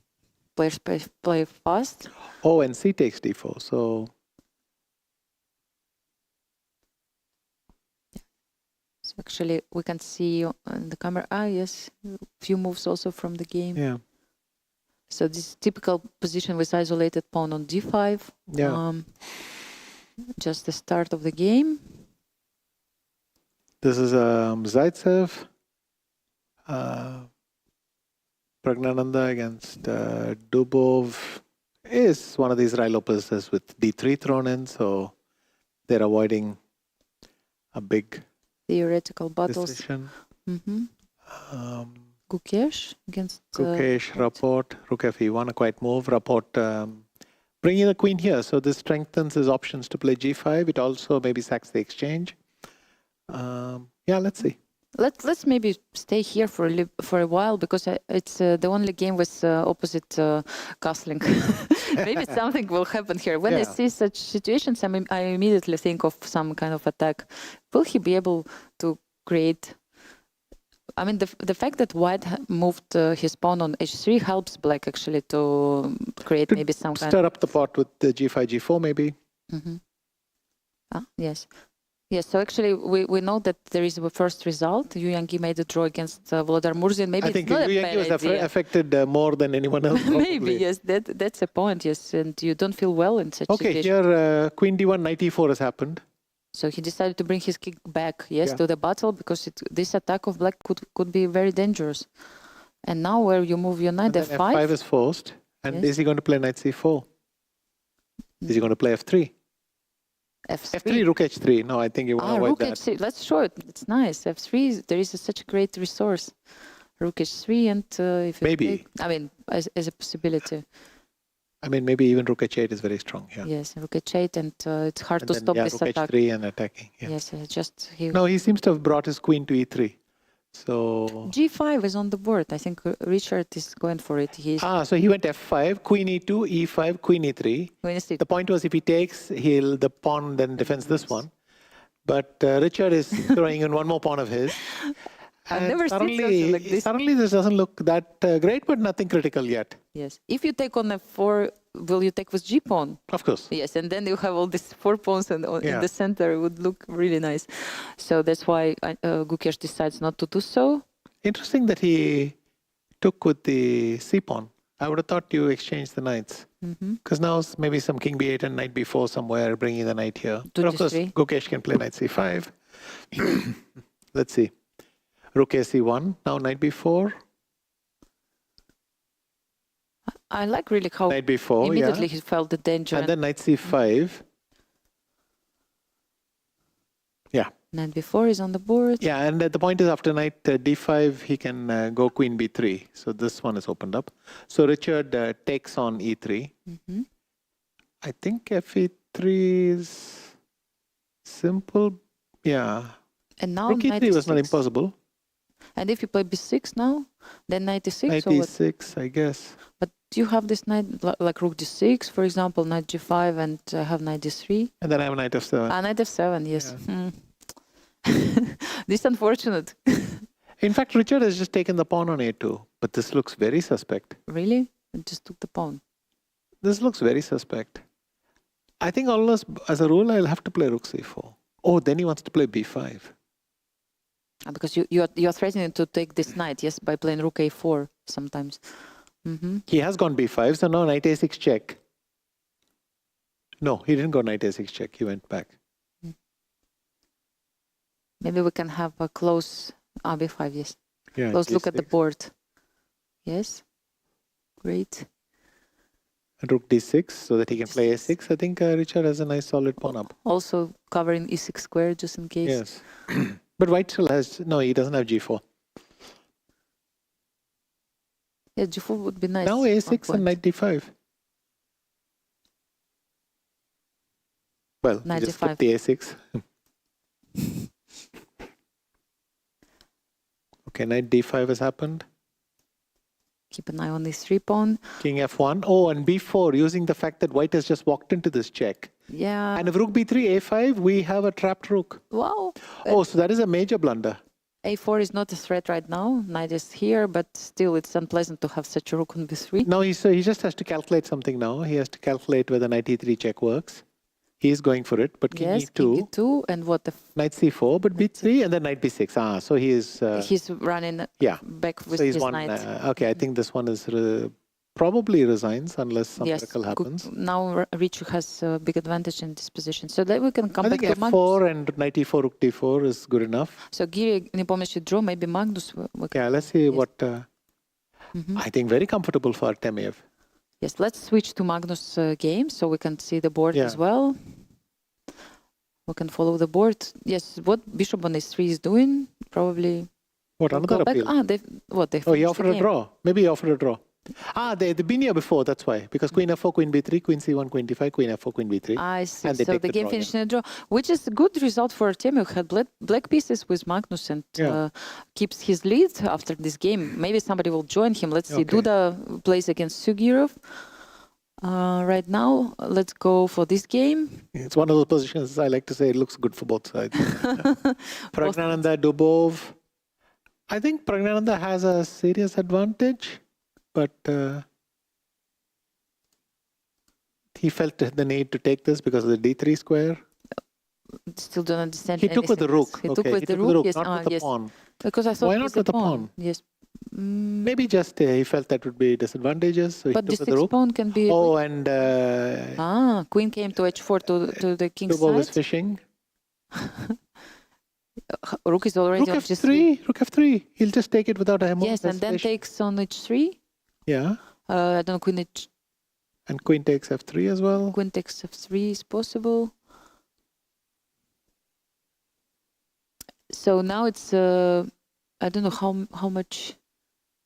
Players play fast.
Oh, and c takes d4, so...
So actually, we can see on the camera, yes, a few moves also from the game.
Yeah.
So this typical position with isolated pawn on d5.
Yeah.
Just the start of the game.
This is Zaitsev. Pragnananda against Dubov is one of these Rai Lopez's with d3 thrown in, so they're avoiding a big
theoretical battles.
decision.
Gukesh against
Gukesh, Rapport, Rook F1, a quiet move. Rapport bringing the queen here. So this strengthens his options to play G5. It also maybe sacks the exchange. Yeah, let's see.
Let's maybe stay here for a while, because it's the only game with opposite castling. Maybe something will happen here. When I see such situations, I immediately think of some kind of attack. Will he be able to create? I mean, the fact that White moved his pawn on H3 helps Black actually to create maybe some kind of...
Stir up the pot with the G5, G4 maybe.
Yes. Yes, so actually we know that there is a first result. Yu Yangi made a draw against Volodar Murzin. Maybe
I think
it's not
Yu
a
Yangi
bad
was
idea.
affected more than anyone else.
Maybe, yes, that's a point, yes. And you don't feel well in such situation.
Okay, here Queen D1, Knight E4 has happened.
So he decided to bring his king back, to the battle, because this attack of Black could be very dangerous. And now where you move your knight, F5.
F5 is forced. And is he going to play Knight C4? Is he going to play F3? F3, Rook H3. No, I think you want to avoid
Rook
that.
H3. Let's show it. It's nice. F3, there is such a great resource. Rook H3 and if
maybe.
I mean, as a possibility.
I mean, maybe even Rook H8 is very strong here.
Yes, Rook H8, and it's hard to stop this
Rook
attack.
H3 and attacking. Yeah.
Yes,
No, he seems to have brought his queen to E3. So
G5 is on the board. I think Richard is going for it.
So he went F5, Queen E2, E5, Queen E3. The point was if he takes, the pawn then defends this one. But Richard is throwing in one more pawn of his.
I've never seen something like this.
Suddenly this doesn't look that great, but nothing critical yet.
Yes. If you take on F4, will you take with G pawn?
Of course.
Yes, and then you have all these 4 pawns and in the center. It would look really nice. So that's why Gukesh decides not to do so.
Interesting that he took with the C pawn. I would have thought you exchanged the knights. Because now maybe some King B8 and Knight B4 somewhere, bringing the knight here. But of course, Gukesh can play Knight C5. Let's see. Rook AC1, now Knight B4.
I like really how
Knight B4,
immediately he felt the danger.
And then Knight C5. Yeah.
Knight B4 is on the board.
Yeah, and the point is after Knight D5, he can go Queen B3. So this one is opened up. So Richard takes on E3. I think FE3 is simple. Yeah.
And now
Rook E3 was not impossible.
And if you play B6 now, then Knight D6?
Knight D6, I guess.
But do you have this knight, like Rook D6, for example, Knight G5, and have Knight D3?
And then I have Knight F7.
Knight F7, yes. This is unfortunate.
In fact, Richard has just taken the pawn on A2, but this looks very suspect.
Really? It just took the pawn.
This looks very suspect. I think almost as a rule, I'll have to play Rook C4. Oh, then he wants to play B5.
Because you are threatening to take this knight, yes, by playing Rook A4 sometimes.
He has gone B5, so now Knight A6 check. No, he didn't go Knight A6 check. He went back.
Maybe we can have a close B5, yes.
Yeah,
close look at the
D6.
board. Yes. Great.
And Rook D6, so that he can play A6. I think Richard has a nice solid pawn up.
Also covering E6 square, just in case.
Yes. But White still has, no, he doesn't have G4.
Yeah, G4 would be nice.
Now A6 and Knight D5. Well,
Knight
he just
D5.
flipped the A6. Okay, Knight D5 has happened.
Keep an eye on this 3 pawn.
King F1. Oh, and B4, using the fact that White has just walked into this check.
Yeah.
And if Rook B3, A5, we have a trapped Rook.
Wow.
Oh, so that is a major blunder.
A4 is not a threat right now. Knight is here, but still it's unpleasant to have such a Rook on B3.
No, he just has to calculate something now. He has to calculate whether Knight E3 check works. He is going for it, but King
Yes,
E2.
King E2, and what the...
Knight C4, but B3, and then Knight B6. So he is...
he's running back with
so he's
his
won,
knight.
okay, I think this one is probably resigns unless some miracle happens.
Now Rich has a big advantage in this position. So that we can come
I
back
think
to
F4
Magnus.
and Knight E4, Rook D4 is good enough.
So Giri не помощью draw, maybe Magnus...
Yeah, let's see what... I think very comfortable for Artemiev.
Yes, let's switch to Magnus game so we can see the board as well. we can follow the board. Yes, what bishop on h3 is doing, probably.
What, another appeal? He offered a draw. Maybe he offered a draw. They've been here before, that's why. Because queen f4, queen b3, queen c1, queen d5, queen f4, queen b3.
I see.
And they
So
take
the game
draw,
finished in a draw, which is a good result for Artemiev, who had black pieces with Magnus and keeps his lead after this game. Maybe somebody will join him. Let's see. Duda plays against Sugirov. Right now, let's go for this game.
It's one of those positions, I like to say, it looks good for both sides. Pragnananda, Dubov. I think Pragnananda has a serious advantage, but he felt the need to take this because of the d3 square.
Still don't understand.
He took with the rook.
He took with the rook, yes.
Not with the pawn.
Because I thought
Why not with the pawn?
Yes.
Maybe just he felt that would be disadvantageous, so he
But
took
the
with the rook.
pawn can be.
Oh, and
Queen came to h4 to the king's
Dubov is
side.
fishing.
Rook is already
Rook
on
f3. Rook f3. He'll just take it without a
Yes, and then takes on h3.
Yeah.
I don't know, queen h.
And queen takes f3 as well.
Queen takes f3 is possible. So now it's I don't know how much.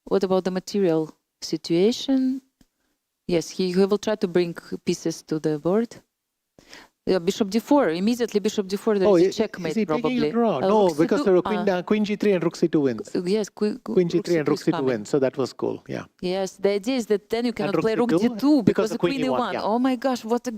What about the material situation? Yes, he will try to bring pieces to the board. Bishop d4, immediately bishop d4, there is a checkmate
is he
probably.
Taking a draw? No, because there were queen g3 and rook c2 wins.
Yes,
queen g3 and rook c2 wins, so that was cool, yeah.
Yes, the idea is that then you cannot
rook
play rook
c2
d2 because the queen
e1.
e1.
Yeah.
Oh my gosh, what a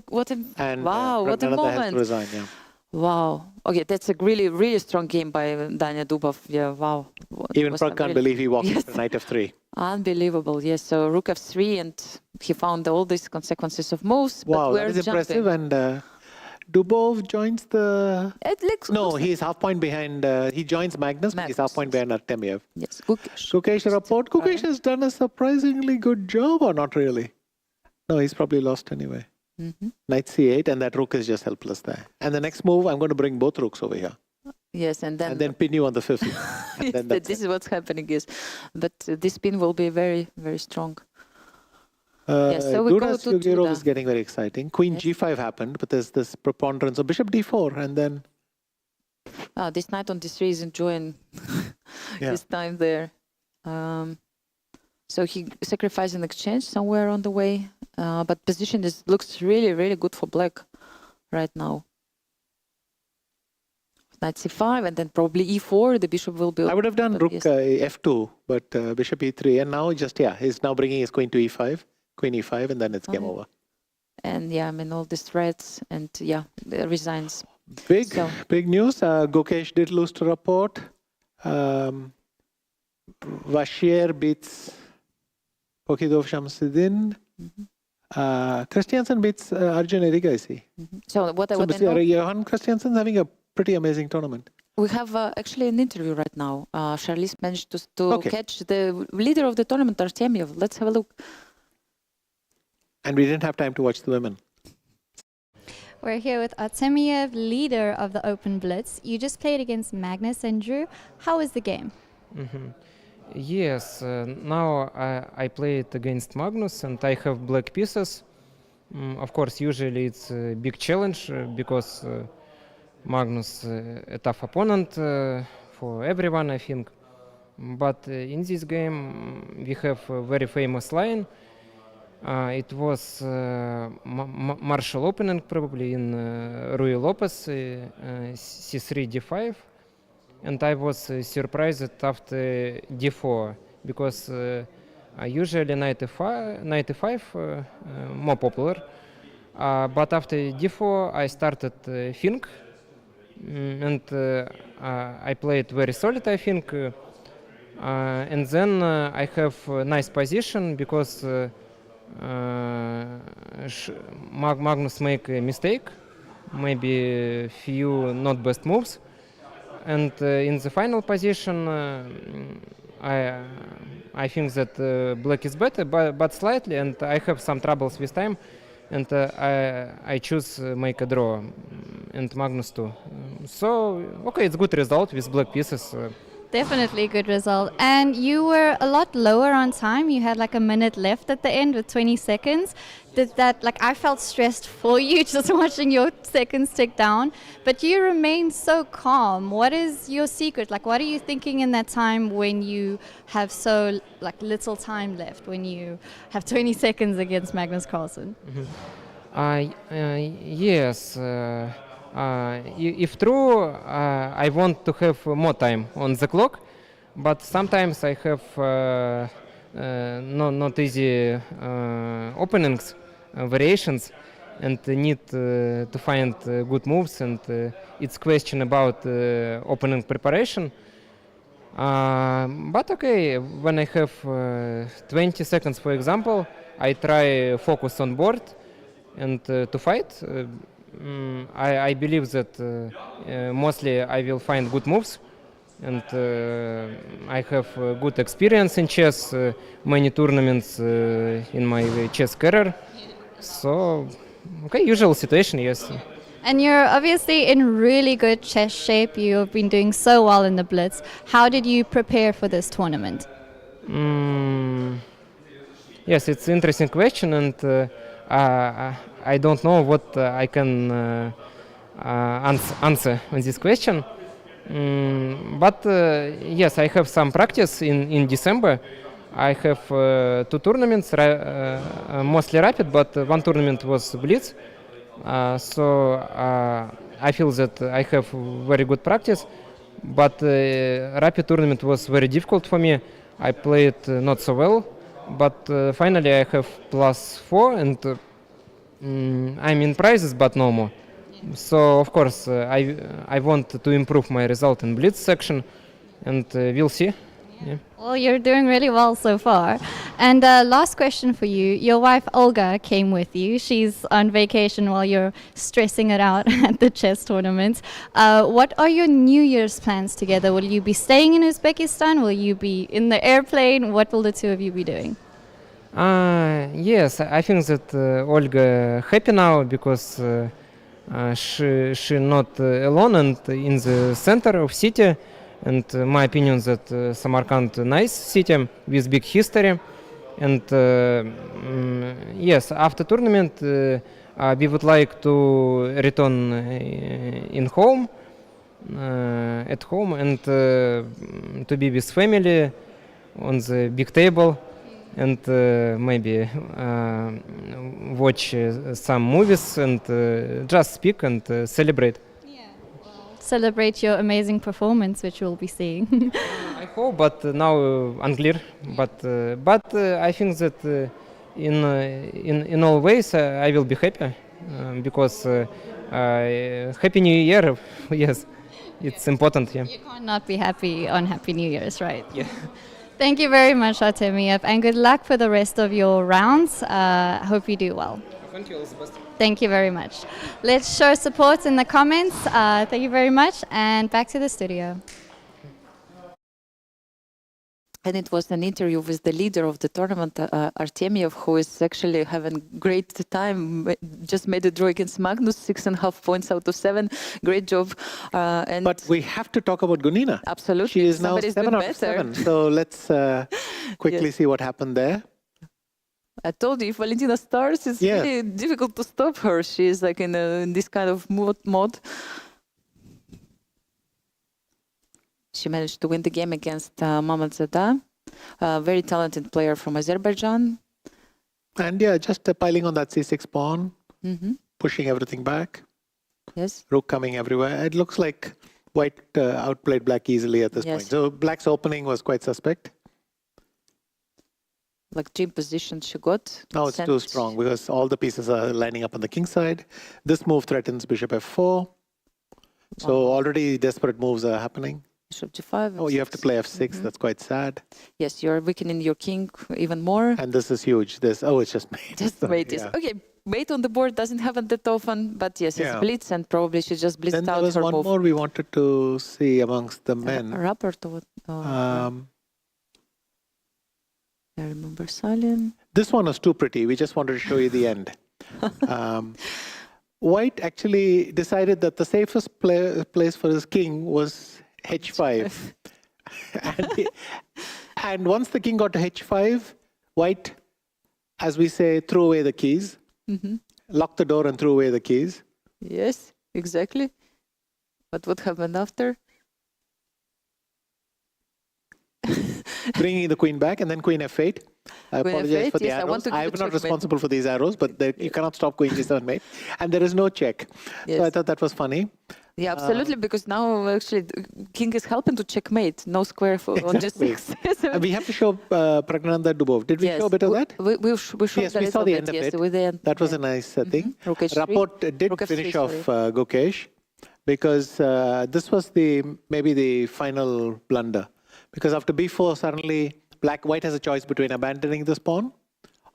And,
wow, what a moment.
Has to resign, yeah.
Wow. Okay, that's a really strong game by Danya Dubov. Yeah, wow.
Even Prag can't believe he walked into knight f3.
Unbelievable, yes. So rook f3, and he found all these consequences of moves.
Wow,
but
that is impressive. And Dubov joins the... No, he's half point behind... he joins Magnus, but he's half point behind Artemiev.
Yes,
Kukesh report. Kukesh has done a surprisingly good job, or not really? No, he's probably lost anyway. Knight c8, and that rook is just helpless there. And the next move, I'm going to bring both rooks over here.
Yes, and then
pin you on the fifth.
This is what's happening, yes. But this pin will be very strong.
Yes, so we go to Sugirov is getting very exciting. Queen g5 happened, but there's this preponderance. So bishop d4, and then...
this knight on d3 is enjoying his time there. So he sacrificed an exchange somewhere on the way. But position looks really good for black right now. Knight c5, and then probably e4, the bishop will be...
I would have done rook f2, but bishop e3, and now he's now bringing his queen to e5, queen e5, and then it's game over.
And yeah, I mean, all these threats, and yeah, resigns.
Big news. Gukesh did lose to Rapport. Vashier beats Pokidov Shamsuddin. Christiansen beats Arjun Erigaisi.
So what I know...
Johan Christiansen's having a pretty amazing tournament.
We have actually an interview right now. Charlize managed to catch the leader of the tournament, Artemiev. Let's have a look.
And we didn't have time to watch the women.
We're here with Artemiev, leader of the Open Blitz. You just played against Magnus and Drew. How was the game?
Yes, now I played against Magnus and I have black pieces. Of course, usually it's a big challenge because Magnus a tough opponent for everyone, I think. But in this game we have a very famous line. It was Marshall opening probably in Rui Lopez, c3 d5. And I was surprised after d4 because usually knight e5 more popular. But after d4 I started think, and I played very solid, I think. And then I have a nice position because Magnus make a mistake, maybe few not best moves. And in the final position, I think that black is better, but slightly, and I have some troubles with time, and I choose make a draw, and Magnus too. So okay, it's good result with black pieces.
Definitely a good result. And you were a lot lower on time. You had like a minute left at the end with 20 seconds. Did that, like, I felt stressed for you just watching your seconds tick down, but you remained so calm. What is your secret? Like, what are you thinking in that time when you have so like little time left, when you have 20 seconds against Magnus Carlsen?
Yes. If true, I want to have more time on the clock, but sometimes I have not easy openings, variations, and need to find good moves, and it's question about opening preparation. But okay, when I have 20 seconds, for example, I try focus on board and to fight. I believe that mostly I will find good moves, and I have good experience in chess, many tournaments in my chess career. So, okay, usual situation, yes.
And you're obviously in really good chess shape. You've been doing so well in the Blitz. How did you prepare for this tournament?
Yes, it's an interesting question, and I don't know what I can answer on this question. But yes, I have some practice in December. I have 2 tournaments, mostly rapid, but one tournament was Blitz. So I feel that I have very good practice, but rapid tournament was very difficult for me. I played not so well, but finally I have +4, and I'm in prizes, but no more. So of course I want to improve my result in Blitz section, and we'll see. Yeah.
Well, you're doing really well so far. And last question for you. Your wife Olga came with you. She's on vacation while you're stressing it out at the chess tournament. What are your New Year's plans together? Will you be staying in Uzbekistan? Will you be in the airplane? What will the two of you be doing?
Yes, I think that Olga happy now because she not alone and in the center of city. And my opinion that Samarkand nice city with big history. And yes, after tournament we would like to return in home, at home, and to be with family on the big table, and maybe watch some movies and just speak and celebrate.
Celebrate your amazing performance, which we'll be seeing.
I hope, but now unclear. But I think that in all ways I will be happy because Happy New Year. Yes, it's important. Yeah.
You can't not be happy on Happy New Year's, right?
Yeah.
Thank you very much, Artemiev, and good luck for the rest of your rounds. Hope you do well.
Thank you, Elizabeth.
Thank you very much. Let's show support in the comments. Thank you very much, and back to the studio.
And it was an interview with the leader of the tournament, Artemiev, who is actually having great time. Just made a draw against Magnus, 6.5 points out of 7. Great job.
But we have to talk about Gunina.
Absolutely.
She is now 7 out of 7. So let's quickly see what happened there.
I told you, if Valentina starts, it's really difficult to stop her. She's like in this kind of mode. She managed to win the game against Mamadzada, a very talented player from Azerbaijan.
And yeah, just piling on that c6 pawn, pushing everything back.
Yes.
Rook coming everywhere. It looks like white outplayed black easily at this point. So black's opening was quite suspect.
Like dream position she got.
Now it's too strong because all the pieces are lining up on the king side. This move threatens bishop f4. So already desperate moves are happening.
Bishop g5.
Oh, you have to play f6. That's quite sad.
Yes, you're weakening your king even more.
And this is huge. This, it's just mate.
Just mate. Yeah. Okay, mate on the board doesn't happen that often, but yes, it's blitz, and probably she just blitzed out her move.
Then there was one more we wanted to see amongst the men.
Rapport to I remember Salim.
This one was too pretty. We just wanted to show you the end. White actually decided that the safest place for his king was h5. And once the king got to h5, white, as we say, threw away the keys, locked the door and threw away the keys.
Yes, exactly. But what happened after?
Bringing the queen back, and then queen f8. I
Queen
apologize
f8,
for the
yes, I want
arrows.
to
I'm
give
not
checkmate.
responsible for these arrows, but you cannot stop queen g7 mate. And there is no check.
Yes.
So I thought that was funny.
Yeah, absolutely, because now actually king is helping to checkmate, no square for on
Exactly.
g6.
And we have to show Pragnanda Dubov. Did we
Yes,
show a bit of that?
We showed
Yes,
a
we
little
saw the
bit,
end of
yes,
it.
with the end.
That was a nice thing.
Rook h3.
Rapport did
Rook f3,
finish off
sorry.
Gukesh, because this was maybe the final blunder. Because after b4, suddenly white has a choice between abandoning this pawn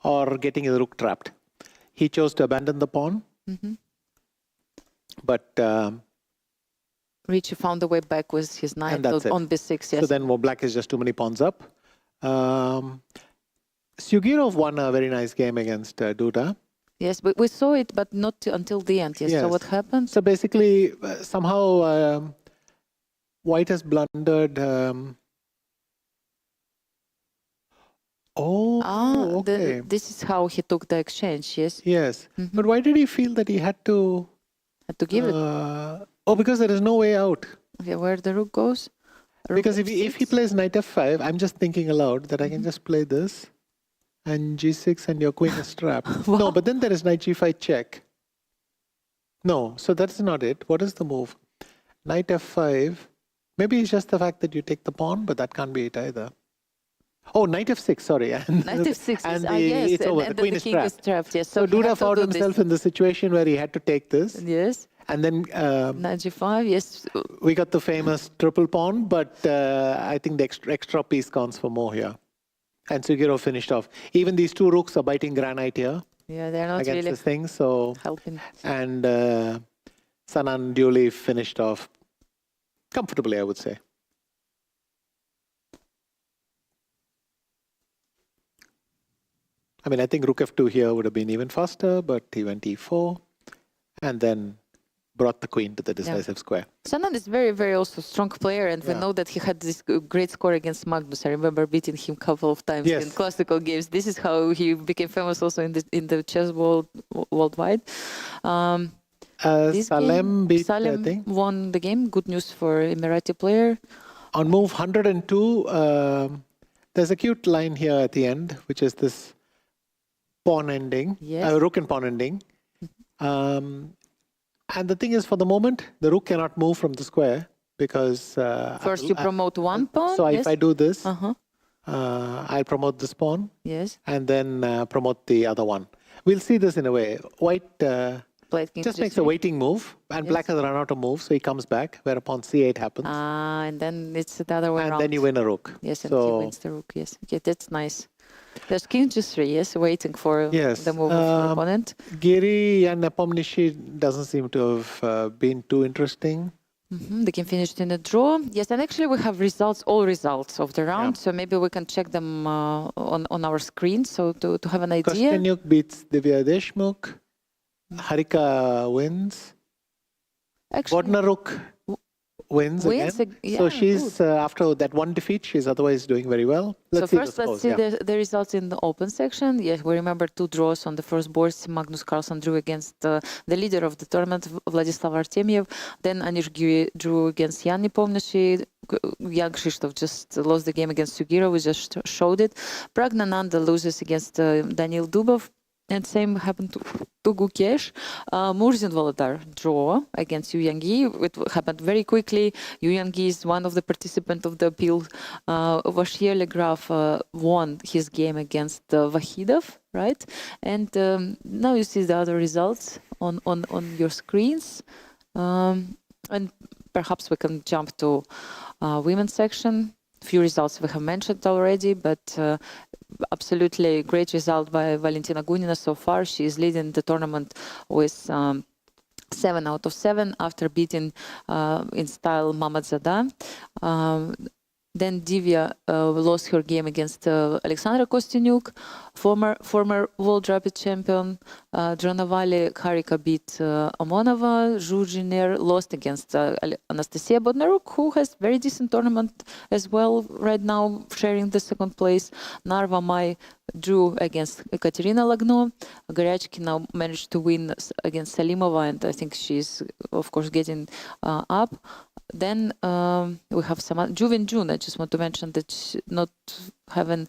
or getting his rook trapped. He chose to abandon the pawn, but
Richie found a way back with his knight
and that's
on
it.
b6. Yes.
So then black is just too many pawns up. Sugirov won a very nice game against Duda.
Yes, but we saw it, but not until the end. Yes. So what happened?
So basically, somehow white has blundered. Okay.
This is how he took the exchange. Yes.
Yes, but why did he feel that he had to
give it?
Because there is no way out.
Okay, where the rook goes?
Because if he plays knight f5, I'm just thinking aloud that I can just play this, and g6, and your queen is trapped. No, but then there is knight g5 check. No, so that's not it. What is the move? Knight f5. Maybe it's just the fact that you take the pawn, but that can't be it either. Oh, knight f6, sorry.
Knight f6
and
yes,
it's over.
and
the queen
the
is
king
trapped.
is trapped. Yes.
So
he
Duda
had to
found
do
himself
this.
in the situation where he had to take this.
Yes.
And then
Knight g5, yes.
we got the famous triple pawn, but I think the extra piece counts for more here. And Sugirov finished off. Even these two rooks are biting granite here.
Yeah, they're not
against
really
this thing. So
helping.
And Anand duly finished off comfortably, I would say. I mean, I think rook f2 here would have been even faster, but he went e4 and then brought the queen to the decisive square.
Anand is very, very also strong player, and we know that he had this great score against Magnus. I remember beating him a couple of times in classical games. This is how he became famous also in the chess world worldwide.
Salem beat, I think.
Won the game. Good news for Emirati player.
On move 102, there's a cute line here at the end, which is this pawn ending, rook and pawn ending. And the thing is, for the moment, the rook cannot move from the square because...
First you promote one pawn.
So if I do this, I'll promote this pawn.
Yes.
And then promote the other one. We'll see this in a way. White just makes a waiting move, and black has run out of moves, so he comes back, whereupon c8 happens.
And then it's the other way around.
And then you win a rook.
Yes, and he wins the rook, yes. Okay, that's nice. There's king g3, yes, waiting for the move of the opponent.
Giri and Nepomniachtchi doesn't seem to have been too interesting.
The game finished in a draw. Yes, and actually we have all results of the round, so maybe we can check them on our screen, so to have an idea.
Kostyanyuk beats Divya Deshmukh. Harika wins. Bodnaruk wins again. So she's, after that one defeat, she's otherwise doing very well. Let's see
the results in the open section. Yes, we remember 2 draws on the first boards. Magnus Carlsen drew against the leader of the tournament, Vladislav Artemiev. Then Anish Giri drew against Jan Nepomniachtchi. Jan Krzysztof just lost the game against Sugirov. We just showed it. Pragnananda loses against Daniil Dubov. And same happened to Gukesh. Murzin Volodar draw against Yu Yangyi. It happened very quickly. Yu Yangyi is one of the participants of the appeal. Vashier Legraf won his game against Vahidov, right? And now you see the other results on your screens. And perhaps we can jump to women's section. Few results we have mentioned already, but absolutely great result by Valentina Gunina so far. She is leading the tournament with 7 out of 7 after beating in style Mamadzada. Then Divya lost her game against Alexandra Kostyanyuk, former world rapid champion. Dranavali Harika beat Amonova. Zhu Jiner lost against Anastasiya Bodnaruk, who has very decent tournament as well right now, sharing the second place. Narva Mai drew against Ekaterina Lagno. Goryachkina managed to win against Salimova, and I think she's, of course, getting up. Then we have some Juvin June. I just want to mention that not having,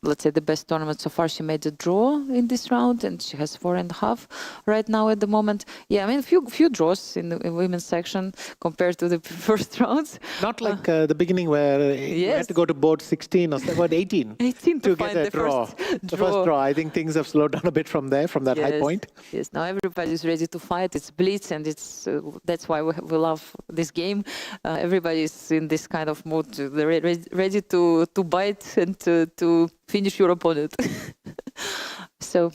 let's say, the best tournament so far. She made a draw in this round, and she has 4.5 right now at the moment. Yeah, I mean, few draws in the women's section compared to the first rounds.
Not like the beginning where you had to go to board 16 or about 18,
18
to get a draw. The first draw. I think things have slowed down a bit from there, from that high point.
Yes, now everybody's ready to fight. It's Blitz, and it's that's why we love this game. Everybody's in this kind of mood. They're ready to bite and to finish your opponent. So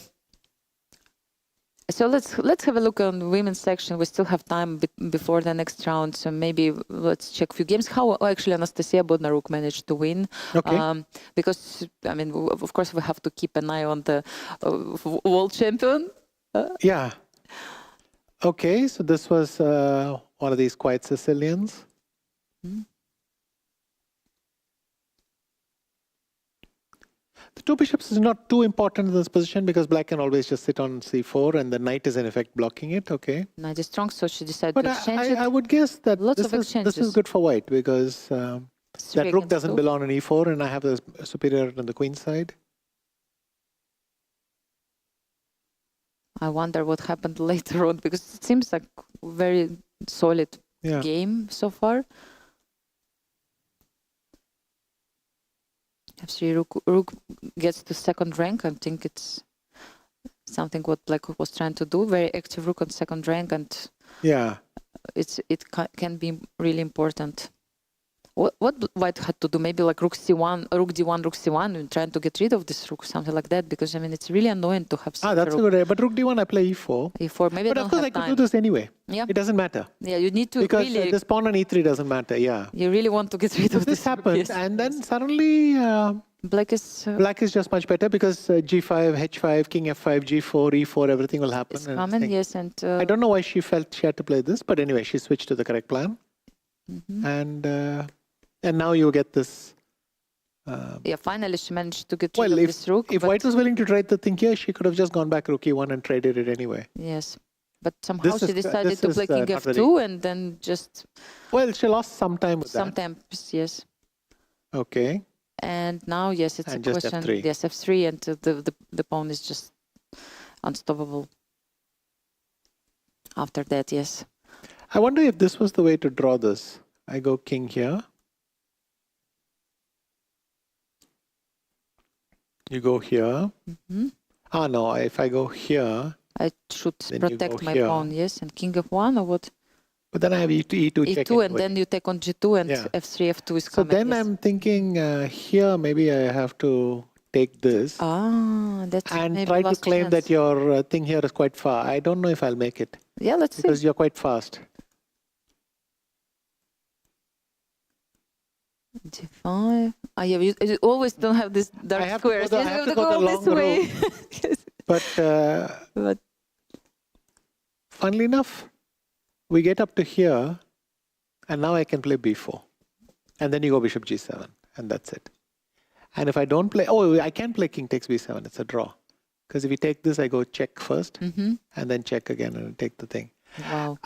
let's have a look on the women's section. We still have time before the next round, so maybe let's check a few games. How actually Anastasiya Bodnaruk managed to win?
Okay.
Because I mean, of course, we have to keep an eye on the world champion.
Yeah. Okay, so this was one of these quiet Sicilians. The two bishops is not too important in this position because black can always just sit on c4 and the knight is in effect blocking it. Okay.
Knight is strong, so she decided
but
to exchange it.
I would guess that this is good for white because that rook doesn't belong on e4 and I have the superior on the queen side.
I wonder what happened later on because it seems like very solid game so far. F3 rook gets to second rank. I think it's something what black was trying to do. Very active rook on second rank, and it can be really important. What white had to do? Maybe like rook c1, rook d1, rook c1, and trying to get rid of this rook, something like that. Because I mean, it's really annoying to have.
That's a good idea. But rook d1, I play e4.
E4, maybe.
But of course, I could do this anyway.
Yeah.
It doesn't matter.
Yeah, you need to
because
really.
This pawn on e3 doesn't matter. Yeah.
You really want to get rid of
this happens, and then suddenly
black is
just much better because g5, h5, king f5, g4, e4, everything will happen.
It's common, yes, and
I don't know why she felt she had to play this, but anyway, she switched to the correct plan, and now you get this.
Finally she managed to get rid of this rook.
If white was willing to trade the thing here, she could have just gone back rook e1 and traded it anyway.
Yes, but somehow she decided to play king f2 and then just.
Well, she lost some time with that.
Sometimes, yes.
Okay.
And now, yes, it's
and
a question.
F3.
Yes, f3, and the pawn is just unstoppable. After that, yes.
I wonder if this was the way to draw this. I go king here. You go here. No, if I go here...
I should protect my pawn, yes, and king f1 or what?
But then I have e2 check.
E2 and then you take on g2 and f3, f2 is coming.
So then I'm thinking here maybe I have to take this.
That's
and try to claim that your thing here is quite far. I don't know if I'll make it.
Yeah, let's see.
Because you're quite fast.
d5. You always don't have this dark squares.
I have to go this way. But funnily enough, we get up to here, and now I can play b4. And then you go bishop g7, and that's it. And if I don't play... I can play king takes b7. It's a draw. Because if you take this, I go check first, and then check again, and take the thing.
Wow.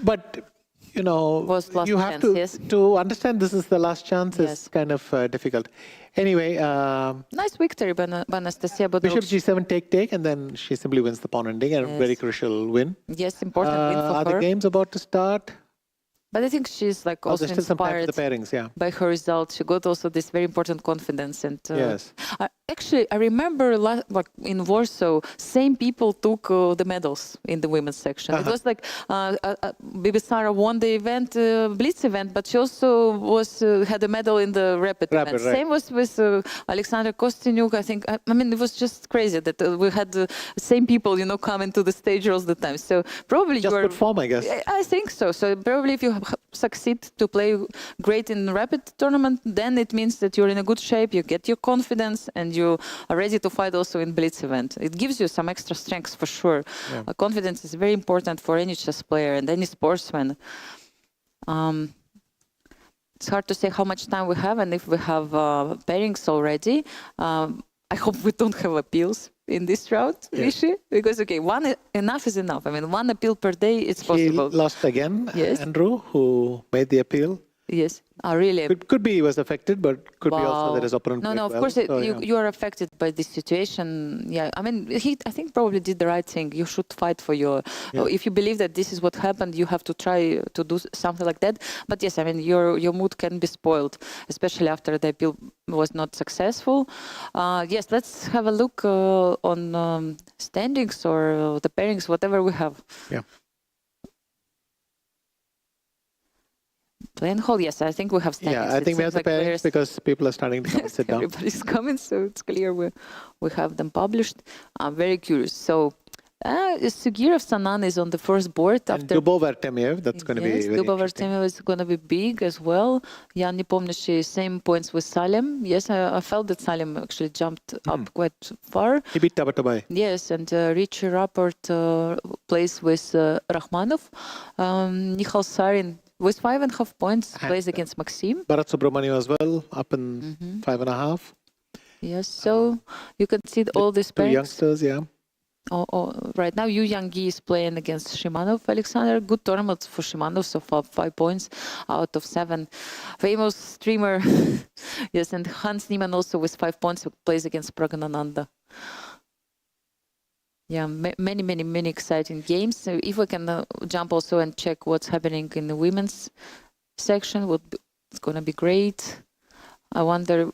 But... you have to understand this is the last chance is kind of difficult. Anyway,
nice victory by Anastasiya.
Bishop g7 take, and then she simply wins the pawn ending, and a very crucial win.
Yes, important win for her.
Are the games about to start?
But I think she's like also inspired
the pairings,
by her results. She got also this very important confidence. And
yes.
Actually, I remember like in Warsaw, same people took the medals in the women's section. It was like Bibisara won the event, Blitz event, but she also had a medal in the rapid event.
Right.
Same was with Alexandra Kostyanyuk. I think, I mean, it was just crazy that we had the same people, coming to the stage all the time. So probably
just good form, I guess.
I think so. So probably if you succeed to play great in rapid tournament, then it means that you're in a good shape, you get your confidence, and you are ready to fight also in Blitz event. It gives you some extra strength for sure.
Yeah.
Confidence is very important for any chess player and any sportsman. It's hard to say how much time we have and if we have pairings already. I hope we don't have appeals in this round, Vishy, because okay, enough is enough. I mean, one appeal per day, it's possible.
He lost again,
yes.
Andrew, who made the appeal.
Yes, really.
Could be he was affected, but could be also that his opponent played
of
well.
course,
So,
you are affected by this situation. Yeah, I mean, I think probably did the right thing. You should fight for your. If you believe that this is what happened, you have to try to do something like that. But yes, I mean, your mood can be spoiled, especially after the appeal was not successful. Yes, let's have a look on standings or the pairings, whatever we have.
Yeah.
Play and hold, yes, I think we have standings.
Yeah, I think we have the pairings because people are starting to sit down.
Everybody's coming, so it's clear we have them published. I'm very curious. So, Sugirev Sanan is on the first board.
And Dubov Artemiev, that's going to be very
Dubov Artemiev is going to be big as well. Yan Nepomniachtchi, same points with Salem. Yes, I felt that Salem actually jumped up quite far.
He beat Tabatabai.
Yes, and Richie Rapport plays with Rakhmanov. Nikhil Sarin with 5.5 points plays against Maxim.
Bharat Subramanian as well, up in 5.5.
Yes, so you can see all these
two
pairings.
youngsters, yeah.
Right now, Yu Yangi is playing against Shimanov Alexander. Good tournament for Shimanov, so far 5 points out of 7. Famous streamer, yes, and Hans Niemann also with 5 points plays against Praganananda. Yeah, many exciting games. So if we can jump also and check what's happening in the women's section, it's going to be great. I wonder.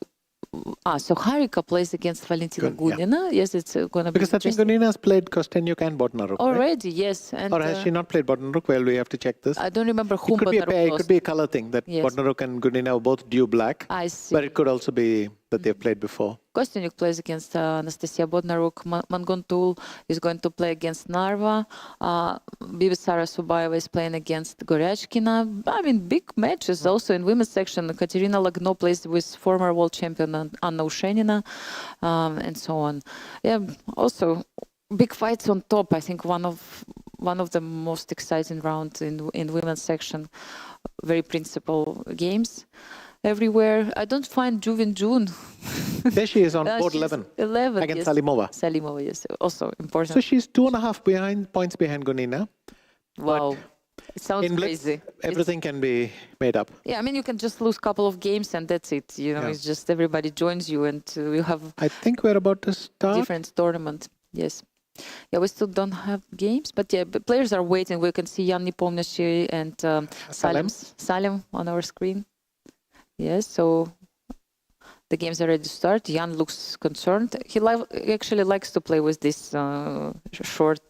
So Harika plays against Valentina Gunina. Yes, it's going to be.
Because I think Gunina has played Kostenyuk and Bodnaruk.
Already, right? Yes. And,
or has she not played Bodnaruk? Well, we have to check this.
I don't remember whom
Bodnaruk lost. It could be a color thing that Bodnaruk and Gunina are both due black.
I see.
But it could also be that they've played before.
Kostenyuk plays against Anastasiya Bodnaruk. Mangontul is going to play against Narva. Bibisara Subayeva is playing against Goryachkina. I mean, big matches also in women's section. Katerina Lagno plays with former world champion Anna Ushenina, and so on. Yeah, also big fights on top. I think one of the most exciting rounds in women's section. Very principal games everywhere. I don't find Juvin June.
There she is on board 11.
11
against Salimova.
Salimova, yes, also important.
So she's 2.5 points behind Gunina.
Wow, it sounds crazy.
Everything can be made up.
Yeah, I mean, you can just lose a couple of games and that's it. You know, it's just everybody joins you and you have.
I think we're about to start.
Different tournament, yes. Yeah, we still don't have games, but yeah, players are waiting. We can see Yan Nepomniachtchi and Salem on our screen. Yes, so the games are ready to start. Jan looks concerned. He actually likes to play with this short.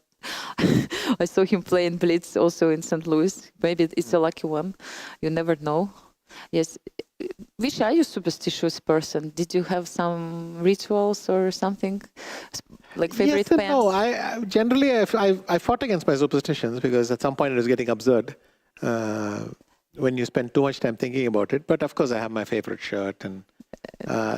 I saw him play in Blitz also in St. Louis. Maybe it's a lucky one. You never know. Yes. Visha, are you a superstitious person? Did you have some rituals or something? Like favorite
yes and
pants?
No, I generally I fought against my superstitions because at some point it was getting absurd. When you spend too much time thinking about it. But of course, I have my favorite shirt. And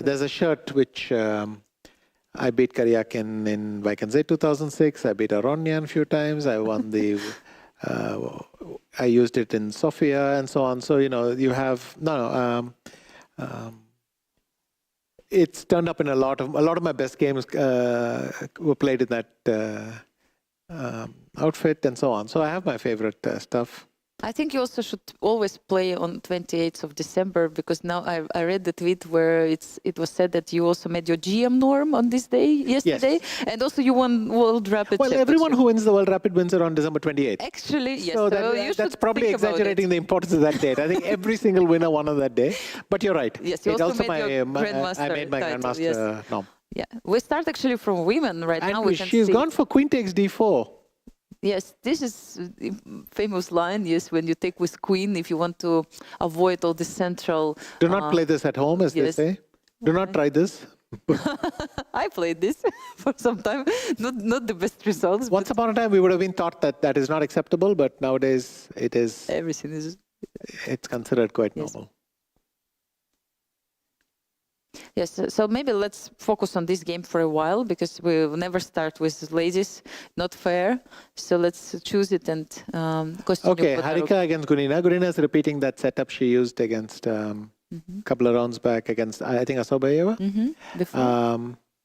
there's a shirt which I beat Karyakin in Vaikanze 2006. I beat Aronyan a few times. I won the... I used it in Sofia and so on. So, you know, you have... it's turned up in a lot of my best games were played in that outfit and so on. So I have my favorite stuff.
I think you also should always play on 28th of December because now I read the tweet where it was said that you also made your GM norm on this day yesterday, and also you won World Rapid.
Well, everyone who wins the World Rapid wins it on December 28th.
Actually, yes.
So that's probably exaggerating the importance of that date. I think every single winner won on that day. But you're right.
Yes, you also made your Grandmaster.
I made my
title,
Grandmaster norm.
Yeah, we start actually from women right now. We can
she's gone for Queen takes D4.
Yes, this is the famous line, yes, when you take with Queen, if you want to avoid all the central...
Do not play this at home, as they say. Do not try this.
I played this for some time, not the best results.
Once upon a time, we would have been taught that that is not acceptable, but nowadays it is...
Everything is
it's considered quite normal.
Yes, so maybe let's focus on this game for a while, because we'll never start with ladies, not fair. So let's choose it and continue.
Okay, Harika against Gunina. Gunina is repeating that setup she used against a couple of rounds back against, I think, Asobayeva.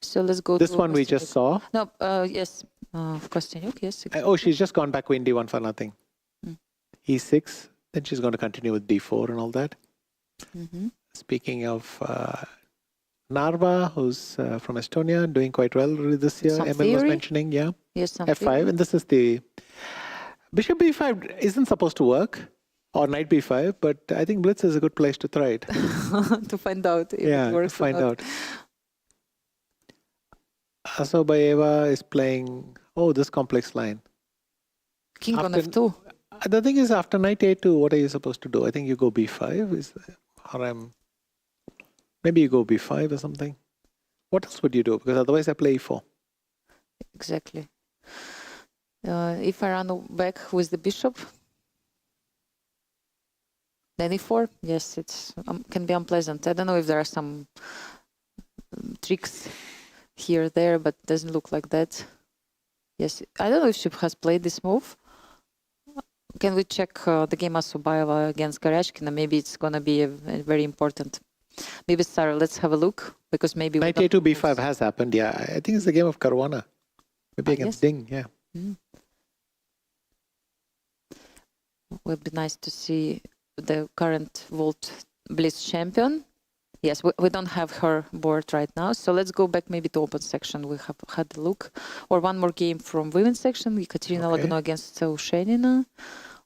So let's go
this
to
one we just saw.
No, yes, Kosteniuk, yes.
Oh, she's just gone back queen d1 for nothing. E6, then she's going to continue with d4 and all that. Speaking of Narva, who's from Estonia, doing quite well this year. Emil was mentioning, yeah.
Yes,
F5, and this is the bishop b5 isn't supposed to work, or knight b5, but I think Blitz is a good place to try it.
To find out if it works.
To find out. Asobayeva is playing, this complex line.
King on f2.
The thing is, after knight a2, what are you supposed to do? I think you go b5, maybe you go b5 or something. What else would you do? Because otherwise I play e4.
Exactly. If I run back with the bishop, then e4. Yes, it's can be unpleasant. I don't know if there are some tricks here, there, but doesn't look like that. Yes, I don't know if she has played this move. Can we check the game Asobayeva against Garashkina? Maybe it's going to be a very important. Maybe, Sarah, let's have a look, because maybe...
Knight a2, b5 has happened, yeah. I think it's the game of Caruana. Maybe against Ding, yeah.
Would be nice to see the current World Blitz champion. Yes, we don't have her board right now, so let's go back maybe to open section. We have had a look. Or one more game from women's section, Ekaterina Lagno against Ushenina.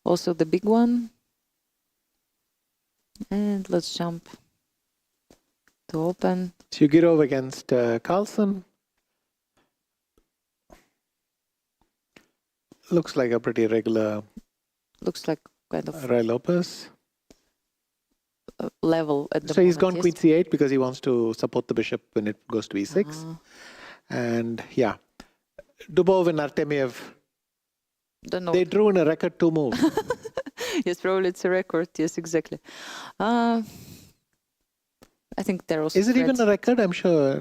Also the big one. And let's jump to open.
Sugirov against Carlsen. Looks like a pretty regular...
Looks like kind of...
Ray Lopez.
Level at the
So
moment,
he's gone queen c8 because he wants to support the bishop when it goes to e6. And yeah, Dubov and Artemiev, they drew in a record 2 moves.
Yes, probably it's a record. Yes, exactly. I think they're also...
Is it even a record? I'm sure.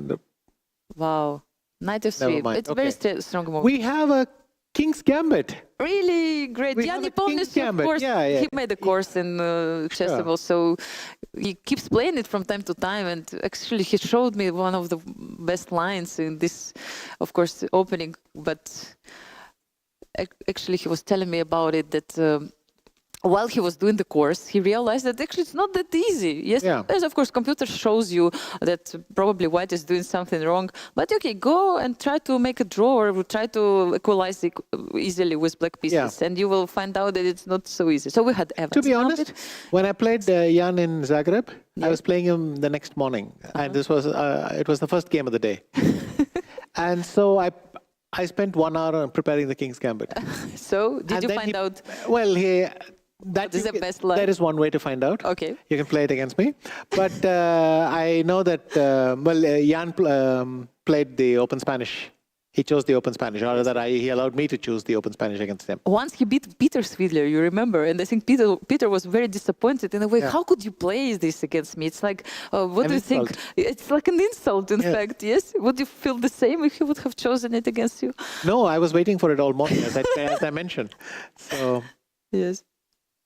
Wow. Knight f3. It's very strong move.
We have a King's Gambit.
Really great. Yanni Pomnis, of course, he made a course in Chessable, so he keeps playing it from time to time. And actually, he showed me one of the best lines in this, of course, opening. But actually, he was telling me about it that while he was doing the course, he realized that actually it's not that easy. Yes, there's, of course, computer shows you that probably white is doing something wrong. But okay, go and try to make a draw or try to equalize it easily with black pieces, and you will find out that it's not so easy. So we had Evans.
To be honest, when I played Jan in Zagreb, I was playing him the next morning, and this was it was the first game of the day, and so I spent 1 hour preparing the King's Gambit.
So did you find out?
Well, that is the best line. That is one way to find out.
Okay.
You can play it against me. But I know that, Jan played the Open Spanish. He chose the Open Spanish, or rather he allowed me to choose the Open Spanish against him.
Once he beat Peter Svidler, you remember, and I think Peter was very disappointed in a way. How could you play this against me? It's like, what do you think? It's like an insult, in fact, yes? Would you feel the same if he would have chosen it against you?
No, I was waiting for it all morning, as I mentioned. So.
Yes.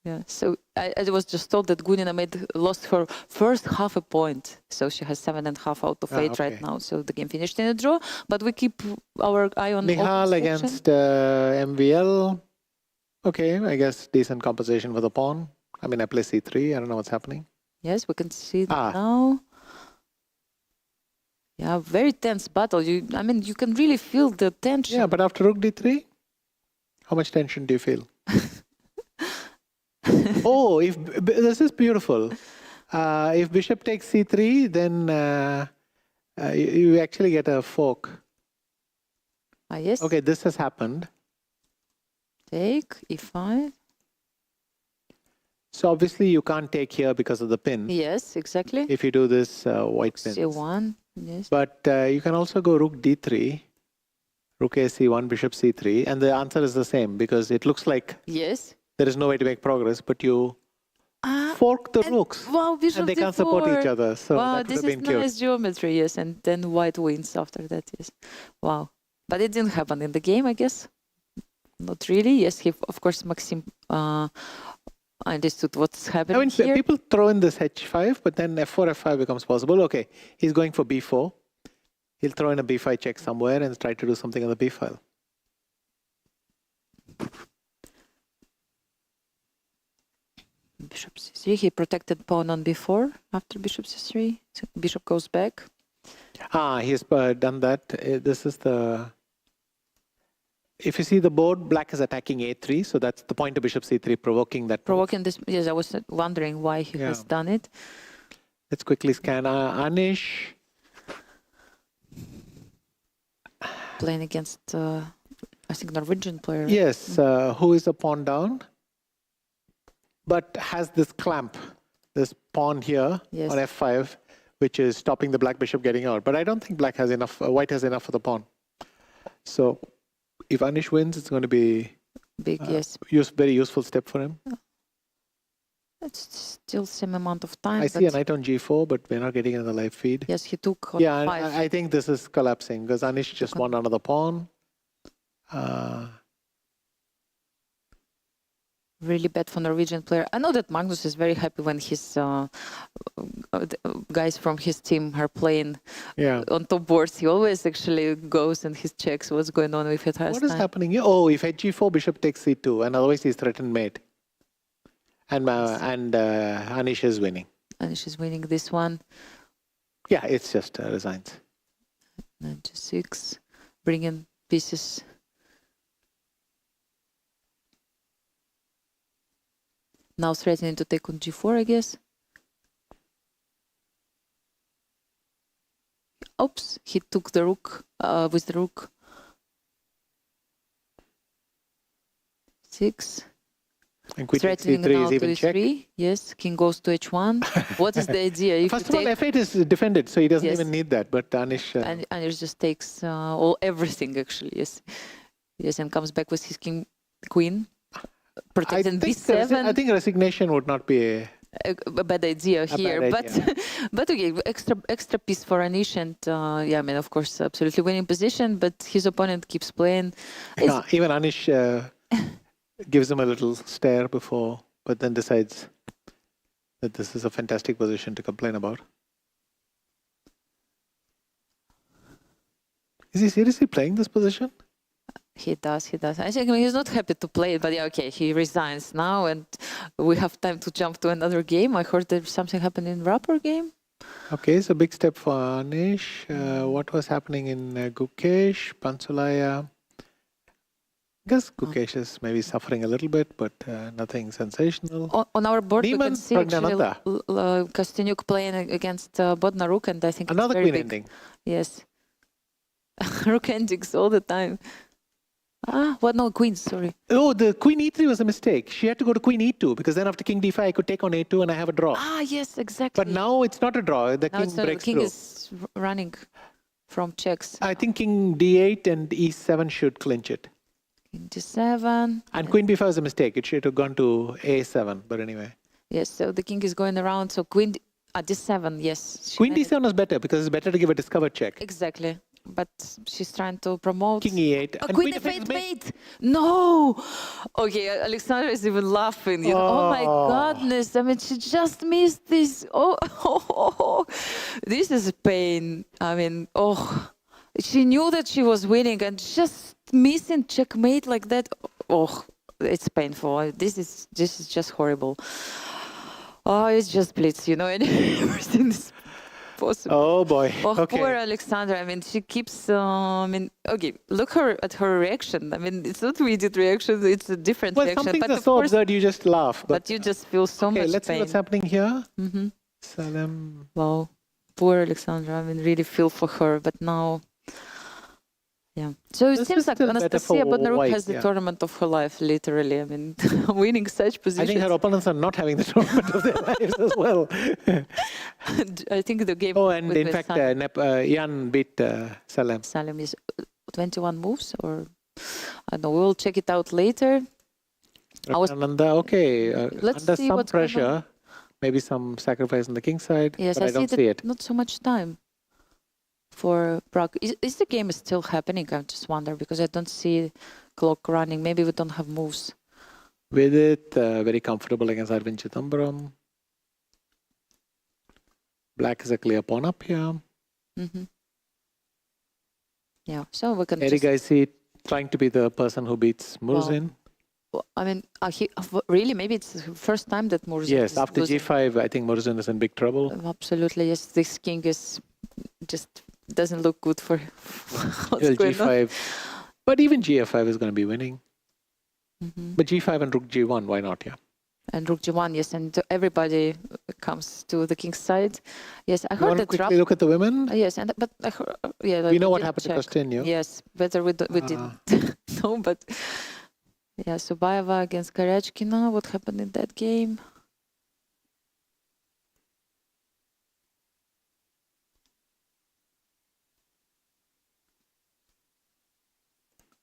Yeah, so I was just told that Gunina lost her first half a point. So she has 7.5 out of 8 right now. So the game finished in a draw, but we keep our eye on
Nihal against MVL. Okay, I guess decent compensation for the pawn. I mean, I play c3. I don't know what's happening.
Yes, we can see that now. Yeah, very tense battle. I mean, you can really feel the tension.
Yeah, but after rook d3, how much tension do you feel? If this is beautiful. If bishop takes c3, then you actually get a fork.
Yes.
Okay, this has happened.
Take e5.
So obviously you can't take here because of the pin.
Yes, exactly.
If you do this white pin.
c1. Yes.
But you can also go rook d3, rook a c1, bishop c3, and the answer is the same because it looks like.
Yes.
There is no way to make progress, but you fork the rooks.
Wow, bishop
and they can't
d4.
support each other. So
wow,
that would
this
have
is
been cute.
nice geometry, yes. And then white wins after that, yes. Wow. But it didn't happen in the game, I guess. Not really. Yes, he, of course, Maxim understood what's happening here.
People throw in this h5, but then f4, f5 becomes possible. Okay, he's going for b4. He'll throw in a b5 check somewhere and try to do something on the b file.
Bishop c3. He protected pawn on b4 after bishop c3. So bishop goes back.
He's done that. This is the... If you see the board, black is attacking a3, so that's the point of bishop c3, provoking that.
Provoking this, yes, I was wondering why he has done it.
Let's quickly scan Anish.
Playing against, I think, Norwegian player.
Yes, who is a pawn down, but has this clamp, this pawn here on f5, which is stopping the black bishop getting out. But I don't think black has enough, white has enough for the pawn. So if Anish wins, it's going to be
big, yes,
very useful step for him.
It's still same amount of time.
I see a knight on g4, but we're not getting another live feed.
Yes, he took on
yeah,
5.
I think this is collapsing because Anish just won another pawn.
Really bad for Norwegian player. I know that Magnus is very happy when his guys from his team are playing on top boards. He always actually goes and he checks what's going on with it.
What is happening here? Oh, if h4, bishop takes c2, and otherwise he's threatened mate. And Anish is winning.
Anish is winning this one.
Yeah, it's just resigns.
Knight g6, bringing pieces. Now threatening to take on g4, I guess. Oops, he took the rook with the rook. 6.
And queen
threatening
c3
now
is
to
even check.
e3. Yes, king goes to h1. What is the idea? If
First of all, f8 is defended, so he doesn't even need that. But Anish...
Anish just takes everything, actually, yes. Yes, and comes back with his queen. Protecting b7.
I think resignation would not be
a bad idea here, but okay, extra piece for Anish, and yeah, I mean, of course, absolutely winning position, but his opponent keeps playing.
Even Anish gives him a little stare before, but then decides that this is a fantastic position to complain about. Is he seriously playing this position?
He does. I think he's not happy to play it, but yeah, okay, he resigns now, and we have time to jump to another game. I heard there's something happened in Rapport game.
Okay, so big step for Anish. What was happening in Gukesh, Pansulaya? I guess Gukesh is maybe suffering a little bit, but nothing sensational.
On our board, we can see actually
Pragnananda.
Kostyanyuk playing against Bodnaruk, and I think
another
it's very
queen
big.
ending.
Yes, rook endings all the time. What? No, queen, sorry.
Oh, the queen e3 was a mistake. She had to go to queen e2 because then after king d5, I could take on a2 and I have a draw.
Yes, exactly.
But now it's not a draw. The king breaks
king
through.
is running from checks.
I think king d8 and e7 should clinch it.
King d7.
And queen b5 was a mistake. It should have gone to a7, but anyway.
Yes, so the king is going around. So queen d7, yes.
Queen d7 was better because it's better to give a discover check.
Exactly. But she's trying to promote.
King e8.
And queen f8 mate. No. Okay, Alexandra is even laughing. You know? Oh my goodness! I mean, she just missed this. This is a pain. I mean, she knew that she was winning and just missing checkmate like that. Oh, it's painful. This is just horrible. Oh, it's just Blitz, you know. I never seen this. Possible.
Oh boy. Okay.
Poor Alexandra. I mean, she keeps. Okay, look at her reaction. I mean, it's not immediate reaction; it's a different reaction.
Some things
but
are so absurd, you just laugh.
But you just feel so much
let's
pain.
see what's happening here.
Salem. Wow, poor Alexandra. I mean, really feel for her. But now, yeah. So it seems like Anastasiya Bodnaruk has the tournament of her life, literally. I mean, winning such positions.
I think her opponents are not having the tournament of their lives as well.
I think the game.
Oh, and in fact, Jan beat Salem.
Salem is 21 moves, or I don't know. We will check it out later.
Ananda, okay.
Let's
Under
see
some
what's
pressure, Maybe some sacrifice on the king side,
Yes,
but I don't see it.
Not so much time for Prague. Is the game still happening? I just wonder, because I don't see clock running. Maybe we don't have moves.
With it, very comfortable against Arvind Chidambaram. Black is a clear pawn up here.
Yeah, so we can
Eric, I see trying to be the person who beats Murzin.
Well, I mean, really, maybe it's the first time that Murzin
Yes,
is
after
losing.
G5, I think Murzin is in big trouble.
Absolutely, yes. This king is just doesn't look good for what's
Well,
going
G5,
on.
but even GF5 is going to be winning. But G5 and Rook G1, why not? Yeah.
And Rook G1, yes, and everybody comes to the king's side. Yes, I
You
heard
want to
that
quickly look at the women?
yes, and but I heard, yeah,
We know what
did
happened
check.
to Kostenyo.
Yes, better we didn't know, but yeah, Subayeva against Karachkina. What happened in that game?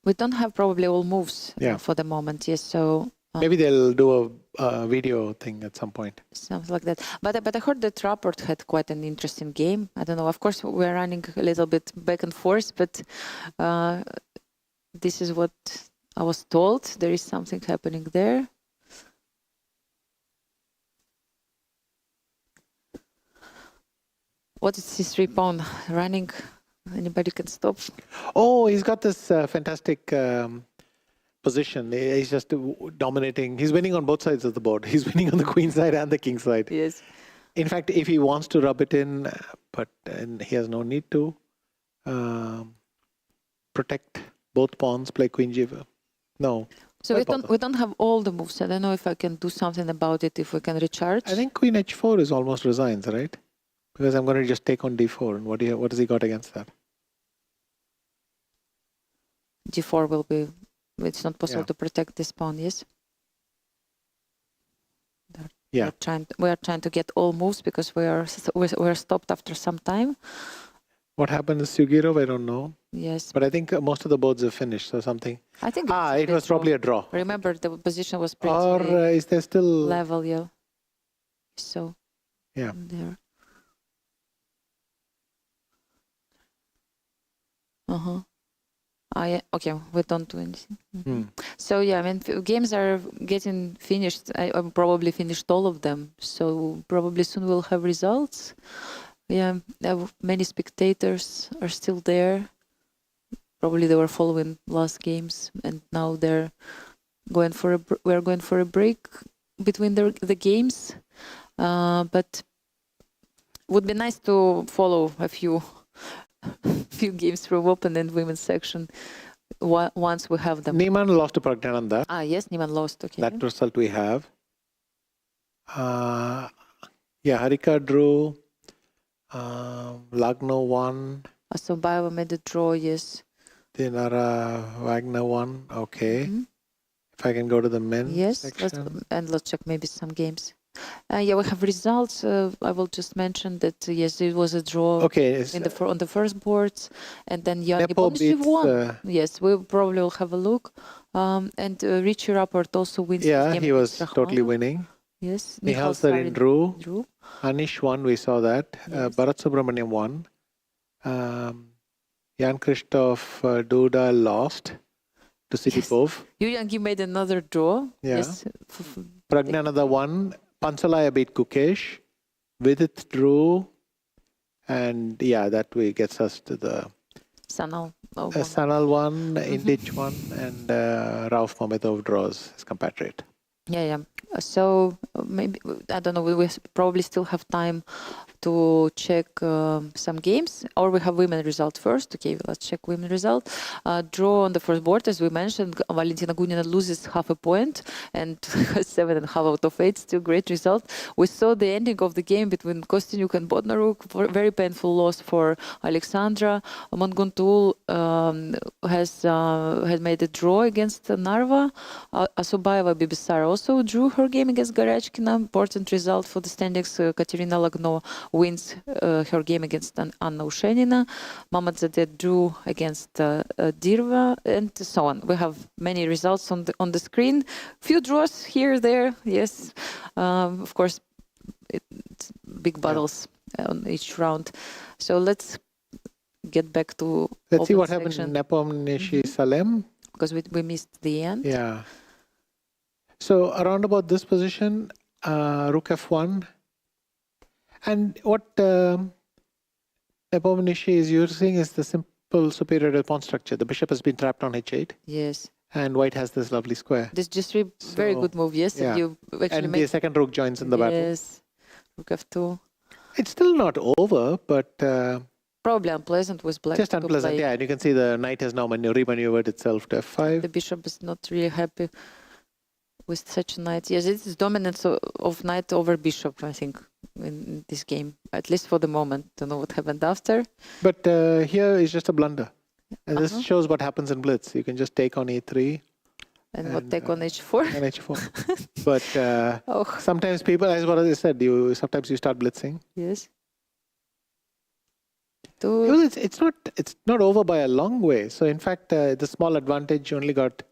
We don't have probably all moves for the moment. Yes, so
Maybe they'll do a video thing at some point.
something like that. But I heard that Rapport had quite an interesting game. I don't know. Of course, we're running a little bit back and forth, but this is what I was told. There is something happening there. What is C3 pawn running? Anybody can stop?
Oh, he's got this fantastic position. He's just dominating. He's winning on both sides of the board. He's winning on the queen side and the king side.
Yes.
In fact, if he wants to rub it in, but he has no need to protect both pawns, play queen g5. No.
So we don't have all the moves. I don't know if I can do something about it, if we can recharge.
I think queen h4 is almost resigns, right? Because I'm going to just take on d4. And what has he got against that?
G4 will be. It's not possible to protect this pawn. Yes.
Yeah.
We are trying to get all moves because we're stopped after some time.
What happened to Sugirov? I don't know.
Yes.
But I think most of the boards are finished or something.
I think
it was probably a draw.
Remember, the position was pretty
Or is there still
level? Yeah. So.
Yeah.
There. Okay, we don't do anything. So yeah, I mean, games are getting finished. I probably finished all of them. So probably soon we'll have results. Yeah, many spectators are still there. Probably they were following last games, and now they're going for a. We're going for a break between the games, but would be nice to follow a few games from open and women's section once we have them.
Niemann lost to Pragnananda.
Yes, Niemann lost. Okay.
That result we have. Yeah, Harika drew. Lagno won.
Asobayeva made a draw. Yes.
Dinara Wagner won. Okay. If I can go to the men's section.
Let's check maybe some games. Yeah, we have results. I will just mention that yes, it was a draw.
Okay,
on the first boards, and then Yanni
Nepo
Bonishev won.
beats,
Yes, we probably will have a look. And Richie Rapport also wins.
Yeah,
his game
he was
against
totally
Rakhmonov.
winning.
Yes,
Nihal Sarin drew. Anish won. We saw that. Bharat Subramaniam won. Jan Christoph Duda lost to Sitipov.
Yulian made another draw.
Yeah.
Yes.
Pragnananda won. Pansalaya beat Kukesh. Vidit drew. And yeah, that way gets us to the
Sanal.
Sanal won, Indich won, and Rauf Mamedov draws his compatriot.
Yeah. So maybe, I don't know, we probably still have time to check some games, or we have women result first. Okay, let's check women result. Draw on the first board, as we mentioned. Valentina Gunina loses half a point and has 7.5 out of 8. Still great result. We saw the ending of the game between Kostyuk and Bodnaruk. Very painful loss for Alexandra. Monguntul had made a draw against Narva. Asobayeva Bibisara also drew her game against Garachkina. Important result for the standings. Katerina Lagno wins her game against Anna Ushenina. Mamadzadeh drew against Dirva, and so on. We have many results on the screen. Few draws here, there. Yes, of course. it's big battles on each round. So let's get back to
let's see what happened in Nepomniachtchi Salem.
Because we missed the end.
Yeah. So around about this position, rook f1. And what Nepomniachtchi is using is the simple superior pawn structure. The bishop has been trapped on h8.
Yes.
And white has this lovely square.
This just very good move, yes.
Yeah.
You actually
and the second rook joins in the battle.
Yes. Rook f2.
It's still not over, but...
probably unpleasant with black.
Just unpleasant, yeah. And you can see the knight has now remaneuvered itself to f5.
The bishop is not really happy with such a knight. Yes, it is dominance of knight over bishop, I think, in this game. At least for the moment. Don't know what happened after.
But here is just a blunder. And this shows what happens in Blitz. You can just take on e3.
And what take on h4?
On h4. But sometimes people, as what I said, sometimes you start blitzing.
Yes.
It's not over by a long way. So in fact, the small advantage only got...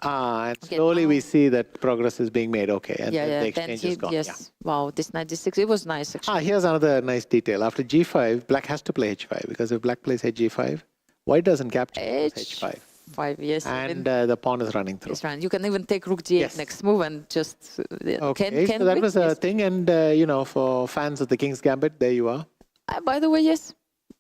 and slowly we see that progress is being made. Okay, and the exchange is gone.
Yes. Yeah. Wow, this knight d6, it was nice actually.
Here's another nice detail. After g5, black has to play h5 because if black plays hg5, white doesn't capture h5.
5, yes.
And the pawn is running through.
It's running. You can even take rook d8 next move and just...
okay, so that was a thing. And, for fans of the King's Gambit, there you are.
By the way, yes,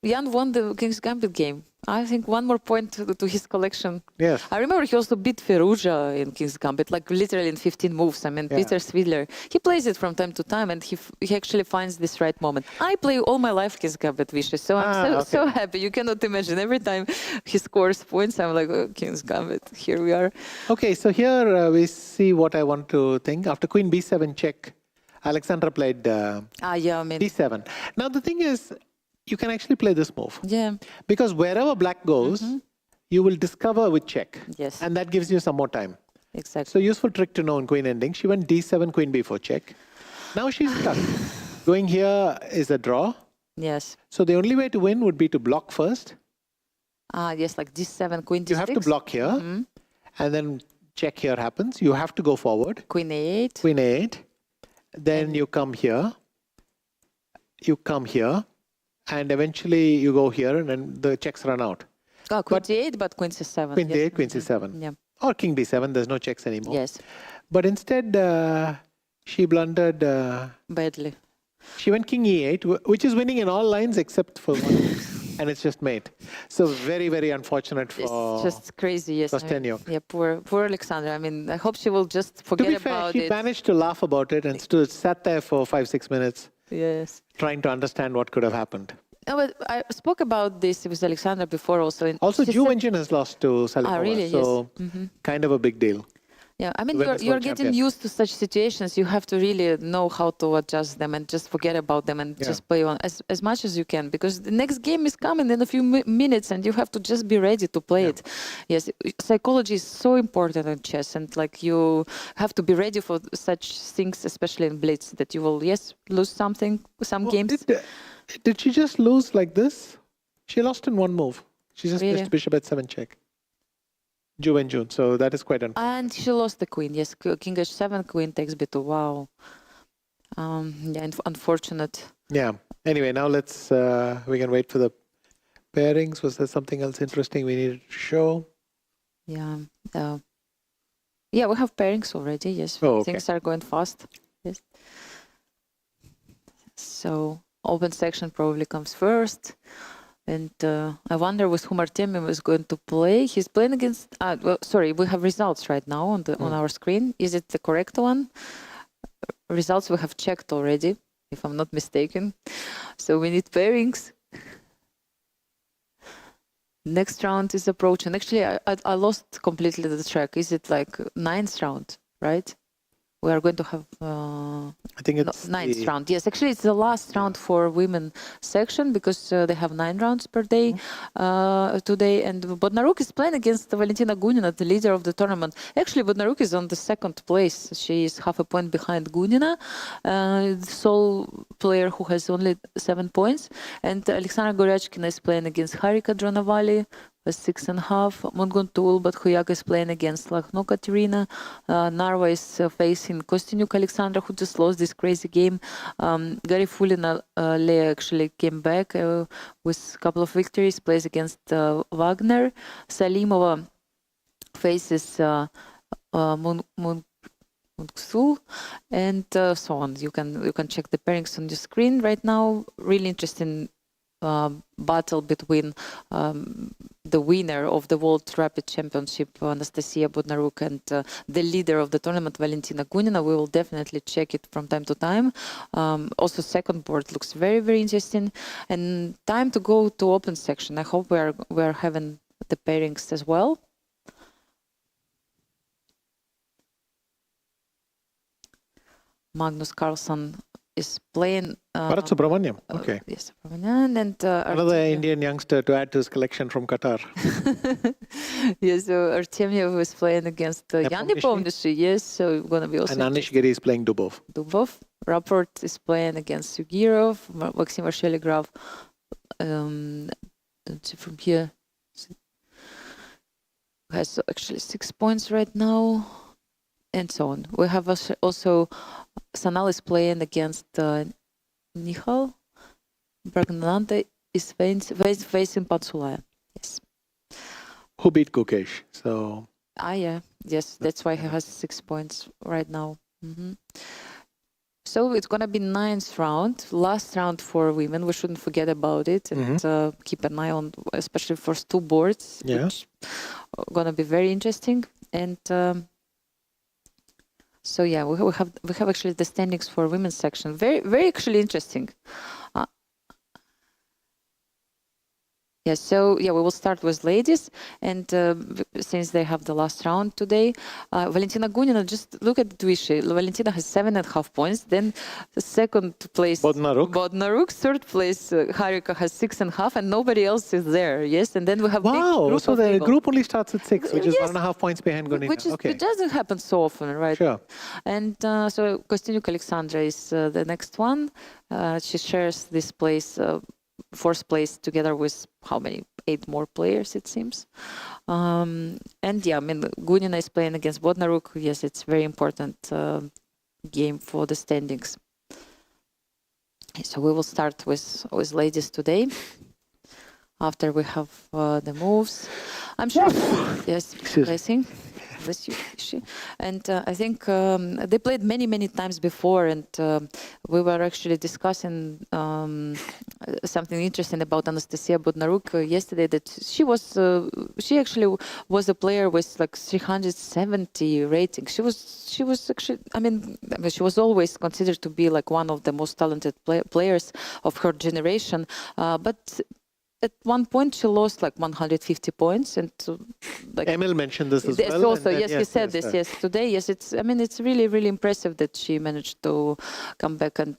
Jan won the King's Gambit game. I think one more point to his collection.
Yes.
I remember he also beat Ferrugia in King's Gambit, like literally in 15 moves. I mean, Peter Swidler, he plays it from time to time and he actually finds this right moment. I play all my life King's Gambit wishes, so I'm so happy. You cannot imagine. Every time he scores points, I'm like, oh, King's Gambit, here we are.
Okay, so here we see what I want to think. After Queen b7 check, Alexandra played d7. Now the thing is, you can actually play this move.
Yeah.
Because wherever black goes, you will discover with check.
Yes.
And that gives you some more time.
Exactly.
So useful trick to know in queen ending. She went d7, queen b4 check. Now she's stuck. Going here is a draw.
Yes.
So the only way to win would be to block first.
Yes, like d7, queen d6.
You have to block here. And then check here happens. You have to go forward.
Queen a8.
Queen a8. Then you come here. You come here. And eventually you go here and then the checks run out.
Oh, queen d8, but queen c7.
Queen d8, queen c7.
Yeah.
Or king b7, there's no checks anymore.
Yes.
But instead, she blundered...
badly.
She went king e8, which is winning in all lines except for one. And it's just mate. So very, very unfortunate for...
It's just crazy, yes.
Yeah,
poor Alexandra. I mean, I hope she will just forget about it.
To be fair, she managed to laugh about it and sat there for 5-6 minutes.
Yes.
Trying to understand what could have happened.
No, but I spoke about this with Alexandra before also.
Also, Zhu Wenjun has lost to Salikova,
really?
So kind of a big deal.
Yeah, I mean, you're getting used to such situations. You have to really know how to adjust them and just forget about them and just play on as much as you can, because the next game is coming in a few minutes and you have to just be ready to play it. Yes, psychology is so important in chess, and like you have to be ready for such things, especially in Blitz, that you will, lose something, some games.
Did she just lose like this? She lost in one move. She just missed bishop at7 check. Zhu Wenjun, so that is quite unfortunate.
And she lost the queen, yes, king h7, queen takes b2, wow. Unfortunate.
Yeah, anyway, now let's, we can wait for the pairings. Was there something else interesting we needed to show?
Yeah, we have pairings already, yes.
Oh, okay.
Things are going fast, yes. So, open section probably comes first. And I wonder with whom Artemiev is going to play. He's playing against... we have results right now on our screen. Is it the correct one? Results we have checked already, if I'm not mistaken. So we need pairings. Next round is approaching. Actually, I lost completely the track. Is it like 9th round, right? We are going to have
I think it's
9th round. Yes, actually it's the last round for women section, because they have 9 rounds per day today. And Bodnaruk is playing against Valentina Gunina, the leader of the tournament. Actually, Bodnaruk is on the 2nd place. She is half a point behind Gunina, the sole player who has only 7 points. And Alexandra Goryachkina is playing against Harika Dronovali. with 6.5. Munguntul Batkhuyaka is playing against Lakhno Katerina. Narva is facing Kostyuk Alexandra, who just lost this crazy game. Garifulina Lea actually came back with a couple of victories, plays against Wagner. Salimova faces Munksul, and so on. You can check the pairings on your screen right now. Really interesting battle between the winner of the World Rapid Championship, Anastasiya Bodnaruk, and the leader of the tournament, Valentina Gunina. We will definitely check it from time to time. Also, second board looks very, very interesting. And time to go to open section. I hope we are having the pairings as well. Magnus Carlsen is playing.
Bharat Subramaniam. Okay.
Yes, Subramanian, and
another Indian youngster to add to his collection from Qatar.
Yes, so Artemyev is playing against Yanni Pomnishi. Yes, so going to be also.
And Anish Giri is playing Dubov.
Rapport is playing against Sugirov. Maxim Sheligraf. From here has actually 6 points right now, and so on. We have also Sanal is playing against Nihal. Bragnante is facing Patsulaya. Yes.
Who beat Gukesh? So.
Yeah. Yes, that's why he has 6 points right now. So it's going to be 9th round, last round for women. We shouldn't forget about it, and keep an eye on, especially first two boards, which are going to be very interesting. And so yeah, we have actually the standings for women's section. Very, very actually interesting. Yes, so yeah, we will start with ladies, and since they have the last round today, Valentina Gunina, just look at the Twishi. Valentina has 7.5 points. Then the second place Bodnaruk, third place Harika has 6.5, and nobody else is there. Yes, and then we have
wow. So the group only starts at 6, which is 1.5 points behind Gunina.
Which is, it doesn't happen so often, right?
Sure.
And so Kostyuk Alexandra is the next one. She shares this place. Fourth place together with how many? 8 more players, it seems. And yeah, I mean, Gunina is playing against Bodnaruk. Yes, it's very important game for the standings. So we will start with ladies today. After we have the moves, I'm sure. Yes, blessing. Bless you. And I think they played many times before, and we were actually discussing something interesting about Anastasiya Bodnaruk yesterday. That she actually was a player with like 370 rating. She was actually, I mean, she was always considered to be like one of the most talented players of her generation, but at one point she lost like 150 points, and like
Emil mentioned this as well.
Also, yes, he said this. Yes, today. Yes, it's really impressive that she managed to come back and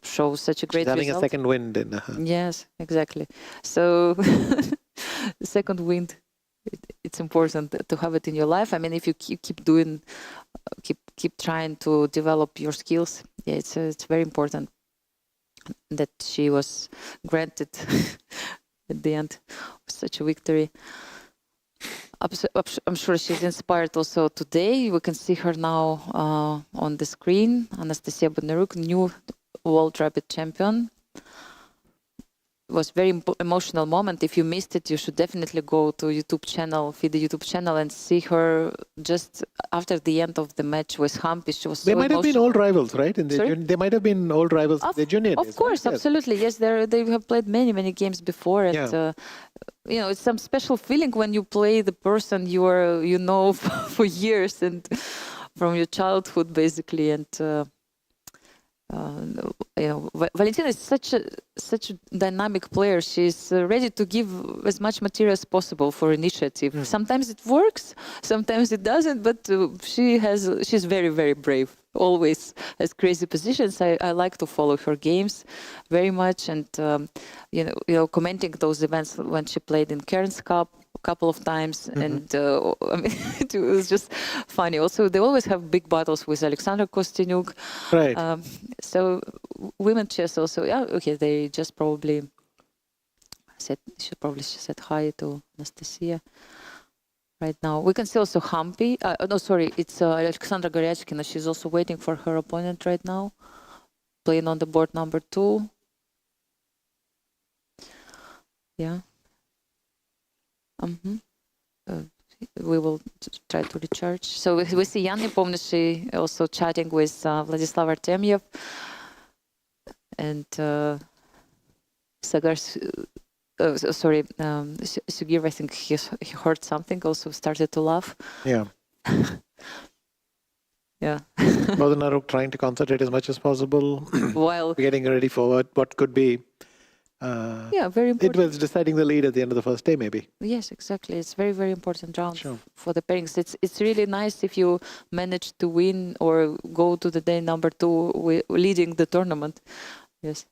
show such a great result.
Having a second wind in her.
Yes, exactly. So second wind, it's important to have it in your life. I mean, if you keep doing, keep trying to develop your skills, yeah, it's very important that she was granted at the end of such a victory. I'm sure she's inspired also today. We can see her now on the screen. Anastasiya Bodnaruk, new World Rapid Champion. It was a very emotional moment. If you missed it, you should definitely go to FIDE YouTube channel and see her just after the end of the match with Hampi. She was
They might have been old rivals, right? They might have been old rivals in the junior days.
Of course, right? Absolutely. Yes, they have played many games before, and you know, it's some special feeling when you play the person you know for years and from your childhood, basically, and. You know, Valentina is such a dynamic player. She's ready to give as much material as possible for initiative. Sometimes it works, sometimes it doesn't, but she's very brave. Always has crazy positions. I like to follow her games very much, and you know, commenting those events when she played in Cairns Cup a couple of times, and I mean, it was just funny. Also, they always have big battles with Alexander Kostyuk.
Right.
So women chess also, yeah, okay, they just probably She said hi to Anastasiya. Right now, we can see also Humpy. No, sorry, it's Alexandra Goryachkina. She's also waiting for her opponent right now, playing on the board number 2. Yeah. We will try to recharge. So we see Yanni Pomnishi also chatting with Vladislav Artemyev, and Sagar. Sugir, I think he heard something, also started to laugh.
Yeah.
Yeah.
Bodanaruk trying to concentrate as much as possible
while
getting ready for what could be.
Very important.
It was deciding the lead at the end of the first day, maybe.
Yes, exactly. It's very, very important round for the pairings. It's really nice if you manage to win or go to the day number 2 leading the tournament. Yes.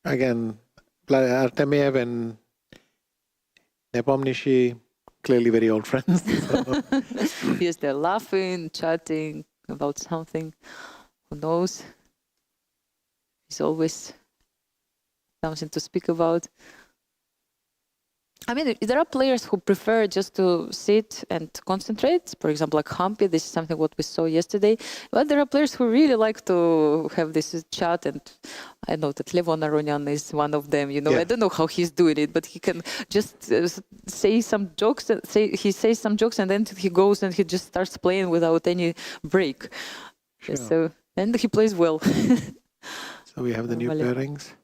Again, Artemyev and Nepomniachtchi, clearly very old friends.
Yes, they're laughing, chatting about something. Who knows? It's always something to speak about. I mean, there are players who prefer just to sit and concentrate. For example, like Humpy, this is something what we saw yesterday. But there are players who really like to have this chat, and I know that Levon Aronian is one of them. You know, I don't know how he's doing it, but he can just say some jokes. He says some jokes, and then he goes and he just starts playing without any break.
Sure.
So, and he plays well.
So we have the new pairings.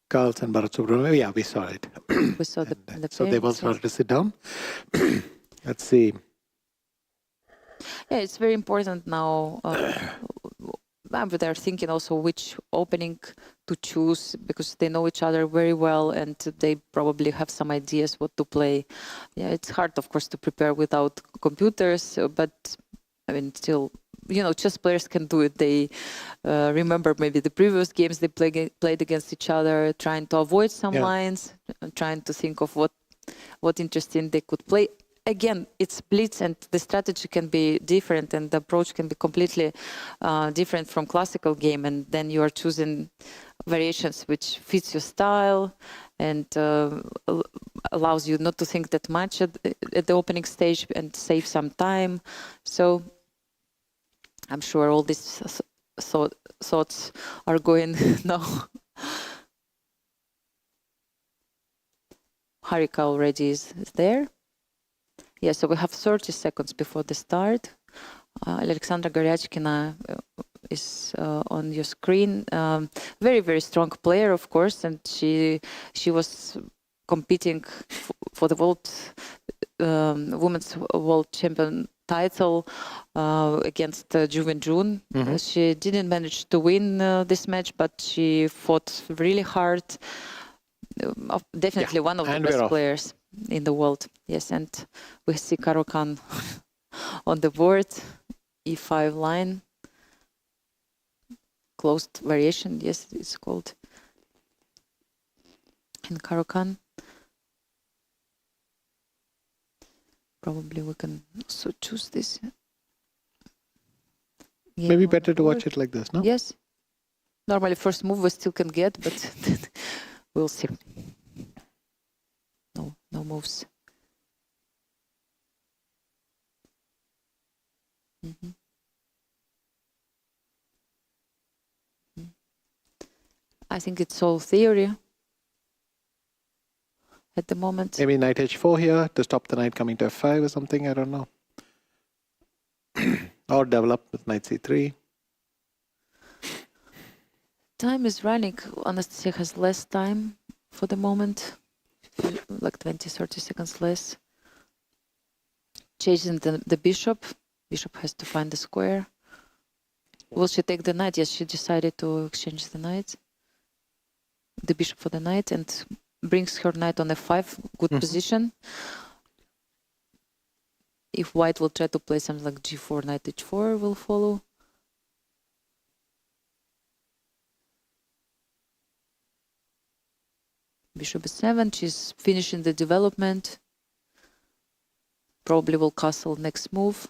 Carlsen, Bharat, yeah, we saw it.
We saw the
so they both started to sit down. Let's see.
Yeah, it's very important now. They're thinking also which opening to choose, because they know each other very well and they probably have some ideas what to play. Yeah, it's hard, of course, to prepare without computers, but I mean, still, you know, chess players can do it. They remember maybe the previous games they played against each other, trying to avoid some lines, trying to think of what interesting they could play. Again, it's Blitz, and the strategy can be different, and the approach can be completely different from classical game. And then you are choosing variations which fits your style and allows you not to think that much at the opening stage and save some time. So I'm sure all these thoughts are going now. Harika already is there. Yeah, so we have 30 seconds before the start. Alexandra Goryachkina is on your screen. Very, very strong player, of course, and she was competing for the women's world champion title against Juvin June. She didn't manage to win this match, but she fought really hard. Definitely one of the best players in the world. Yes, and we see Caro-Kann on the board, E5 line, closed variation. Yes, it's called. And Caro-Kann. Probably we can also choose this.
Maybe better to watch it like this, no?
Yes. Normally, first move we still can get, but we'll see. No moves. I think it's all theory at the moment.
Maybe knight h4 here to stop the knight coming to f5 or something, I don't know. Or develop with knight c3.
Time is running. Anastasiya has less time for the moment. Like 20-30 seconds less. Chasing the bishop. Bishop has to find the square. Will she take the knight? Yes, she decided to exchange the knight. The bishop for the knight, and brings her knight on f5. Good position. If white will try to play something like g4, knight h4 will follow. Bishop e7, she's finishing the development. Probably will castle next move.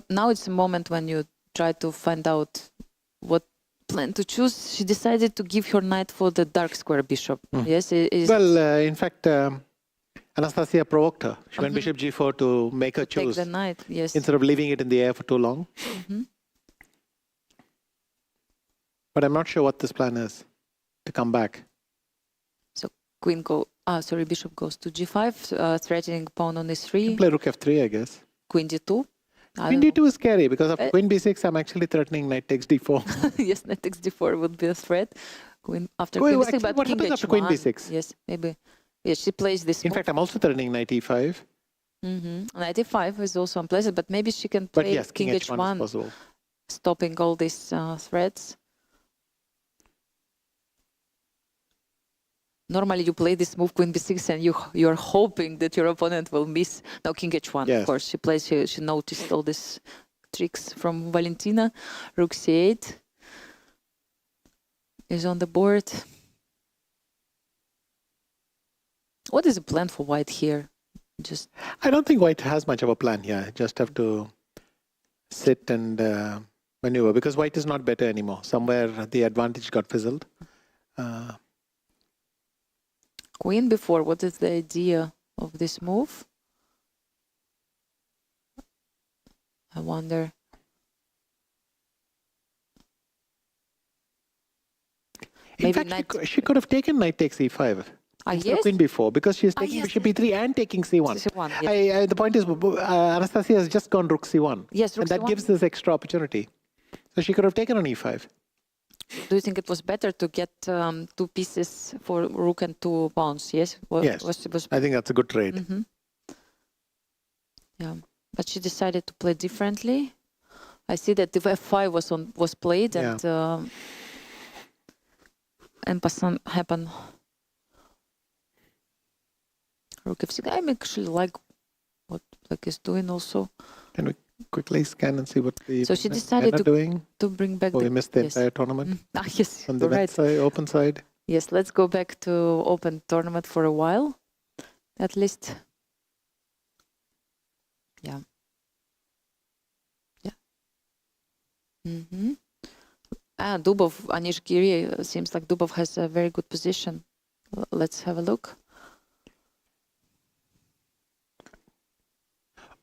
Now it's a moment when you try to find out what plan to choose. She decided to give her knight for the dark square bishop. Yes.
Well, in fact, Anastasiya provoked her. She went bishop g4 to make her choose.
Take the knight. Yes.
Instead of leaving it in the air for too long. But I'm not sure what this plan is to come back.
So bishop goes to g5, threatening pawn on e3.
You play rook f3, I guess.
Queen d2.
Queen d2 is scary because after queen b6, I'm actually threatening knight takes d4.
Yes, knight takes d4 would be a threat. Queen after
Queen
b6, but
what
king
happens after
h1.
queen b6?
Yes, maybe. Yes, she plays this.
In fact, I'm also threatening knight e5.
Knight e5 is also unpleasant, but maybe she can play king h1,
is possible.
stopping all these threats. Normally, you play this move queen b6, and you're hoping that your opponent will miss. Now king h1, of course. She plays. She noticed all these tricks from Valentina. Rook c8 is on the board. What is the plan for white here?
I don't think white has much of a plan here. Just have to sit and maneuver because white is not better anymore. Somewhere the advantage got fizzled.
Queen before, what is the idea of this move? I wonder.
In fact, she could have taken knight takes e5.
Yes?
Queen b4 because she's taking bishop e3 and taking c1.
Yes.
The point is, Anastasiya has just gone rook c1.
Yes, rook
and that
c1.
gives this extra opportunity. So she could have taken on e5.
Do you think it was better to get 2 pieces for rook and 2 pawns? Yes.
Yes. I think that's a good trade.
Yeah, but she decided to play differently. I see that the f5 was played and passant happened. Rook f6. I actually like what Black is doing also.
Can we quickly scan and see what the
so she decided
doing?
To bring back
we missed the entire tournament.
Yes,
on the right side, open side.
Yes, let's go back to open tournament for a while, at least. Yeah. Dubov, Anish Giri, seems like Dubov has a very good position. Let's have a look.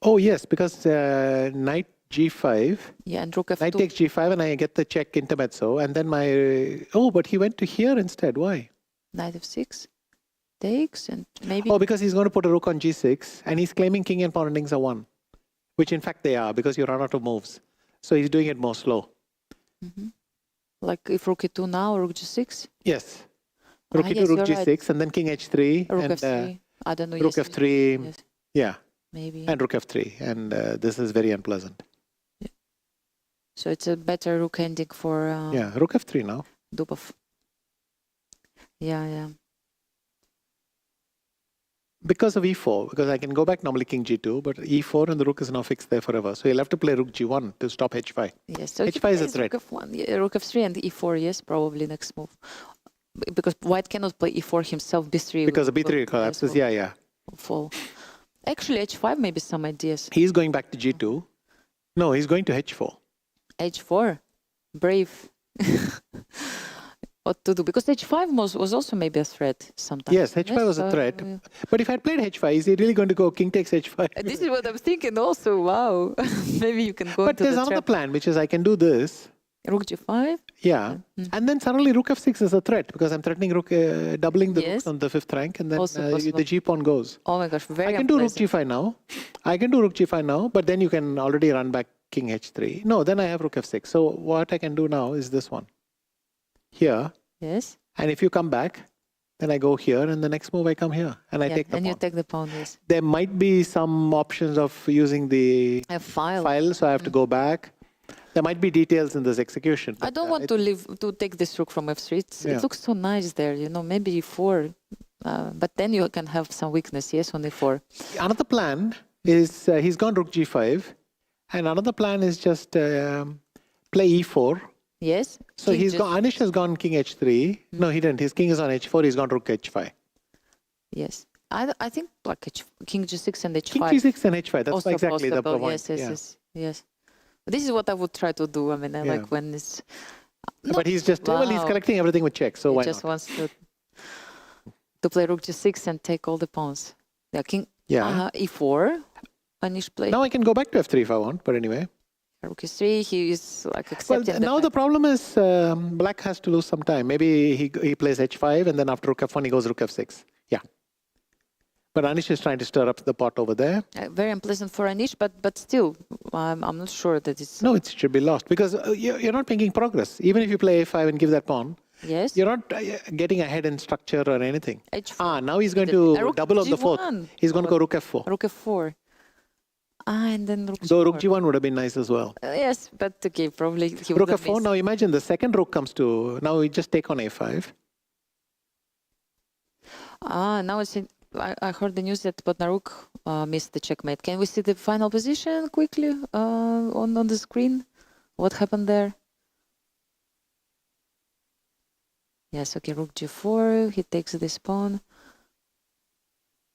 Oh, yes, because knight g5.
Yeah, and rook f2.
Knight takes g5 and I get the check intermezzo. And then but he went to here instead. Why?
Knight f6 takes and maybe...
Oh, because he's going to put a rook on g6 and he's claiming king and pawn endings are 1. Which in fact they are because you run out of moves. So he's doing it more slow.
Like if rook e2 now, rook g6?
Yes. Rook e2, rook g6
right.
and then king h3.
Rook
and,
f3. I don't know.
Rook f3.
Yes.
Yeah.
Maybe.
And rook f3. And this is very unpleasant.
Yeah. So it's a better rook ending for...
yeah, rook f3 now.
Dubov. Yeah.
Because of e4, because I can go back normally king g2, but e4 and the rook is now fixed there forever. So you'll have to play rook g1 to stop h5.
Yes, so
h5 is a threat.
Rook f1, yeah, rook f3 and e4, yes, probably next move. Because white cannot play e4 himself, b3.
Because the b3 collapses, yeah.
Fall. Actually, h5 maybe some ideas.
He's going back to g2. No, he's going to h4.
h4? Brave. What to do? Because h5 was also maybe a threat sometimes.
Yes, h5 was a threat. But if I played h5, is he really going to go king takes h5?
This is what I'm thinking also. Wow. Maybe you can go
But there's another plan, which is I can do this.
Rook g5?
Yeah. And then suddenly rook f6 is a threat because I'm threatening rook, doubling the rooks on the 5th rank and then the g pawn goes.
Oh my gosh, very
I can do rook g5 now. But then you can already run back king h3. No, then I have rook f6. So what I can do now is this one. Here.
Yes.
And if you come back, then I go here, and the next move I come here, and I take the pawn.
And you take the pawn, yes.
There might be some options of using the file, so I have to go back. There might be details in this execution.
I don't want to take this rook from f3. It looks so nice there, maybe e4. But then you can have some weakness, yes, on e4.
Another plan is he's gone rook g5, and another plan is just play e4.
Yes.
So Anish has gone king h3. No, he didn't. His king is on h4. He's gone rook h5.
Yes. I think like king g6 and h5.
King g6 and h5. That's
also
exactly
possible.
the point.
Yes. This is what I would try to do. I mean, I like when it's...
But he's just, well, he's collecting everything with checks, so why
just
not?
wants to play rook g6 and take all the pawns. Yeah, king e4, Anish played.
Now I can go back to f3 if I want, but anyway.
Rook e3, he is like accepting
Well, now the problem is black has to lose some time. Maybe he plays h5 and then after rook f1 he goes rook f6. Yeah. But Anish is trying to stir up the pot over there.
Very unpleasant for Anish, but still, I'm not sure that it's...
No, it should be lost because you're not making progress. Even if you play a5 and give that pawn,
yes,
you're not getting ahead in structure or anything.
H4.
Now he's going to double on the fourth. He's going to go rook f4.
Rook f4. And then rook
so rook g1 would have been nice as well.
Yes, but okay, probably he
rook
would have
f4.
missed.
Now imagine the second rook comes to... Now we just take on a5.
Now it's... I heard the news that Bodnaruk missed the checkmate. Can we see the final position quickly on the screen? What happened there? Yes, okay, rook g4, he takes this pawn.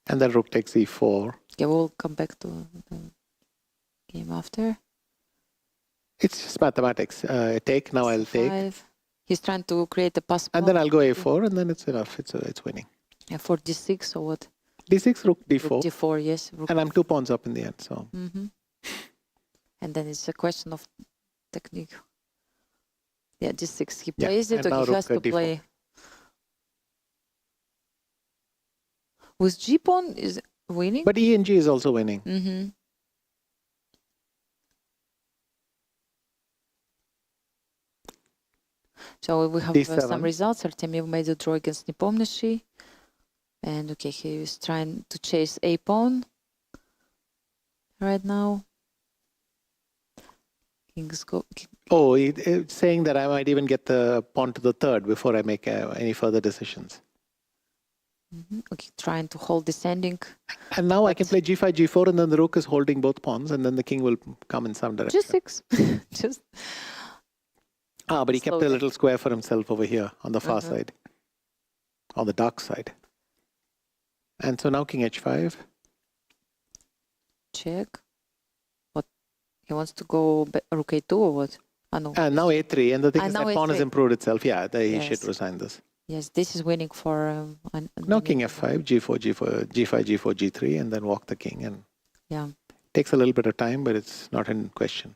And then rook takes e4.
Okay, we'll come back to the game after.
It's just mathematics. Take, now I'll take.
He's trying to create a pass.
And then I'll go a4 and then it's enough. It's winning.
For d6 or what?
d6, rook d4.
Rook d4, yes.
And I'm 2 pawns up in the end, so.
And then it's a question of technique. Yeah, d6. He plays it, or he has to play. With g pawn is winning.
But e and g is also winning.
So we have some results. Artemiev made a draw against Nepomniachtchi. And okay, he is trying to chase a pawn right now. Kings go.
Oh, it's saying that I might even get the pawn to the third before I make any further decisions.
Okay, trying to hold descending.
And now I can play g5, g4, and then the rook is holding both pawns, and then the king will come in some direction.
g6. Just.
But he kept a little square for himself over here on the far side, on the dark side. And so now king h5.
Check. What? He wants to go rook a2 or what? No.
And now a3. And the thing is that pawn has improved itself. Yeah, he should resign this.
Yes, this is winning for...
now king f5, g4, g4, g5, g4, g3, and then walk the king. And takes a little bit of time, but it's not in question.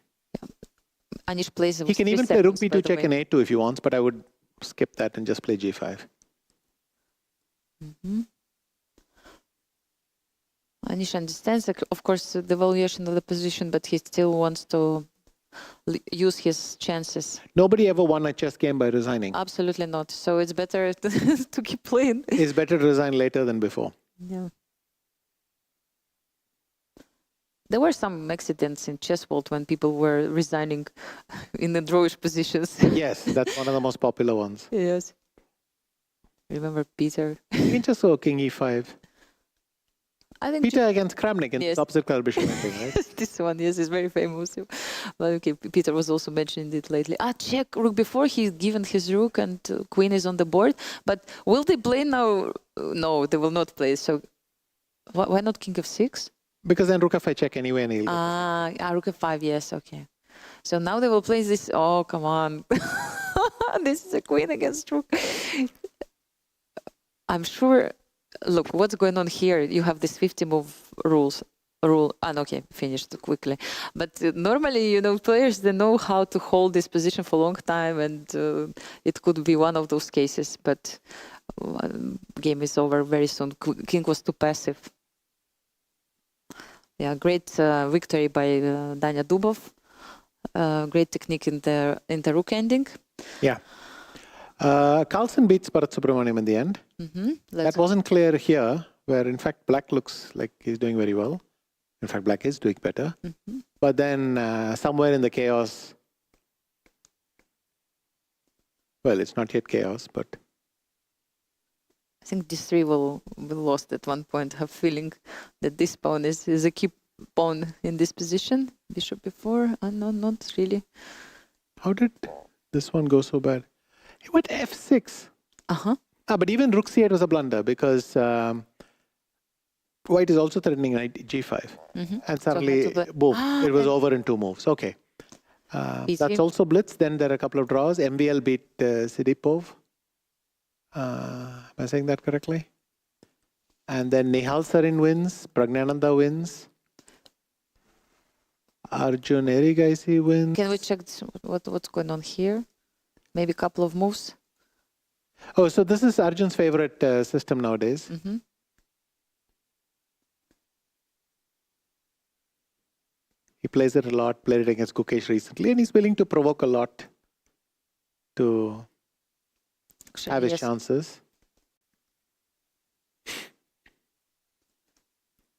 Anish plays...
He can even play rook b2 check and a2 if he wants, but I would skip that and just play g5.
Anish understands, of course, the valuation of the position, but he still wants to use his chances.
Nobody ever won a chess game by resigning.
Absolutely not. So it's better to keep playing.
It's better to resign later than before.
Yeah. There were some accidents in chess world when people were resigning in the drawish positions.
Yes, that's one of the most popular ones.
Yes. Remember Peter?
You can just go king e5.
I think
Peter against Kramnik in opposite Karlovich, right?
This one, yes, is very famous. But okay, Peter was also mentioning it lately. Check rook before he's given his rook and queen is on the board. But will they play now? No, they will not play. So why not king f6?
Because then rook f5 check anyway. And
rook f5, yes, okay. So now they will play this. Oh, come on. This is a queen against rook. I'm sure. Look, what's going on here? You have this 50 move rule. Okay, finished quickly. But normally, players, they know how to hold this position for a long time, and it could be one of those cases. But game is over very soon. King was too passive. Yeah, great victory by Danya Dubov. Great technique in the rook ending.
Yeah. Carlsen beats Bharat Subramaniam in the end. That wasn't clear here, where in fact black looks like he's doing very well. In fact, black is doing better. But then somewhere in the chaos, well, it's not yet chaos, but...
I think d3 will lost at one point. I have feeling that this pawn is a key pawn in this position. Bishop before, no, not really.
How did this one go so bad? He went f6. But even rook c8 was a blunder because white is also threatening knight g5. And suddenly, boom, it was over in 2 moves. Okay. That's also Blitz. Then there are a couple of draws. MVL beat Sidipov. Am I saying that correctly? And then Nihal Sarin wins. Pragnananda wins. Arjun Erigaisi wins.
Can we check what's going on here? Maybe a couple of moves.
Oh, so this is Arjun's favorite system nowadays. He plays it a lot, played it against Gukesh recently, and he's willing to provoke a lot to have his chances.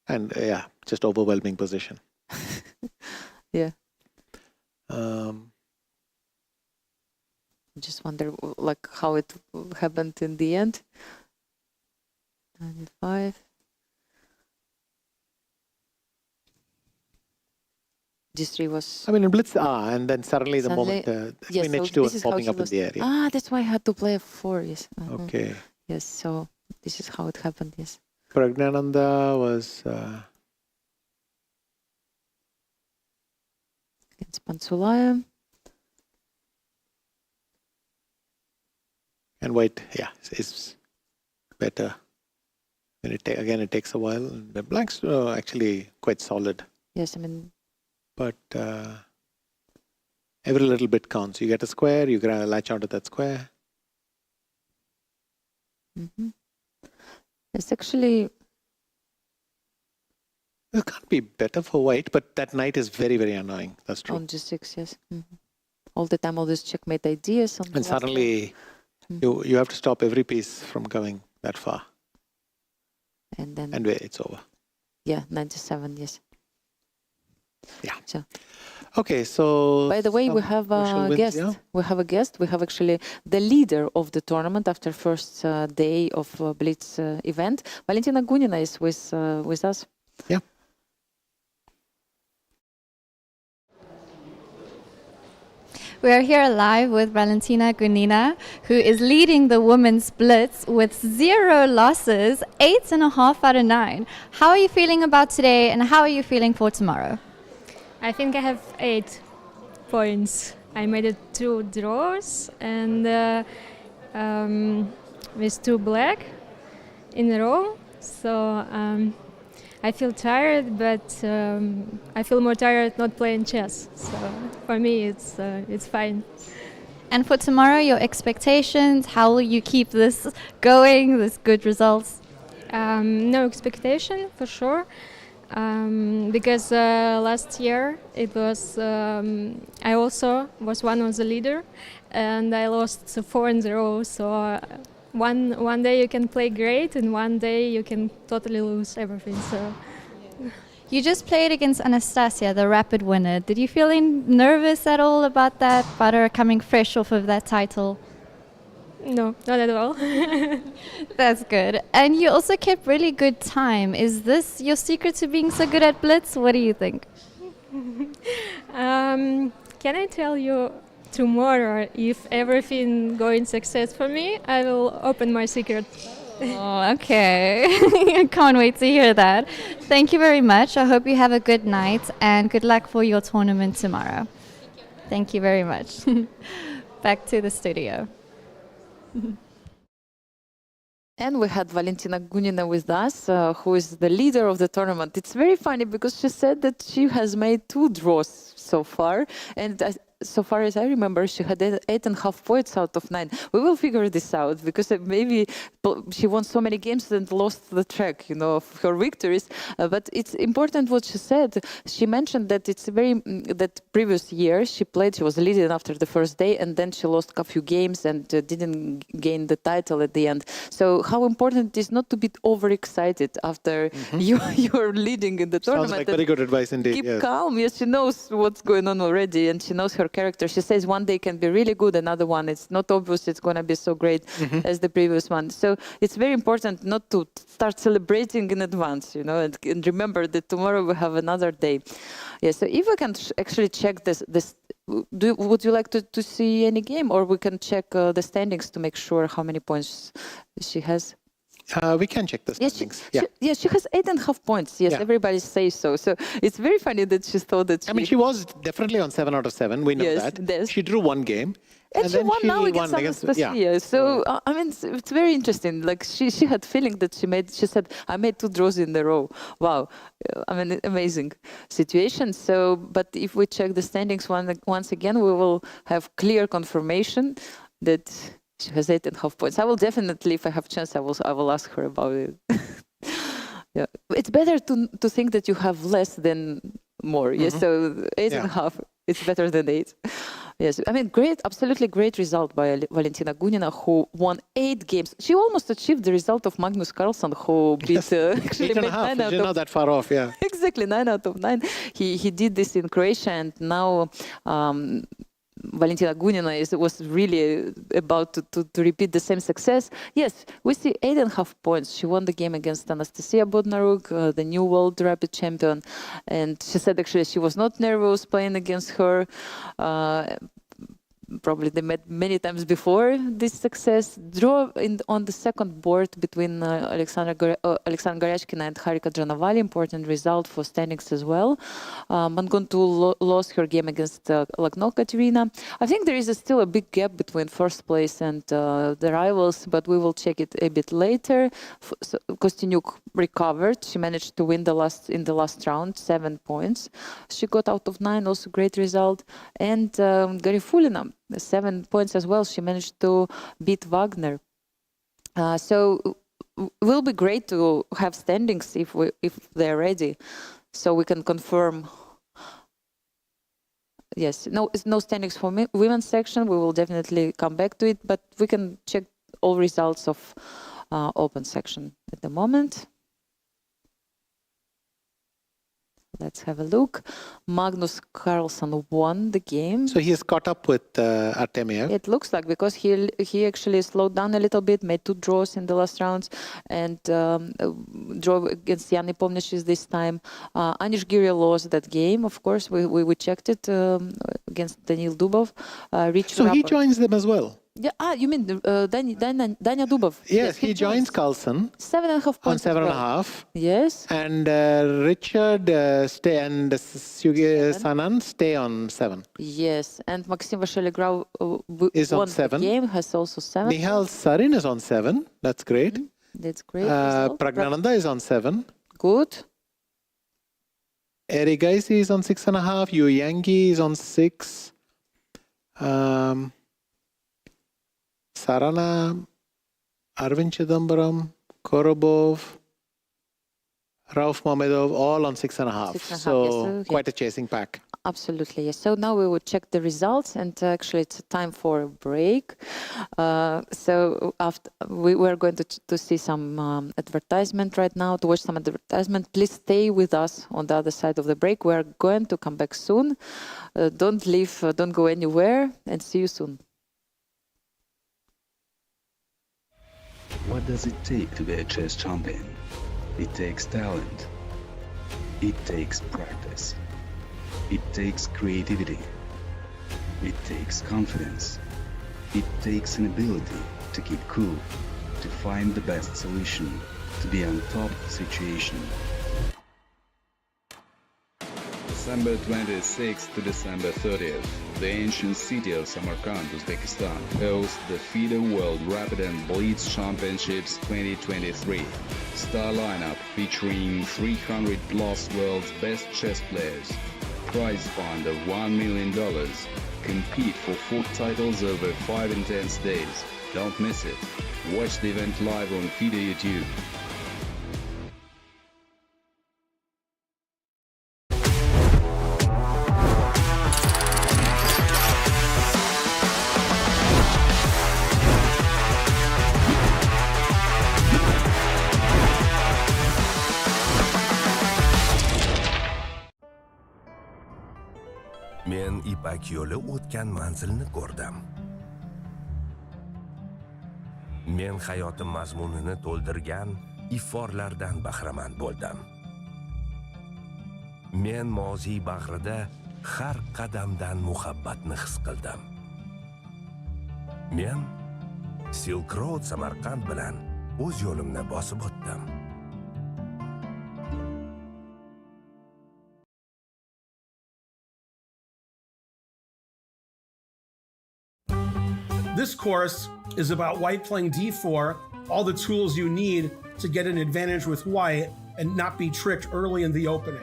And yeah, just overwhelming position.
Yeah. Just wonder like how it happened in the end. 95. G3 was...
I mean, in Blitz, and then suddenly the moment
yes,
Queen
so
H2 was popping up in the area.
Ah, that's why I had to play F4, yes.
Okay.
Yes, so this is how it happened, yes.
Pragnananda was...
against Pansulaya.
And white, yeah, is better. And again, it takes a while. The blank's actually quite solid.
Yes, I mean...
But every little bit counts. You get a square, you latch onto that square.
It's actually...
It can't be better for white, but that knight is very, very annoying. That's true.
On G6, yes. All the time, all these checkmate ideas.
And suddenly, you have to stop every piece from going that far.
And then...
And it's over.
Yeah, 97, yes.
Yeah.
So.
Okay, so...
By the way, we have a guest. Yeah? We have a guest. We have actually the leader of the tournament after first day of Blitz event. Valentina Gunina is with us.
Yeah.
We are here live with Valentina Gunina, who is leading the women's Blitz with 0 losses, 8.5 out of 9. How are you feeling about today, and how are you feeling for tomorrow?
I think I have 8 points. I made it 2 draws and with 2 black in a row. So I feel tired, but I feel more tired not playing chess. So for me, it's fine.
And for tomorrow, your expectations? How will you keep this going? This good results?
No expectation for sure. Because last year it was I also was one of the leader, and I lost 4 in a row. So one day you can play great, and one day you can totally lose everything. So
you just played against Anastasiya, the rapid winner. Did you feel nervous at all about that? Butter coming fresh off of that title.
No, not at all.
That's good. And you also kept really good time. Is this your secret to being so good at Blitz? What do you think?
Can I tell you tomorrow if everything going success for me? I will open my secret.
Oh, okay. I can't wait to hear that. Thank you very much. I hope you have a good night and good luck for your tournament tomorrow. Thank you very much. Back to the studio.
And we had Valentina Gunina with us, who is the leader of the tournament. It's very funny because she said that she has made 2 draws so far, and so far as I remember, she had 8.5 points out of 9. We will figure this out because maybe she won so many games and lost the track, you know, of her victories. But it's important what she said. She mentioned that it's that previous year she was leading after the first day, and then she lost a few games and didn't gain the title at the end. So how important it is not to be overexcited after you're leading in the tournament.
Sounds like very good advice indeed.
Keep calm. Yes, she knows what's going on already, and she knows her character. She says one day can be really good, another one it's not obvious it's going to be so great as the previous one. So it's very important not to start celebrating in advance, you know, and remember that tomorrow we have another day. Yeah, so if we can actually check this would you like to see any game, or we can check the standings to make sure how many points she has?
We can check the standings.
She has 8.5 points. Yes, everybody says so. So it's very funny that she thought that
I mean, she was definitely on 7 out of 7. We know that. She drew one game.
And she won now against Anastasiya. So, I mean, it's very interesting. Like, she had feeling that she said, I made 2 draws in a row. Wow. I mean, amazing situation. So, but if we check the standings once again, we will have clear confirmation that she has 8.5 points. I will definitely, if I have chance, I will ask her about it. Yeah. It's better to think that you have less than more. Yes, so 8.5, it's better than 8. Yes, I mean, absolutely great result by Valentina Gunina, who won 8 games. She almost achieved the result of Magnus Carlsen, who beat actually
8.5. You're not that far off, yeah.
Exactly, 9 out of 9. He did this in Croatia, and now Valentina Gunina was really about to repeat the same success. Yes, we see 8.5 points. She won the game against Anastasiya Bodnaruk, the new world rapid champion. And she said actually she was not nervous playing against her. Probably they met many times before this success. Draw on the second board between Alexandra Goryachkina and Harika Dranavali, important result for standings as well. Mangontu lost her game against Lagno Katerina. I think there is still a big gap between first place and the rivals, but we will check it a bit later. Kostyniuk recovered. She managed to win in the last round, 7 points. She got out of 9, also great result. And Garifulina, 7 points as well. She managed to beat Wagner. So it will be great to have standings if they're ready, so we can confirm. Yes, no standings for women's section. We will definitely come back to it, but we can check all results of open section at the moment. Let's have a look. Magnus Carlsen won the game.
So he has caught up with Artemiev.
It looks like, because he actually slowed down a little bit, made 2 draws in the last rounds, and draw against Yanni Pomnichis this time. Anish Giri lost that game, of course. We checked it against Danil Dubov.
So he joins them as well?
Yeah, you mean Danya Dubov?
Yes, he joins Carlsen
7.5 points.
On 7.5.
Yes.
And Richard and Anand stay on 7.
Yes, and Maxim Vasheligrau
is on 7.
The game, has also 7.
Nihal Sarin is on 7. That's great.
That's great.
Pragnananda is on 7.
Good.
Erigaisi is on 6.5. Yu Yangi is on 6. Sarana, Arvind Chidambaram, Korobov, Rauf Mamedov, all on 6.5. So quite a chasing pack.
Absolutely, yes. So now we will check the results, and actually it's time for a break. So after we're going to see some advertisement right now, to watch some advertisement. Please stay with us on the other side of the break. We're going to come back soon. Don't leave, don't go anywhere, and see you soon.
What does it take to be a chess champion? It takes talent. It takes practice. It takes creativity. It takes confidence. It takes an ability to keep cool, to find the best solution, to be on top of the situation. December 26th to December 30th, the ancient city of Samarkand, Uzbekistan, hosts the FIDE World Rapid and Blitz Championships 2023. Star lineup featuring 300 plus world's best chess players. Prize fund of $1 million. Compete for 4 titles over 5 intense days. Don't miss it. Watch the event live on FIDE YouTube.
Men Ipak yo'li o'tgan manzilni ko'rdim. Men hayotim mazmunini to'ldirgan iforlardan bahramand bo'ldim. Men moziy bag'rida har qadamdan muhabbatni his qildim. Men Silk Road Samarqand bilan o'z yo'limni bosib o'tdim.
This course is about white playing d4, all the tools you need to get an advantage with white and not be tricked early in the opening.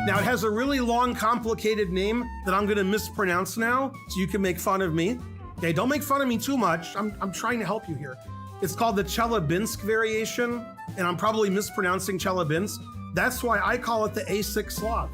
Now, it has a really long, complicated name that I'm going to mispronounce now, so you can make fun of me. Okay, don't make fun of me too much. I'm trying to help you here. It's called the Chelyabinsk variation, and I'm probably mispronouncing Chelyabinsk. That's why I call it the A6 Slav.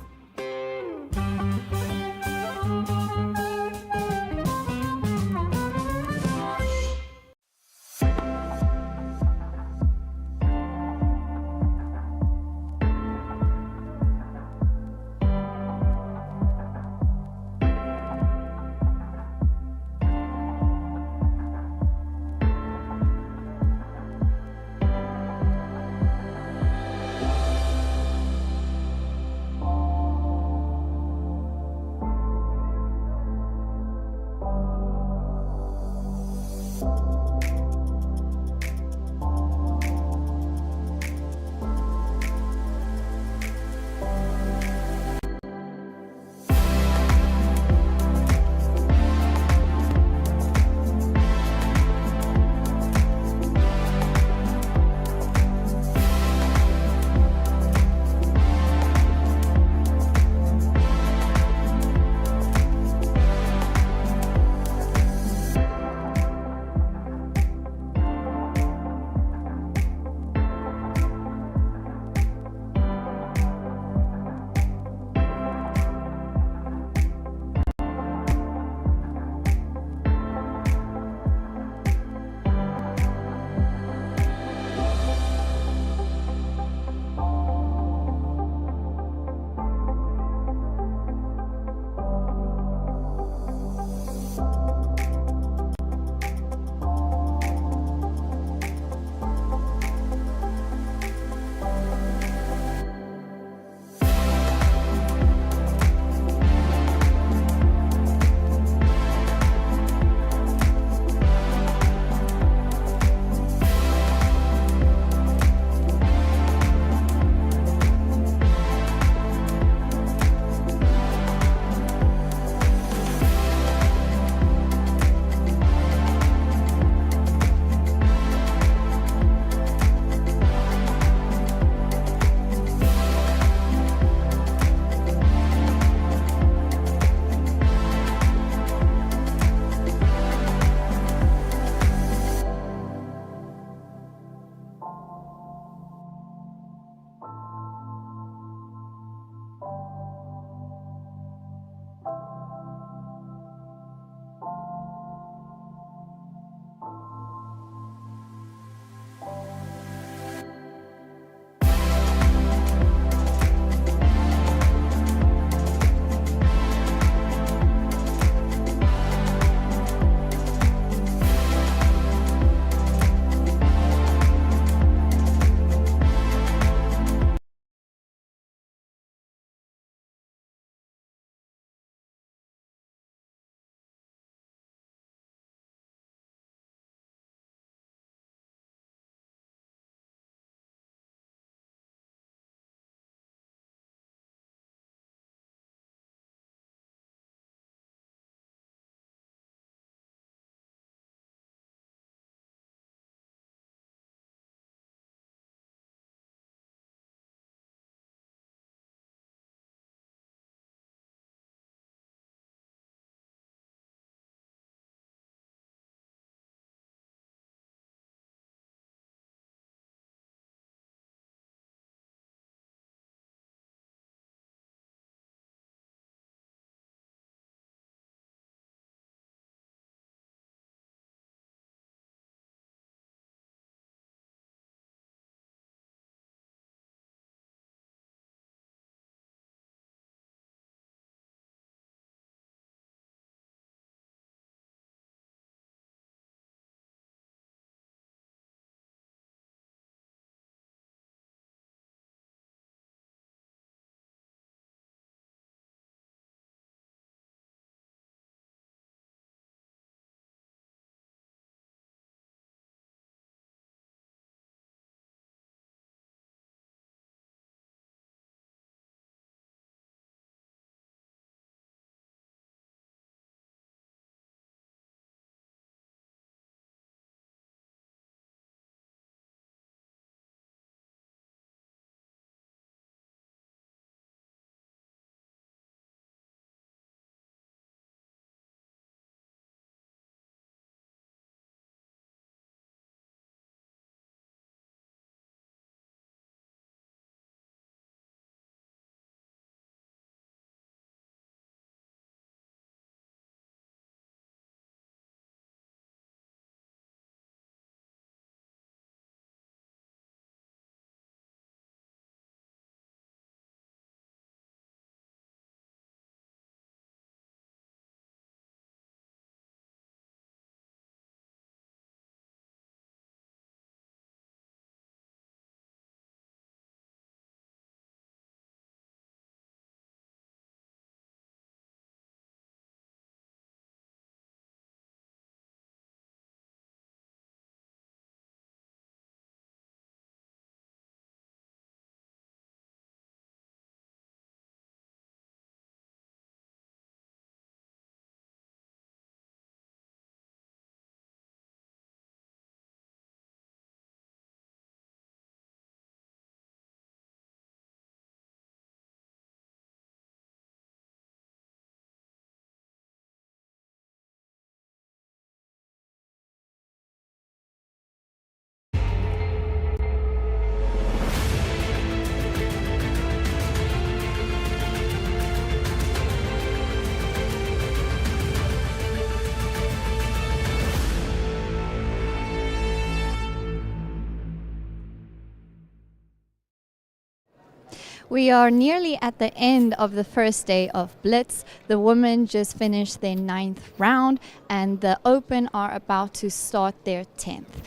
We are nearly at the end of the first day of Blitz. The women just finished their 9th round and the Open are about to start their 10th.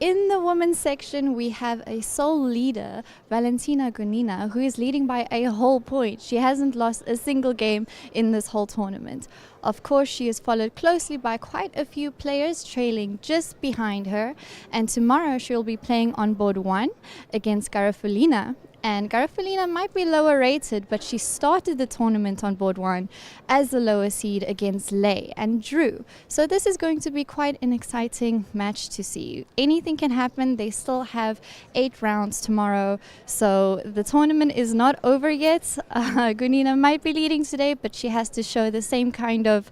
In the women's section, we have a sole leader, Valentina Gunina, who is leading by a whole point. She hasn't lost a single game in this whole tournament. Of course, she is followed closely by quite a few players trailing just behind her. And tomorrow she'll be playing on board 1 against Garofalina. And Garofalina might be lower rated, but she started the tournament on board 1 as the lower seed against Lei and drew. So this is going to be quite an exciting match to see. Anything can happen. They still have 8 rounds tomorrow. So the tournament is not over yet. Gunina might be leading today, but she has to show the same kind of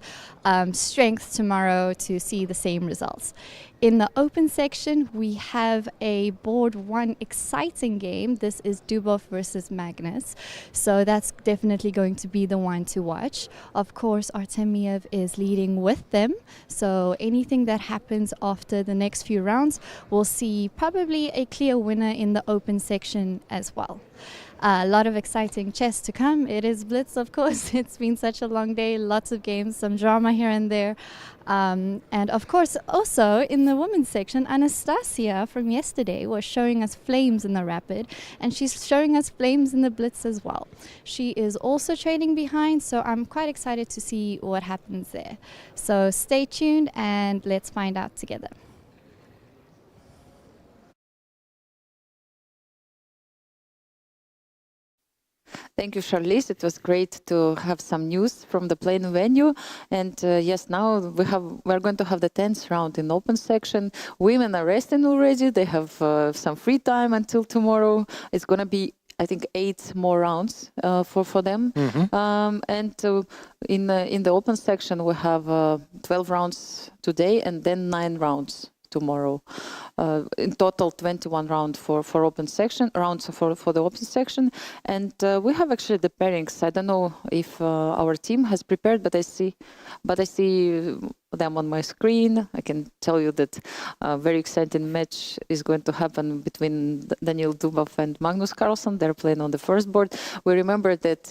strength tomorrow to see the same results. In the open section, we have a board 1 exciting game. This is Dubov versus Magnus. So that's definitely going to be the one to watch. Of course, Artemiev is leading with them. So anything that happens after the next few rounds, we'll see probably a clear winner in the open section as well. A lot of exciting chess to come. It is Blitz, of course. It's been such a long day, lots of games, some drama here and there. And of course, also in the women's section, Anastasiya from yesterday was showing us flames in the rapid, and she's showing us flames in the Blitz as well. She is also trailing behind, so I'm quite excited to see what happens there. So stay tuned and let's find out together.
Thank you, Charlize. It was great to have some news from the playing venue. And yes, now we're going to have the 10th round in open section. Women are resting already. They have some free time until tomorrow. It's going to be, I think, 8 more rounds for them. And in the open section, we have 12 rounds today and then 9 rounds tomorrow. In total, 21 rounds for open section rounds for the open section, and we have actually the pairings. I don't know if our team has prepared, but I see them on my screen. I can tell you that a very exciting match is going to happen between Daniil Dubov and Magnus Carlsen. They're playing on the first board. We remember that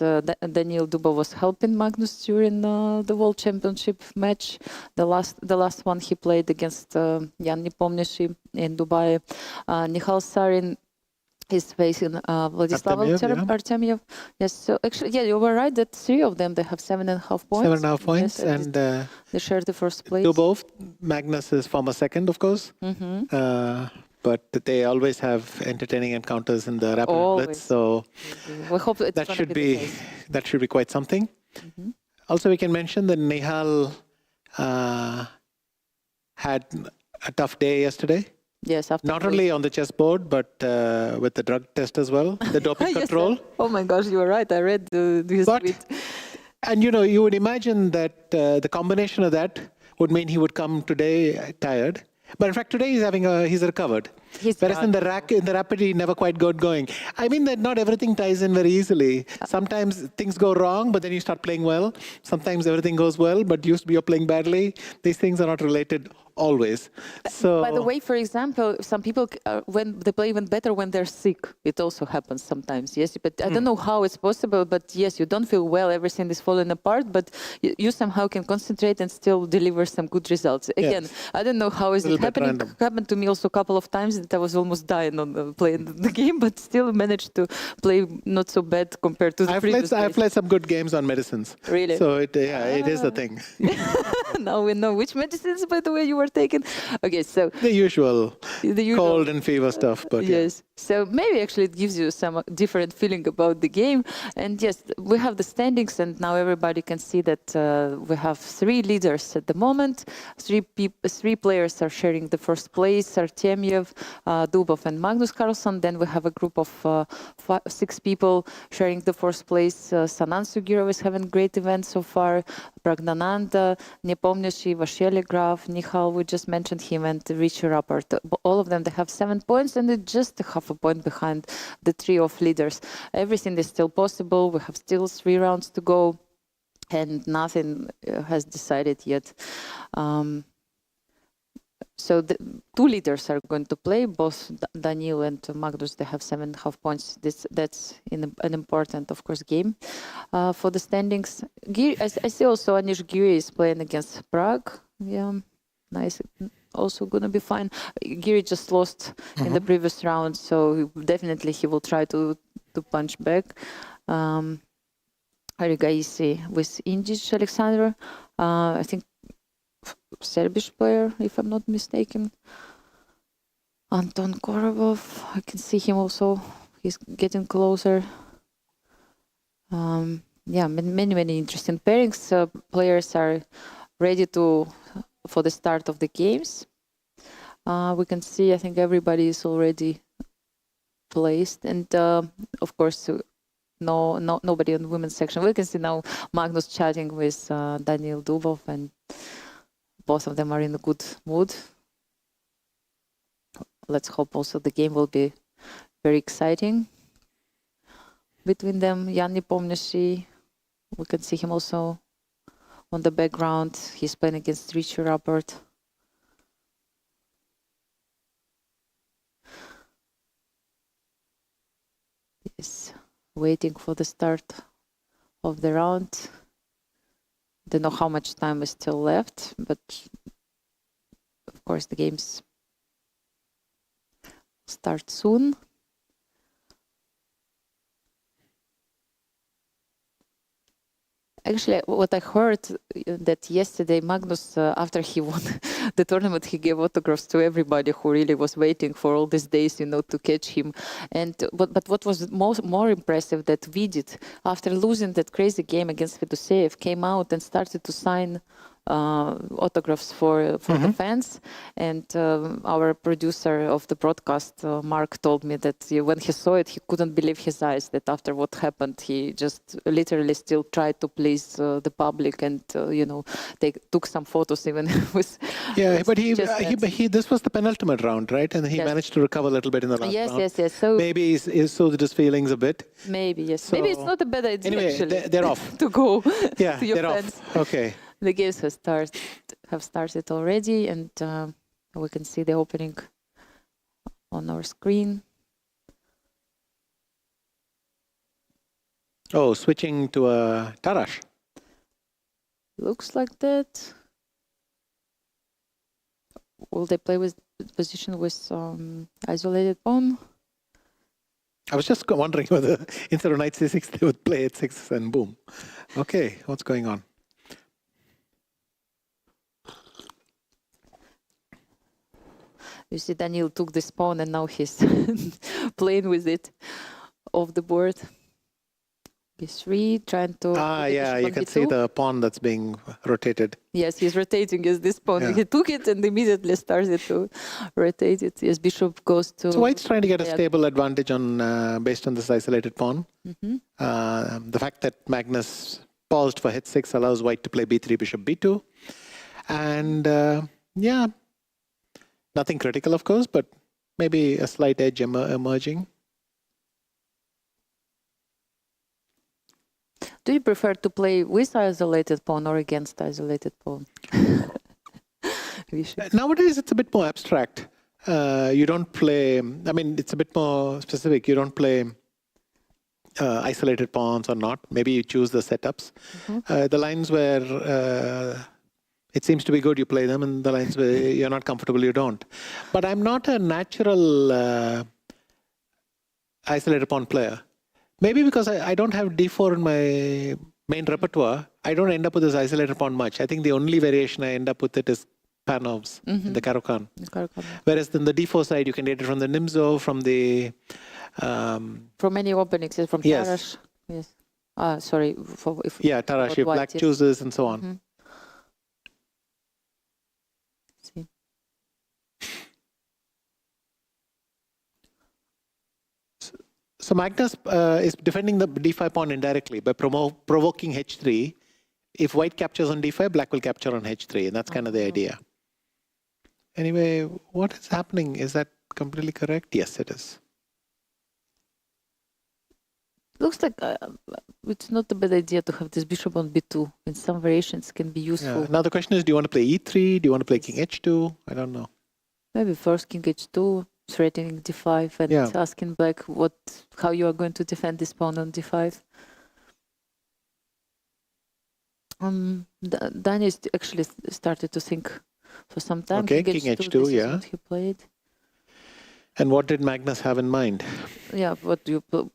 Daniil Dubov was helping Magnus during the World Championship match. The last one he played against Jan Nepomniachtchi in Dubai. Nihal Sarin is facing Vladislav Artemiev. Yes, so actually, yeah, you were right that 3 of them, they have 7.5 points.
7.5 points, yes,
and they share the first place.
Dubov, Magnus is former second, of course. But they always have entertaining encounters in the rapid Blitz, so
we hope
that should be quite something. Also, we can mention that Nihal had a tough day yesterday.
Yes,
not only on the chessboard, but with the drug test as well, the doping control.
Oh my gosh, you were right. I read this tweet.
And you would imagine that the combination of that would mean he would come today tired. But in fact, today he's recovered. Whereas in the rapid, he never quite got going. I mean that not everything ties in very easily. Sometimes things go wrong, but then you start playing well. Sometimes everything goes well, but you're playing badly. These things are not related always. So,
by the way, for example, some people when they play even better when they're sick. It also happens sometimes. Yes, but I don't know how it's possible. But yes, you don't feel well. Everything is falling apart, but you somehow can concentrate and still deliver some good results. Again, I don't know how is it happening. It happened to me also a couple of times that I was almost dying on playing the game, but still managed to play not so bad compared to the previous days.
I've played some good games on medicines.
Really?
So it is the thing.
Now we know which medicines, by the way, you were taking. Okay, so
the usual cold and fever stuff, but
yes. So maybe actually it gives you some different feeling about the game. And yes, we have the standings, and now everybody can see that we have 3 leaders at the moment. 3 players are sharing the first place: Artemiev, Dubov, and Magnus Carlsen. Then we have a group of 6 people sharing the first place. Sanan Sugirov is having great events so far. Pragnananda, Nepomniachtchi, Vasily Graf, Nihal, we just mentioned him, and Richie Rapport. All of them, they have 7 points, and it's just half a point behind the trio of leaders. Everything is still possible. We have still 3 rounds to go, and nothing has decided yet. So the two leaders are going to play. Both Daniil and Magnus, they have 7.5 points. That's an important, of course, game for the standings. I see also Anish Giri is playing against Prague. Yeah, nice. Also gonna be fine. Giri just lost in the previous round, so definitely he will try to punch back. Arigaisi with Indisch Alexander. I think Serbian player, if I'm not mistaken. Anton Korobov, I can see him also. He's getting closer. Yeah, many interesting pairings. Players are ready for the start of the games. We can see, I think everybody is already placed, and of course, nobody on the women's section. We can see now Magnus chatting with Daniil Dubov, and both of them are in a good mood. Let's hope also the game will be very exciting between them. Jan Nepomniachtchi, we can see him also on the background. He's playing against Richie Rapport. Yes, waiting for the start of the round. Don't know how much time is still left, but of course the games start soon. Actually, what I heard that yesterday Magnus, after he won the tournament, he gave autographs to everybody who really was waiting for all these days, to catch him. And but what was more impressive, that Vidit, after losing that crazy game against Fedoseev, came out and started to sign autographs for the fans. And our producer of the broadcast, Mark, told me that when he saw it, he couldn't believe his eyes, that after what happened, he just literally still tried to please the public, and they took some photos even with.
Yeah, but he this was the penultimate round, right? And he managed to recover a little bit in the last round.
Yes. So
maybe he soothed his feelings a bit.
Maybe, yes.
So,
maybe it's not a bad idea,
anyway,
actually.
They're off.
To go
yeah,
to your
they're
fans.
off. Okay.
The games have started already, and we can see the opening on our screen.
Oh, switching to a Tarash.
Looks like that. Will they play with position with isolated pawn?
I was just wondering whether instead of knight c6 they would play h6 and boom. Okay, what's going on?
You see, Daniil took this pawn and now he's playing with it off the board. b3, trying to.
Yeah, you can see the pawn that's being rotated.
Yes, he's rotating this pawn. Yeah. He took it and immediately started to rotate it. Yes, bishop goes to.
So White's trying to get a stable advantage on based on this isolated pawn. The fact that Magnus paused for h6 allows White to play b3, bishop b2, and yeah. Nothing critical, of course, but maybe a slight edge emerging.
Do you prefer to play with isolated pawn or against isolated pawn?
Nowadays, it's a bit more abstract. You don't play, I mean, it's a bit more specific. You don't play isolated pawns or not. Maybe you choose the setups. The lines where it seems to be good, you play them, and the lines where you're not comfortable, you don't. But I'm not a natural isolated pawn player. Maybe because I don't have d4 in my main repertoire, I don't end up with this isolated pawn much. I think the only variation I end up with it is Panovs, the Caro-Kann. Whereas in the d4 side, you can get it from the Nimzo, from the...
from any openings, from Tarash. Yes. Sorry.
Tarash, if black chooses, and so on. So Magnus is defending the d5 pawn indirectly by provoking h3. If white captures on d5, black will capture on h3, and that's kind of the idea. Anyway, what is happening? Is that completely correct? Yes, it is.
Looks like it's not a bad idea to have this bishop on b2. In some variations, can be useful.
Yeah. Now the question is, do you want to play e3? Do you want to play king h2? I don't know.
Maybe first king h2, threatening d5, and asking black how you are going to defend this pawn on d5. Daniel actually started to think for some time.
Okay, king h2,
this is what he played.
And what did Magnus have in mind?
Yeah,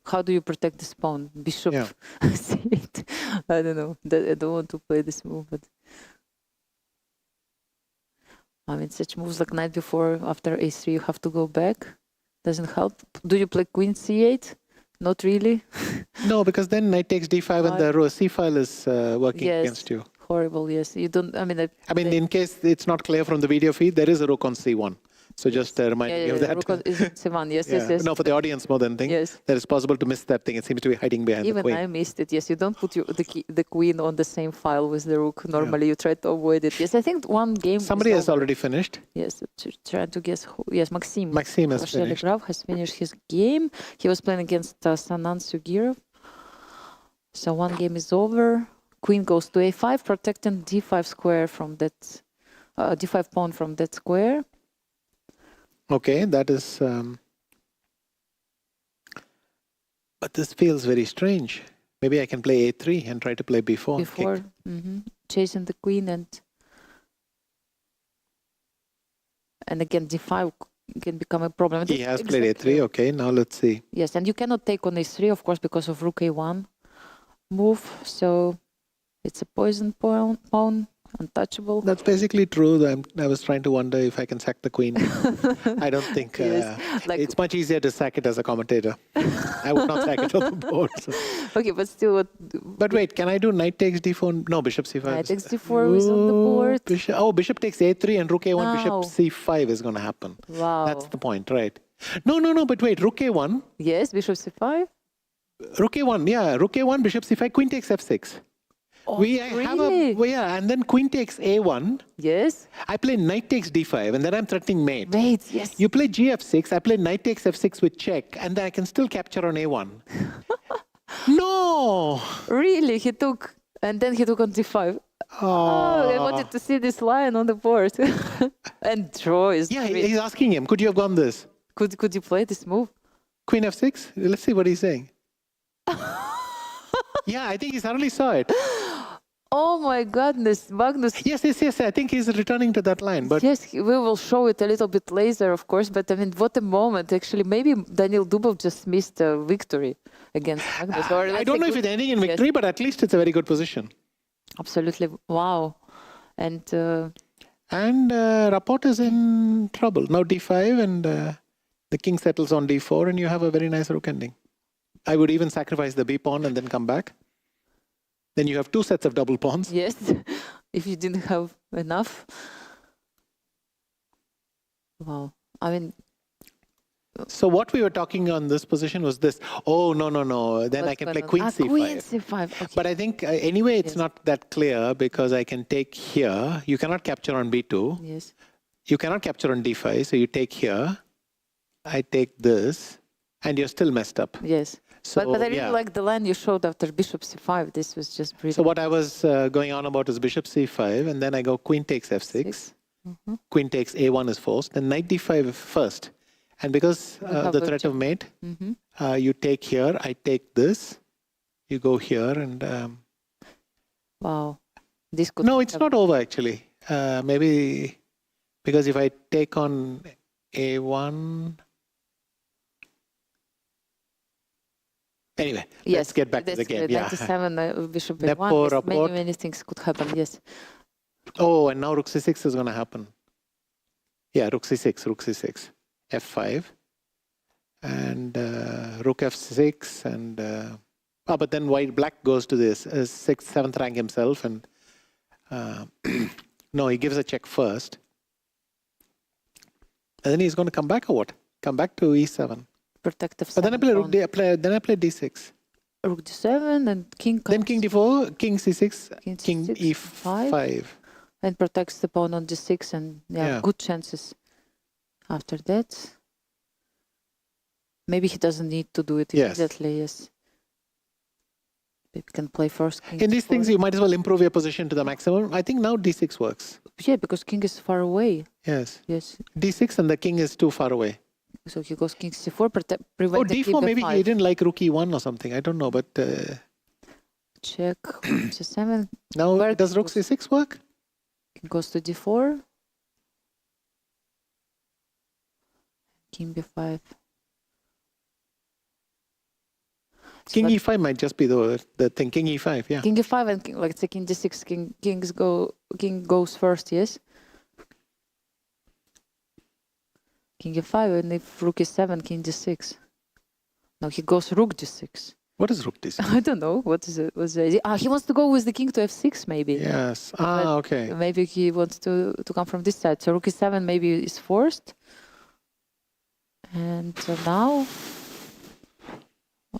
how do you protect this pawn? Bishop c8. I don't know. I don't want to play this move, but I mean, such moves like knight before, after a3, you have to go back. Doesn't help. Do you play queen c8? Not really.
No, because then knight takes d5 and the row c file is working against you.
Horrible. Yes, you don't. I mean,
in case it's not clear from the video feed, there is a rook on c1. So just remind me of that.
Rook is c1. Yes.
No, for the audience more than thing.
Yes.
That it's possible to miss that thing. It seems to be hiding behind the queen.
Even I missed it. Yes, you don't put the queen on the same file with the rook. Normally, you try to avoid it. Yes, I think one game.
Somebody has already finished.
Yes, trying to guess who. Yes, Maxim.
Maxim has finished.
Graf has finished his game. He was playing against Anand Sugirov. So one game is over. Queen goes to a5, protecting d5 square from that, d5 pawn from that square.
Okay, that is. But this feels very strange. Maybe I can play a3 and try to play b4.
Chasing the queen and again d5 can become a problem.
He has played a3. Okay, now let's see.
Yes, and you cannot take on a3, of course, because of rook a1 move. So it's a poison pawn. Untouchable.
That's basically true. I was trying to wonder if I can sack the queen. I don't think it's much easier to sack it as a commentator. I would not sack it on the board. So.
Okay, but still.
But wait, can I do knight takes d4? No, bishop c5.
Knight takes d4 is on the board.
Bishop takes a3 and rook a1, bishop c5 is going to happen.
Wow.
That's the point, right? No, but wait, rook a1.
Yes, bishop c5.
Rook a1, yeah, rook a1, bishop c5, queen takes f6.
Really?
And then queen takes a1.
Yes.
I play knight takes d5, and then I'm threatening mate.
Mate, yes.
You play gf6, I play knight takes f6 with check, and then I can still capture on a1. No!
Really? He took, and then he took on d5. Oh, I wanted to see this line on the board. And draw is great.
He's asking him, could you have gone this?
Could you play this move?
Queen f6? Let's see what he's saying. Yeah, I think he suddenly saw it.
Oh my goodness, Magnus.
Yes. I think he's returning to that line. But
yes, we will show it a little bit later, of course. But I mean, what a moment. Actually, maybe Daniil Dubov just missed a victory against Magnus.
I don't know if it's ending in victory, but at least it's a very good position.
Absolutely. Wow. And
Rapport is in trouble. Now d5 and the king settles on d4 and you have a very nice rook ending. I would even sacrifice the b pawn and then come back. Then you have two sets of double pawns.
Yes, if you didn't have enough. Wow. I mean...
So what we were talking on this position was this. Oh, no. Then I can play queen c5.
Queen c5. Okay.
But I think anyway, it's not that clear because I can take here. You cannot capture on b2.
Yes.
You cannot capture on d5. So you take here. I take this. And you're still messed up.
Yes.
So,
but I really like the line you showed after bishop c5. This was just brilliant.
So what I was going on about is bishop c5. And then I go queen takes f6. Queen takes a1 is forced. Then knight d5 first. And because the threat of mate, you take here, I take this, you go here and...
wow. This could
no, it's not over actually. Maybe because if I take on a1... Anyway, let's get back to the game.
97, bishop a1, yes, many things could happen, yes.
Oh, and now rook c6 is going to happen. Yeah, rook c6. f5 and rook f6 and but then black goes to this 6th, 7th rank himself and no, he gives a check first and then he's going to come back or what? Come back to e7.
Protective.
But then I play rook then I play d6.
Rook d7 and king comes.
Then king d4, king c6, king e5.
And protects the pawn on d6 and good chances. After that, maybe he doesn't need to do it immediately, yes. Maybe can play first king.
In these things, you might as well improve your position to the maximum. I think now d6 works.
Yeah, because king is far away.
Yes.
Yes.
d6 and the king is too far away.
So he goes king c4, prevent
Oh,
the
d4, maybe
b5.
he didn't like rook e1 or something. I don't know, but...
Check c7.
Now, does rook c6 work?
King goes to d4. King b5.
King e5 might just be the thing. King e5, yeah.
King e5 and like it's a king d6. King goes first, yes. King e5, and if rook e7, king d6. No, he goes rook d6.
What is rook d6?
I don't know. What is it? What's the idea? He wants to go with the king to f6, maybe.
Yes. Okay.
Maybe he wants to come from this side. So rook e7 maybe is forced. And now,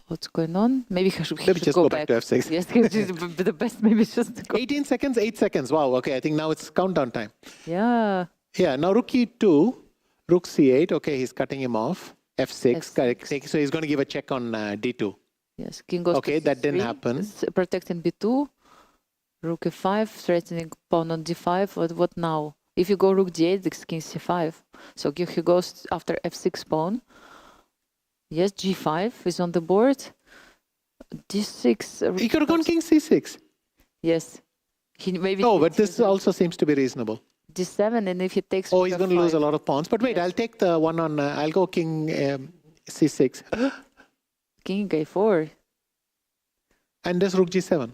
what's going on? Maybe he should
just go back to f6.
Yes, the best maybe just to go.
18 seconds, 8 seconds. Wow, okay, I think now it's countdown time.
Yeah.
Yeah, now rook e2, rook c8. Okay, he's cutting him off. f6, correct. So he's going to give a check on d2.
Yes, king goes
okay,
to
that didn't
c3,
happen.
Protecting b2, rook e5, threatening pawn on d5. What now? If you go rook d8, it's king c5. So he goes after f6 pawn. Yes, g5 is on the board. d6.
He could have gone king c6.
Yes. Maybe.
Oh, but this also seems to be reasonable.
d7, and if he takes.
Oh, he's going to lose a lot of pawns. But wait, I'll take the one on. I'll go king c6.
King a4.
And this rook g7.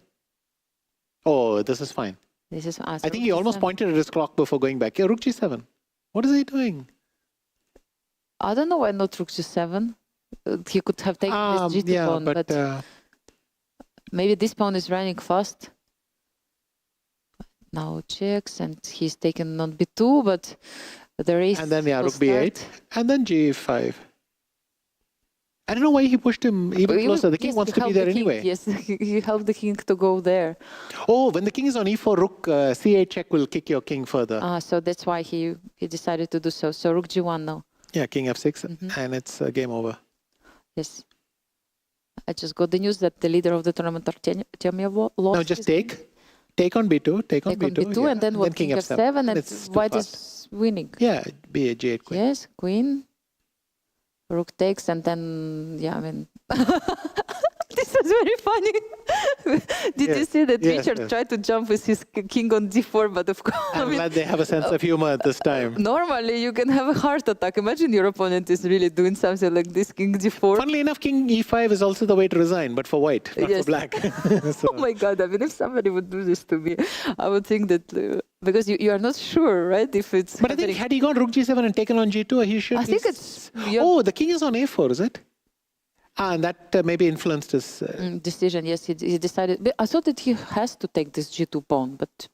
Oh, this is fine.
This is.
I think he almost pointed at his clock before going back. Yeah, rook g7. What is he doing?
I don't know why not rook g7. He could have taken this g2 pawn, but maybe this pawn is running fast. Now checks, and he's taken on b2, but the race.
And then rook b8, and then g5. I don't know why he pushed him even closer. The king wants to be there anyway.
Yes, he helped the king to go there.
Oh, when the king is on e4, rook c8 check will kick your king further.
So that's why he decided to do so. So rook g1 now.
Yeah, king f6, and it's game over.
Yes. I just got the news that the leader of the tournament, Artemiev, lost.
Now just take on b2, take on b2,
yeah. And then what? King f7, and white is winning.
Yeah, b8, g8, queen.
Yes, queen. Rook takes, and then, yeah, I mean, this was very funny. Did you see that Richard tried to jump with his king on d4, but of course...
I'm glad they have a sense of humor at this time.
Normally, you can have a heart attack. Imagine your opponent is really doing something like this, king d4.
Funnily enough, king e5 is also the way to resign, but for white, not for black.
So. Oh my God, I mean, if somebody would do this to me, I would think that... because you are not sure, right? If it's.
But I think had he gone rook g7 and taken on g2, he should.
I think it's.
Oh, the king is on a4, is it? And that maybe influenced his
decision. Yes, he decided. But I thought that he has to take this g2 pawn, but.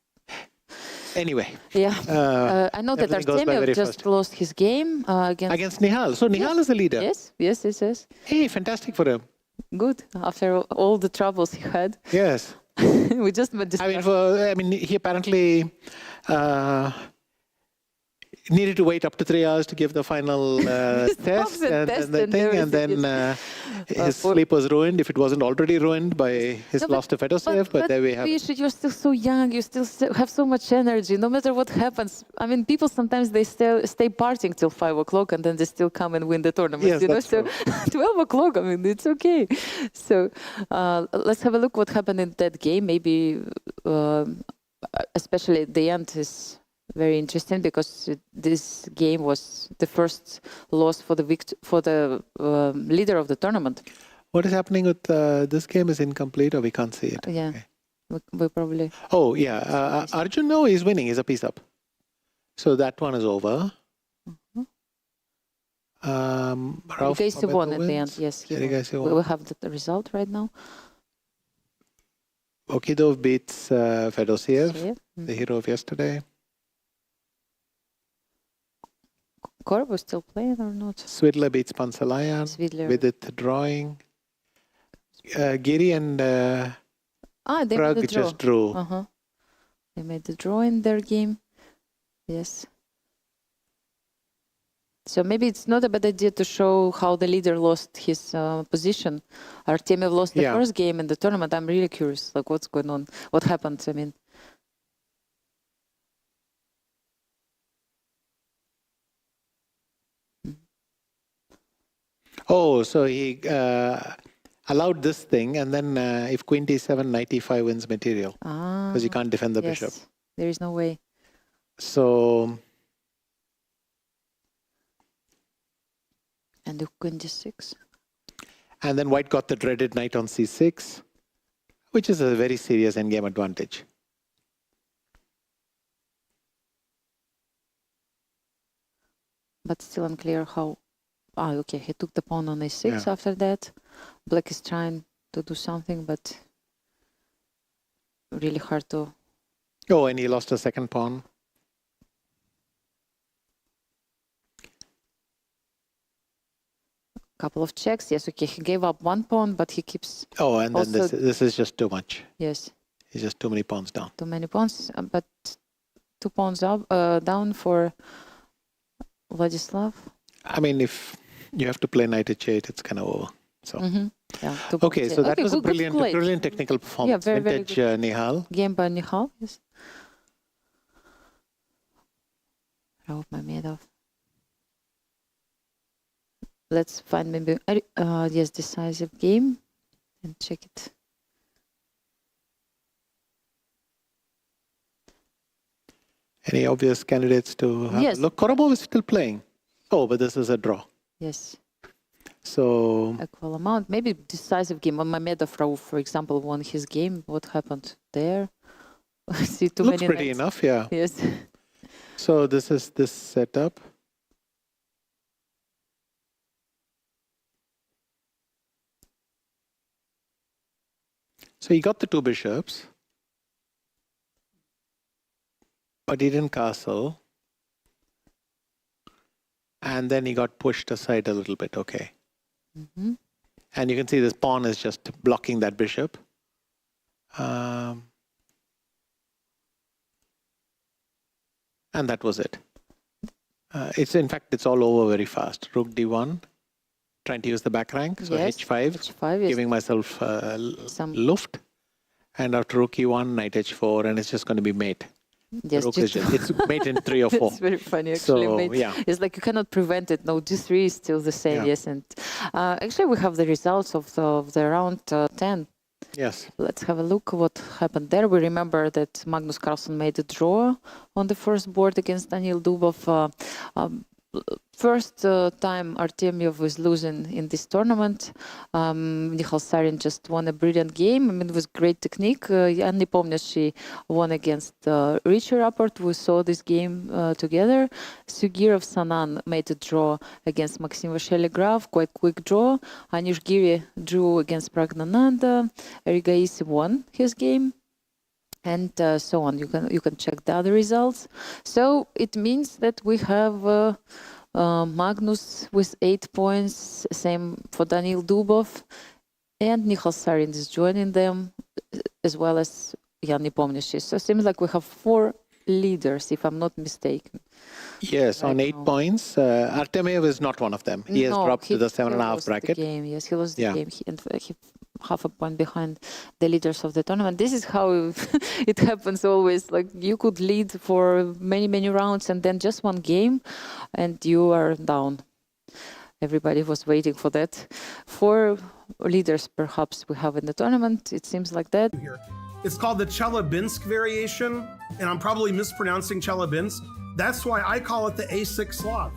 Anyway.
Yeah. I know that Artemiev just lost his game
against Nihal. So Nihal is the leader.
Yes.
Hey, fantastic for him.
Good. After all the troubles he had.
Yes.
We just met this.
I mean, he apparently needed to wait up to 3 hours to give the final test and then his sleep was ruined if it wasn't already ruined by his loss to Fedoshev. But there we have it.
You're still so young. You still have so much energy. No matter what happens. I mean, people sometimes they still stay partying till 5 o'clock and then they still come and win the tournament.
Yes, that's
so 12 o'clock. I mean, it's okay. So let's have a look what happened in that game. Maybe especially at the end is very interesting because this game was the first loss for the leader of the tournament.
What is happening with this game is incomplete, or we can't see it?
Yeah, okay. we probably.
Oh yeah, Arjun no, he's winning. He's a piece up. So that one is over.
Ergasy won at the end. Yes, we will have the result right now.
Okidov beats Fedoshev, the hero of yesterday.
Korb was still playing or not?
Swidler beats Pansalayan with it drawing. Giri and Prague just drew.
They made the draw in their game. Yes. So maybe it's not a bad idea to show how the leader lost his position. Artemiev lost the first game in the tournament. I'm really curious, like what's going on, what happened. I mean,
oh, so he allowed this thing, and then if queen d7, knight e5 wins material because you can't defend the bishop.
There is no way.
So.
And the queen d6.
And then white got the dreaded knight on c6, which is a very serious endgame advantage.
But still unclear how. Ah, okay, he took the pawn on a6 after that. Black is trying to do something, but really hard to.
Oh, and he lost a second pawn.
Couple of checks. Yes, okay, he gave up one pawn, but he keeps.
Oh, and then this is just too much.
Yes.
It's just too many pawns down.
Too many pawns, but 2 pawns up, down for Vladislav.
I mean, if you have to play knight h8, it's kind of over. So.
Yeah,
okay, so that was a brilliant technical performance.
Yeah,
Vintage
very good.
Nihal.
Game by Nihal, yes. Rauf Mamedov. Let's find maybe, yes, decisive game and check it.
Any obvious candidates to have
Yes.
a look? Korobov is still playing. Oh, but this is a draw.
Yes.
So.
Equal amount. Maybe decisive game. On Mamedov, Rauf, for example, won his game. What happened there? See too
looks
many
pretty
knights.
enough, yeah.
Yes.
So this is this setup. So he got the 2 bishops, but he didn't castle. And then he got pushed aside a little bit, okay. And you can see this pawn is just blocking that bishop. And that was it. In fact, it's all over very fast. Rook d1. Trying to use the back rank, so
Yes,
h5,
h5
giving myself some luft, and after rook e1, knight h4, and it's just going to be mate.
Yes,
it's mate in 3 or 4.
It's very funny, actually.
So,
mate.
yeah.
It's like you cannot prevent it. No, g3 is still the same.
Yeah.
Yes, and actually we have the results of the round 10.
Yes.
Let's have a look what happened there. We remember that Magnus Carlsen made a draw on the first board against Daniil Dubov. First time Artemiev was losing in this tournament. Nihal Sarin just won a brilliant game. I mean, it was great technique. Я не помню, she won against Richie Rapport. We saw this game together. Sugirov Sanan made a draw against Maxim Vasily-Graf, quite quick draw. Anish Giri drew against Pragnananda. Erigaisi won his game. And so on. You can check the other results. So it means that we have Magnus with 8 points, same for Daniil Dubov, and Nihal Sarin is joining them, as well as Jan Nepomniachtchi. So it seems like we have 4 leaders, if I'm not mistaken.
Yes, on 8 points. Artemiev is not one of them. He has dropped to the 7.5 bracket.
The game. Yes, he lost the game. He half a point behind the leaders of the tournament. This is how it happens always. Like you could lead for many rounds and then just one game and you are down. Everybody was waiting for that. 4 leaders perhaps we have in the tournament. It seems like that.
It's called the Chelyabinsk variation, and I'm probably mispronouncing Chelyabinsk. That's why I call it the A6 Slav.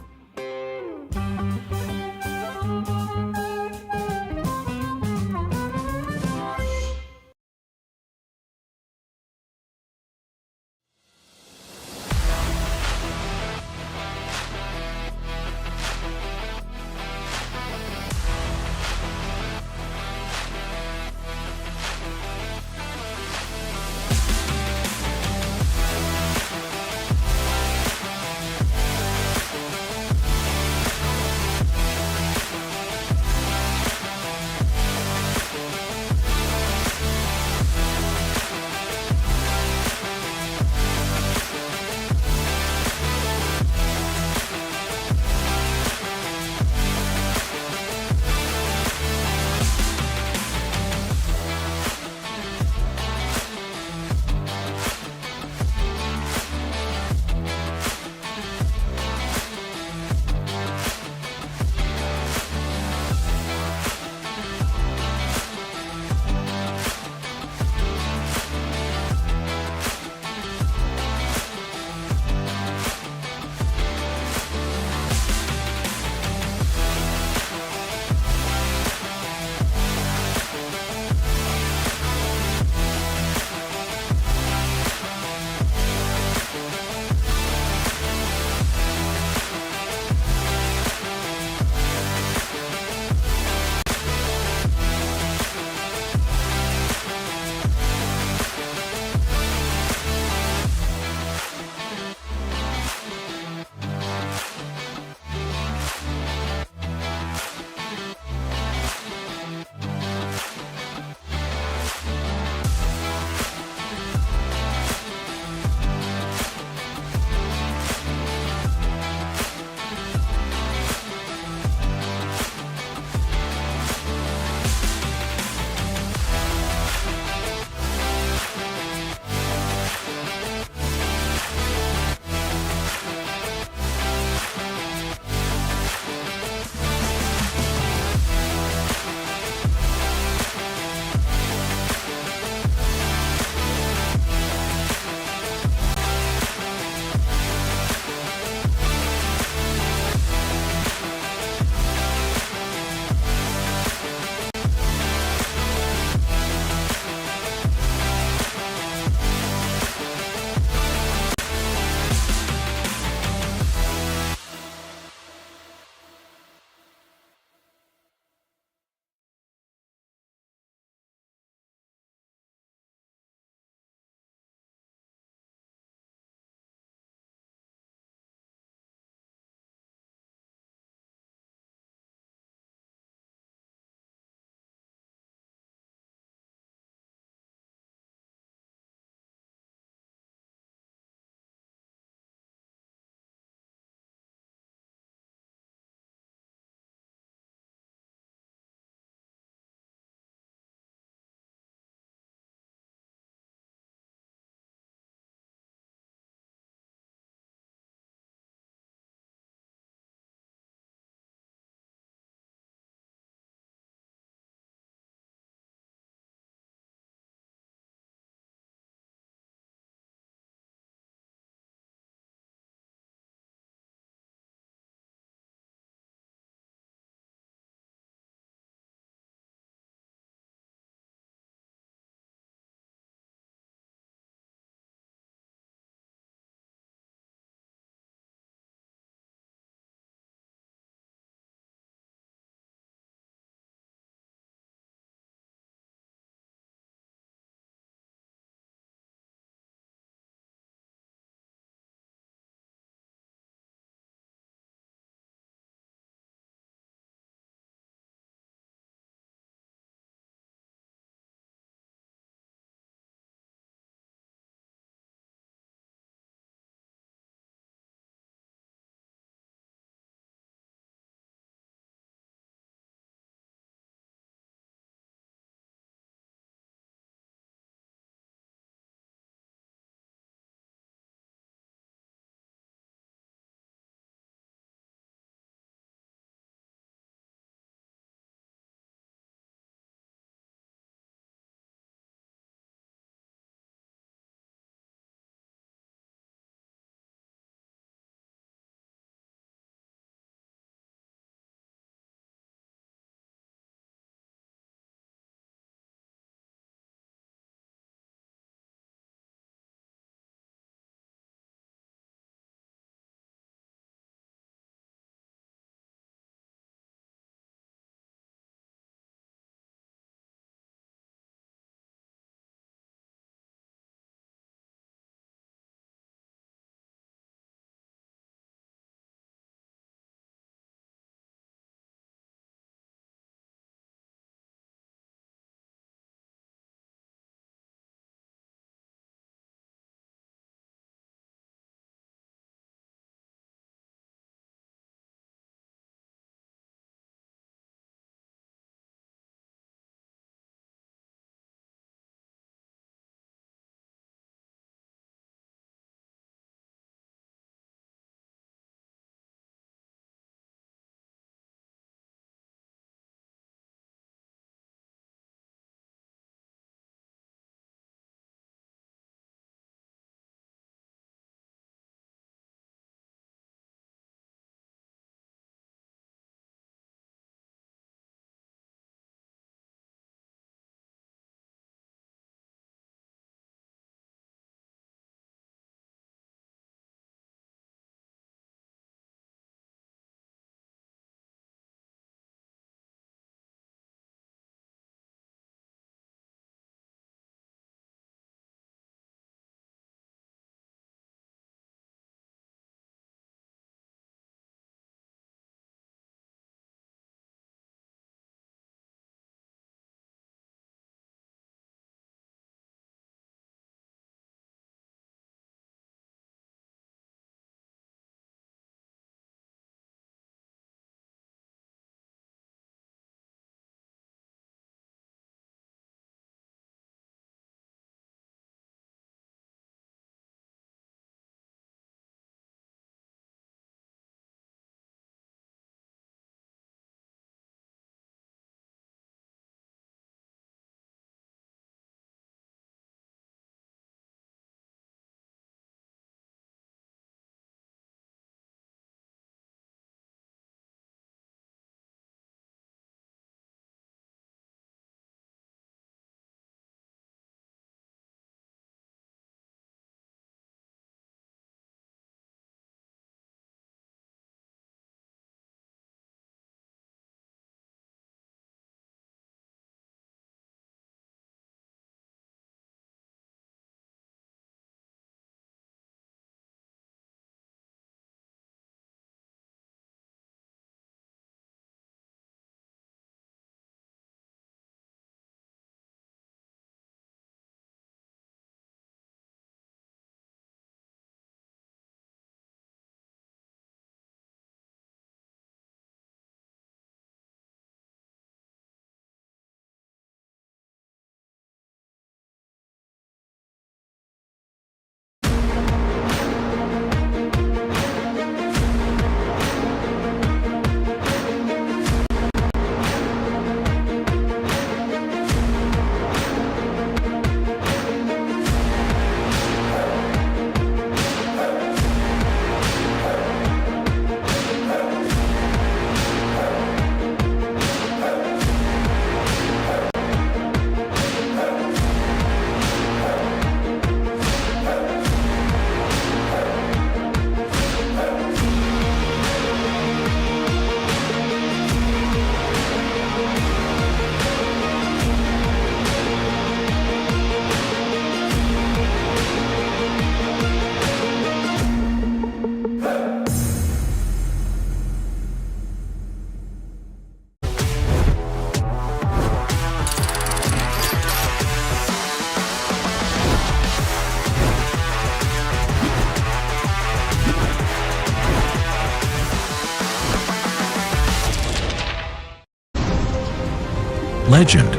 Legend.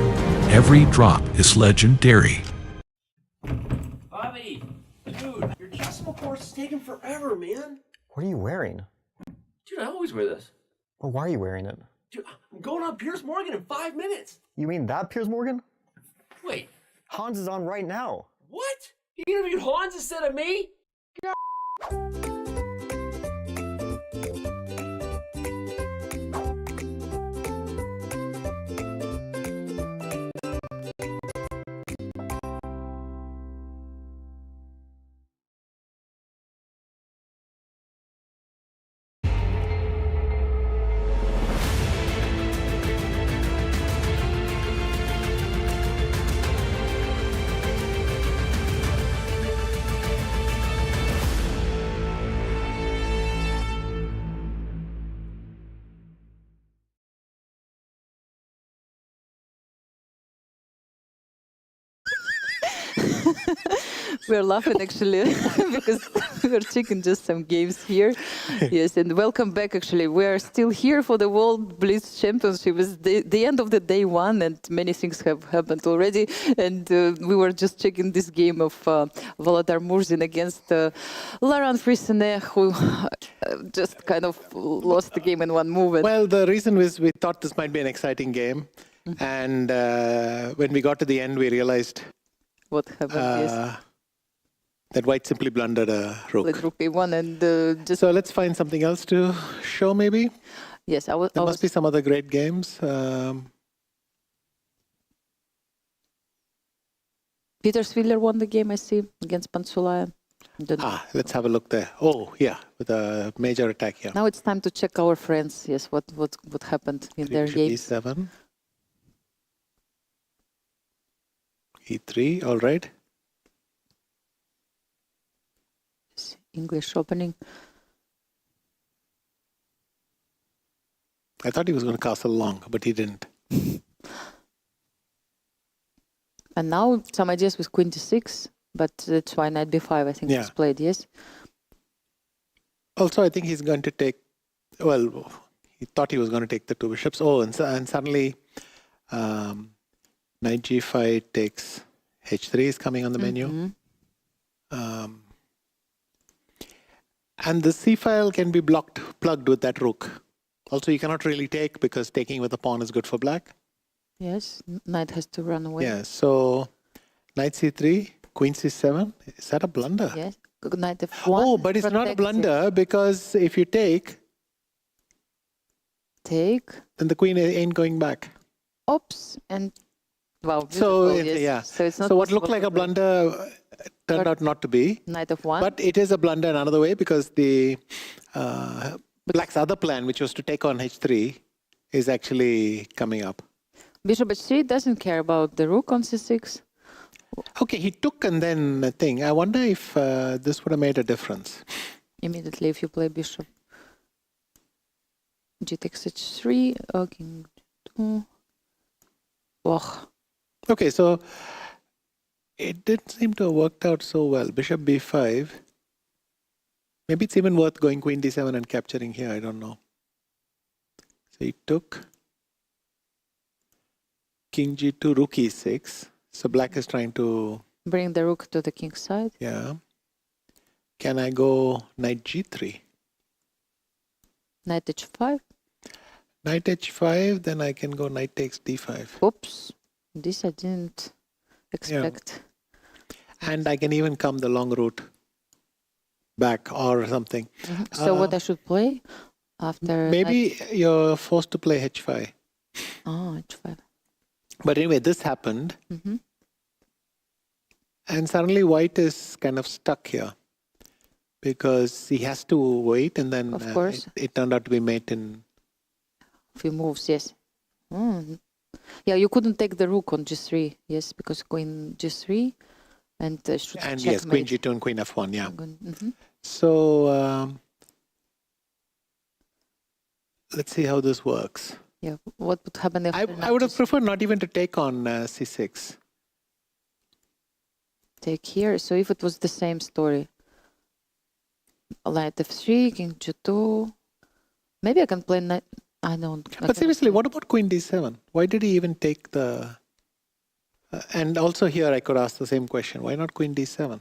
Every drop is legendary.
Bobby, dude, your chessable course is taking forever, man.
What are you wearing?
Dude, I always wear this.
Well, why are you wearing it?
Dude, I'm going on Piers Morgan in 5 minutes.
You mean that Piers Morgan?
Wait,
Hans is on right now.
what? You interviewed Hans instead of me?
We're laughing actually because we're checking just some games here. Yes, and welcome back actually. We are still here for the World Blitz Championship. It's the end of the day one and many things have happened already. And we were just checking this game of Volodar Murzin against Laurent Frissonnet, who just kind of lost the game in one move.
Well, the reason was we thought this might be an exciting game. And when we got to the end, we realized
what happened, yes.
That white simply blundered a rook.
Like rook a1 and just...
So let's find something else to show maybe?
Yes,
There must be some other great games.
Peter Sviller won the game, I see, against Pansulaya.
Let's have a look there. Oh, yeah, with a major attack here.
Now it's time to check our friends, yes, what happened in their games.
E7. E3, all right.
English opening.
I thought he was going to castle long, but he didn't.
And now some ideas with queen d6, but that's why knight b5, I think, is played, yes?
Also, I think he's going to take, well, he thought he was going to take the two bishops. Oh, and suddenly knight g5 takes h3 is coming on the menu. And the c file can be plugged with that rook. Also, you cannot really take because taking with a pawn is good for black.
Yes, knight has to run away.
Yeah, so knight c3, queen c7. Is that a blunder?
Yes, knight f1.
Oh, but it's not a blunder because if you take, then the queen ain't going back.
Oops, and wow.
So,
yes.
yeah.
So, it's not
so what looked like a blunder turned out not to be.
Knight of 1.
But it is a blunder in another way because the black's other plan, which was to take on h3, is actually coming up.
Bishop h3 doesn't care about the rook on c6.
Okay, he took and then the thing. I wonder if this would have made a difference.
Immediately, if you play bishop. G takes h3, king 2. Oh.
Okay, so it didn't seem to have worked out so well. Bishop b5. Maybe it's even worth going queen d7 and capturing here. I don't know. So he took king g2, rook e6. So black is trying to
bring the rook to the king's side.
Yeah. Can I go knight g3?
Knight h5.
Knight h5, then I can go knight takes d5.
Oops, this I didn't expect.
Yeah. And I can even come the long route back or something.
So what I should play after?
Maybe you're forced to play h5.
Oh, h5.
But anyway, this happened. And suddenly white is kind of stuck here because he has to wait, and then
of course.
It turned out to be mate in
few moves, yes. Yeah, you couldn't take the rook on g3, yes, because queen g3 and should
and
checkmate.
yes, queen g2 and queen f1, yeah. So let's see how this works.
Yeah, what would happen if
I would have preferred not even to take on c6.
Take here. So if it was the same story, knight f3, king g2, maybe I can play knight. I don't.
But seriously, what about Queen D7? Why did he even take the... and also here I could ask the same question. Why not Queen D7?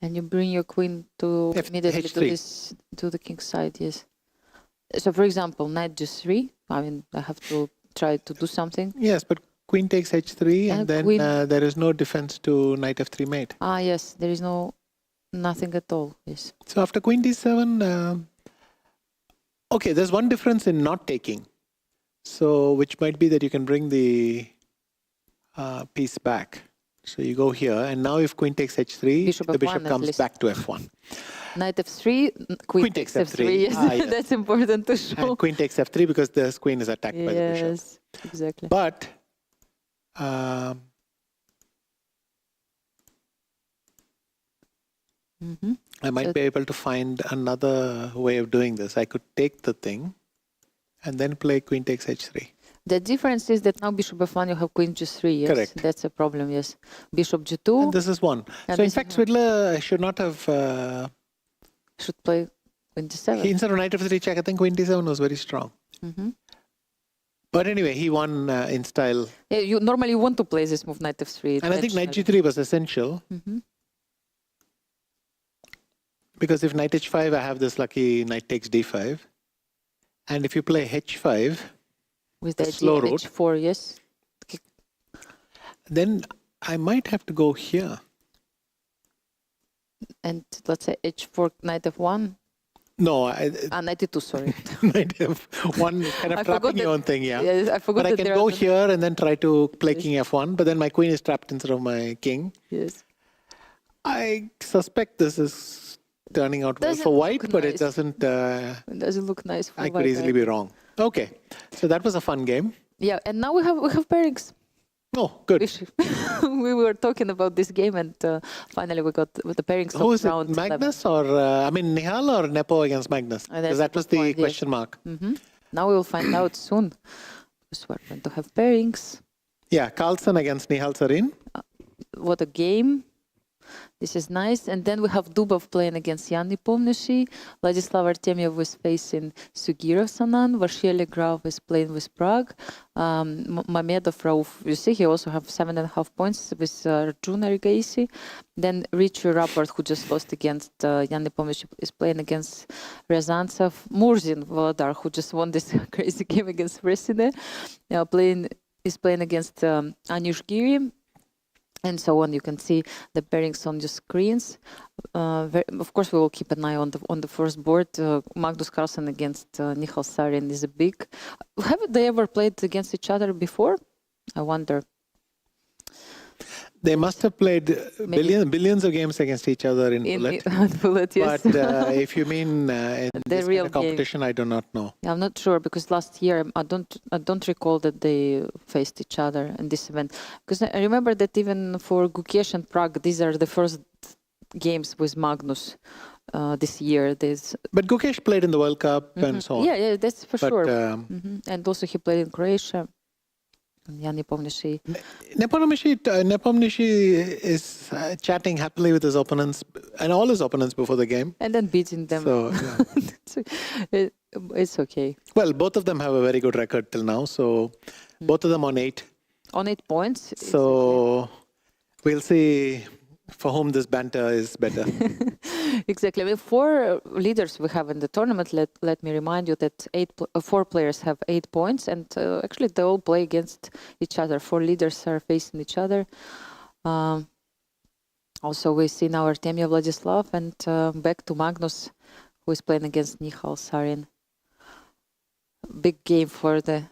And you bring your queen to immediately to
H3.
to the king's side, yes. So for example, knight G3. I mean, I have to try to do something.
Yes, but queen takes H3 and then
queen-
there is no defense to knight F3 mate.
Ah, yes, there is nothing at all. Yes.
So after Queen D7, okay, there's one difference in not taking. So which might be that you can bring the piece back. So you go here, and now if Queen takes H3,
Bishop
the bishop
F1 at
comes
least.
back to F1.
Knight F3, queen takes F3. Yes.
Ah, yes.
That's important to show.
And Queen takes F3 because the queen is attacked by the bishop.
Yes, exactly.
But I might be able to find another way of doing this. I could take the thing and then play Queen takes H3.
The difference is that now Bishop F1 you have Queen G3. Yes,
Correct.
That's a problem. Yes, Bishop G2.
And this is one.
And
So in
this
fact,
is one.
Swidler should not have.
Should play Queen D7.
Instead of Knight F3 check, I think Queen D7 was very strong. But anyway, he won in style.
Yeah, you normally want to play this move Knight F3.
And I think Knight G3 was essential. Because if Knight H5, I have this lucky Knight takes D5. And if you play H5,
with the
slow
idea
route,
H4, yes.
then I might have to go here.
And let's say H4, Knight F1.
No,
Knight E2, sorry.
Knight F1, kind
I
of
forgot
trapping your
that-
own thing, yeah.
Yes, I forgot
But I
that
can
there
go
are-
here and then try to play King F1, but then my queen is trapped instead of my king.
Yes.
I suspect this is turning out well
Doesn't
for
look
white, but it
nice.
doesn't.
It doesn't look nice for
I could
white,
easily be wrong. Okay, so that was a fun game.
Yeah, and now we have pairings.
Oh, good.
We were talking about this game, and finally we got with the pairings
Who
of
is it?
round 11.
Magnus or I mean Nihal or Nepo against Magnus?
That's
Because that was
a good
the
point, yes.
question mark.
Now we will find out soon. Because we're going to have pairings.
Yeah, Carlsen against Nihal Sarin.
What a game. This is nice. And then we have Dubov playing against Yan Nepomniachtchi. Vladislav Artemyev is facing Sugirov Anand. Vasily Graf is playing with Prague. Mamedov Rauf, you see, he also have 7.5 points with Arjuna Rigaisi. Then Richie Rapport, who just lost against Yan Nepomniachtchi, is playing against Ryazantsev. Murzin Volodar, who just won this crazy game against Fresine, is playing against Anish Giri. And so on. You can see the pairings on your screens. Of course, we will keep an eye on the first board. Magnus Carlsen against Nihal Sarin is a big. Have they ever played against each other before? I wonder.
They must have played billions of games against each other in Bullet.
Bullet, yes.
But if you mean in this
real
kind of competition, I do not know.
Yeah, I'm not sure because last year I don't recall that they faced each other in this event. Because I remember that even for Gukesh and Prague, these are the first games with Magnus this year.
But Gukesh played in the World Cup and so on.
Yeah, that's for
But,
sure. And also he played in Croatia. Yan Nepomniachtchi.
Nepomniachtchi is chatting happily with his opponents and all his opponents before the game.
And then beating them.
So, yeah.
It's okay.
Well, both of them have a very good record till now. So both of them on 8.
On 8 points.
So we'll see for whom this banter is better.
Exactly. I mean, 4 leaders we have in the tournament. Let me remind you that 4 players have 8 points, and actually they all play against each other. 4 leaders are facing each other. Also, we see now Artemyev Vladislav, and back to Magnus, who is playing against Nihal Sarin. Big game for the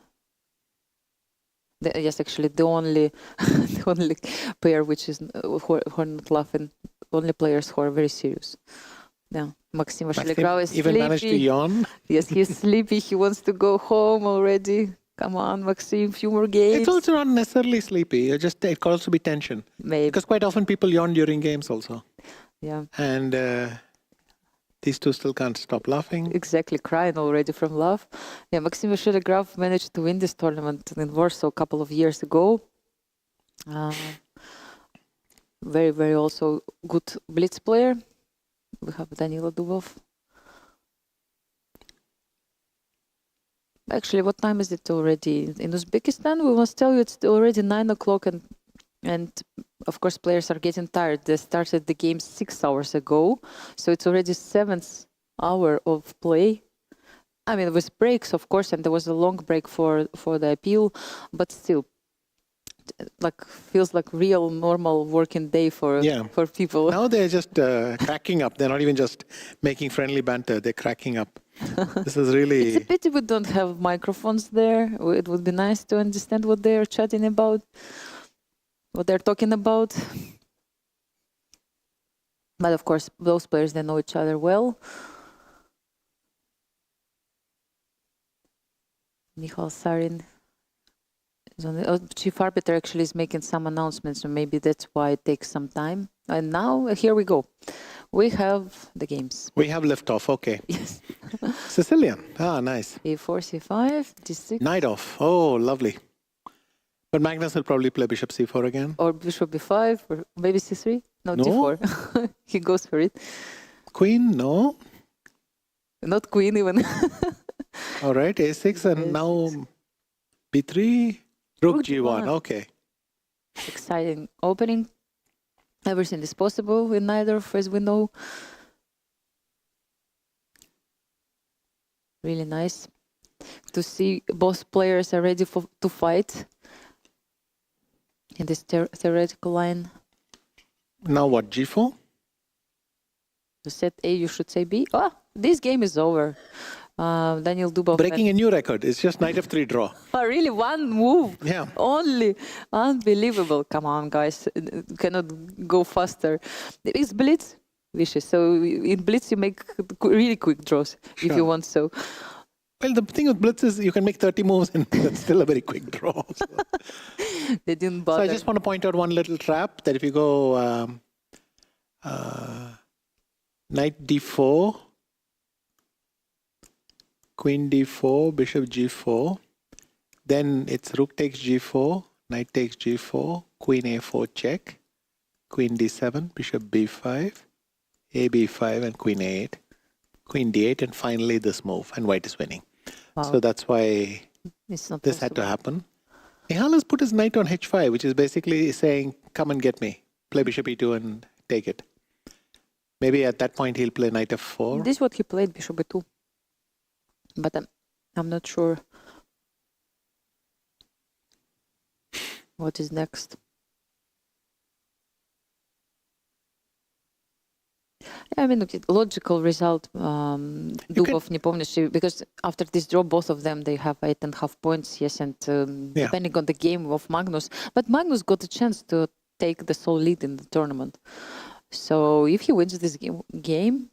only the only pair which is who are not laughing. Only players who are very serious. Yeah, Maxim Vasiligrau is
even
sleepy.
managed to yawn.
Yes, he's sleepy. He wants to go home already. Come on, Maxim, few more games.
It's also not necessarily sleepy. It could also be tension.
Maybe.
Because quite often people yawn during games also.
Yeah.
And these two still can't stop laughing.
Exactly, crying already from love. Yeah, Maxim Vasiligrau managed to win this tournament in Warsaw a couple of years ago. Very, very also good Blitz player. We have Danilo Dubov. Actually, what time is it already? In Uzbekistan, we must tell you it's already 9 o'clock, and of course players are getting tired. They started the game 6 hours ago, so it's already 7th hour of play. I mean, with breaks, of course, and there was a long break for the appeal, but still, like feels like real normal working day for people.
Now they're just cracking up. They're not even just making friendly banter. They're cracking up. This is really...
It's a pity we don't have microphones there. It would be nice to understand what they're chatting about, what they're talking about. But of course, those players, they know each other well. Michal Sarin, chief arbiter, actually is making some announcements, so maybe that's why it takes some time. And now, here we go. We have the games.
We have liftoff, okay.
Yes.
Sicilian, nice.
E4, C5, D6.
Knight off, oh, lovely. But Magnus will probably play bishop C4 again.
Or bishop B5, or maybe C3? No, D4. He goes for it.
Queen, no.
Not queen even.
All right, A6 and now B3, Rook G1, okay.
Exciting opening. Everything is possible in neither, as we know. Really nice to see both players are ready to fight in this theoretical line.
Now what, G4?
You said A, you should say B. Ah, this game is over. Daniel Dubov.
Breaking a new record. It's just knight f3 draw.
Oh, really? One move?
Yeah.
Only? Unbelievable. Come on, guys. Cannot go faster. It's Blitz, vicious. So in Blitz, you make really quick draws if you want so.
Well, the thing with Blitz is you can make 30 moves and that's still a very quick draw. So.
They didn't bother.
So I just want to point out one little trap that if you go knight d4, Queen d4, bishop g4, then it's rook takes g4, knight takes g4, queen a4 check, queen d7, bishop b5, a b5 and queen a8, queen d8 and finally this move and white is winning. Wow. So that's why this had to happen. Nihal has put his knight on h5, which is basically saying come and get me, play bishop e2 and take it. Maybe at that point he'll play knight f4.
This is what he played, bishop e2. But I'm not sure what is next. I mean, logical result. Dubov, не помнишь, because after this draw, both of them, they have 8.5 points, yes, and depending on the game of Magnus. But Magnus got a chance to take the sole lead in the tournament. So if he wins this game,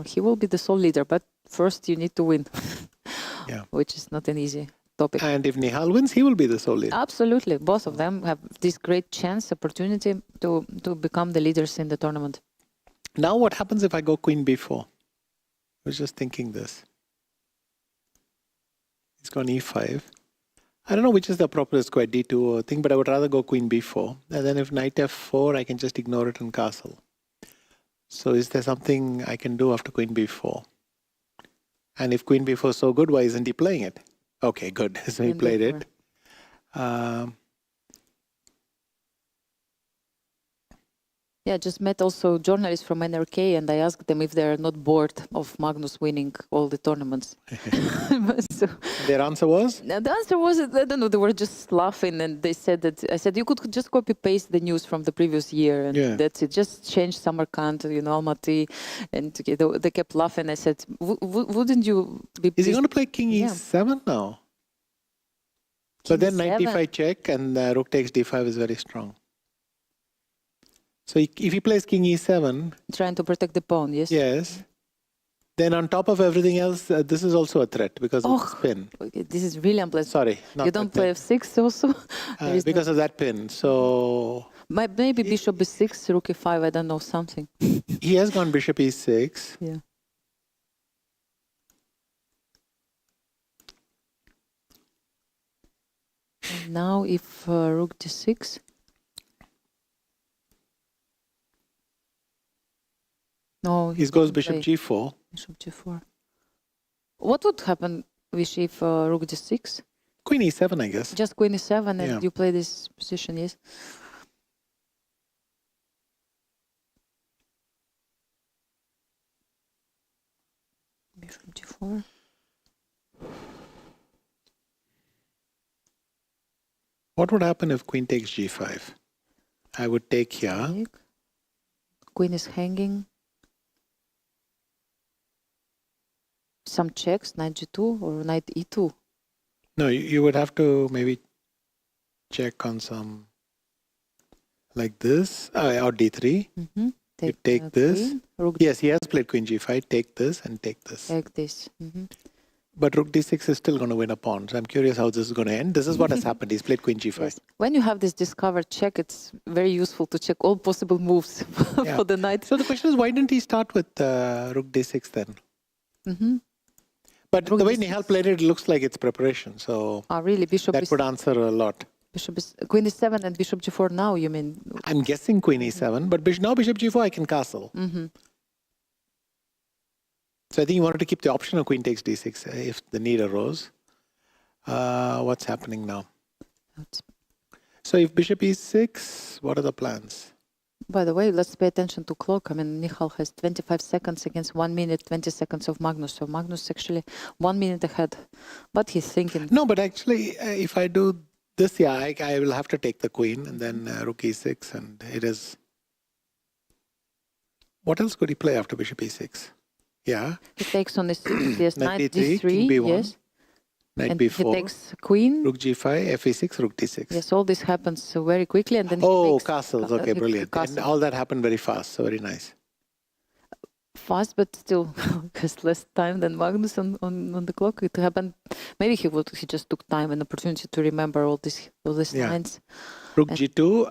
he will be the sole leader, but first you need to win, which is not an easy topic.
And if Nihal wins, he will be the sole leader.
Absolutely. Both of them have this great chance, opportunity to become the leaders in the tournament.
Now what happens if I go queen b4? I was just thinking this. He's gone e5. I don't know which is the appropriate square, d2 or thing, but I would rather go queen b4. And then if knight f4, I can just ignore it and castle. So is there something I can do after queen b4? And if queen b4 is so good, why isn't he playing it? Okay, good. So he played it.
Yeah, just met also journalists from NRK and I asked them if they're not bored of Magnus winning all the tournaments. So,
their answer was?
The answer was, I don't know, they were just laughing and they said that, I said, you could just copy paste the news from the previous year and that's it, just change Samarkand, you know, Almaty, and they kept laughing. I said, wouldn't you be...
Is he going to play king e7 now? So then knight d5 check and rook takes d5 is very strong. So if he plays king e7...
Trying to protect the pawn, yes?
Yes. Then on top of everything else, this is also a threat because of this pin.
Okay, this is really unpleasant.
Sorry.
You don't play f6 also?
Because of that pin. So...
Maybe bishop b6, rook e5, I don't know, something.
He has gone bishop e6.
Yeah. And now if rook d6... No,
he goes bishop g4.
Bishop g4. What would happen Vishiv rook d6.
Queen e7, I guess.
Just queen e7, and
Yeah.
you play this position, yes. Bishop d4.
What would happen if queen takes g5? I would take here.
Take. Queen is hanging. Some checks, knight g2 or knight e2.
No, you would have to maybe check on some like this, or d3.
Mm-hmm.
You take this.
Queen, rook
Yes, he has played queen g5. Take this and take this.
Take this. Mm-hmm.
But rook d6 is still going to win a pawn. So I'm curious how this is going to end. This is what has happened. He's played queen g5.
Yes. When you have this discovered check, it's very useful to check all possible moves
Yeah.
for the knight.
So the question is, why didn't he start with rook d6 then?
Mm-hmm.
But the way Nihal played it, it looks like it's preparation. So
Really, bishop
that
is
would answer a lot.
bishop is queen is 7 and bishop g4 now. You mean?
I'm guessing queen e7, but now bishop g4 I can castle.
Mm-hmm.
So I think you wanted to keep the option of queen takes d6 if the need arose. What's happening now? So if bishop e6, what are the plans?
By the way, let's pay attention to clock. I mean, Nihal has 25 seconds against 1 minute, 20 seconds of Magnus. So Magnus actually 1 minute ahead. But he's thinking.
No, but actually, if I do this, yeah, I will have to take the queen and then rook e6, and it is. What else could he play after bishop e6? Yeah.
He takes on e6, yes,
Knight
knight
d3,
d3,
king b1,
yes.
knight
And
b4,
he takes queen.
rook g5, fe6, rook d6.
Yes, all this happens very quickly, and then
Oh,
he makes
castles. Okay, brilliant. And
castle.
all that happened very fast, so very nice.
Fast, but still has less time than Magnus on the clock. It happened. Maybe he just took time and opportunity to remember all these
Yeah.
lines.
Rook g2,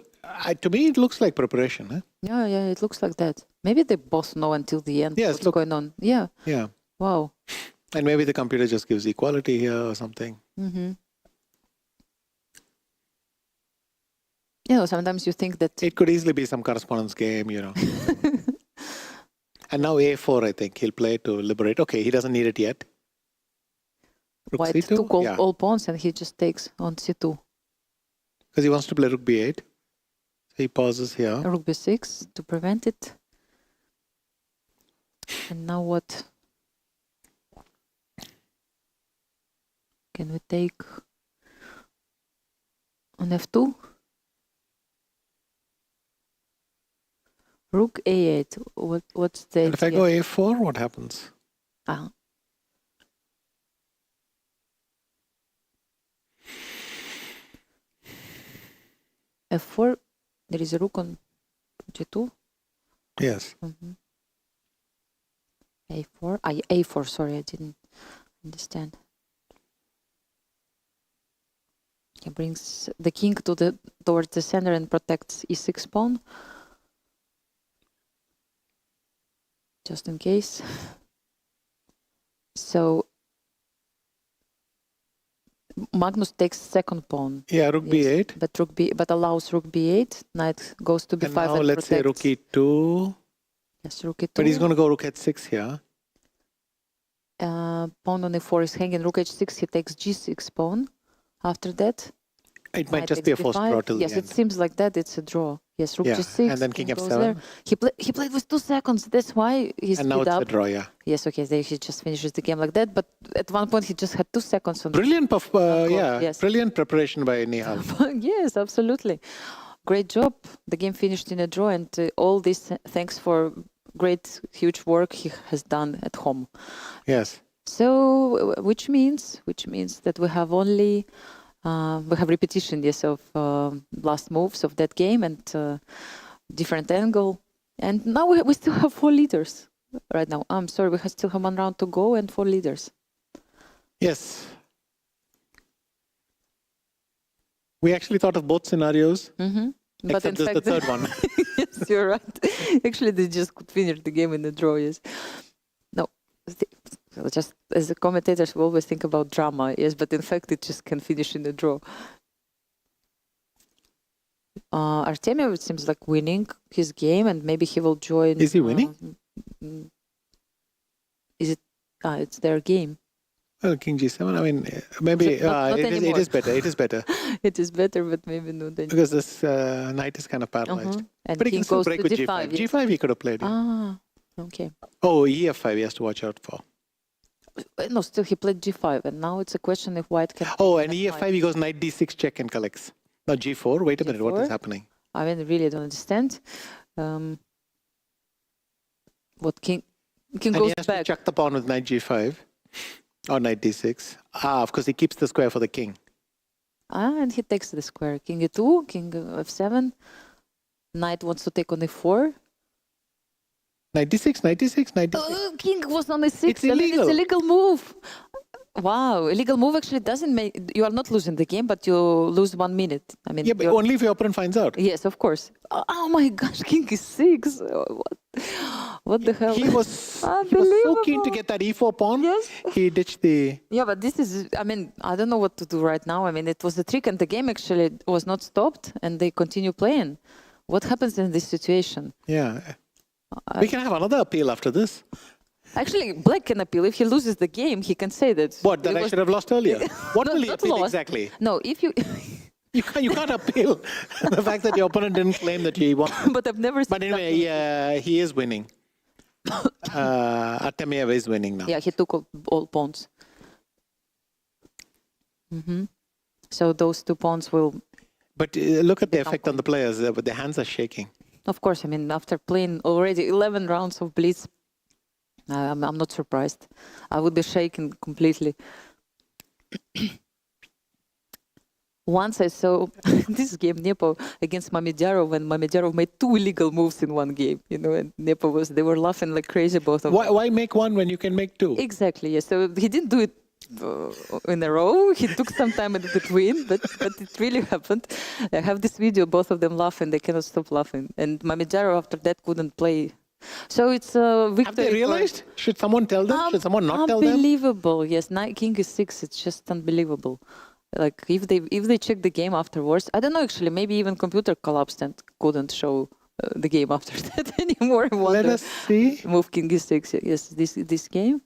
to me it looks like preparation. Huh?
Yeah, it looks like that. Maybe they both know until the end
Yes,
what's
look.
going on. Yeah.
Yeah.
Wow.
And maybe the computer just gives equality here or something.
Mm-hmm. Sometimes you think that
It could easily be some correspondence game, you know. And now a4, I think he'll play to liberate. Okay, he doesn't need it yet. Rook
White
c2?
took all,
Yeah,
all pawns and he just takes on c2.
because he wants to play rook b8. So he pauses here.
Rook b6 to prevent it. And now what? Can we take on f2? Rook a8. What's the
And if I
idea?
go a4, what happens?
f4. There is a rook on g2.
Yes.
Mm-hmm. a4. A4. Sorry, I didn't understand. He brings the king towards the center and protects e6 pawn. Just in case. So Magnus takes second pawn.
Yeah, rook b8.
But allows rook b8. Knight goes to b5
And now
and
let's say rook
protects.
e2.
Yes, rook e2.
But he's going to go rook h6 here.
Pawn on e4 is hanging. Rook h6. He takes g6 pawn. After that,
It might
knight
just
takes
be a forced
b5.
draw till
Yes,
the end.
it seems like that. It's a draw. Yes, rook
Yeah,
g6.
and then king
goes
f7.
there. He played with 2 seconds. That's why he
And now
speed
it's
up.
a draw, yeah.
Yes, okay. Then he just finishes the game like that. But at one point, he just had 2 seconds on.
Brilliant,
Yes.
brilliant preparation by Nihal.
Yes, absolutely. Great job. The game finished in a draw, and all this thanks for great, huge work he has done at home.
Yes.
So, which means that we have only we have repetition, yes, of last moves of that game and different angle. And now we still have 4 leaders right now. I'm sorry, we still have 1 round to go and 4 leaders.
Yes. We actually thought of both scenarios,
But in
except this
fact,
the third one.
Yes, you're right. Actually, they just could finish the game in a draw. Yes. No, just as the commentators, we always think about drama. Yes, but in fact, it just can finish in a draw. Artemiev, it seems like winning his game, and maybe he will join.
Is he winning?
Is it? It's their game.
Well, King G7. I mean, maybe it is better. It is better.
It is better, but maybe not anymore.
Because this knight is kind of paralyzed.
And
but he can still
goes
break
to
with
D5.
G5. G5 he could have played.
Ah, okay.
Oh, EF5 he has to watch out for.
No, still he played G5, and now it's a question if White can.
Oh, and EF5 he goes knight D6 check and collects. Now G4. Wait a minute. What is happening?
I mean, really don't understand. What king
And
goes
he has
back?
to chuck the pawn with knight G5 or knight D6. Ah, of course he keeps the square for the king.
Ah, and he takes the square. King E2, King F7. Knight wants to take on E4.
Knight D6, knight D6, knight D6.
King was on E6.
It's illegal.
It's a legal move. Wow, illegal move actually doesn't make. You are not losing the game, but you lose 1 minute. I mean,
Yeah, but only if your opponent finds out.
Yes, of course. Oh my gosh, King E6. What the hell?
He was so keen to get that E4 pawn.
Yes.
He ditched the.
Yeah, but this is. I mean, I don't know what to do right now. I mean, it was a trick, and the game actually was not stopped, and they continue playing. What happens in this situation?
Yeah. We can have another appeal after this.
Actually, Black can appeal. If he loses the game, he can say that.
What, that I should have lost earlier? What will he
not
appeal
lost.
exactly?
No, if you.
You can't appeal the fact that your opponent didn't claim that he won.
But I've never.
But anyway, he is winning. Artemiev is winning now.
Yeah, he took all pawns. So those 2 pawns will.
But look at the effect on the players. Their hands are shaking.
Of course, I mean, after playing already 11 rounds of Blitz, I'm not surprised. I would be shaken completely. Once I saw this game, Nepo against Mamedyarov, when Mamedyarov made 2 illegal moves in 1 game, you know, and Nepo they were laughing like crazy, both of them.
Why make 1 when you can make 2?
Exactly, yes. So he didn't do it in a row. He took some time in between, but it really happened. I have this video, both of them laughing. They cannot stop laughing. And Mamedyarov after that couldn't play. So it's a victory.
Have they realized? Should someone tell them? Should someone not tell them?
Unbelievable. Yes, King E6. It's just unbelievable. Like if they check the game afterwards, I don't know actually. Maybe even computer collapsed and couldn't show the game after that anymore.
Let us see.
Move King E6. Yes, this game.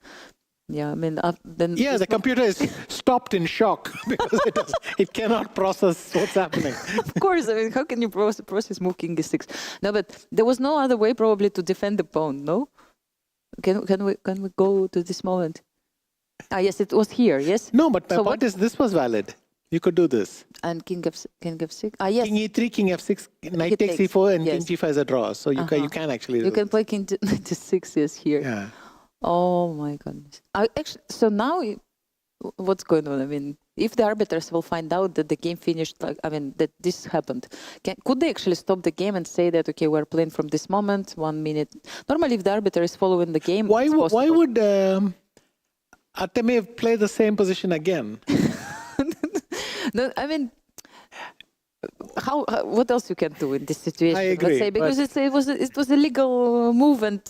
Yeah, I mean, then.
Yeah, the computer is stopped in shock because it cannot process what's happening.
Of course, I mean, how can you process move King E6? No, but there was no other way probably to defend the pawn. No, can we go to this moment? Ah, yes, it was here. Yes.
No, but my point is this was valid. You could do this.
And King F6. Ah, yes.
King E3, King F6, Knight takes E4, and King G5 is a draw. So you can actually.
You can play King G6 yes here.
Yeah.
Oh my goodness. Actually, so now, what's going on? I mean, if the arbiters will find out that the game finished, like I mean, that this happened, could they actually stop the game and say that okay, we're playing from this moment, 1 minute? Normally, if the arbiter is following the game,
why would Artemiev play the same position again?
No, I mean. What else you can do in this situation?
I agree.
Let's say, because it was a legal move, and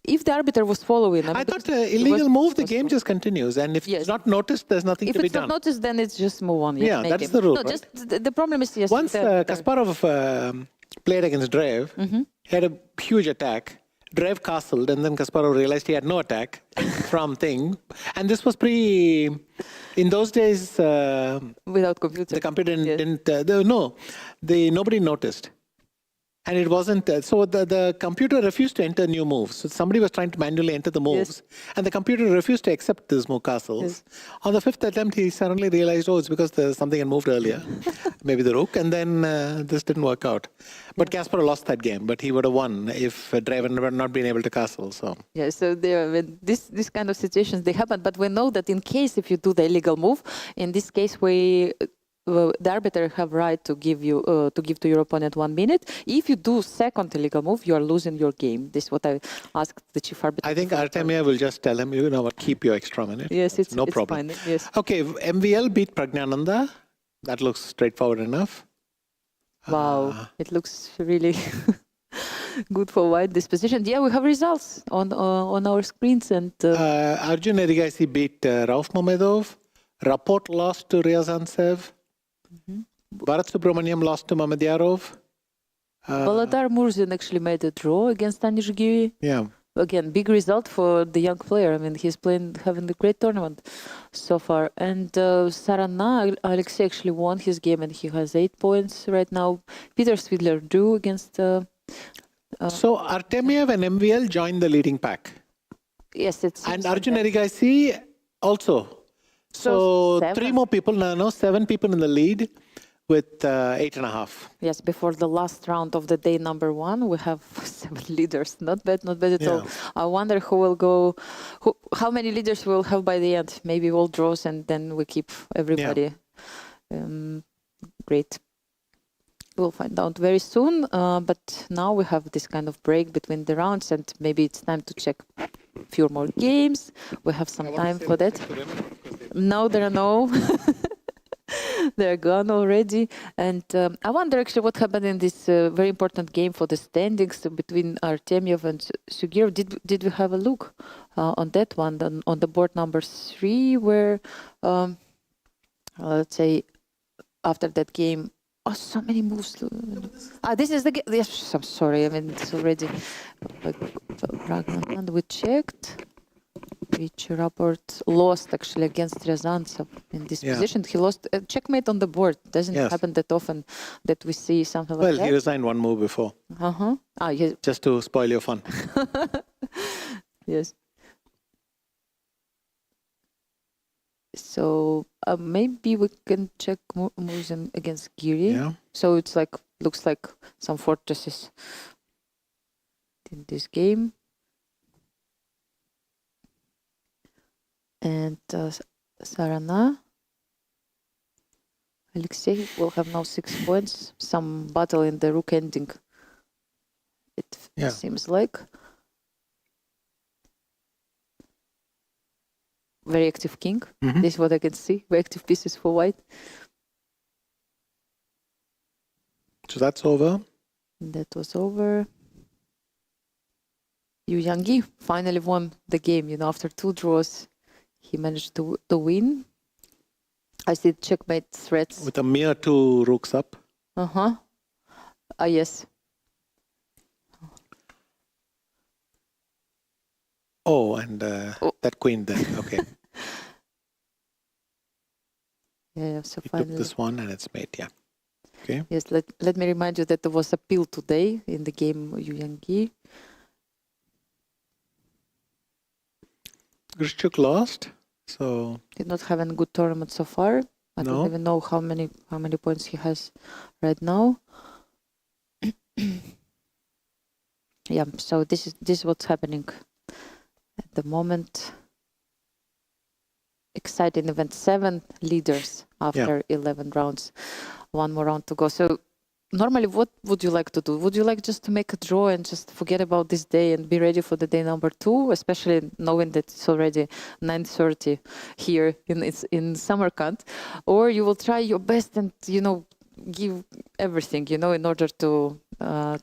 if the arbiter was following, I
thought illegal move, the game just continues, and if it's not noticed, there's nothing to be done.
If it's not noticed, then it's just move on.
Yeah, that's the rule.
No, just the problem is yes.
Once Kasparov played against Drev, he had a huge attack. Drev castled, and then Kasparov realized he had no attack from thing. And this was in those days.
Without computer.
The computer didn't. Nobody noticed. And it wasn't. So the computer refused to enter new moves. So somebody was trying to manually enter the moves. And the computer refused to accept these move castles. On the 5th attempt, he suddenly realized, it's because something had moved earlier. Maybe the rook. And then this didn't work out. But Kasparov lost that game. But he would have won if Drev had not been able to castle. So
yeah, so this kind of situations, they happen. But we know that in case if you do the illegal move, in this case, the arbiter have right to give to your opponent 1 minute. If you do second illegal move, you are losing your game. This is what I asked the chief arbiter.
I think Artemiev will just tell him, you know what, keep your extra minute.
Yes, it's
no problem.
Fine. Yes.
Okay, MVL beat Praggnanandhaa. That looks straightforward enough.
Wow, it looks really good for White this position. Yeah, we have results on our screens, and
Arjun Erigaisi beat Rauf Mamedov. Rapport lost to Ryazantsev. Bharat Subramaniam lost to Mamedyarov.
Balatar Murzin actually made a draw against Anish Giri.
Yeah.
again, big result for the young player. I mean, he's having a great tournament so far. And Sarana, Alexei actually won his game and he has 8 points right now. Peter Svidler drew against...
so Artemiev and MVL joined the leading pack.
Yes, it's...
And Arjun Erigaisi also. So 3 more people, no, 7 people in the lead with 8.5.
Yes, before the last round of the day number 1, we have 7 leaders. Not bad at all. I wonder who will go, how many leaders we'll have by the end. Maybe we'll draws and then we keep everybody. Great. We'll find out very soon. But now we have this kind of break between the rounds and maybe it's time to check a few more games. We have some time for that. No, there are no. They're gone already. And I wonder actually what happened in this very important game for the standings between Artemiev and Sugirov. Did we have a look on that one, on the board number 3, where, let's say, after that game, so many moves. This is the game. Yes, I'm sorry. I mean, it's already... And we checked. Which Rapport lost actually against Ryazantsev in this position. He lost a checkmate on the board. Doesn't happen that often that we see something like that.
Well, he resigned 1 move before. Just to spoil your fun.
Yes. So maybe we can check moves against Giri.
Yeah.
So it's like, looks like some fortresses in this game. And Sarana, Alexei will have now 6 points. Some battle in the rook ending, it seems like. Very active king. This is what I can see. Very active pieces for white.
So that's over.
That was over. Yu Yangyi finally won the game. You know, after 2 draws. He managed to win. I see checkmate threats.
With a mere 2 rooks up.
Yes.
Oh, and that queen then. Okay.
So
he
finally.
took this one and it's made, Okay.
Yes, let me remind you that there was a pill today in the game Yu Yangyi.
Grishchuk lost, so...
Did not have a good tournament so far. I don't even know how many points he has right now. So this is what's happening at the moment. Exciting event, 7 leaders after 11 rounds. 1 more round to go. So normally, what would you like to do? Would you like just to make a draw and just forget about this day and be ready for the day number 2, especially knowing that it's already 9:30 here in Samarkand? Or you will try your best and, give everything, in order to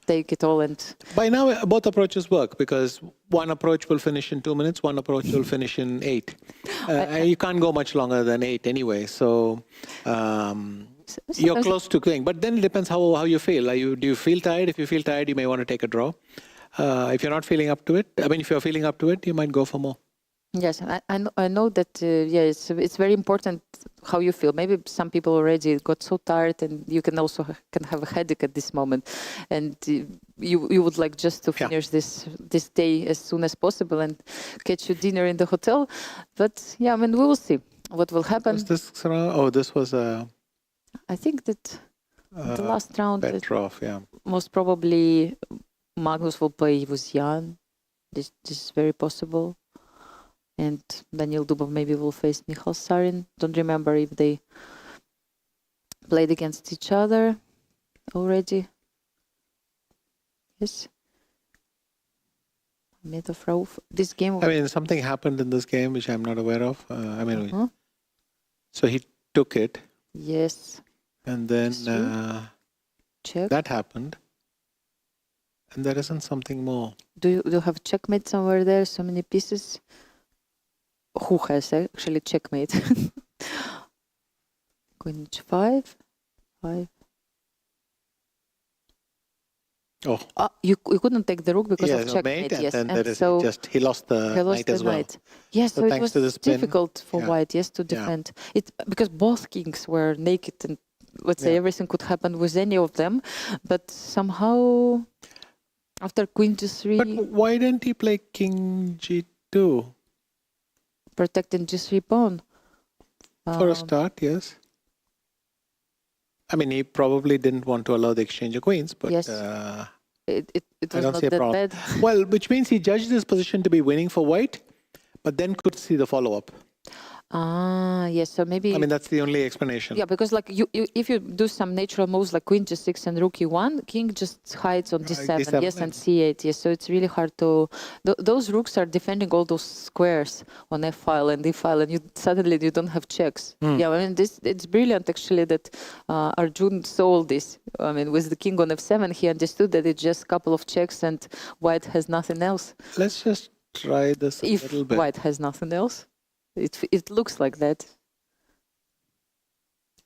take it all and...
By now, both approaches work because one approach will finish in 2 minutes, one approach will finish in 8. You can't go much longer than 8 anyway, so... you're close to going, but then it depends how you feel. Do you feel tired? If you feel tired, you may want to take a draw. If you're not feeling up to it, if you're feeling up to it, you might go for more.
Yes, I know that. It's very important how you feel. Maybe some people already got so tired, and you can also have a headache at this moment, and you would like just to finish this day as soon as possible and catch your dinner in the hotel. But we will see what will happen.
Was this? This was a.
I think that the last round,
Petrov,
most probably Magnus will play with Jan. This is very possible. And Daniil Dubov maybe will face Michal Sarin. Don't remember if they played against each other already. Yes. Medov Rauf. This game.
Something happened in this game which I'm not aware of. So he took it.
Yes.
And then that happened. And there isn't something more.
Do you have checkmate somewhere there? So many pieces? Who has actually checkmate? Queen h5.
Oh.
You couldn't take the rook because
Yeah,
of
no,
checkmate,
mate, and
yes.
then
And
there is
so
he lost the knight as well.
Yes, so it
thanks
was
to the spin,
difficult for
yeah.
white, yes, to defend. It because both kings were naked and let's say everything could happen with any of them, but somehow after queen g3.
But why didn't he play king g2?
Protecting g3 pawn.
For a start, yes. I mean, he probably didn't want to allow the exchange of queens, but
yes. It
I
was
don't
not
see a
that
problem.
bad.
Well, which means he judged his position to be winning for white, but then could see the follow-up.
Yes, so maybe...
I mean, that's the only explanation.
Yeah, because like if you do some natural moves like queen g6 and rook e1, king just hides on d7,
d7,
yes, and c8, yes. So it's really hard to... those rooks are defending all those squares on f file and d file, and suddenly you don't have checks. Yeah, I mean, it's brilliant actually that Arjun saw this. I mean, with the king on f7, he understood that it's just a couple of checks and white has nothing else.
Let's just try this a little bit.
If white has nothing else. It looks like that.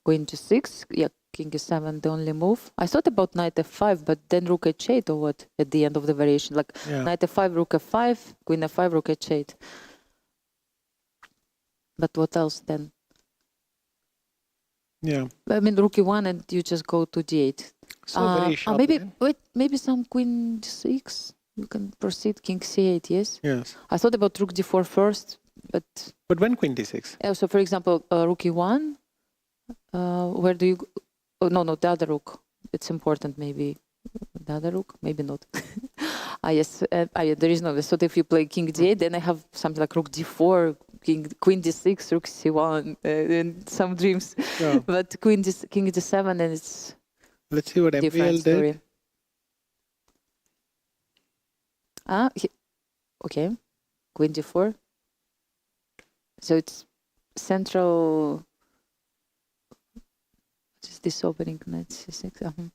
Queen g6, yeah, king e7, the only move. I thought about knight f5, but then rook h8 or what at the end of the variation, like knight f5, rook f5, queen f5, rook h8. But what else then?
Yeah.
I mean, rook e1 and you just go to d8.
So very sharp.
Maybe some queen d6. You can proceed king c8. Yes.
Yes.
I thought about rook d4 first, but
when queen d6?
So, for example, rook e1. Where do you go? Oh, no, the other rook. It's important, maybe. The other rook? Maybe not. Yes. There is no. So if you play king d8, then I have something like rook d4, queen d6, rook c1, and some dreams.
Yeah.
But king d7, and it's.
Let's see what MVL did.
Okay. Queen d4. So it's central. What is this opening? Knight c6.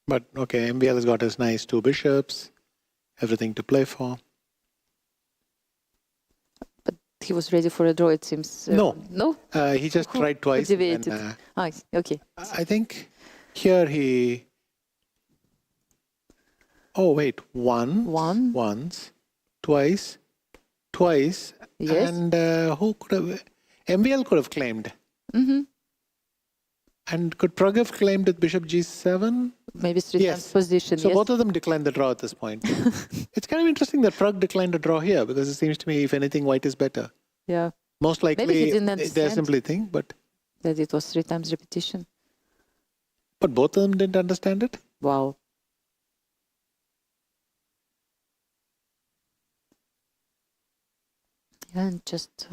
But okay, MVL has got his nice 2 bishops, everything to play for.
But he was ready for a draw, it seems.
No.
No?
He just tried twice.
And, okay.
I think here he... Oh, wait. Once, twice, yes. And who could have... MVL could have claimed. And could Prag have claimed with bishop g7?
Maybe 3 times position,
So both of them declined the draw at this point. It's kind of interesting that Prag declined a draw here, because it seems to me, if anything, white is better.
Yeah.
Most likely, they simply think, but...
That it was 3 times repetition.
But both of them didn't understand it?
Wow. And just...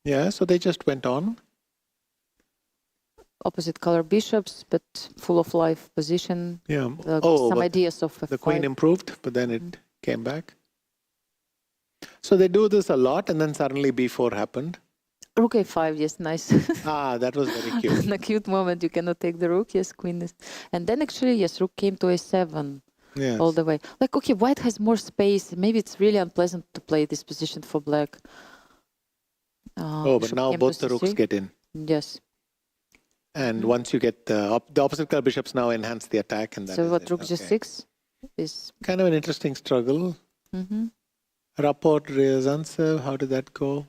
Yeah, so they just went on.
Opposite color bishops, but full of life position.
Yeah.
Some ideas of
the queen improved, but then it came back. So they do this a lot, and then suddenly b4 happened.
Rook a5, yes, nice.
That was very cute.
In a cute moment, you cannot take the rook, yes, queen is... And then actually, yes, rook came to a7 all the way. Like, okay, white has more space. Maybe it's really unpleasant to play this position for black.
But now both the rooks get in.
Yes.
And once you get the opposite color bishops now enhance the attack. And
so what rook g6 is...
Kind of an interesting struggle. Rapport, Ryazantsev, how did that go?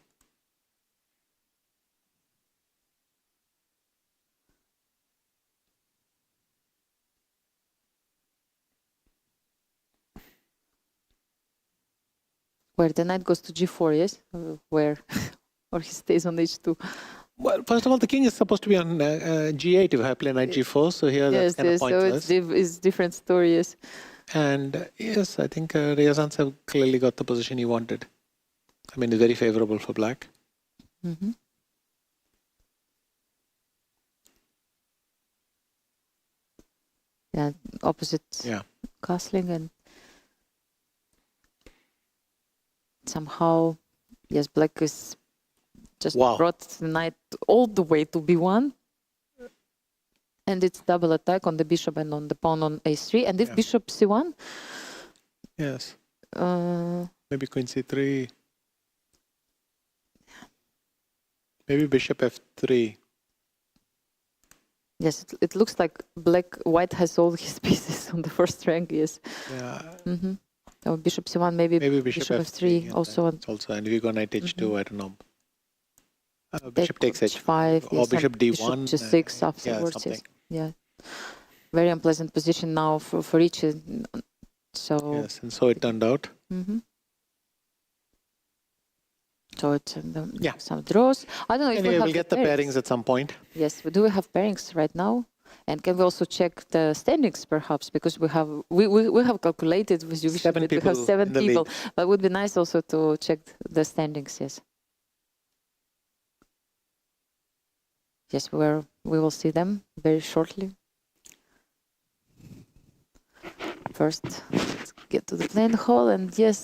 Where the knight goes to g4, yes? Where? Or he stays on h2?
Well, first of all, the king is supposed to be on g8 if I play knight g4, so here that's kind of pointless.
So it's different story, yes.
And yes, I think Ryazantsev clearly got the position he wanted. I mean, it's very favorable for black.
Yeah, opposite castling, and somehow, yes, black is just brought the knight all the way to b1. And it's double attack on the bishop and on the pawn on a3. And if bishop c1...
Yes. Maybe queen c3. Maybe bishop f3.
Yes, it looks like white has all his pieces on the first rank. Yes.
Yeah.
Oh, bishop c1, maybe bishop f3 also.
And if you go knight h2, I don't know. Bishop takes h5, or
yes,
bishop d1.
Bishop g6 afterwards.
Yes.
Yeah. Very unpleasant position now for each. So.
Yes, and so it turned out.
So it's some draws. I don't know if
we'll get the pairings at some point.
Yes, do we have pairings right now? And can we also check the standings perhaps, because we have calculated with you that we have 7 people. But it would be nice also to check the standings. Yes. Yes, we will see them very shortly. First, let's get to the playing hall, and yes,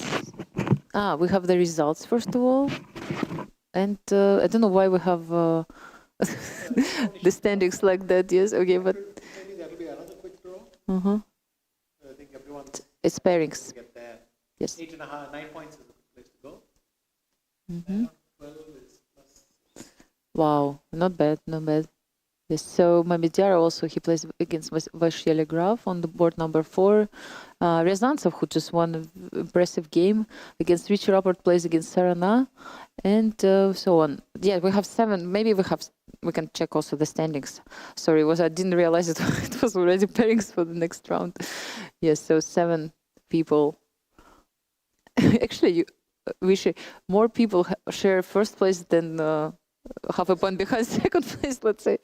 we have the results first of all, and I don't know why we have the standings like that. Yes, okay, but
maybe that'll be another quick draw. I think everyone.
It's pairings.
Get there.
Yes.
8.5, 9 points is the place to go. 12 is plus.
Wow, not bad, not bad. Yes, so Mamedjarov also, he plays against Vasily Graf on the board number 4. Ryazantsev, who just won an impressive game against Richie Rapport, plays against Sarana, and so on. Yeah, we have 7. Maybe we can check also the standings. Sorry, I didn't realize it was already pairings for the next round. Yes, so 7 people. Actually, more people share first place than half a point behind second place, let's say.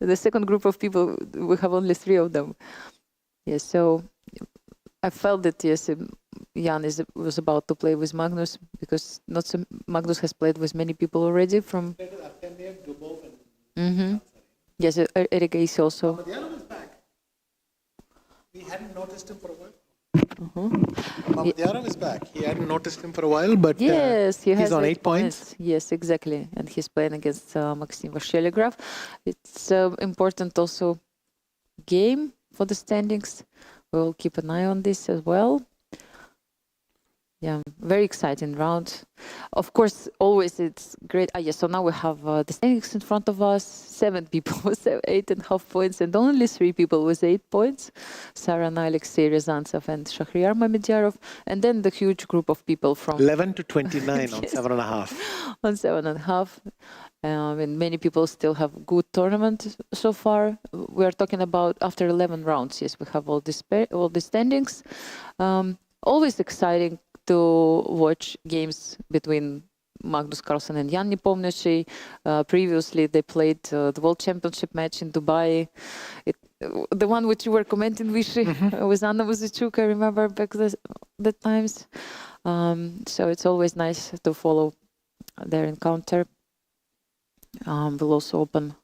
The second group of people, we have only 3 of them. Yes, so I felt that, yes, Jan was about to play with Magnus, because Magnus has played with many people already from... Yes, Eric Ace also.
Mamedjarov is back. We hadn't noticed him for a while. Mamedjarov is back. He hadn't noticed him for a while, but
yes,
he's on 8 points.
Yes, exactly. And he's playing against Maxim Vashyligraf. It's important also game for the standings. We'll keep an eye on this as well. Yeah, very exciting round. Of course, always it's great. Yes, so now we have the standings in front of us. 7 people with 8.5 points, and only 3 people with 8 points. Sarana, Alexei Ryazantsev, and Shahryar Mamedjarov. And then the huge group of people from
11 to 29 on
yes,
7.5.
On 7.5. And many people still have good tournament so far. We are talking about after 11 rounds. Yes, we have all the standings. Always exciting to watch games between Magnus Carlsen and Jan Nepomniachtchi. Previously, they played the World Championship match in Dubai. The one which you were commenting, Vishy, with Anna Muzichuk, I remember back the times. So it's always nice to follow their encounter. We'll also open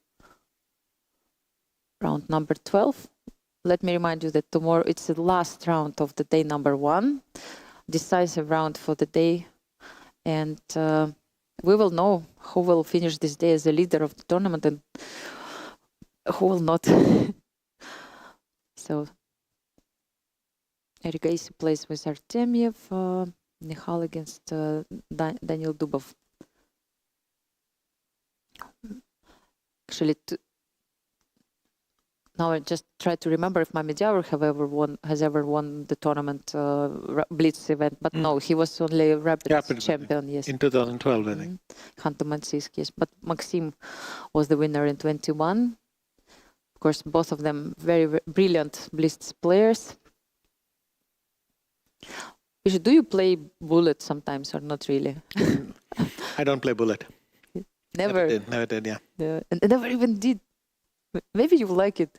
round number 12. Let me remind you that tomorrow it's the last round of the day number 1. Decisive round for the day, and we will know who will finish this day as the leader of the tournament and who will not. So Eric Ace plays with Artemiev, Nihal against Daniel Dubov. Actually, now I just try to remember if Mamedjarov has ever won the tournament Blitz event, but no, he was only a rapid champion. Yes,
in 2012, I think.
Khanty-Mansiysk, yes, but Maxim was the winner in 21. Of course, both of them very, very brilliant Blitz players. Do you play bullet sometimes or not really?
I don't play bullet.
Never
did, yeah.
And never even did. Maybe you like it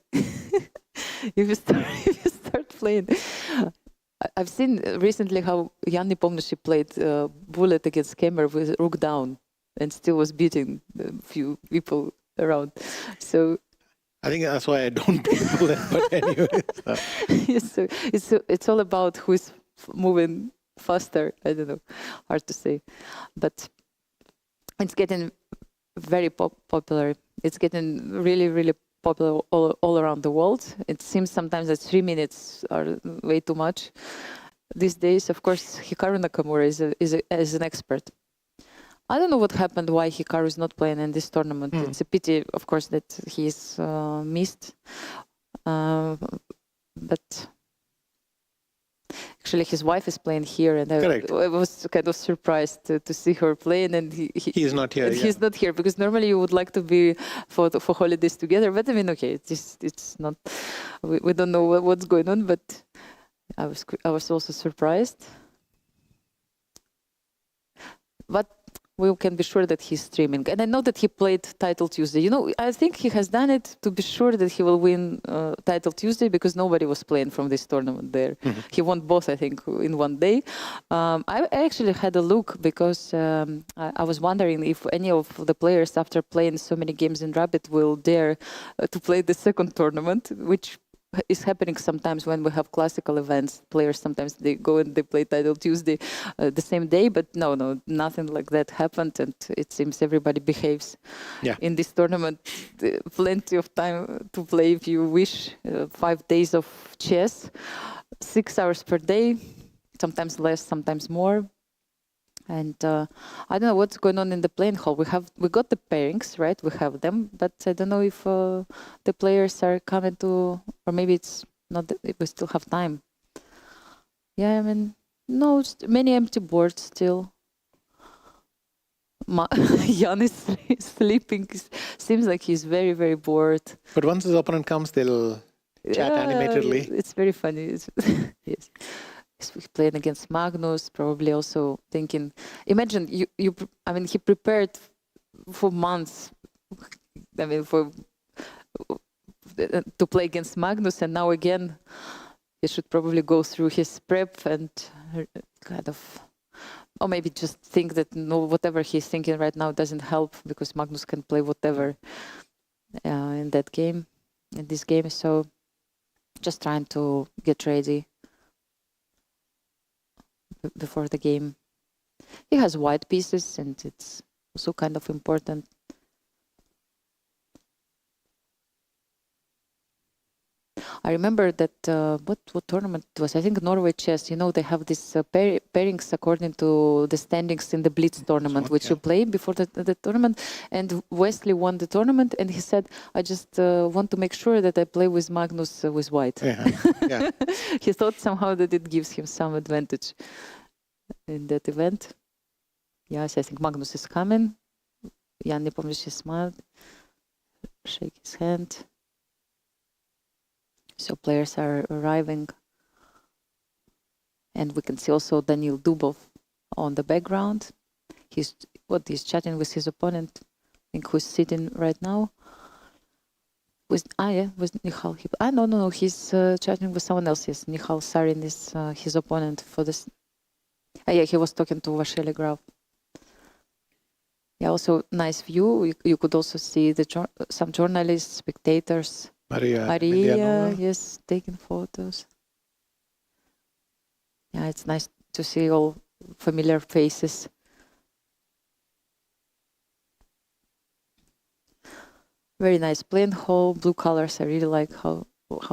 if you start playing. I've seen recently how Jan Nepomniachtchi played bullet against Kemmer with rook down and still was beating a few people around. So
I think that's why I don't play bullet. But anyway,
yes, so it's all about who's moving faster. I don't know, hard to say, but it's getting very popular. It's getting really, really popular all around the world. It seems sometimes that 3 minutes are way too much. these days. Of course, Hikaru Nakamura is an expert. I don't know what happened, why Hikaru is not playing in this tournament. It's a pity, of course, that he's missed. But actually, his wife is playing here, and I was kind of surprised to see her playing, and he
is not here.
He's not here because normally you would like to be for holidays together. But I mean, okay, it's not. We don't know what's going on, but I was also surprised. But we can be sure that he's streaming. And I know that he played Title Tuesday. You know, I think he has done it to be sure that he will win Title Tuesday because nobody was playing from this tournament there. He won both, I think, in one day. I actually had a look because I was wondering if any of the players, after playing so many games in Rapid, will dare to play the second tournament, which is happening sometimes when we have classical events. Players sometimes they go and they play Title Tuesday the same day, but no, nothing like that happened, and it seems everybody behaves. In this tournament, plenty of time to play if you wish. 5 days of chess, 6 hours per day, sometimes less, sometimes more. And I don't know what's going on in the playing hall. We got the pairings, right? We have them, but I don't know if the players are coming to, or maybe it's not. If we still have time. Yeah, I mean, no, many empty boards still. Jan is sleeping. Seems like he's very, very bored.
But once his opponent comes, they'll chat animatedly.
It's very funny. Yes. He's playing against Magnus, probably also thinking, imagine I mean, he prepared for months, I mean, to play against Magnus, and now again, he should probably go through his prep and kind of, or maybe just think that whatever he's thinking right now doesn't help because Magnus can play whatever in this game. So just trying to get ready before the game. He has white pieces, and it's also kind of important. I remember that what tournament it was. I think Norway Chess. You know, they have these pairings according to the standings in the Blitz tournament, which you play before the tournament. And Wesley won the tournament, and he said, "I just want to make sure that I play with Magnus with white."
Yeah.
He thought somehow that it gives him some advantage in that event. Yes, I think Magnus is coming. Jan Nepomniachtchi smiled, shake his hand. So players are arriving. And we can see also Daniil Dubov on the background. He's chatting with his opponent, I think, who's sitting right now. With Nihal. No, he's chatting with someone else. Yes, Nihal Sarin is his opponent for this. Yeah, he was talking to Vasily Graf. Yeah, also nice view. You could also see some journalists, spectators. Maria, yes, taking photos. Yeah, it's nice to see all familiar faces. Very nice playing hall, blue colors. I really like how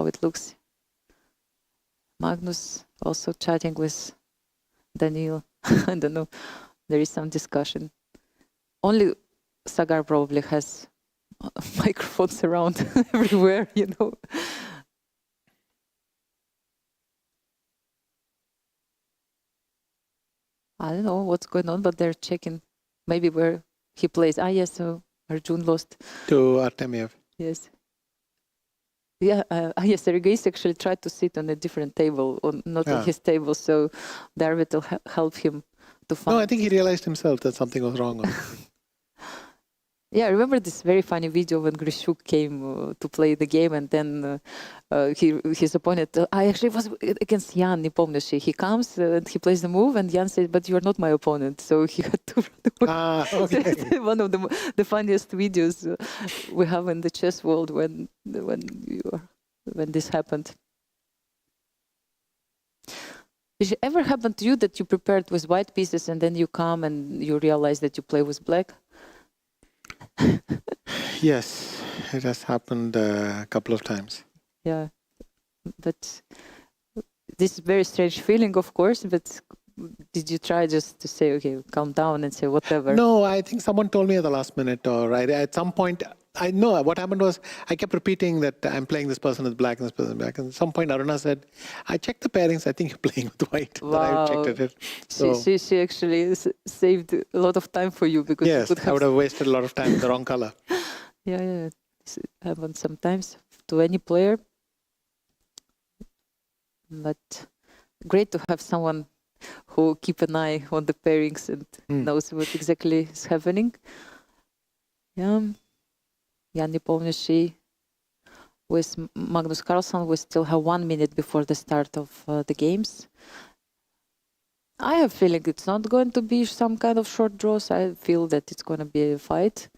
it looks. Magnus also chatting with Daniil. I don't know. There is some discussion. Only Sagar probably has microphones around everywhere, you know. I don't know what's going on, but they're checking maybe where he plays. Yes, so Arjun lost
to Artemiev.
Yes. Yeah, yes, Sergei actually tried to sit on a different table, not on his table, so the arbiter helped him to find.
No, I think he realized himself that something was wrong.
Yeah, I remember this very funny video when Grishuk came to play the game, and then his opponent, I actually was against Jan Nepomniachtchi. He comes and he plays the move, and Jan said, "But you are not my opponent." So he had to run away.
Okay.
One of the funniest videos we have in the chess world when this happened. Did it ever happen to you that you prepared with white pieces and then you come and you realize that you play with black?
Yes, it has happened a couple of times.
Yeah, but this very strange feeling, of course, but did you try just to say, okay, calm down and say whatever?
No, I think someone told me at the last minute, or at some point, I know what happened was I kept repeating that I'm playing this person is black and this person is black. And at some point, Aruna said, I checked the pairings. I think you're playing with white.
Wow.
Then I checked it. So,
she actually saved a lot of time for you because
yes,
you could
I would have wasted a lot of time with the wrong color.
Yeah. This happens sometimes to any player. But great to have someone who keep an eye on the pairings and knows what exactly is happening. Yeah. Я не помню, with Magnus Carlsen, we still have 1 minute before the start of the games. I have a feeling it's not going to be some kind of short draws. I feel that it's going to be a fight.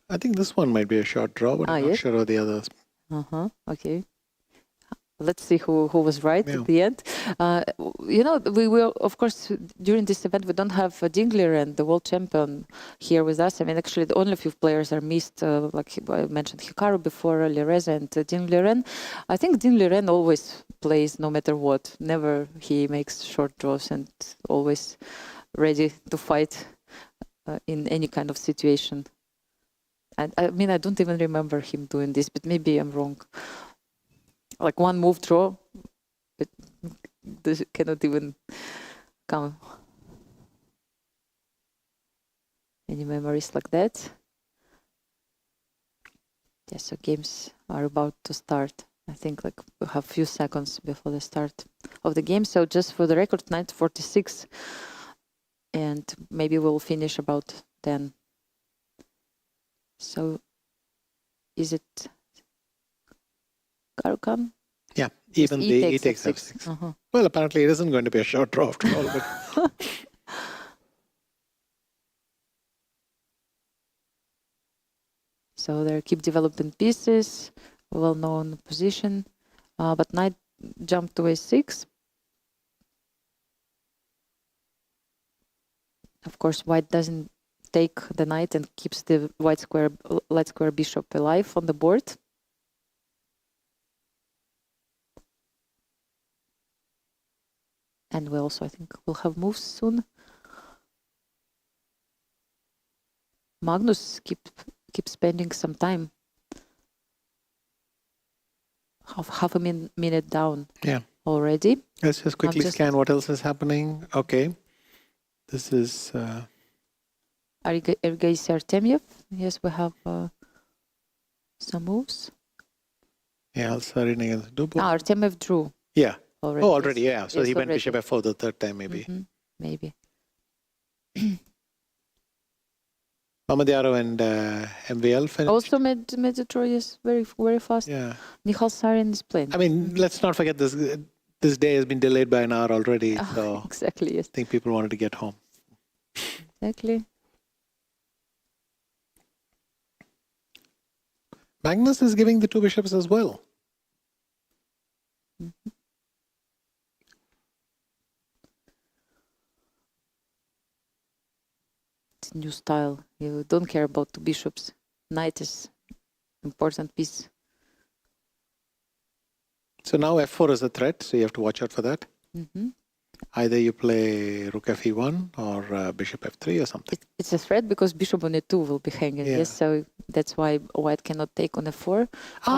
I think this one might be a short draw, but I'm not sure of the others.
Okay. Let's see who was right at the end. We will, of course, during this event, we don't have Dingler and the world champion here with us. I mean, actually, the only few players are missed, like I mentioned Hikaru before, Lireza and Dingler. I think Dingler always plays no matter what. Never he makes short draws and always ready to fight in any kind of situation. And I mean, I don't even remember him doing this, but maybe I'm wrong. Like one move draw, but this cannot even come. Any memories like that? Yeah, so games are about to start. I think like we have a few seconds before the start of the game. So just for the record, 9:46, and maybe we'll finish about 10. So is it Karukan?
Yeah, even the E takes F6. Well, apparently it isn't going to be a short draw after all. But
so they keep developing pieces, well-known position, but knight jump to A6. Of course, white doesn't take the knight and keeps the light square bishop alive on the board. And we also, I think, will have moves soon. Magnus keep spending some time. Half a minute down.
Yeah.
Already.
Let's just quickly scan what else is happening. Okay. This is
Ergais Artemiev. Yes, we have some moves.
Yeah, also reading against Dubov.
Artemiev drew.
Yeah.
Already.
Oh, already, yeah. So
yes,
he went
already.
bishop f4 the third time, maybe.
Maybe.
Mamadiyaro and MVL finished.
Also made the draw, yes, very fast.
Yeah.
Michal Sarin is playing.
I mean, let's not forget this. This day has been delayed by an hour already. So
exactly, yes.
I think people wanted to get home.
Exactly.
Magnus is giving the two bishops as well.
It's a new style. You don't care about two bishops. Knight is important piece.
So now f4 is a threat, so you have to watch out for that. Either you play rook fe1 or bishop f3 or something.
It's a threat because bishop on e2 will be hanging.
Yeah.
Yes, so that's why white cannot take on f4.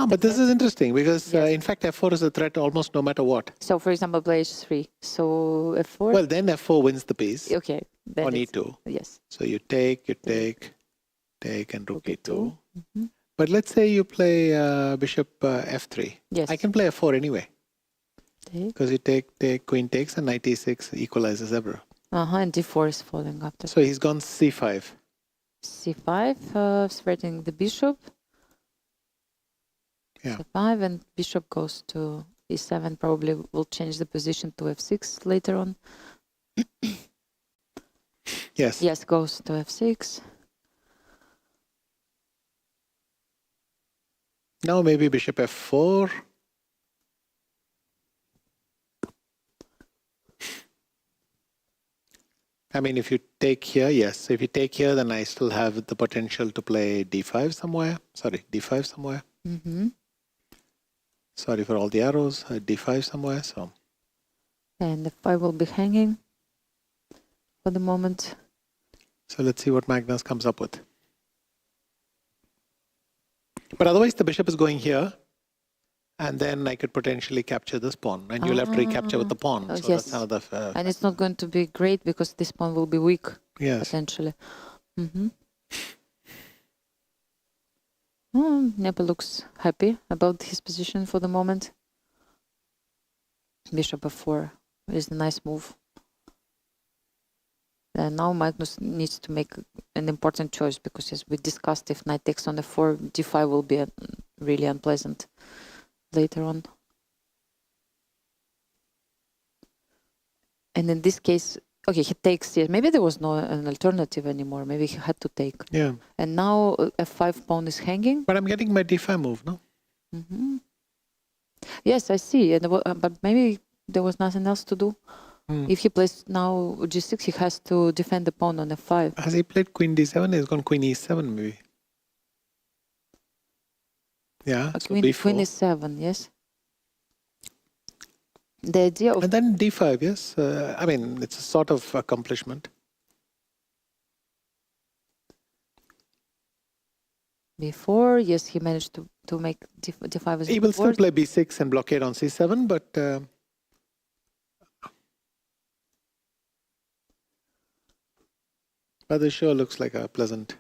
But this is interesting because in fact f4 is a threat almost no matter what.
So for example, play h3. So f4.
Well, then f4 wins the piece.
Okay. Then
on e2.
Yes.
So you take, and rook e2. But let's say you play bishop f3.
Yes.
I can play f4 anyway.
Okay.
Because you take, queen takes, and knight e6 equalizes ever.
And d4 is falling after.
So he's gone c5.
c5, threatening the bishop.
Yeah.
c5, and bishop goes to e7. Probably will change the position to f6 later on.
Yes.
Yes, goes to f6.
Now maybe bishop f4. I mean, if you take here, yes. If you take here, then I still have the potential to play d5 somewhere. Sorry, d5 somewhere. Sorry for all the arrows. D5 somewhere. So.
And the 5 will be hanging for the moment.
So let's see what Magnus comes up with. But otherwise, the bishop is going here. And then I could potentially capture this pawn. And you'll have to recapture with the pawn.
Oh,
so
yes.
that's another...
and it's not going to be great because this pawn will be weak,
yes.
potentially. Nepo looks happy about his position for the moment. Bishop f4 is a nice move. And now Magnus needs to make an important choice because, as we discussed, if knight takes on f4, d5 will be really unpleasant later on. And in this case, okay, he takes here. Maybe there was no an alternative anymore. Maybe he had to take.
Yeah.
And now f5 pawn is hanging.
But I'm getting my d5 move, no?
Yes, I see. And but maybe there was nothing else to do. If he plays now g6, he has to defend the pawn on f5.
Has he played queen d7? He's gone queen e7 maybe. Yeah, so
queen e7, yes. The idea of...
And then d5, yes. I mean, it's a sort of accomplishment.
Before, yes, he managed to make d5 as
he will still play b6 and blockade on c7, but... but this sure looks like a pleasant...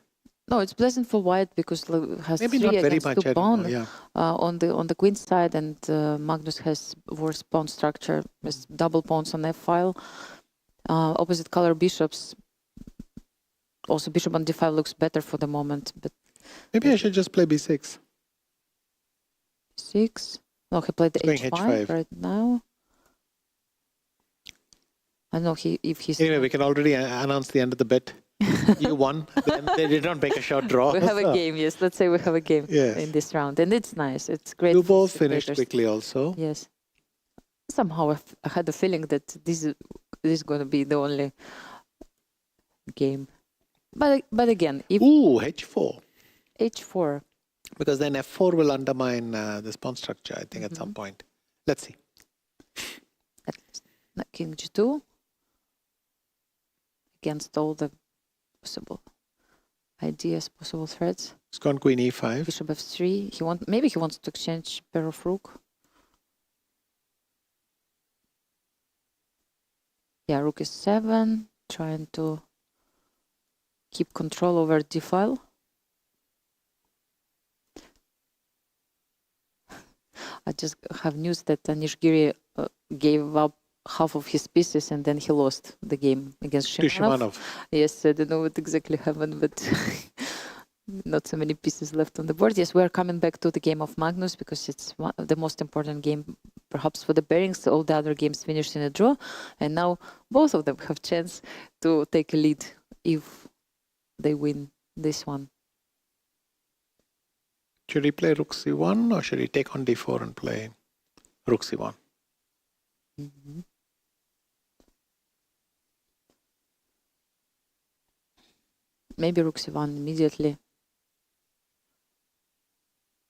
No, it's pleasant for white because has
maybe
3
not very
against
much
2 pawn
yeah.
on the queen side, and Magnus has worse pawn structure with double pawns on f file. Opposite color bishops. Also, bishop on d5 looks better for the moment, but
maybe I should just play b6.
6. No, he played the h5 right now. I don't know if he's...
Anyway, we can already announce the end of the bet. You won. They did not make a short draw.
We have a game, yes. Let's say we have a game in this round. And it's nice. It's great.
You both finished quickly also.
Yes. Somehow I had the feeling that this is going to be the only game. But again, if...
Ooh, h4.
h4.
Because then f4 will undermine this pawn structure, I think, at some point. Let's see.
King g2. Against all the possible ideas, possible threats.
It's gone queen e5.
Bishop f3. Maybe he wants to exchange pair of rook. Yeah, rook is 7, trying to keep control over d file. I just have news that Anish Giri gave up half of his pieces and then he lost the game against Shimanov. Yes, I don't know what exactly happened, but not so many pieces left on the board. Yes, we are coming back to the game of Magnus because it's the most important game perhaps for the pairings. All the other games finished in a draw, and now both of them have chance to take a lead if they win this one.
Should he play rook c1 or should he take on d4 and play rook c1?
Maybe rook c1 immediately.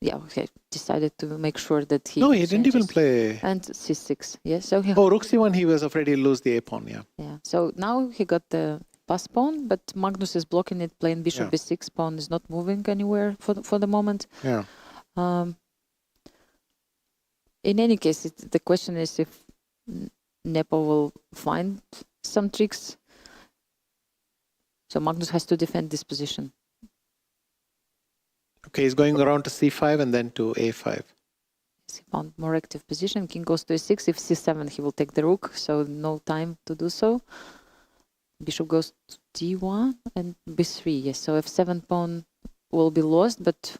Yeah, okay. Decided to make sure that he...
No, he didn't even play...
And c6, yes. So
oh, rook c1, he was afraid he'll lose the a pawn, yeah.
Yeah, so now he got the pass pawn, but Magnus is blocking it, playing bishop b6. Pawn is not moving anywhere for the moment.
Yeah.
In any case, the question is if Nepo will find some tricks. So Magnus has to defend this position.
Okay, he's going around to c5 and then to a5.
He found more active position. King goes to a6. If c7, he will take the rook, so no time to do so. Bishop goes to d1 and b3. Yes, so f7 pawn will be lost, but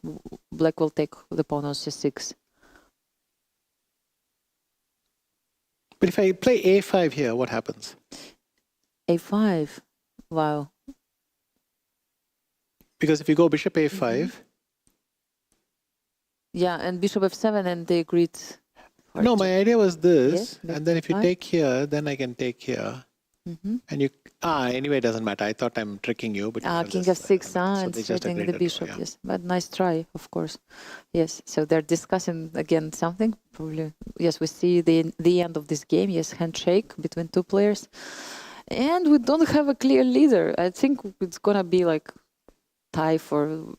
black will take the pawn on c6.
But if I play a5 here, what happens?
a5. Wow.
Because if you go bishop a5...
Yeah, and bishop f7, and they agreed.
No, my idea was this, and then if you take here, then I can take here. And you, anyway, it doesn't matter. I thought I'm tricking you, but
King f6, and threatening the bishop, yes. But nice try, of course. Yes, so they're discussing again something, probably. Yes, we see the end of this game, yes, handshake between two players. And we don't have a clear leader. I think it's gonna be like tie for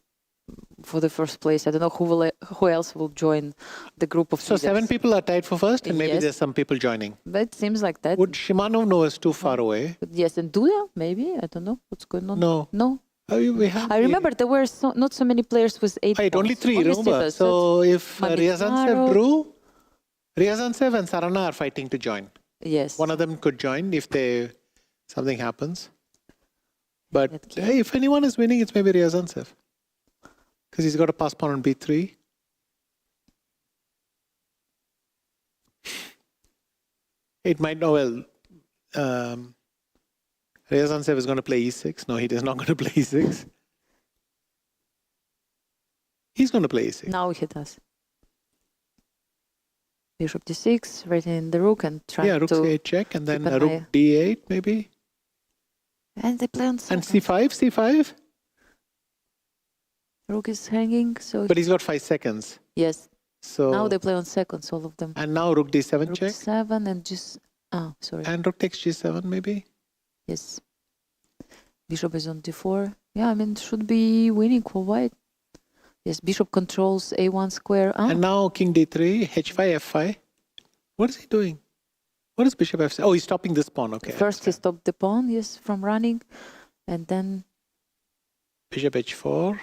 the first place. I don't know who else will join the group of
So
leaders.
7 people are tied for first, and maybe
Yes.
there's some people joining.
But it seems like that.
Would Shimanov know is too far away?
But yes, and Duda, maybe? I don't know what's going on.
No.
No.
We have
I remember there were not so many players with 8
Wait, only
points.
3, remember?
Sivas,
So if
Mamikaro.
Ryazantsev drew, Ryazantsev and Sarana are fighting to join.
Yes.
One of them could join if something happens. But hey, if anyone is winning, it's maybe Ryazantsev. Because he's got a pass pawn on b3. It might know well. Ryazantsev is going to play e6. No, he is not going to play e6. He's going to play e6.
Now he does. Bishop d6, right in the rook and trying
rook
to
c8 check, and then
keep
a
an
rook
eye.
d8 maybe.
And they play on
And
second.
c5.
Rook is hanging, so
But he's got 5 seconds.
yes.
So
Now they play on seconds, all of them.
And now rook d7
Rook
check.
7 and just sorry.
And rook takes g7 maybe.
Yes. Bishop is on d4. Yeah, I mean it should be winning for white. Yes, bishop controls a1 square.
And now king d3, h5, f5. What is he doing? What is bishop f6? Oh, he's stopping this pawn. Okay.
First he stopped the pawn, yes, from running, and then
Bishop h4.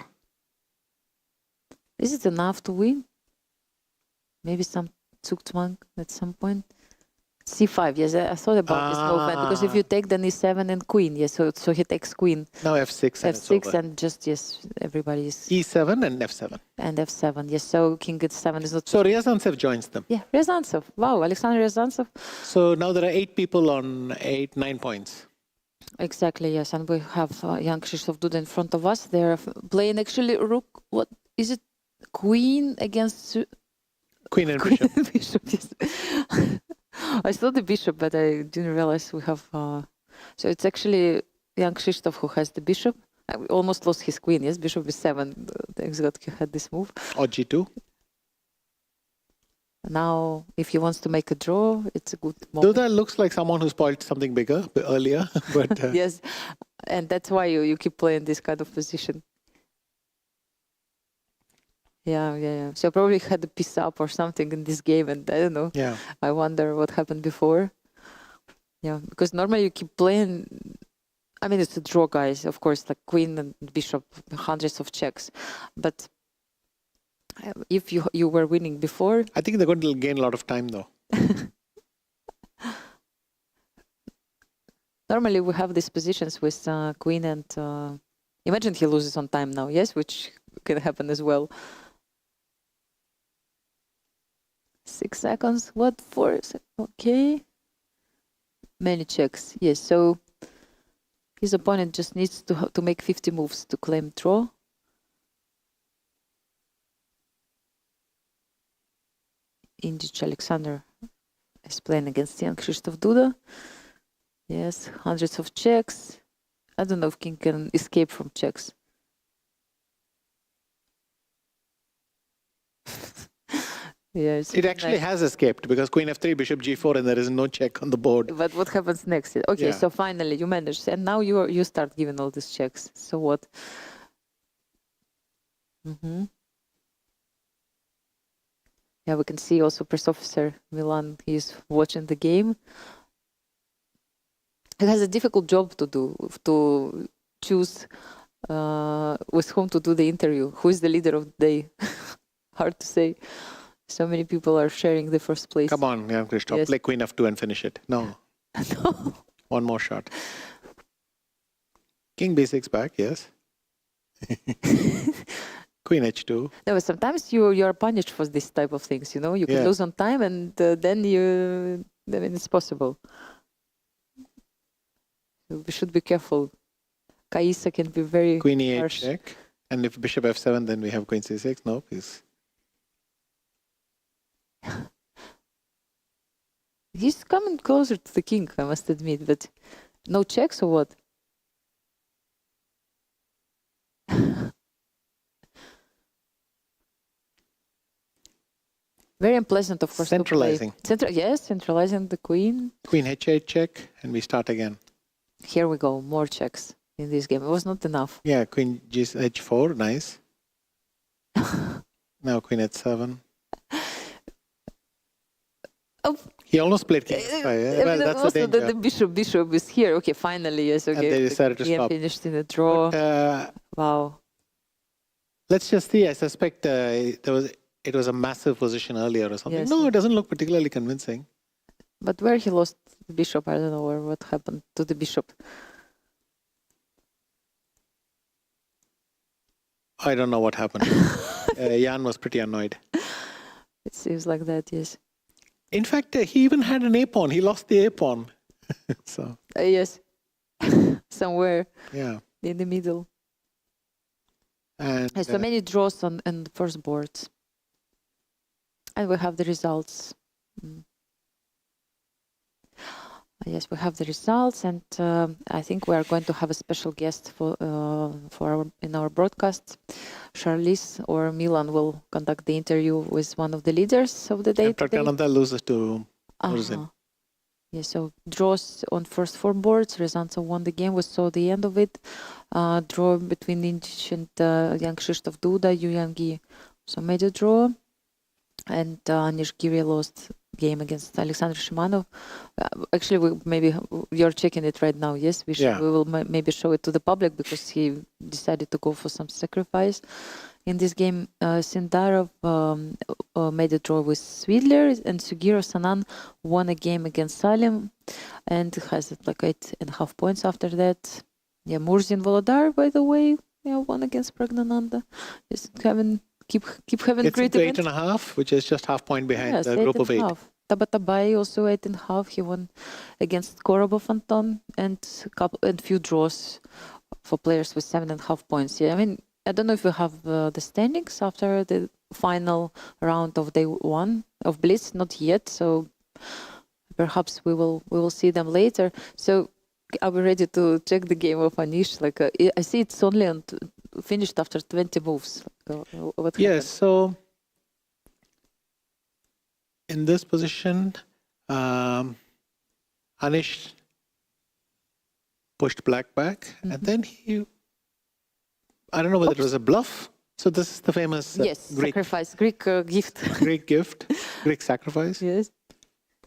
is it enough to win? Maybe some Zugzwang at some point. c5, yes, I thought about this movement, because if you take then e7 and queen, yes, so he takes queen.
Now f6 and
f6
it's over.
and just, yes, everybody is...
e7 and f7.
And f7, yes, so king h7 is not...
So Ryazantsev joins them.
Yeah, Ryazantsev. Wow, Alexander Ryazantsev.
So now there are 8 people on 9 points.
Exactly, yes, and we have young Krzysztof Duda in front of us. They're playing actually rook, what is it? Queen against...
Queen and bishop.
Bishop, yes. I saw the bishop, but I didn't realize we have... So it's actually young Krzysztof who has the bishop. We almost lost his queen, yes? Bishop b7. Thanks God he had this move.
Or g2.
Now, if he wants to make a draw, it's a good moment.
Duda looks like someone who spoiled something bigger earlier. But
Yes, and that's why you keep playing this kind of position. Yeah. So probably had a piece up or something in this game, and I don't know.
Yeah.
I wonder what happened before. Yeah, because normally you keep playing. I mean, it's a draw, guys. Of course, like queen and bishop, hundreds of checks. But if you were winning before,
I think they're going to gain a lot of time, though.
normally we have these positions with queen and. Imagine he loses on time now, yes, which can happen as well. 6 seconds. What? 4 seconds? Okay. Many checks. Yes. So his opponent just needs to make 50 moves to claim draw. Indich Alexander is playing against young Krzysztof Duda. Yes, hundreds of checks. I don't know if king can escape from checks. Yeah,
It actually has escaped because queen f3, bishop g4, and there is no check on the board.
But what happens next? Okay,
Yeah.
so finally you managed, and now you start giving all these checks. So what? Yeah, we can see also press officer Milan. He's watching the game. He has a difficult job to do, to choose with whom to do the interview. Who is the leader of the day? Hard to say. So many people are sharing the first place.
Come on, Jan Krzysztof,
Yes.
play queen f2 and finish it. No.
No.
One more shot. King b6 back, yes. Queen h2.
No, but sometimes you are punished for this type of things. You know, you can
Yeah.
lose on time, and then I mean, it's possible. So we should be careful. Kaisa can be very
Queen e8
harsh.
check. And if bishop f7, then we have queen c6. No, please.
He's coming closer to the king, I must admit, but No checks or what? Very unpleasant, of course.
Centralizing.
To play. Yes, centralizing the queen.
Queen h8 check, and we start again.
Here we go. More checks in this game. It was not enough.
Yeah, queen h4, nice. Now queen h7.
Oh.
He almost played king h5. Well, that's
also
the danger.
the bishop is here. Okay, finally, yes. Okay,
And they decided to
game
stop.
finished in a draw.
But,
wow.
Let's just see. I suspect it was a massive position earlier or something.
Yes.
No, it doesn't look particularly convincing.
But where he lost the bishop, I don't know what happened to the bishop.
I don't know what happened. Jan was pretty annoyed.
It seems like that, yes.
In fact, he even had an a-pawn. He lost the a-pawn. So.
Yes. Somewhere.
Yeah.
In the middle.
And
so many draws on the first boards. And we have the results. Yes, we have the results, and I think we are going to have a special guest in our broadcast. Charlize or Milan will conduct the interview with one of the leaders of the day today.
Anand loses to Murzin.
Yeah, so draws on first 4 boards. Ryazantsev won the game. We saw the end of it. Draw between Indic and Jan Krzysztof Duda. Yu Yangi also made a draw. And Anish Giri lost game against Alexander Shimanov. Actually, you're checking it right now. Yes, we will maybe show it to the public because he decided to go for some sacrifice. In this game, Sindarov made a draw with Swidler, and Sugiro Sanan won a game against Salim and has like 8.5 points after that. Yeah, Murzin Volodar, by the way, won against Pragnananda. Just keep having
it's
great events.
8.5, which is just half point behind the group of 8.
Tabatabai also 8.5. He won against Korobov Anton and few draws for players with 7.5 points. Yeah, I mean, I don't know if we have the standings after the final round of day 1 of Blitz. Not yet, so perhaps we will see them later. So are we ready to check the game of Anish? Like I see it's only finished after 20 moves. What
yes, so in this position, Anish pushed black back, and then I don't know whether it was a bluff. So this is the famous Greek
sacrifice, Greek gift.
Greek gift, Greek sacrifice.
Yes.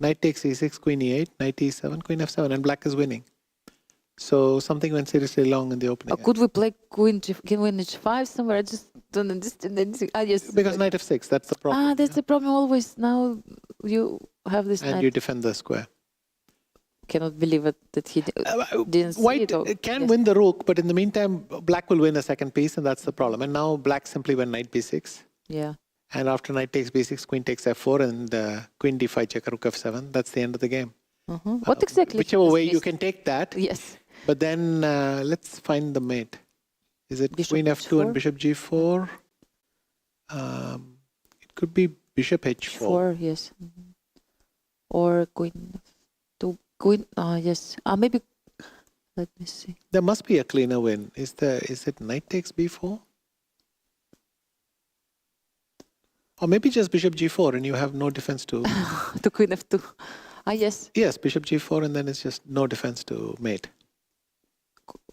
Knight takes e6, queen e8, knight e7, queen f7, and black is winning. So something went seriously long in the opening.
Could we play queen h5 somewhere? I just don't understand anything. Yes.
Because knight f6, that's the problem.
That's the problem always. Now you have this
and
knight.
you defend the square.
Cannot believe it that he didn't
White
see it.
can win the rook, but in the meantime, black will win a second piece, and that's the problem. And now black simply went knight b6.
Yeah.
And after knight takes b6, queen takes f4, and queen d5 check, rook f7. That's the end of the game.
What exactly?
Whichever way you can take that.
Yes.
But then let's find the mate. Is it
bishop
queen f2
h4?
and bishop g4? It could be bishop h4.
H4, yes. Or queen f2. Queen, yes. Maybe, let me see.
There must be a cleaner win. Is it knight takes b4? Or maybe just bishop g4 and you have no defense to...
to queen f2. Yes.
Yes, bishop g4 and then it's just no defense to mate.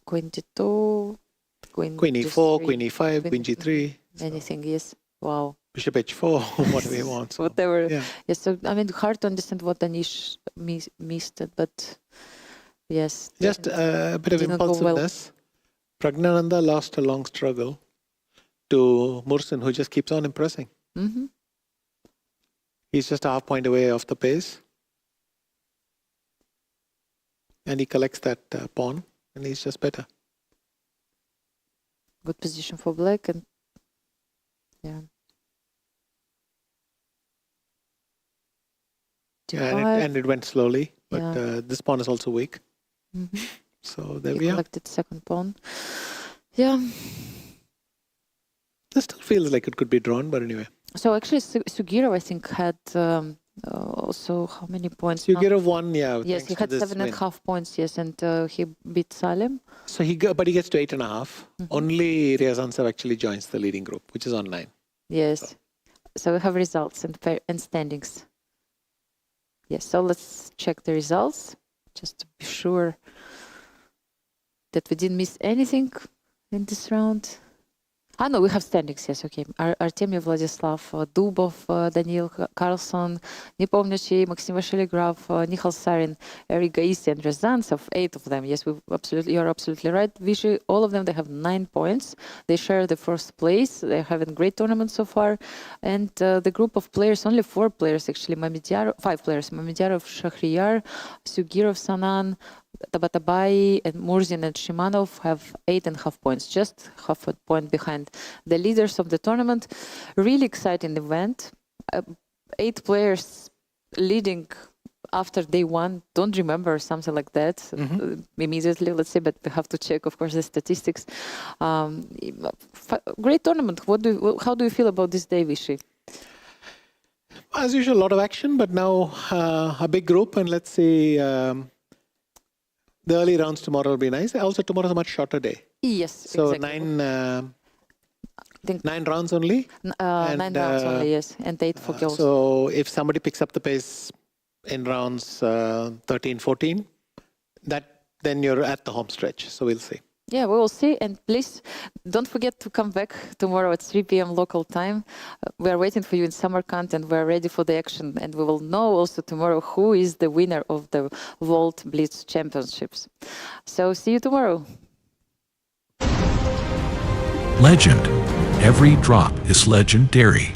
Queen g2, queen
e4,
g3,
queen e5, queen g3.
Anything, yes. Wow.
Bishop h4, whatever you want. So.
Whatever.
Yeah.
Yes, so I mean, hard to understand what Anish missed, but yes.
Just a bit of impulsiveness. Well. Pragnananda lost a long struggle to Murzin, who just keeps on impressing.
Mm-hmm.
He's just a half point away off the pace. And he collects that pawn, and he's just better.
Good position for black, and yeah.
And it went slowly, but
yeah.
This pawn is also weak.
Mm-hmm.
So there
he
we are.
Collected second pawn. Yeah.
This still feels like it could be drawn, but anyway.
So actually, Sugirov, I think, had Also, how many points?
Sugiurov won, yeah.
Yes, he had 7.5 points, yes, and he beat Salim.
So but he gets to 8.5. Only Ryazantsev actually joins the leading group, which is on 9.
Yes. So we have results and standings. Yes, so let's check the results, just to be sure that we didn't miss anything in this round. Ah, no, we have standings, yes, okay. Artemy Vladislav, Dubov, Daniil Carlson, Nepomniachtchi, Maxim Vashiligraf, Nihal Sarin, Eric Gaisi, and Ryazantsev, 8 of them. Yes, you're absolutely right. Vishy, all of them, they have 9 points. They share the first place. They're having a great tournament so far. And the group of players, only 4 players actually, 5 players, Mamedyarov, Shakhriyar, Sugiurov, Sanan, Tabatabai, and Murzin and Shimanov have 8.5 points, just half a point behind the leaders of the tournament. Really exciting event. 8 players leading after day 1. Don't remember something like that immediately, let's say, but we have to check, of course, the statistics. Great tournament. How do you feel about this day, Vishy?
As usual, a lot of action, but now a big group, and let's see. The early rounds tomorrow will be nice. Also, tomorrow is a much shorter day.
Yes,
so
exactly.
9 rounds only.
9 rounds only, yes, and 8 for girls.
So if somebody picks up the pace in rounds 13, 14, then you're at the home stretch. So we'll see.
Yeah, we will see. And please don't forget to come back tomorrow at 3 p.m. local time. We are waiting for you in Samarkand and we're ready for the action. And we will know also tomorrow who is the winner of the World Blitz Championships. So see you tomorrow.
Legend. Every drop is legendary.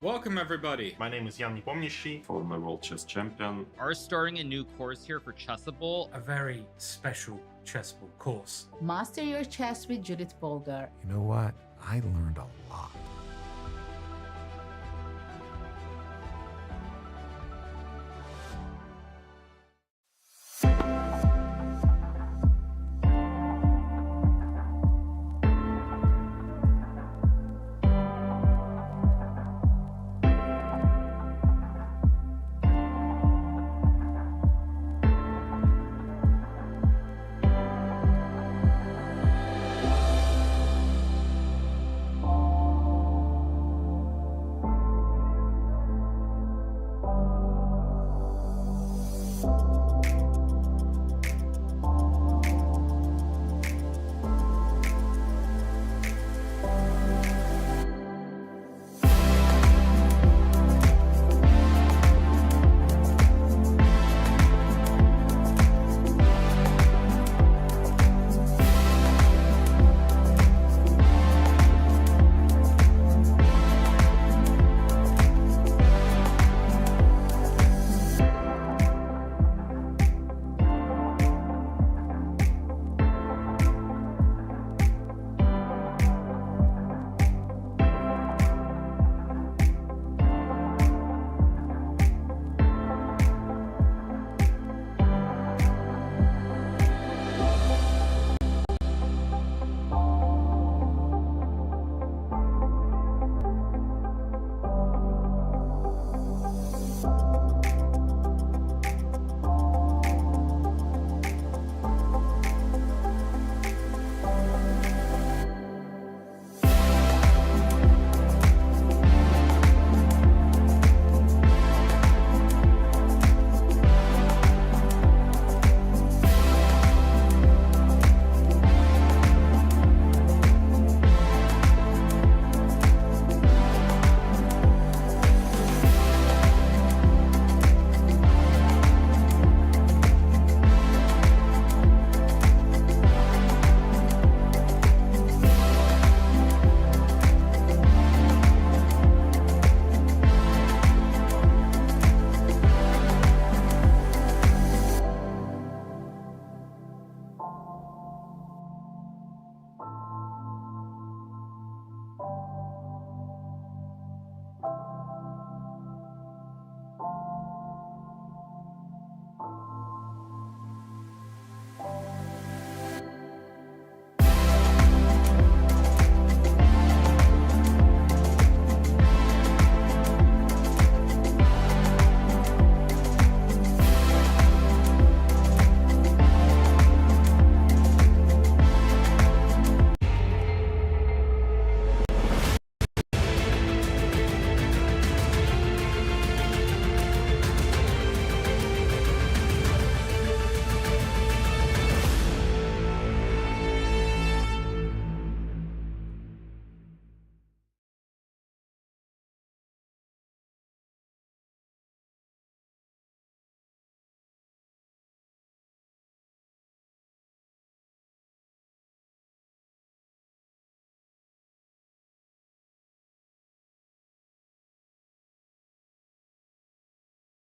Welcome everybody!
My name is Jan Nepomniachtchi, former world chess champion.
Are starting a new course here for Chessable.
A very special Chessable course.
Master your chess with Judith Polgar.
You know what? I learned a lot.